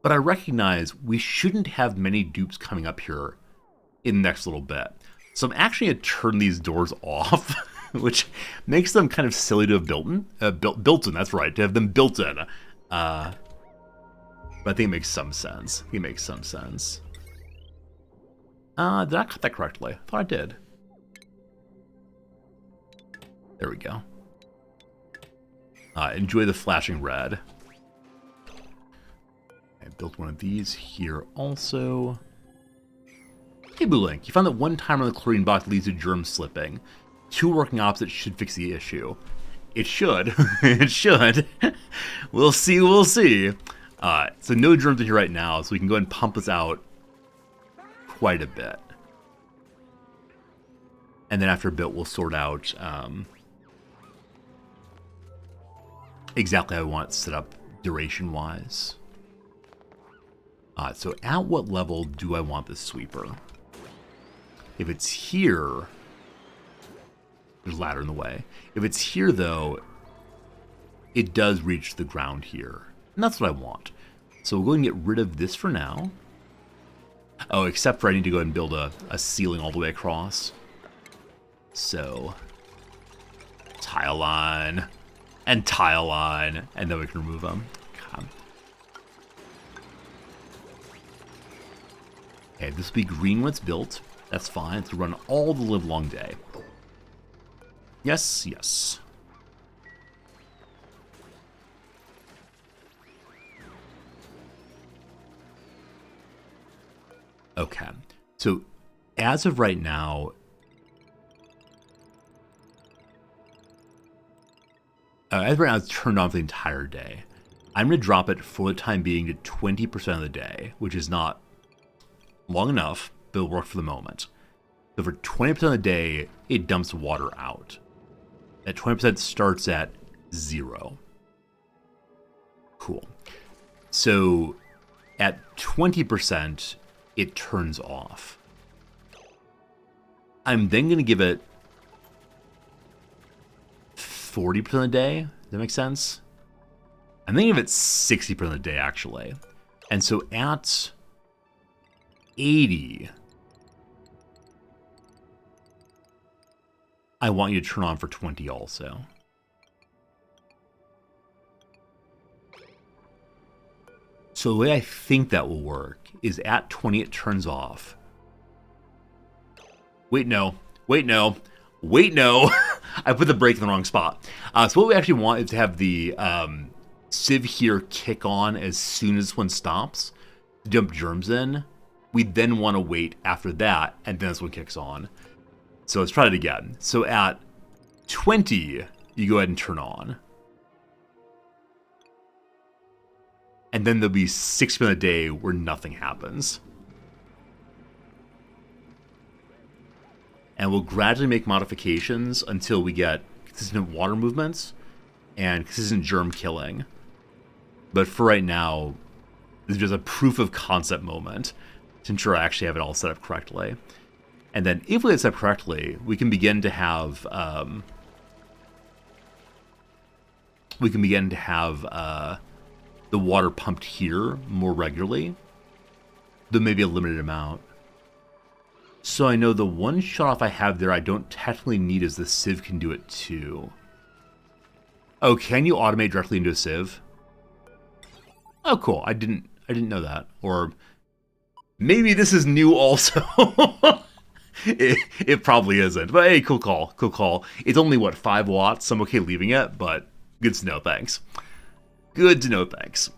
But I recognize we shouldn't have many dupes coming up here in the next little bit. So I'm actually going to turn these doors off, which makes them kind of silly to have built in, that's right, to have them built in. But I think it makes some sense. Did I cut that correctly? I thought I did. There we go. Enjoy the flashing red. build one of these here also. Hey Boolink, you found that one timer on the chlorine box leads to germ slipping. 2 working opposites should fix the issue. It should. It should. We'll see, we'll see. So no germs in here right now, so we can go ahead and pump this out quite a bit. And then after a bit, we'll sort out exactly how I want it set up duration-wise. So at what level do I want this sweeper? If it's here, there's a ladder in the way. If it's here, though, it does reach the ground here. And that's what I want. So we'll go and get rid of this for now. Oh, except for I need to go ahead and build a ceiling all the way across. So, tile line, and tile line, and then we can remove them. Okay, this will be green when it's built. That's fine. It's run all the live long day. Yes, yes. Okay, so as of right now, it's turned on for the entire day. I'm going to drop it for the time being to 20% of the day, which is not long enough, but it'll work for the moment. So for 20% of the day, it dumps water out. That 20% starts at 0. Cool. So at 20%, it turns off. I'm then going to give it 40% of the day. Does that make sense? I'm thinking of it 60% of the day, actually. And so at 80, I want you to turn on for 20 also. So the way I think that will work is at 20 it turns off. Wait, no. Wait, no. Wait, no. I put the brake in the wrong spot. So what we actually want is to have the sieve here kick on as soon as one stops to dump germs in. We then want to wait after that, and then this one kicks on. So let's try it again. So at 20, you go ahead and turn on. And then there'll be 6 minutes a day where nothing happens. And we'll gradually make modifications until we get consistent water movements and consistent germ killing. But for right now, this is just a proof of concept moment to ensure I actually have it all set up correctly. And then if we get it set up correctly, we can begin to have the water pumped here more regularly, though maybe a limited amount. So I know the one shut off I have there I don't technically need is the sieve can do it too. Oh, can you automate directly into a sieve? Oh, cool. I didn't know that. Or maybe this is new also. It probably isn't. But hey, cool call. Cool call. It's only, what, 5 watts? So I'm okay leaving it, but good to know, thanks. Good to know, thanks.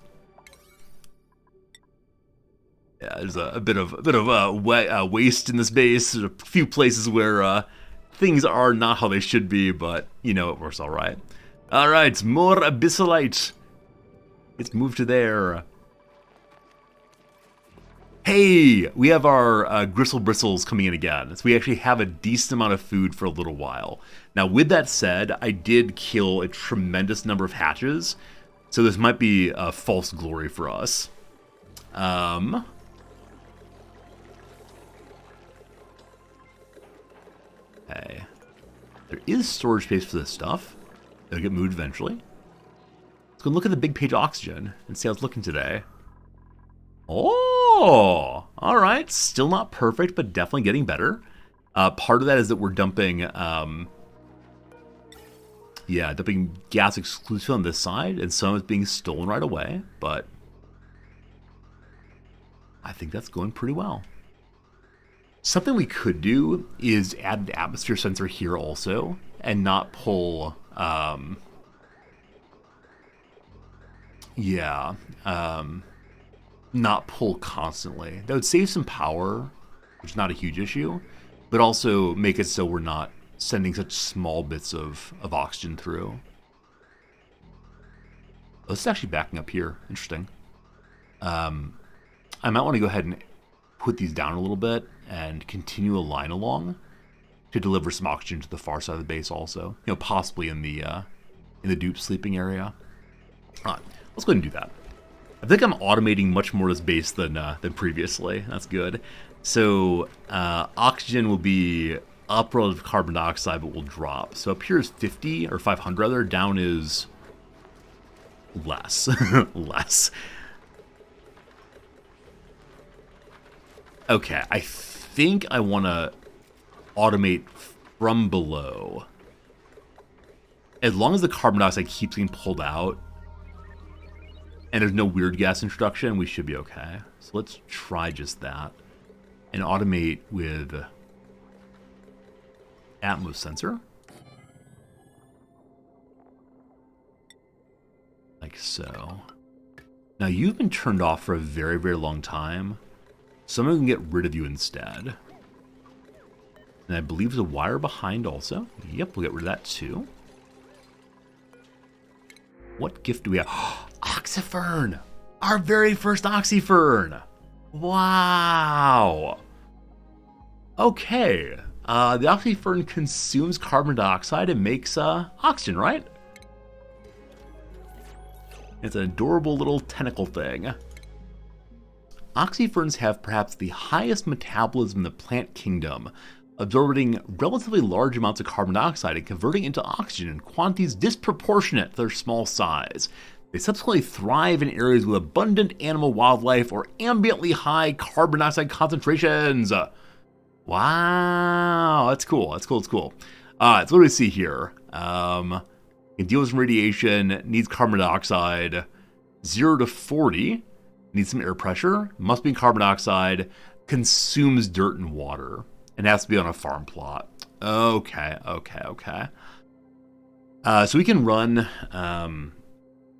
Yeah, there's a bit of waste in this base. There's a few places where things are not how they should be, but you know it works all right. All right, more abyssalite. Let's move to there. Hey, we have our gristle bristles coming in again. So we actually have a decent amount of food for a little while. Now, with that said, I did kill a tremendous number of hatches, so this might be a false glory for us. Okay. There is storage space for this stuff. It'll get moved eventually. Let's go look at the big page oxygen and see how it's looking today. Oh, all right. Still not perfect, but definitely getting better. Part of that is that we're dumping, dumping gas exclusively on this side, and some is being stolen right away, but I think that's going pretty well. Something we could do is add the atmosphere sensor here also, and not pull, not pull constantly. That would save some power, which is not a huge issue, but also make it so we're not sending such small bits of oxygen through. Oh, this is actually backing up here. Interesting. I might want to go ahead and put these down a little bit and continue a line along to deliver some oxygen to the far side of the base also. You know, possibly in the dupe sleeping area. All right, let's go ahead and do that. I think I'm automating much more of this base than previously. That's good. So oxygen will be up relative to carbon dioxide, but will drop. So up here is 50, or 500 rather. Down is less. Less. Okay, I think I want to automate from below. As long as the carbon dioxide keeps getting pulled out, and there's no weird gas introduction, we should be okay. So let's try just that. And automate with Atmos sensor. Like so. Now you've been turned off for a very, very long time. So I'm going to get rid of you instead. And I believe there's a wire behind also. Yep, we'll get rid of that too. What gift do we have? Oxyfern! Our very first Oxyfern! Wow! Okay. The Oxyfern consumes carbon dioxide and makes oxygen, right? It's an adorable little tentacle thing. Oxyferns have perhaps the highest metabolism in the plant kingdom, absorbing relatively large amounts of carbon dioxide and converting into oxygen in quantities disproportionate to their small size. They subsequently thrive in areas with abundant animal wildlife or ambiently high carbon dioxide concentrations. Wow, that's cool. That's cool. That's cool. So what do we see here? It deals with some radiation, needs carbon dioxide, 0 to 40. Needs some air pressure, must be carbon dioxide, consumes dirt and water, and has to be on a farm plot. Okay. So we can run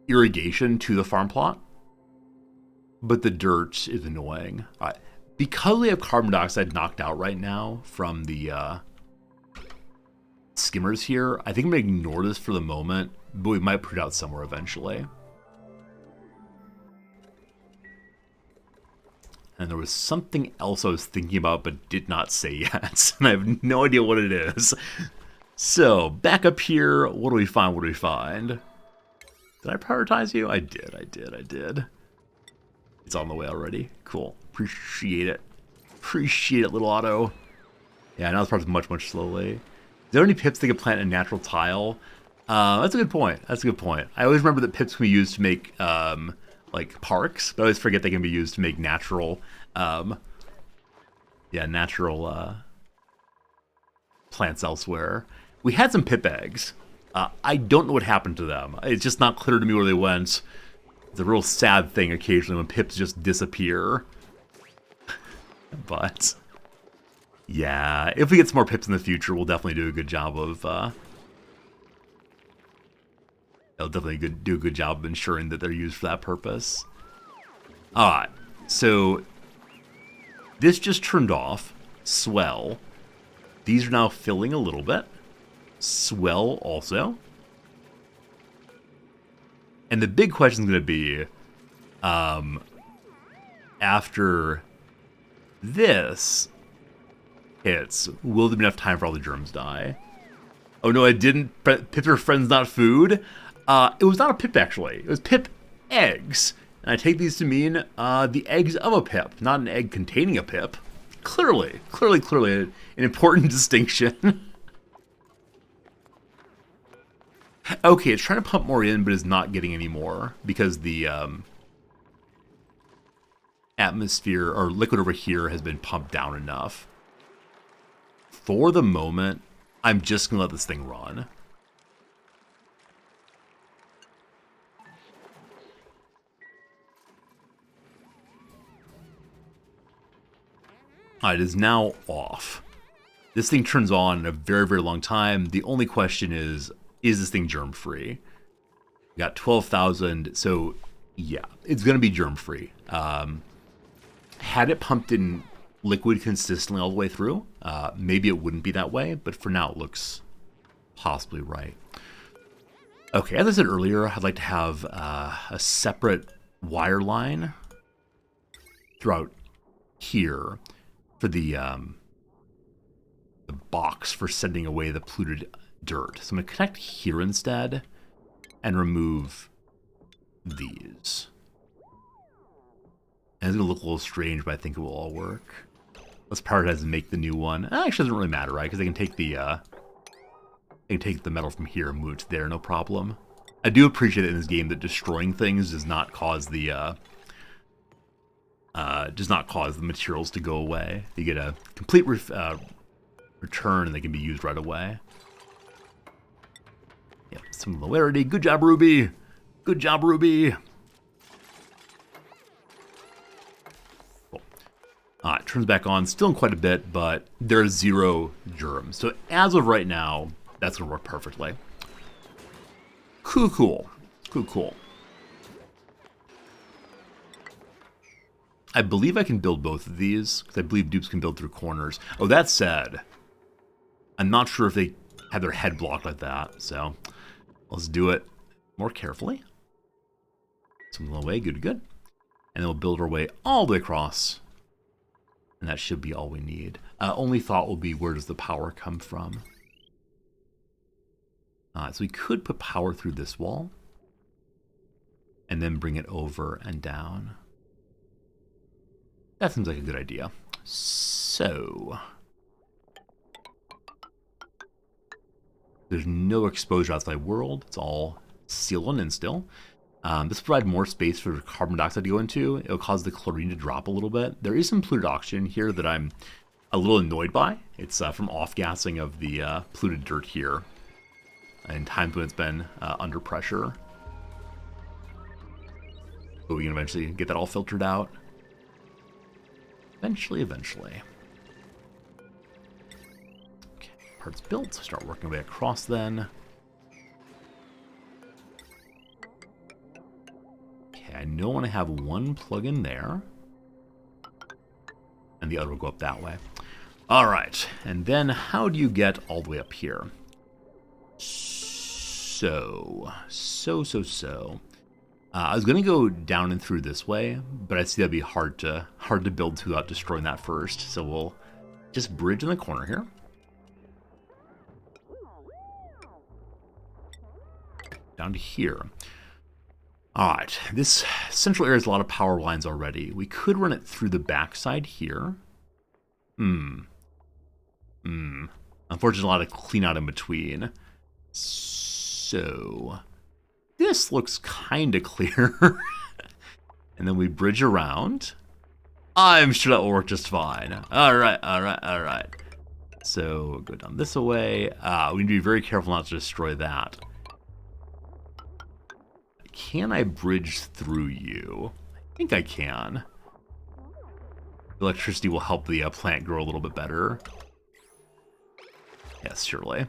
irrigation to the farm plot, but the dirt is annoying. All right. Because we have carbon dioxide knocked out right now from the skimmers here, I think I'm going to ignore this for the moment, but we might put it out somewhere eventually. And there was something else I was thinking about but did not say yet. And I have no idea what it is. So, back up here, what do we find? What do we find? Did I prioritize you? I did. It's on the way already. Cool. Appreciate it. Appreciate it, little Otto. Yeah, now this part's much slowly. Is there any pips that can plant a natural tile? That's a good point. I always remember that pips can be used to make like parks, but I always forget they can be used to make natural plants elsewhere. We had some pip eggs. I don't know what happened to them. It's just not clear to me where they went. It's a real sad thing occasionally when pips just disappear. But yeah, if we get some more pips in the future, we'll definitely do a good job of do a good job of ensuring that they're used for that purpose. Alright, so this just turned off. Swell. These are now filling a little bit. Swell also. And the big question is going to be, after this hits, will there be enough time for all the germs die? Oh no, I didn't. Pips are friends, not food. It was not a pip, actually. It was pip eggs. And I take these to mean the eggs of a pip, not an egg containing a pip. Clearly an important distinction. Okay, it's trying to pump more in, but is not getting any more because the atmosphere or liquid over here has been pumped down enough. For the moment, I'm just going to let this thing run. It is now off. This thing turns on in a very, very long time. The only question is this thing germ-free? We got 12,000, so Yeah, it's going to be germ-free. Had it pumped in liquid consistently all the way through, maybe it wouldn't be that way, but for now it looks possibly right. Okay, as I said earlier, I'd like to have a separate wire line throughout here for the box for sending away the polluted dirt. So I'm going to connect here instead and remove these. And it's going to look a little strange, but I think it will all work. Let's prioritize and make the new one. Actually, it doesn't really matter, right? Because they can take the metal from here and move it to there, no problem. I do appreciate it in this game that destroying things does not cause the materials to go away. You get a complete return, and they can be used right away. Yep, similarity. Good job, Ruby. Good job, Ruby. Cool. It turns back on, still in quite a bit, but there's 0 germs. So as of right now, that's going to work perfectly. Cool. I believe I can build both of these, because I believe dupes can build through corners. Oh, that said, I'm not sure if they have their head blocked like that, so let's do it more carefully. Some little way, good. And then we'll build our way all the way across, and that should be all we need. Only thought will be, where does the power come from? So we could put power through this wall, and then bring it over and down. That seems like a good idea. So there's no exposure outside world. It's all seal and instill. This will provide more space for carbon dioxide to go into. It'll cause the chlorine to drop a little bit. There is some polluted oxygen here that I'm a little annoyed by. It's from off-gassing of the polluted dirt here, and times when it's been under pressure. But we can eventually get that all filtered out. Eventually. Okay, parts built. Start working our way across then. Okay, I know I want to have one plug in there, and the other will go up that way. All right, and then how do you get all the way up here? So. I was gonna go down and through this way, but I see that'd be hard to build without destroying that first. So we'll just bridge in the corner here. Down to here. All right, this central area has a lot of power lines already. We could run it through the backside here. Unfortunately, a lot of clean out in between. So this looks kind of clear. And then we bridge around. I'm sure that will work just fine. All right. So go down this way. We need to be very careful not to destroy that. Can I bridge through you? I think I can. Electricity will help the plant grow a little bit better. Yes, surely.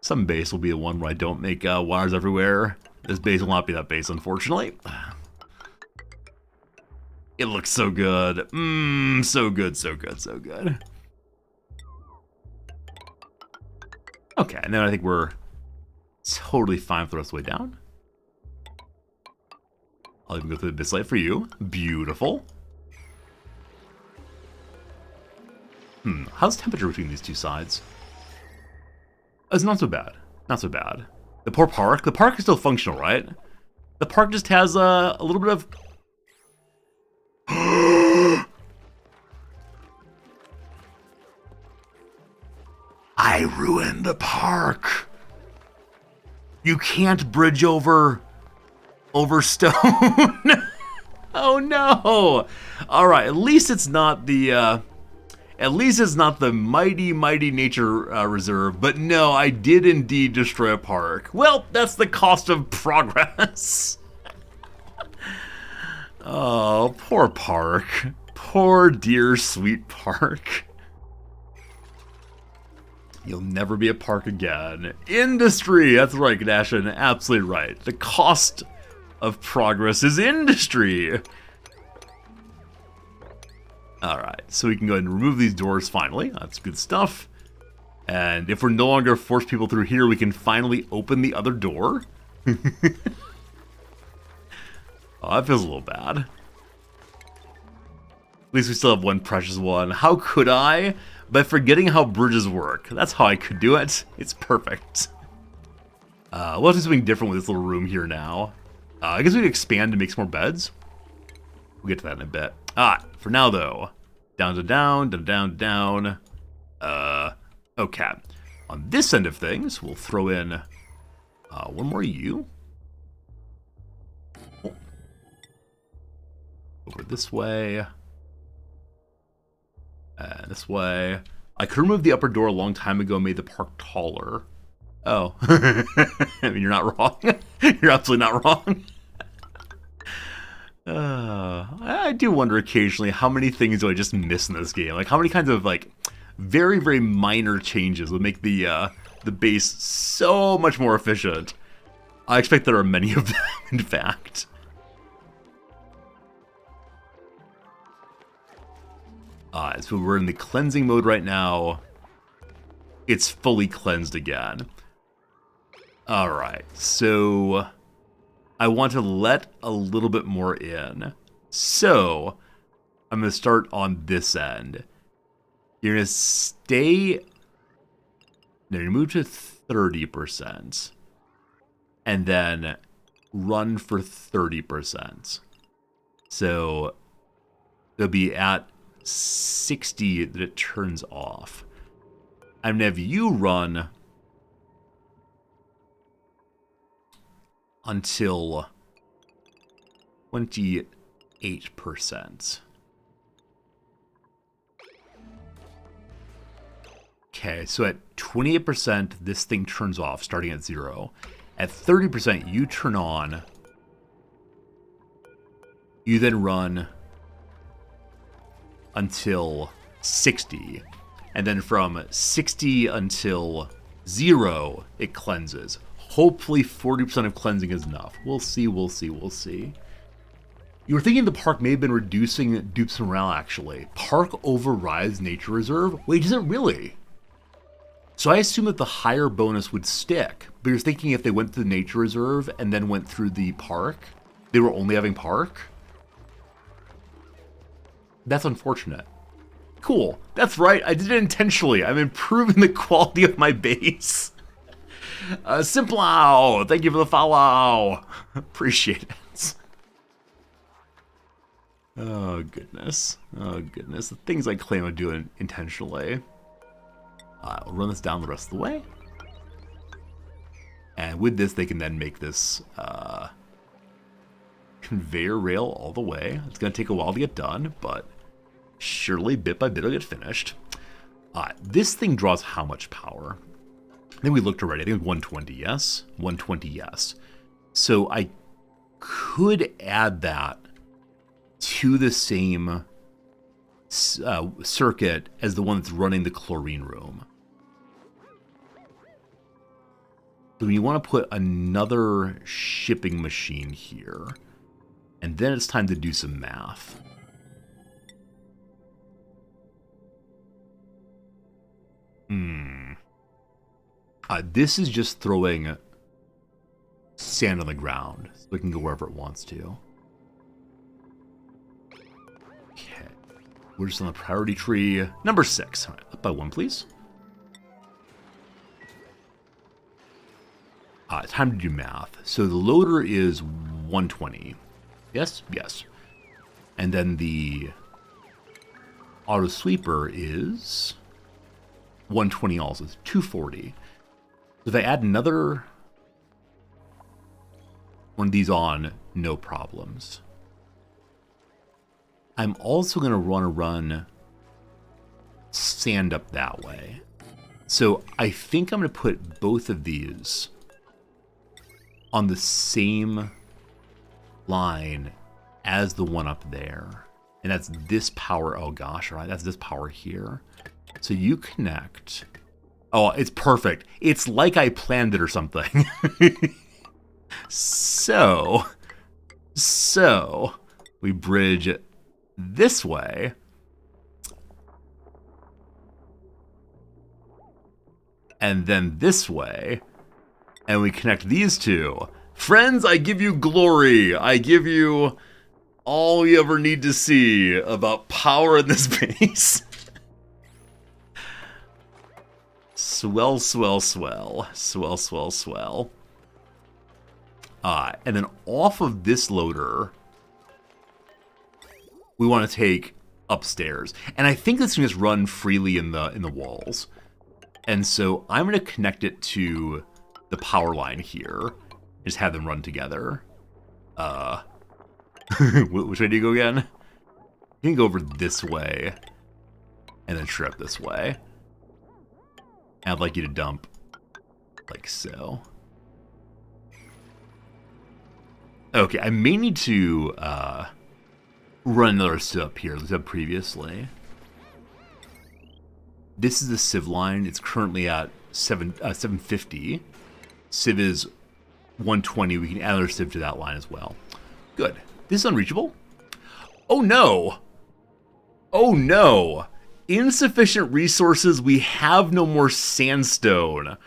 Some base will be the one where I don't make wires everywhere. This base will not be that base, unfortunately. It looks so good. So good. Okay, and then I think we're totally fine for the rest of the way down. I'll even go through this light for you. Beautiful. How's the temperature between these two sides? It's not so bad. The poor park. The park is still functional, right? The park just has a little bit of... I ruined the park. You can't bridge over stone. Oh no. All right, at least it's not the mighty nature reserve, but no, I did indeed destroy a park. Well, that's the cost of progress. Oh, poor park. Poor dear sweet park. You'll never be a park again. Industry! That's right, Gadashin. Absolutely right. The cost of progress is industry. Alright, so we can go ahead and remove these doors finally. That's good stuff. And if we're no longer force people through here, we can finally open the other door. Oh, that feels a little bad. At least we still have one precious one. How could I? By forgetting how bridges work. That's how I could do it. It's perfect. We'll do something different with this little room here now. I guess we could expand to make some more beds. We'll get to that in a bit. For now though. Down to down, down, down, down. Okay. On this end of things, we'll throw in one more U. Oh. Over this way. This way. I could remove the upper door a long time ago, made the park taller. Oh. I mean, you're not wrong. You're absolutely not wrong. I do wonder occasionally how many things do I just miss in this game. Like, how many kinds of, like, very, very minor changes would make the base so much more efficient. I expect there are many of them, in fact. So we're in the cleansing mode right now. It's fully cleansed again. Alright, so I want to let a little bit more in. So I'm going to start on this end. You're going to stay... No, you're going to move to 30%. And then run for 30%. So it'll be at 60 that it turns off. I'm going to have you run until 28%. Okay, so at 28%, this thing turns off, starting at 0. At 30%, you turn on. You then run until 60. And then from 60 until 0, it cleanses. Hopefully 40% of cleansing is enough. We'll see, we'll see, we'll see. You were thinking the park may have been reducing dupes morale, actually. Park overrides Nature Reserve? Wait, is it really? So I assume that the higher bonus would stick. But you're thinking if they went to the Nature Reserve and then went through the park, they were only having park? That's unfortunate. Cool. That's right. I did it intentionally. I'm improving the quality of my base. Simplow, thank you for the follow. Appreciate it. Oh, goodness. Oh, goodness. The things I claim I'm doing intentionally. We'll run this down the rest of the way. And with this, they can then make this conveyor rail all the way. It's going to take a while to get done, but surely bit by bit it'll get finished. This thing draws how much power? I think we looked already. I think it was 120, yes? 120, yes. So I could add that to the same circuit as the one that's running the chlorine room. So you want to put another shipping machine here. And then it's time to do some math. This is just throwing sand on the ground, so it can go wherever it wants to. Okay. We're just on the priority tree. Number 6. All right, up by 1, please. Time to do math. So the loader is 120. Yes? Yes. And then the auto sweeper is 120 also. It's 240. So if I add another one of these on, no problems. I'm also going to want to run sand up that way. So I think I'm going to put both of these on the same line as the one up there. And that's this power. Oh gosh, all right, that's this power here. So you connect Oh, it's perfect. It's like I planned it or something. So we bridge this way. And then this way. And we connect these two. Friends, I give you glory. I give you all you ever need to see about power in this base. Swell, swell, swell. Swell, swell, swell. And then off of this loader, we want to take upstairs. And I think this can just run freely in the walls. And so I'm going to connect it to the power line here. Just have them run together. Which way do you go again? You can go over this way. And then straight up this way. And I'd like you to dump like so. Okay, I may need to run another civ up here, as I did previously. This is the civ line. It's currently at 750. Civ is 120. We can add another civ to that line as well. Good. This is unreachable. Oh no! Oh no! Insufficient resources. We have no more sandstone.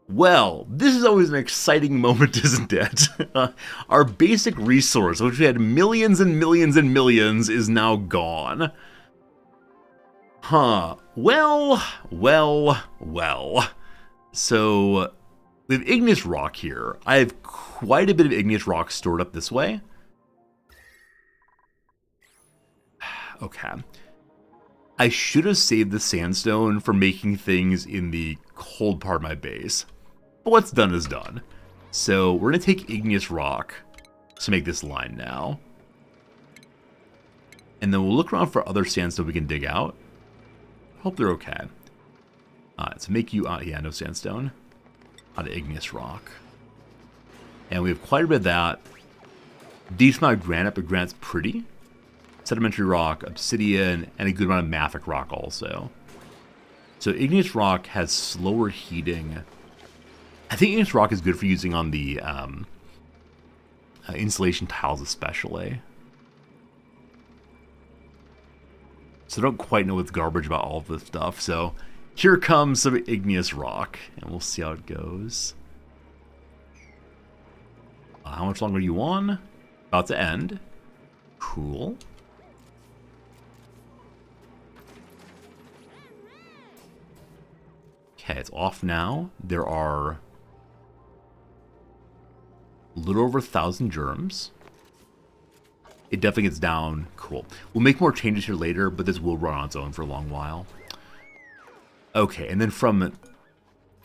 Well, this is always an exciting moment, isn't it? Our basic resource, which we had millions and millions and millions, is now gone. Huh. Well. So, we have igneous rock here. I have quite a bit of igneous rock stored up this way. Okay. I should have saved the sandstone for making things in the cold part of my base. But what's done is done. So we're going to take igneous rock to make this line now. And then we'll look around for other sandstone we can dig out. Hope they're okay. So make you, yeah, no sandstone. Out of igneous rock. And we have quite a bit of that. Decent amount of granite, but granite's pretty. Sedimentary rock, obsidian, and a good amount of mafic rock also. So igneous rock has slower heating. I think igneous rock is good for using on the insulation tiles especially. So I don't quite know what's garbage about all of this stuff. So here comes some igneous rock, and we'll see how it goes. How much longer are you on? About to end. Cool. Okay, it's off now. There are a little over 1,000 germs. It definitely gets down. Cool. We'll make more changes here later, but this will run on its own for a long while. Okay, and then from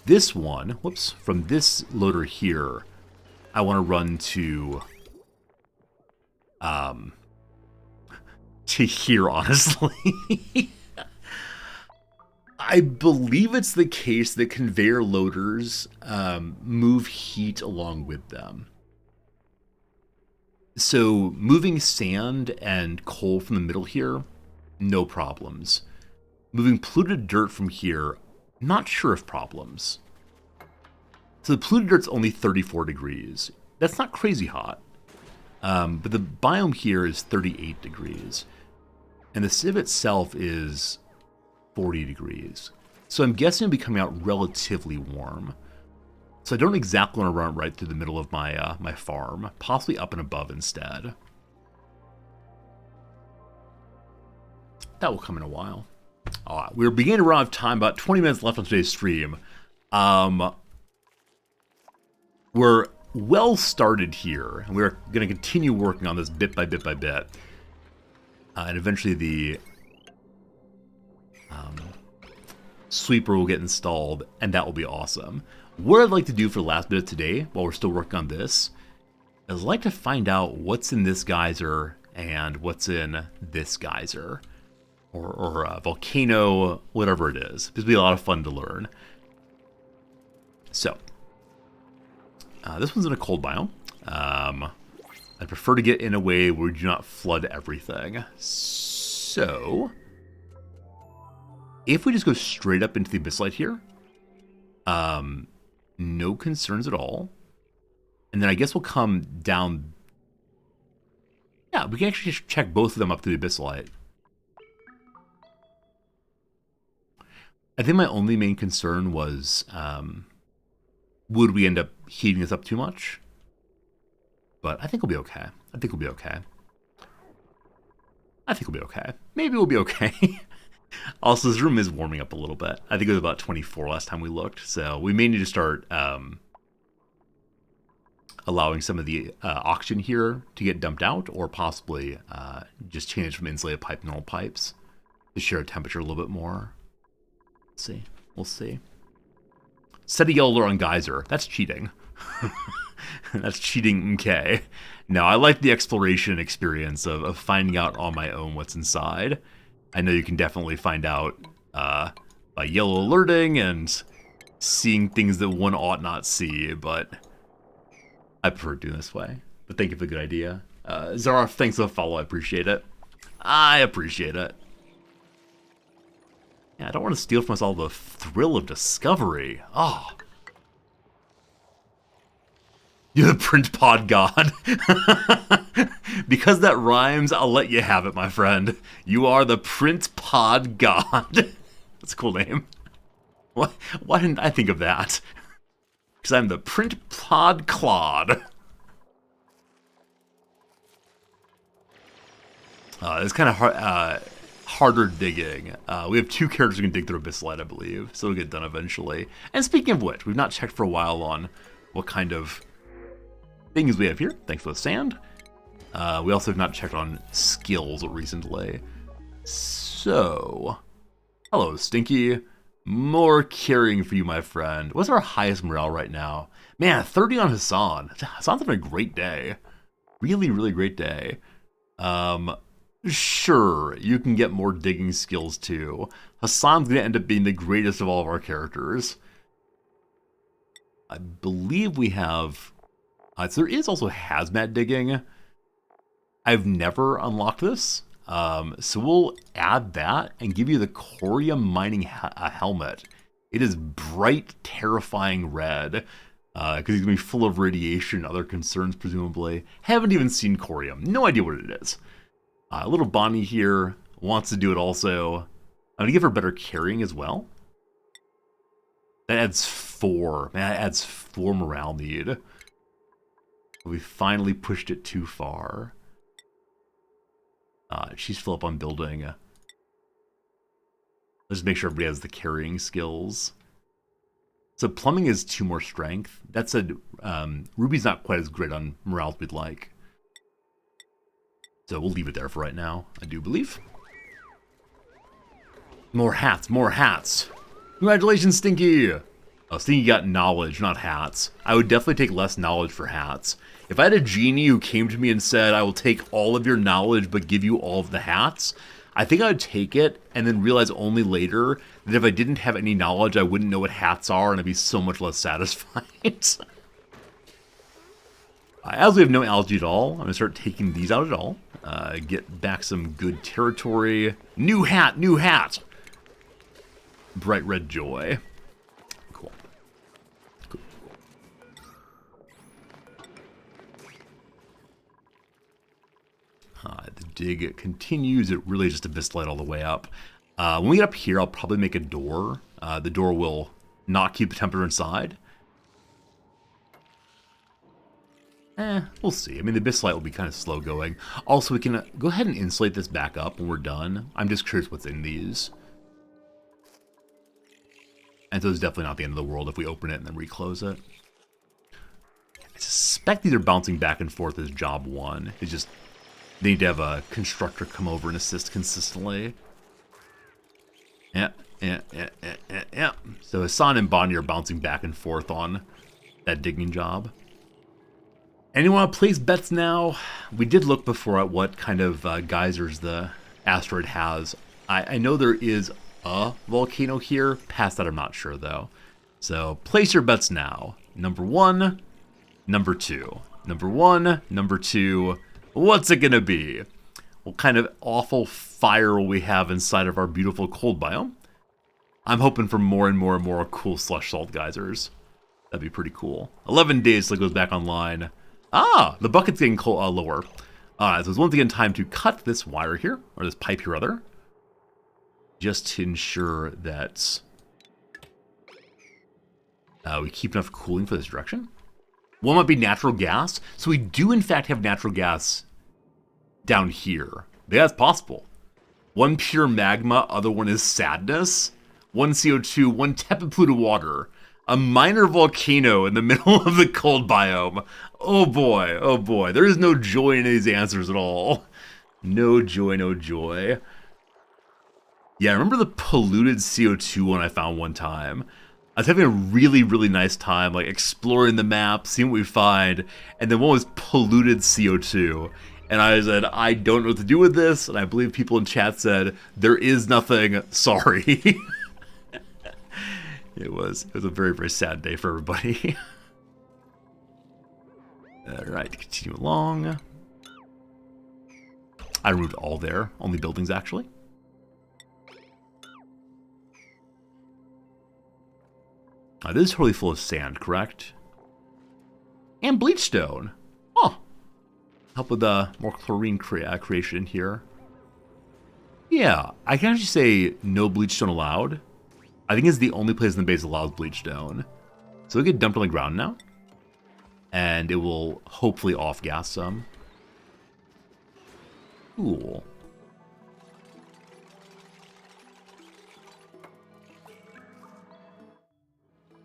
this one, whoops, from this loader here, I want to run to here, honestly. I believe it's the case that conveyor loaders move heat along with them. So moving sand and coal from the middle here, no problems. Moving polluted dirt from here, not sure if problems. So the polluted dirt's only 34 degrees. That's not crazy hot. But the biome here is 38 degrees. And the civ itself is 40 degrees. So I'm guessing it'll be coming out relatively warm. So I don't exactly want to run it right through the middle of my my farm. Possibly up and above instead. That will come in a while. We're beginning to run out of time. About 20 minutes left on today's stream. We're well started here. And we're going to continue working on this bit by bit by bit. And eventually the sweeper will get installed, and that will be awesome. What I'd like to do for the last bit of today, while we're still working on this, is I'd like to find out what's in this geyser and what's in this geyser. Or a volcano, whatever it is. This will be a lot of fun to learn. So, this one's in a cold biome. I prefer to get in a way where we do not flood everything. So, if we just go straight up into the abyssite here, No concerns at all. And then I guess we'll come down. Yeah, we can actually just check both of them up to the Abyssalite. I think my only main concern was, would we end up heating this up too much? But I think we'll be okay. I think we'll be okay. I think we'll be okay. Maybe we'll be okay. Also, this room is warming up a little bit. I think it was about 24 last time we looked. So we may need to start allowing some of the oxygen here to get dumped out, or possibly just change from insulated pipe to normal pipes to share a temperature a little bit more. Let's see. We'll see. Set a yellow on geyser. That's cheating. That's cheating, okay. No, I like the exploration experience of finding out on my own what's inside. I know you can definitely find out by yellow alerting and seeing things that one ought not see, but I prefer doing this way. But thank you for the good idea. Zara, thanks for the follow. I appreciate it. I appreciate it. Yeah, I don't want to steal from us all the thrill of discovery. Oh. You're the print pod god. Because that rhymes, I'll let you have it, my friend. You are the print pod god. That's a cool name. Why didn't I think of that? Because I'm the print pod clod. It's kind of harder digging. We have 2 characters who can dig through Abyssalite, I believe, so it'll get done eventually. And speaking of which, we've not checked for a while on what kind of things we have here. Thanks for the sand. We also have not checked on skills recently. So, hello, Stinky. More carrying for you, my friend. What's our highest morale right now? Man, 30 on Hassan. Hassan's having a great day. Really, really great day. Sure, you can get more digging skills too. Hassan's going to end up being the greatest of all of our characters. I believe we have... so there is also hazmat digging. I've never unlocked this. So we'll add that and give you the Corium mining helmet. It is bright, terrifying red. Because it's going to be full of radiation and other concerns, presumably. Haven't even seen Corium. No idea what it is. Little Bonnie here wants to do it also. I'm going to give her better carrying as well. That adds 4. Man, that adds 4 morale need. We finally pushed it too far. She's full up on building. Let's make sure everybody has the carrying skills. So plumbing is 2 more strength. That said, Ruby's not quite as great on morale as we'd like. So we'll leave it there for right now, I do believe. More hats, more hats. Congratulations, Stinky. Oh, Stinky got knowledge, not hats. I would definitely take less knowledge for hats. If I had a genie who came to me and said, I will take all of your knowledge but give you all of the hats, I think I would take it and then realize only later that if I didn't have any knowledge, I wouldn't know what hats are and I'd be so much less satisfied. As we have no algae at all, I'm going to start taking these out at all. Get back some good territory. New hat, new hat! Bright red joy. Cool. Cool. The dig continues. It really just Abyssalite all the way up. When we get up here, I'll probably make a door. The door will not keep the temperature inside. We'll see. I mean, the Abyssalite will be kind of slow going. Also, we can go ahead and insulate this back up when we're done. I'm just curious what's in these. And so it's definitely not the end of the world if we open it and then reclose it. I suspect these are bouncing back and forth as job 1. It's just, they need to have a constructor come over and assist consistently. Yeah. So Hassan and Bonnie are bouncing back and forth on that digging job. Anyone want to place bets now? We did look before at what kind of geysers the asteroid has. I know there is a volcano here. Past that, I'm not sure, though. So place your bets now. Number 1, number 2. Number 1, number 2. What's it going to be? What kind of awful fire will we have inside of our beautiful cold biome? I'm hoping for more and more and more cool slush salt geysers. That'd be pretty cool. 11 days till it goes back online. Ah, the bucket's getting lower. So it's once again time to cut this wire here, or this pipe here rather, just to ensure that we keep enough cooling for this direction. One might be natural gas. So we do in fact have natural gas down here. Yeah, that's possible. One pure magma, other one is sadness. One CO2, one tepid polluted water. A minor volcano in the middle of the cold biome. Oh boy. There is no joy in these answers at all. No joy, no joy. Yeah, I remember the polluted CO2 one I found one time. I was having a really, really nice time, like exploring the map, seeing what we find, and then one was polluted CO2. And I said, I don't know what to do with this, and I believe people in chat said, there is nothing, sorry. It was a very, very sad day for everybody. Alright, continue along. I removed all there, only buildings actually. This is totally full of sand, correct? And bleachstone. Huh. Help with more chlorine creation here. Yeah, I can actually say no bleachstone allowed. I think it's the only place in the base that allows bleachstone. So we get dumped on the ground now. And it will hopefully off-gas some. Cool.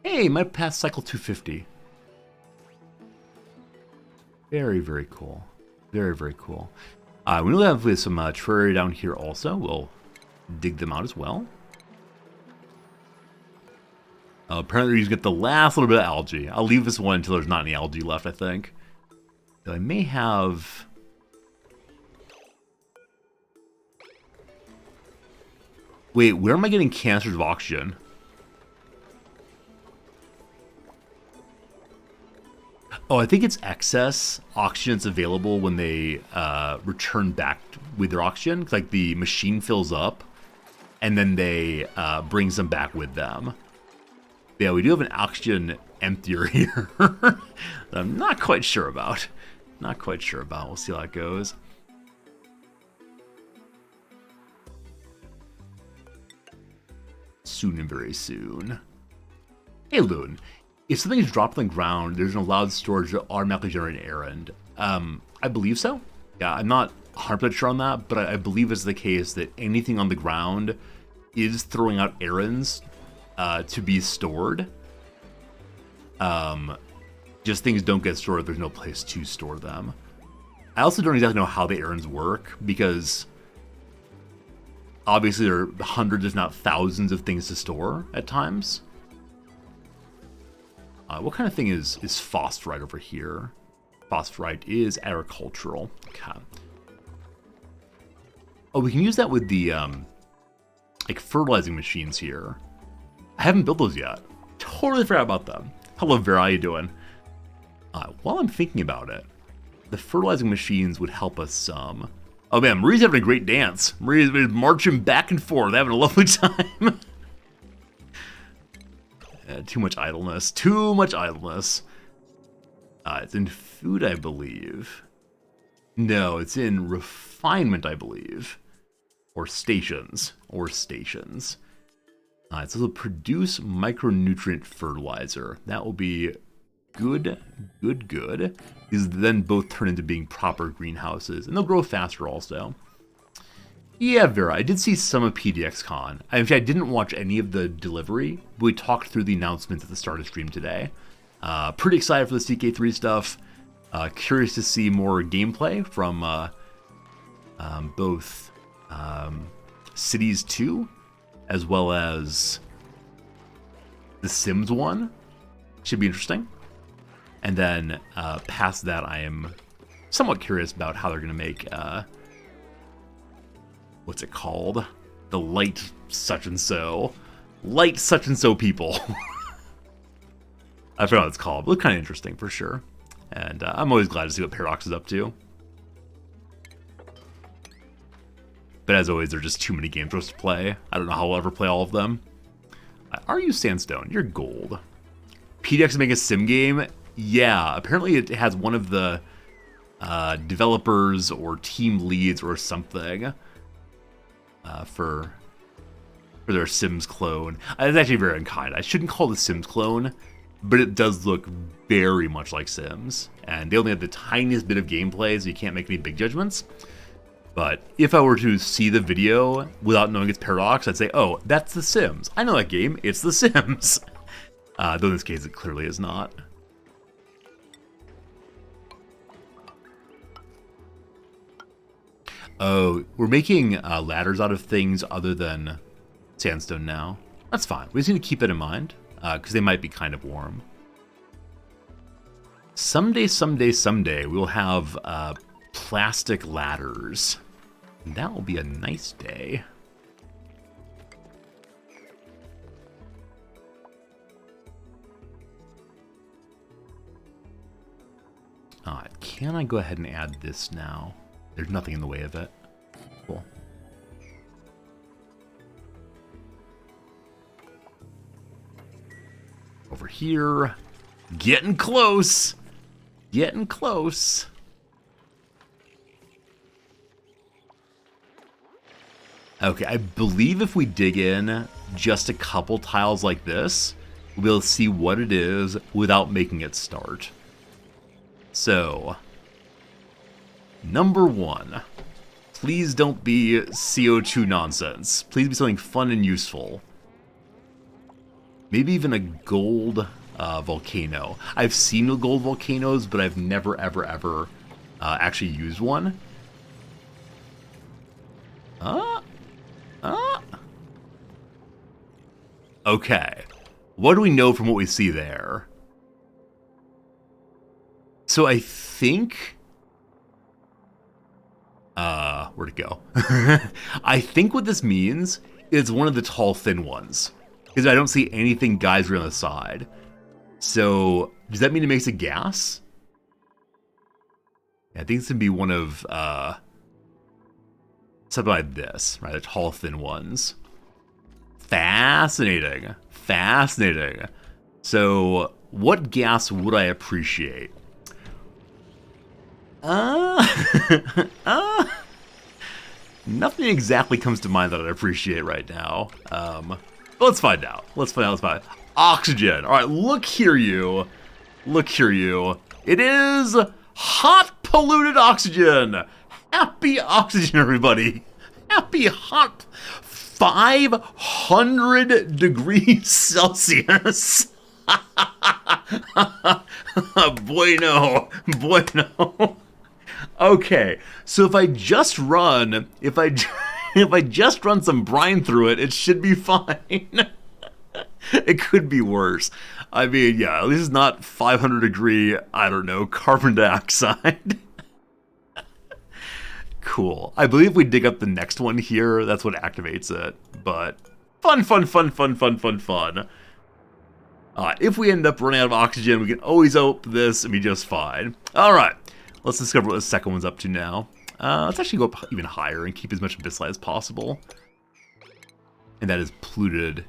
Hey, might pass cycle 250. Very, very cool. Very, very cool. We will have some terraria down here also. We'll dig them out as well. Apparently you get the last little bit of algae. I'll leave this one until there's not any algae left, I think. So I may have... Wait, where am I getting canisters of oxygen? Oh, I think it's excess oxygen that's available when they return back with their oxygen. Like the machine fills up, and then they bring some back with them. Yeah, we do have an oxygen emptier here that I'm not quite sure about. Not quite sure about. We'll see how it goes. Soon and very soon. Hey, Loon. If something is dropped on the ground, there's an allowed storage to automatically generate an errand. I believe so. Yeah, I'm not 100% sure on that, but I believe it's the case that anything on the ground is throwing out errands to be stored. Just things don't get stored if there's no place to store them. I also don't exactly know how the errands work, because obviously there are hundreds, if not thousands, of things to store at times. What kind of thing is phosphorite over here? Phosphorite is agricultural. Okay. Oh, we can use that with the like fertilizing machines here. I haven't built those yet. Totally forgot about them. Hello, Vera. How you doing? While I'm thinking about it, the fertilizing machines would help us some. Oh man, Marie's having a great dance. Marie's been marching back and forth, having a lovely time. Too much idleness. Too much idleness. It's in food, I believe. No, it's in refinement, I believe. Or stations. It's also produce micronutrient fertilizer. That will be good. These then both turn into being proper greenhouses. And they'll grow faster also. Yeah, Vera, I did see some of PDXCon. Actually, I didn't watch any of the delivery, but we talked through the announcements at the start of stream today. Pretty excited for the CK3 stuff. Curious to see more gameplay from both Cities 2 as well as The Sims 1. Should be interesting. And then past that, I am somewhat curious about how they're going to make... what's it called? The light such and so people. I forgot what it's called. It looked kind of interesting for sure. And I'm always glad to see what Paradox is up to. But as always, there are just too many games for us to play. I don't know how I'll ever play all of them. Are you Sandstone? You're gold. PDX to make a sim game? Yeah, apparently it has one of the developers or team leads or something for their Sims clone. It's actually very unkind. I shouldn't call it a Sims clone, but it does look very much like Sims. And they only have the tiniest bit of gameplay, so you can't make any big judgments. But if I were to see the video without knowing it's Paradox, I'd say, oh, that's The Sims. I know that game. It's The Sims. Though in this case, it clearly is not. Oh, we're making ladders out of things other than sandstone now. That's fine. We just need to keep it in mind, because they might be kind of warm. Someday, we'll have plastic ladders. And that will be a nice day. Can I go ahead and add this now? There's nothing in the way of it. Cool. Over here. Getting close. Getting close. Okay, I believe if we dig in just a couple tiles like this, we'll see what it is without making it start. So, number 1, please don't be CO2 nonsense. Please be something fun and useful. Maybe even a gold volcano. I've seen gold volcanoes, but I've never, ever actually used one. Okay. What do we know from what we see there? So I think... where'd it go? I think what this means is one of the tall, thin ones. Because I don't see anything geyser on the side. So, does that mean it makes a gas? Yeah, I think it's going to be one of, something like this, right? The tall, thin ones. Fascinating. Fascinating. So, what gas would I appreciate? Nothing exactly comes to mind that I'd appreciate right now. Let's find out. Let's find out. Oxygen. All right, look here, you. Look here, you. It is hot, polluted oxygen. Happy oxygen, everybody. Happy hot 500 degrees Celsius. Bueno. Okay, so if I just run some brine through it, it should be fine. It could be worse. I mean, yeah, at least it's not 500 degree, I don't know, carbon dioxide. Cool. I believe we dig up the next one here, that's what activates it. But fun. If we end up running out of oxygen, we can always open this and be just fine. All right, let's discover what the second one's up to now. Let's actually go up even higher and keep as much abyssite as possible. And that is polluted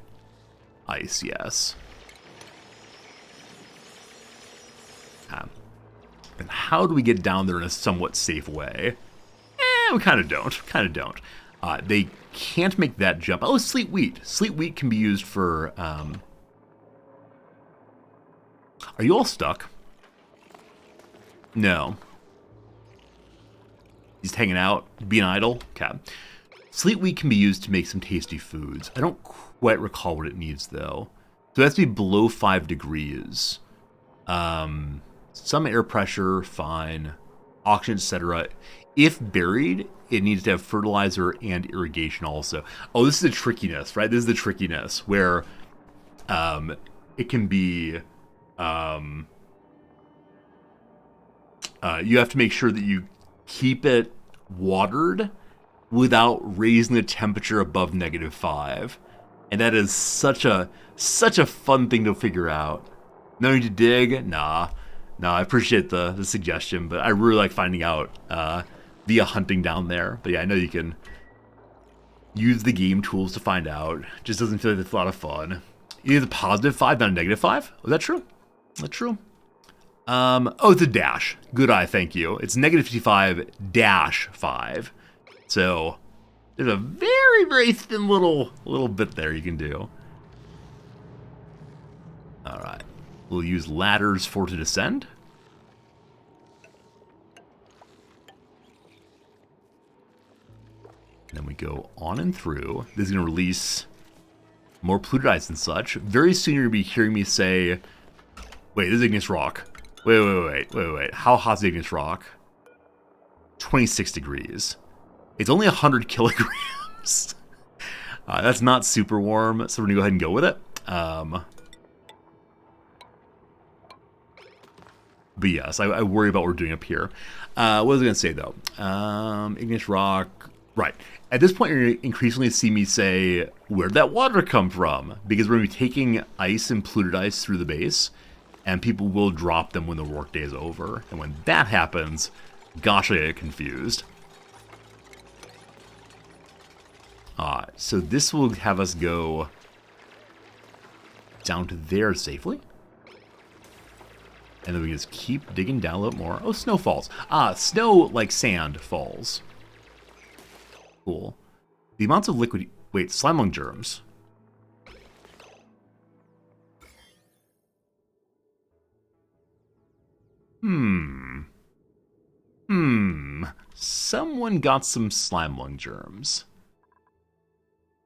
ice, yes. And how do we get down there in a somewhat safe way? We kind of don't. They can't make that jump. Oh, sleet wheat. Sleet wheat can be used for... Are you all stuck? No. He's hanging out, being idle? Okay. Sleet wheat can be used to make some tasty foods. I don't quite recall what it needs, though. So it has to be below 5 degrees. Some air pressure, fine. Oxygen, etc. If buried, it needs to have fertilizer and irrigation also. Oh, this is the trickiness, right? This is the trickiness where it can be... you have to make sure that you keep it watered without raising the temperature above -5. And that is such a fun thing to figure out. No need to dig? Nah, I appreciate the suggestion, but I really like finding out via hunting down there. But yeah, I know you can use the game tools to find out. Just doesn't feel like it's a lot of fun. It is a +5, not a -5. Was that true? That's true. Oh, it's a dash. Good eye, thank you. It's -55-5. So there's a very, very thin little bit there you can do. All right. We'll use ladders for to descend. And then we go on and through. This is going to release more polluted ice and such. Very soon you're going to be hearing me say, wait, this is igneous rock. Wait. How hot is igneous rock? 26 degrees. It's only 100 kilograms. That's not super warm, so we're going to go ahead and go with it. But yes, I worry about what we're doing up here. What was I going to say, though? Igneous rock. Right. At this point, you're going to increasingly see me say, where'd that water come from? Because we're going to be taking ice and polluted ice through the base, and people will drop them when the workday is over. And when that happens, gosh, I get confused. So this will have us go down to there safely. And then we just keep digging down a little more. Oh, snow falls. Snow like sand falls. Cool. The amounts of liquid... Wait, slime lung germs. Someone got some slime lung germs.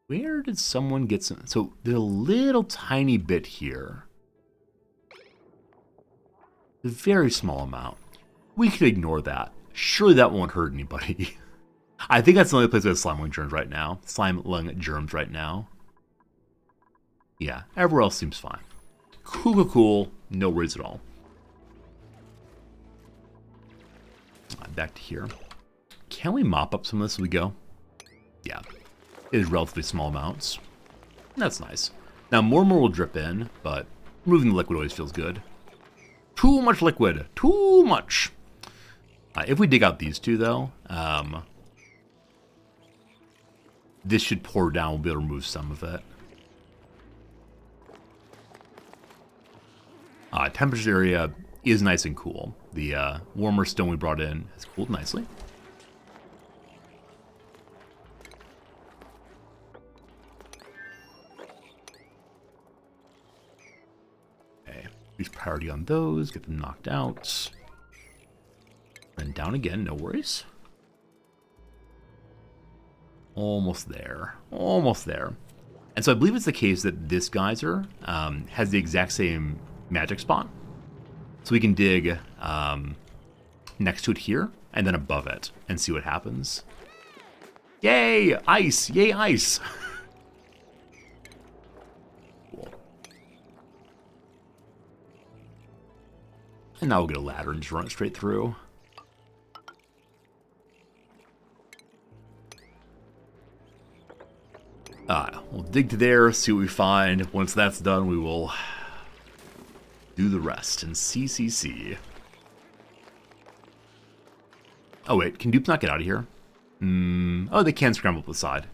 Where did someone get some... So, there's a little tiny bit here. A very small amount. We could ignore that. Surely that won't hurt anybody. I think that's the only place that has slime lung germs right now. Slime lung germs right now. Yeah, everywhere else seems fine. Cool. No worries at all. Back to here. Can we mop up some of this as we go? Yeah. It is relatively small amounts. That's nice. Now, more and more will drip in, but removing the liquid always feels good. Too much liquid. Too much. If we dig out these two, though, this should pour down. We'll be able to remove some of it. Temperature area is nice and cool. The warmer stone we brought in has cooled nicely. Okay, use priority on those, get them knocked out. And down again, no worries. Almost there. Almost there. And so I believe it's the case that this geyser has the exact same magic spot. So we can dig next to it here and then above it and see what happens. Yay! Ice! Yay, ice! Cool. And now we'll get a ladder and just run it straight through. We'll dig to there, see what we find. Once that's done, we will do the rest in CCC. Oh wait, can dupes not get out of here? Oh, they can scramble up the side.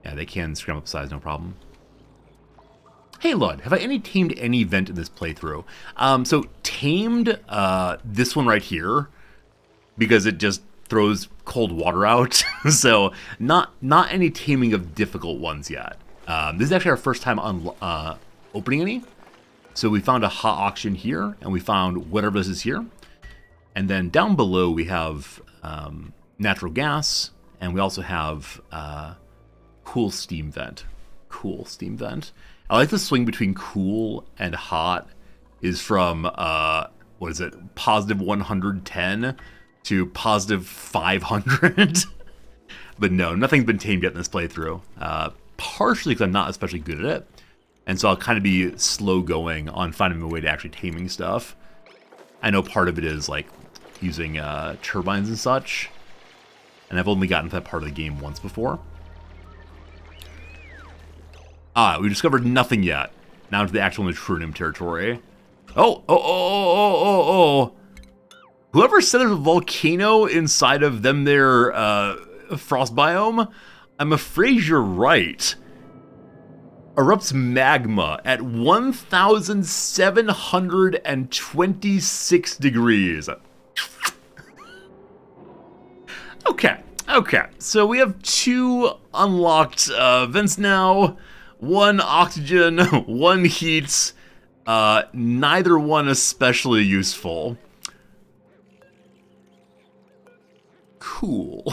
Yeah, they can scramble up the side, no problem. Hey Lud, have I tamed any vent in this playthrough? So tamed this one right here because it just throws cold water out. So not any taming of difficult ones yet. This is actually our first time on opening any. So we found a hot auction here, and we found whatever this is here. And then down below we have natural gas, and we also have cool steam vent. Cool steam vent. I like the swing between cool and hot is from, what is it, positive 110 to positive 500. But no, nothing's been tamed yet in this playthrough. Partially because I'm not especially good at it. And so I'll kind of be slow going on finding a way to actually taming stuff. I know part of it is like using turbines and such. And I've only gotten to that part of the game once before. We discovered nothing yet. Now to the actual Neutronium territory. Oh. Whoever said there's a volcano inside of them their frost biome, I'm afraid you're right. erupts magma at 1,726 degrees. Okay, so we have 2 unlocked vents now. 1 oxygen, 1 heat. Neither one especially useful. Cool.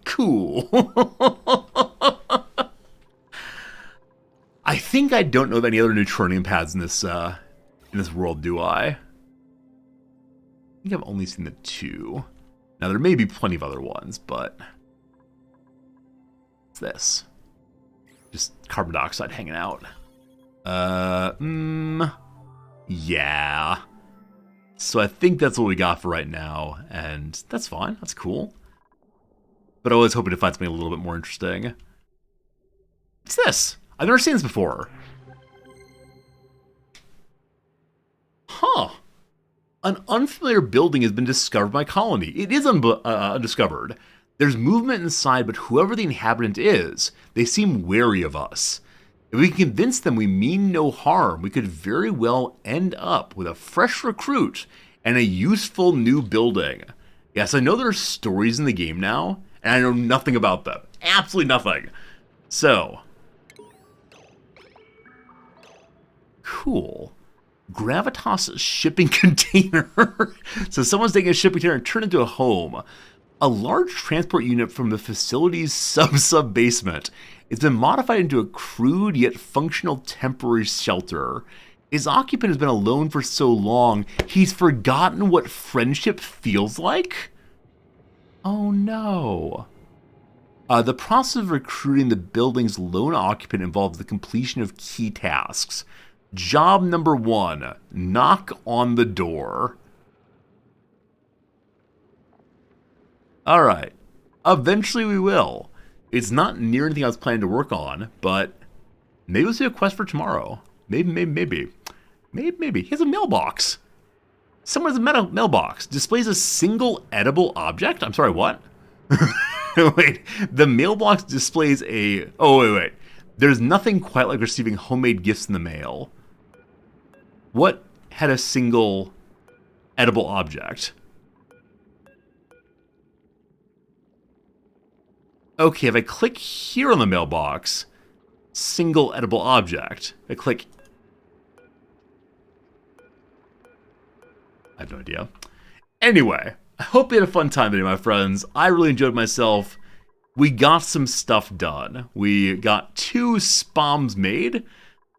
Cool. I think I don't know of any other neutronium pads in this world, do I? I think I've only seen the 2. Now there may be plenty of other ones, but what's this? Just carbon dioxide hanging out. Yeah. So I think that's what we got for right now, and that's fine. That's cool. But I was hoping to find something a little bit more interesting. What's this? I've never seen this before. Huh. An unfamiliar building has been discovered by colony. It is undiscovered. There's movement inside, but whoever the inhabitant is, they seem wary of us. If we can convince them we mean no harm, we could very well end up with a fresh recruit and a useful new building. Yes, I know there are stories in the game now, and I know nothing about them. Absolutely nothing. So, cool. Gravitas shipping container. So someone's taking a shipping container and turned it into a home. A large transport unit from the facility's sub-basement. It's been modified into a crude yet functional temporary shelter. His occupant has been alone for so long, he's forgotten what friendship feels like? Oh no. The process of recruiting the building's lone occupant involves the completion of key tasks. Job number 1, knock on the door. Alright, eventually we will. It's not near anything I was planning to work on, but maybe we'll see a quest for tomorrow. Maybe. He has a mailbox. Someone has a mailbox. Displays a single edible object? I'm sorry, what? Wait, the mailbox displays a... Oh, wait. There's nothing quite like receiving homemade gifts in the mail. What had a single edible object? Okay, if I click here on the mailbox, single edible object. I click... I have no idea. Anyway, I hope you had a fun time today, my friends. I really enjoyed myself. We got some stuff done. We got 2 SPOMs made.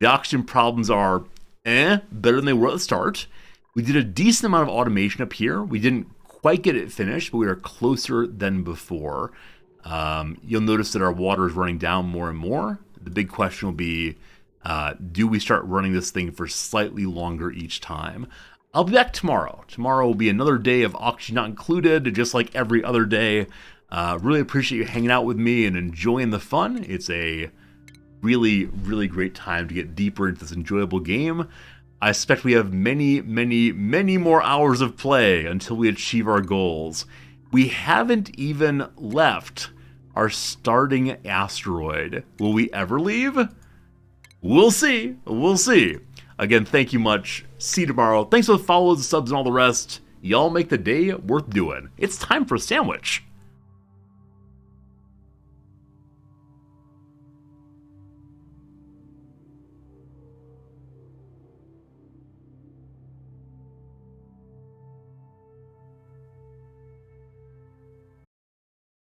The oxygen problems are better than they were at the start. We did a decent amount of automation up here. We didn't quite get it finished, but we are closer than before. You'll notice that our water is running down more and more. The big question will be, do we start running this thing for slightly longer each time? I'll be back tomorrow. Tomorrow will be another day of Oxygen Not Included, just like every other day. Really appreciate you hanging out with me and enjoying the fun. It's a really, really great time to get deeper into this enjoyable game. I expect we have many, many, many more hours of play until we achieve our goals. We haven't even left our starting asteroid. Will we ever leave? We'll see. We'll see. Again, thank you much. See you tomorrow. Thanks for the follows, the subs, and all the rest. Y'all make the day worth doing. It's time for a sandwich.